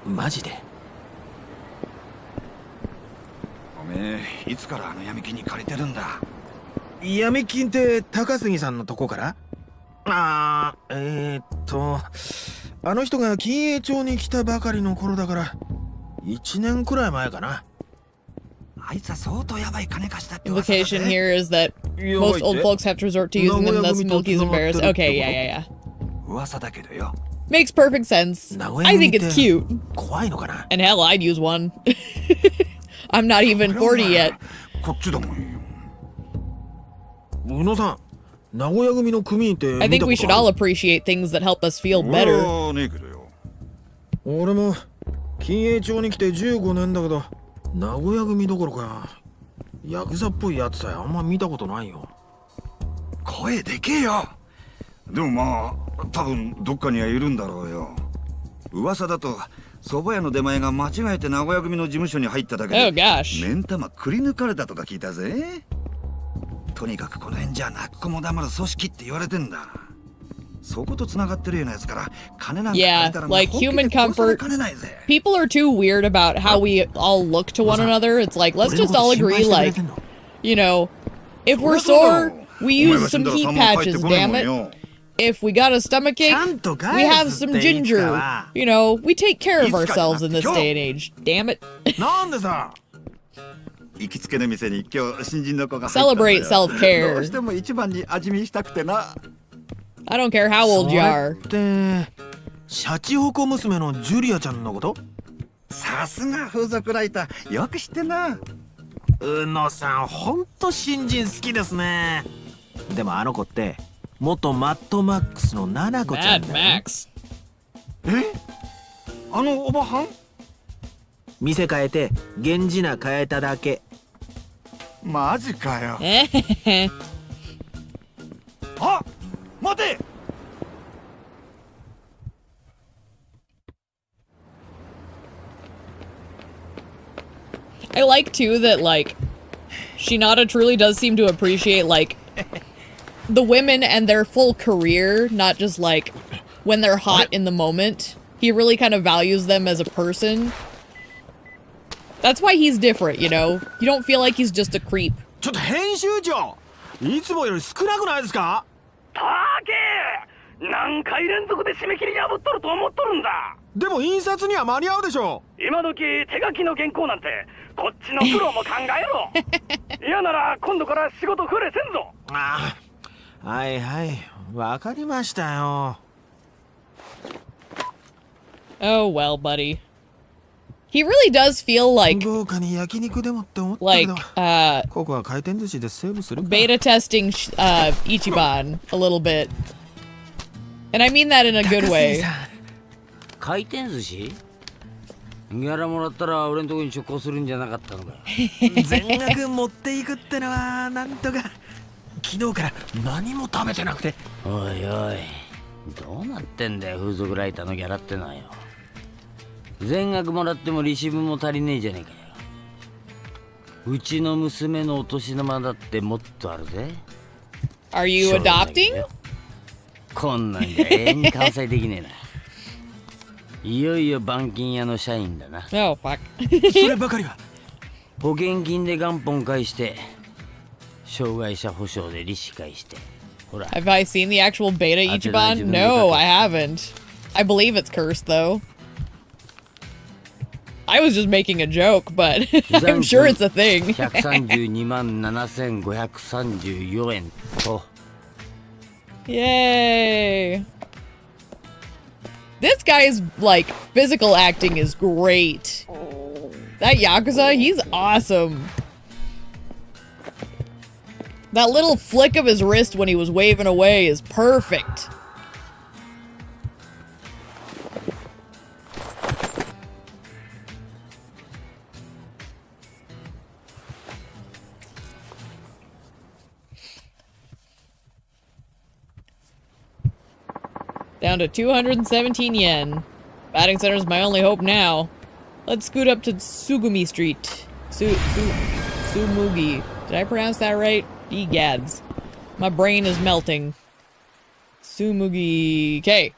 マジで。おめえいつからあの闇金に借りてるんだ。闇金って高杉さんのとこから？あの人が金栄町に来たばかりの頃だから。1年くらい前かな。あいつは相当やばい金貸したって噂だぜ。 Implication here is that most old folks have to resort to using them, thus Milky's embarrassed. Okay, yeah. 噂だけどよ。 Makes perfect sense. I think it's cute. 怖いのかな。 And hell, I'd use one. I'm not even 40 yet. こっちだもんよ。宇野さん、名古屋組の組員って見たことある？ I think we should all appreciate things that help us feel better. 俺はねえけどよ。俺も金栄町に来て15年だけど、名古屋組どころかヤクザっぽいやつさえあんま見たことないよ。声でけえよ。でもまあ多分どっかにはいるんだろうよ。噂だと蕎麦屋の出前が間違えて名古屋組の事務所に入っただけで目ん玉くり抜かれたとか聞いたぜ。とにかくこの辺じゃ泣く子も黙る組織って言われてんだ。そこと繋がってるようなやつから金なんか借りたら like human comfort. People are too weird about how we all look to one another. It's like, let's just all agree, like, you know, if we're sore, we use some heat patches, damn it. If we got a stomachache, we have some ginger. You know, we take care of ourselves in this day and age, damn it. Celebrate self-care. I don't care how old you are. シャチホコ娘のジュリアちゃんのこと？さすが風俗ライター、よく知ってんな。宇野さん、ほんと新人好きですね。でもあの子って元マッドマックスのナナコちゃんだよ。え？あのおばはん？店変えて源氏名変えただけ。マジかよ。あ、待て。I like too that like Shinada truly does seem to appreciate like the women and their full career, not just like when they're hot in the moment. He really kind of values them as a person. That's why he's different, you know? You don't feel like he's just a creep. ちょっと編集長、いつもより少なくないですか？たけ、何回連続で締め切り破っとると思っとるんだ。でも印刷には間に合うでしょ。今時手書きの原稿なんてこっちの苦労も考えろ。嫌なら今度から仕事触れせんぞ。ああ、はいはい、わかりましたよ。Oh well, buddy. He really does feel like beta testing Ichiban a little bit. And I mean that in a good way. 回転寿司？ギャラもらったら俺のとこに直行するんじゃなかったのか。全額持っていくってのはなんとか。昨日から何も食べてなくて。おいおい、どうなってんだよ風俗ライターのギャラってのはよ。全額もらっても利子分も足りねえじゃねえかよ。うちの娘のお年玉だってもっとあるぜ。Are you adopting? こんなんじゃ永遠に完済できねえな。いよいよ板金屋の社員だな。Oh fuck. そればかりは。保険金で元本返して、障害者保障で利子返して。ほら。Have I seen the actual beta Ichiban? No, I haven't. I believe it's cursed though. I was just making a joke, but I'm sure it's a thing. 132万7534円と。Yay! This guy's, like, physical acting is great. That Yakuza, he's awesome. That little flick of his wrist when he was waving away is perfect. Down to 217 yen. Batting center's my only hope now. Let's scoot up to Tsugumi Street. Tsumugi. Did I pronounce that right? Egads. My brain is melting. Tsumugi. Okay.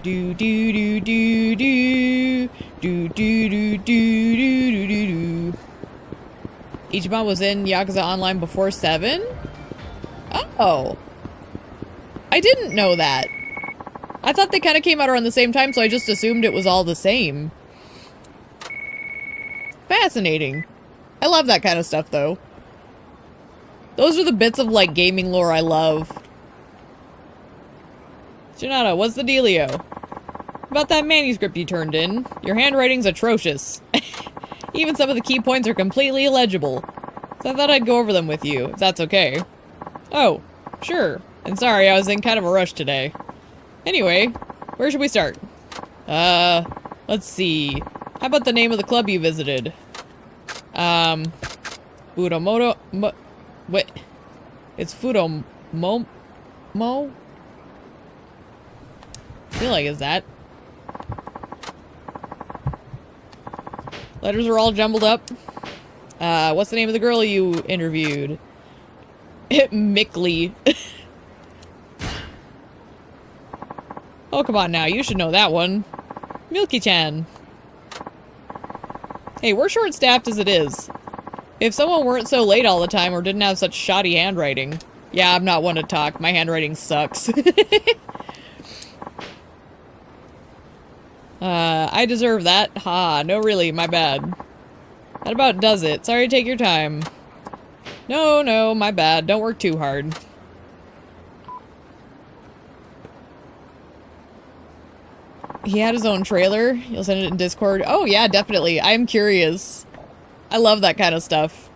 Do do do do do do do do do do do do. Ichiban was in Yakuza Online before 7? Oh. I didn't know that. I thought they kind of came out around the same time, so I just assumed it was all the same. Fascinating. I love that kind of stuff, though. Those are the bits of, like, gaming lore I love. Shinada, what's the dealio? About that manuscript you turned in. Your handwriting's atrocious. Even some of the key points are completely illegible. So I thought I'd go over them with you, if that's okay. Oh, sure. And sorry, I was in kind of a rush today. Anyway, where should we start? Let's see. How about the name of the club you visited? Fudomoto... Wait. It's Fudomo... I feel like it's that. Letters are all jumbled up. What's the name of the girl you interviewed? Mickley. Oh, come on now. You should know that one. Milky-chan. Hey, we're short-staffed as it is. If someone weren't so late all the time or didn't have such shoddy handwriting... Yeah, I'm not one to talk. My handwriting sucks. I deserve that. Ha, no really, my bad. That about does it. Sorry to take your time. No, my bad. Don't work too hard. He had his own trailer. You'll send it in Discord. Oh yeah, definitely. I'm curious. I love that kind of stuff.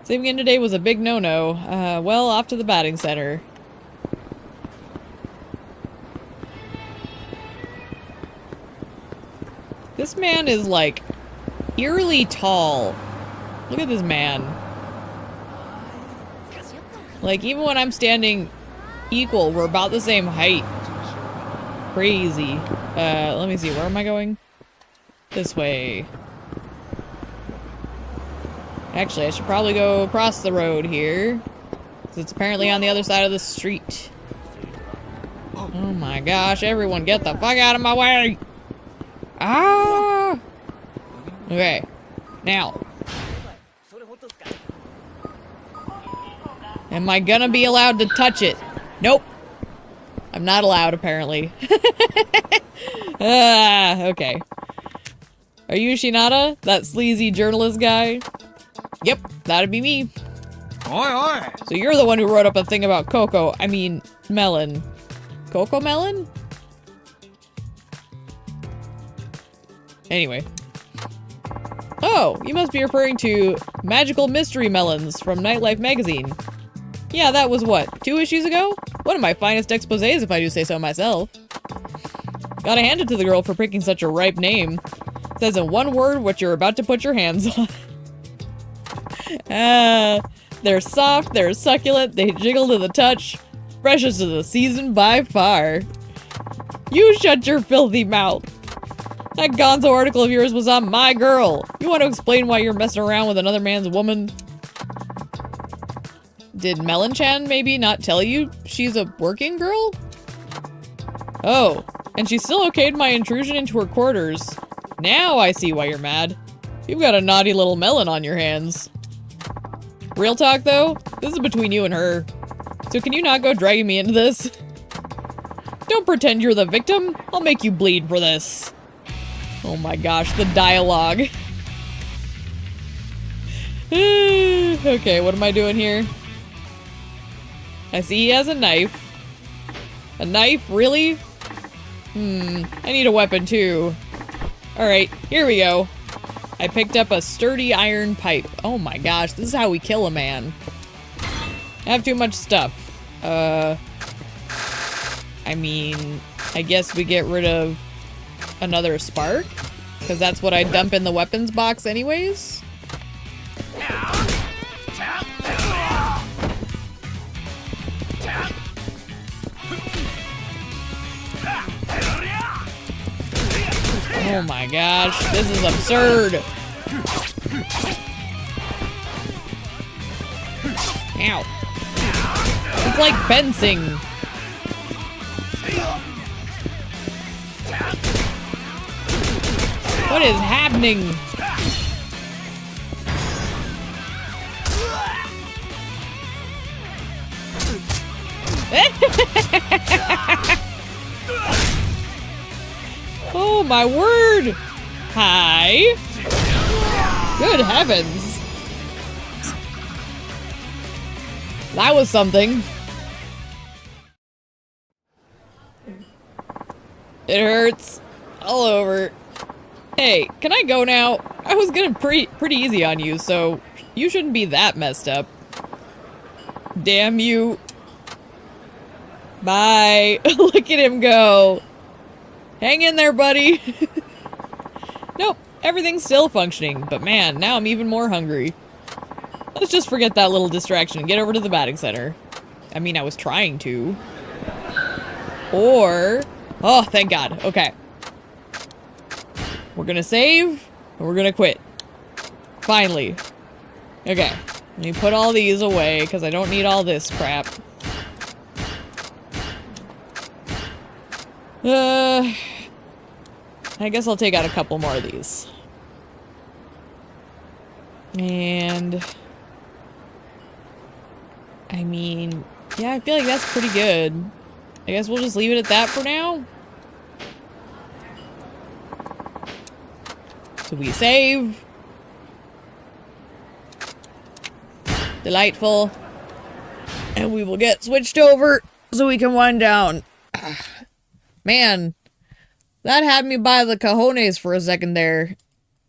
Saving in today was a big no-no. Well, off to the batting center. This man is, like, eerily tall. Look at this man. Like, even when I'm standing equal, we're about the same height. Crazy. Let me see. Where am I going? This way. Actually, I should probably go across the road here. Because it's apparently on the other side of the street. Oh my gosh, everyone get the fuck out of my way! Ah! Okay. Now. Am I gonna be allowed to touch it? Nope. I'm not allowed, apparently. Okay. Are you Shinada? That sleazy journalist guy? Yep, that'd be me. So you're the one who wrote up a thing about Coco. I mean, melon. Coco melon? Anyway. Oh, you must be referring to Magical Mystery Melons from Nightlife magazine. Yeah, that was what, 2 issues ago? One of my finest exposés, if I do say so myself. Gotta hand it to the girl for picking such a ripe name. Says in one word what you're about to put your hands on. They're soft, they're succulent, they jiggle to the touch. Freshest of the season by far. You shut your filthy mouth. That gonzo article of yours was on my girl. You want to explain why you're messing around with another man's woman? Did Melon-chan maybe not tell you she's a working girl? Oh, and she still okayed my intrusion into her quarters. Now I see why you're mad. You've got a naughty little melon on your hands. Real talk though, this is between you and her. So can you not go dragging me into this? Don't pretend you're the victim. I'll make you bleed for this. Oh my gosh, the dialogue. Okay, what am I doing here? I see he has a knife. A knife? Really? I need a weapon too. Alright, here we go. I picked up a sturdy iron pipe. Oh my gosh, this is how we kill a man. I have too much stuff. I mean, I guess we get rid of another spark? Because that's what I dump in the weapons box anyways? Oh my gosh, this is absurd. Ow. It's like fencing. What is happening? Oh my word! Hi! Good heavens! That was something. It hurts. All over. Hey, can I go now? I was gonna pretty easy on you, so you shouldn't be that messed up. Damn you. Bye. Look at him go. Hang in there, buddy. Nope, everything's still functioning, but man, now I'm even more hungry. Let's just forget that little distraction and get over to the batting center. I mean, I was trying to. Or... Oh, thank God. Okay. We're gonna save, and we're gonna quit. Finally. Okay. Let me put all these away, because I don't need all this crap. I guess I'll take out a couple more of these. And... I mean... Yeah, I feel like that's pretty good. I guess we'll just leave it at that for now. So we save. Delightful. And we will get switched over so we can wind down. Man, that had me by the cojones for a second there.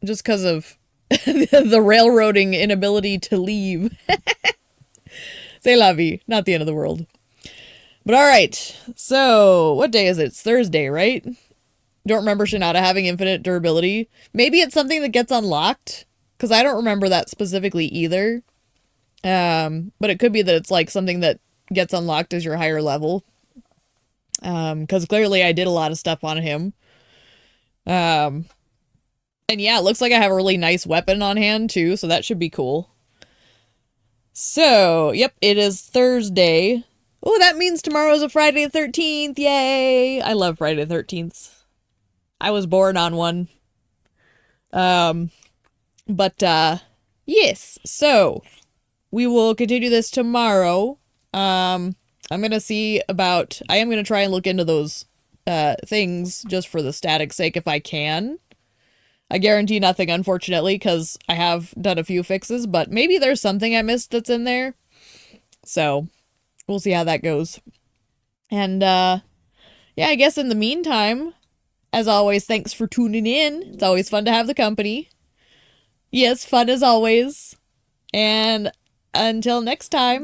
Just because of the railroading inability to leave. C'est la vie. Not the end of the world. But alright. So, what day is it? It's Thursday, right? Don't remember Shinada having infinite durability. Maybe it's something that gets unlocked. Because I don't remember that specifically either. But it could be that it's like something that gets unlocked as your higher level. Because clearly I did a lot of stuff on him. And yeah, it looks like I have a really nice weapon on hand too, so that should be cool. So, yep, it is Thursday. Oh, that means tomorrow's a Friday the 13th, yay! I love Friday the 13th. I was born on one. Yes, so we will continue this tomorrow. I'm gonna see about, I am gonna try and look into those things just for the static sake if I can. I guarantee nothing, unfortunately, because I have done a few fixes, but maybe there's something I missed that's in there. So we'll see how that goes. And yeah, I guess in the meantime, as always, thanks for tuning in. It's always fun to have the company. Yes, fun as always. And until next time.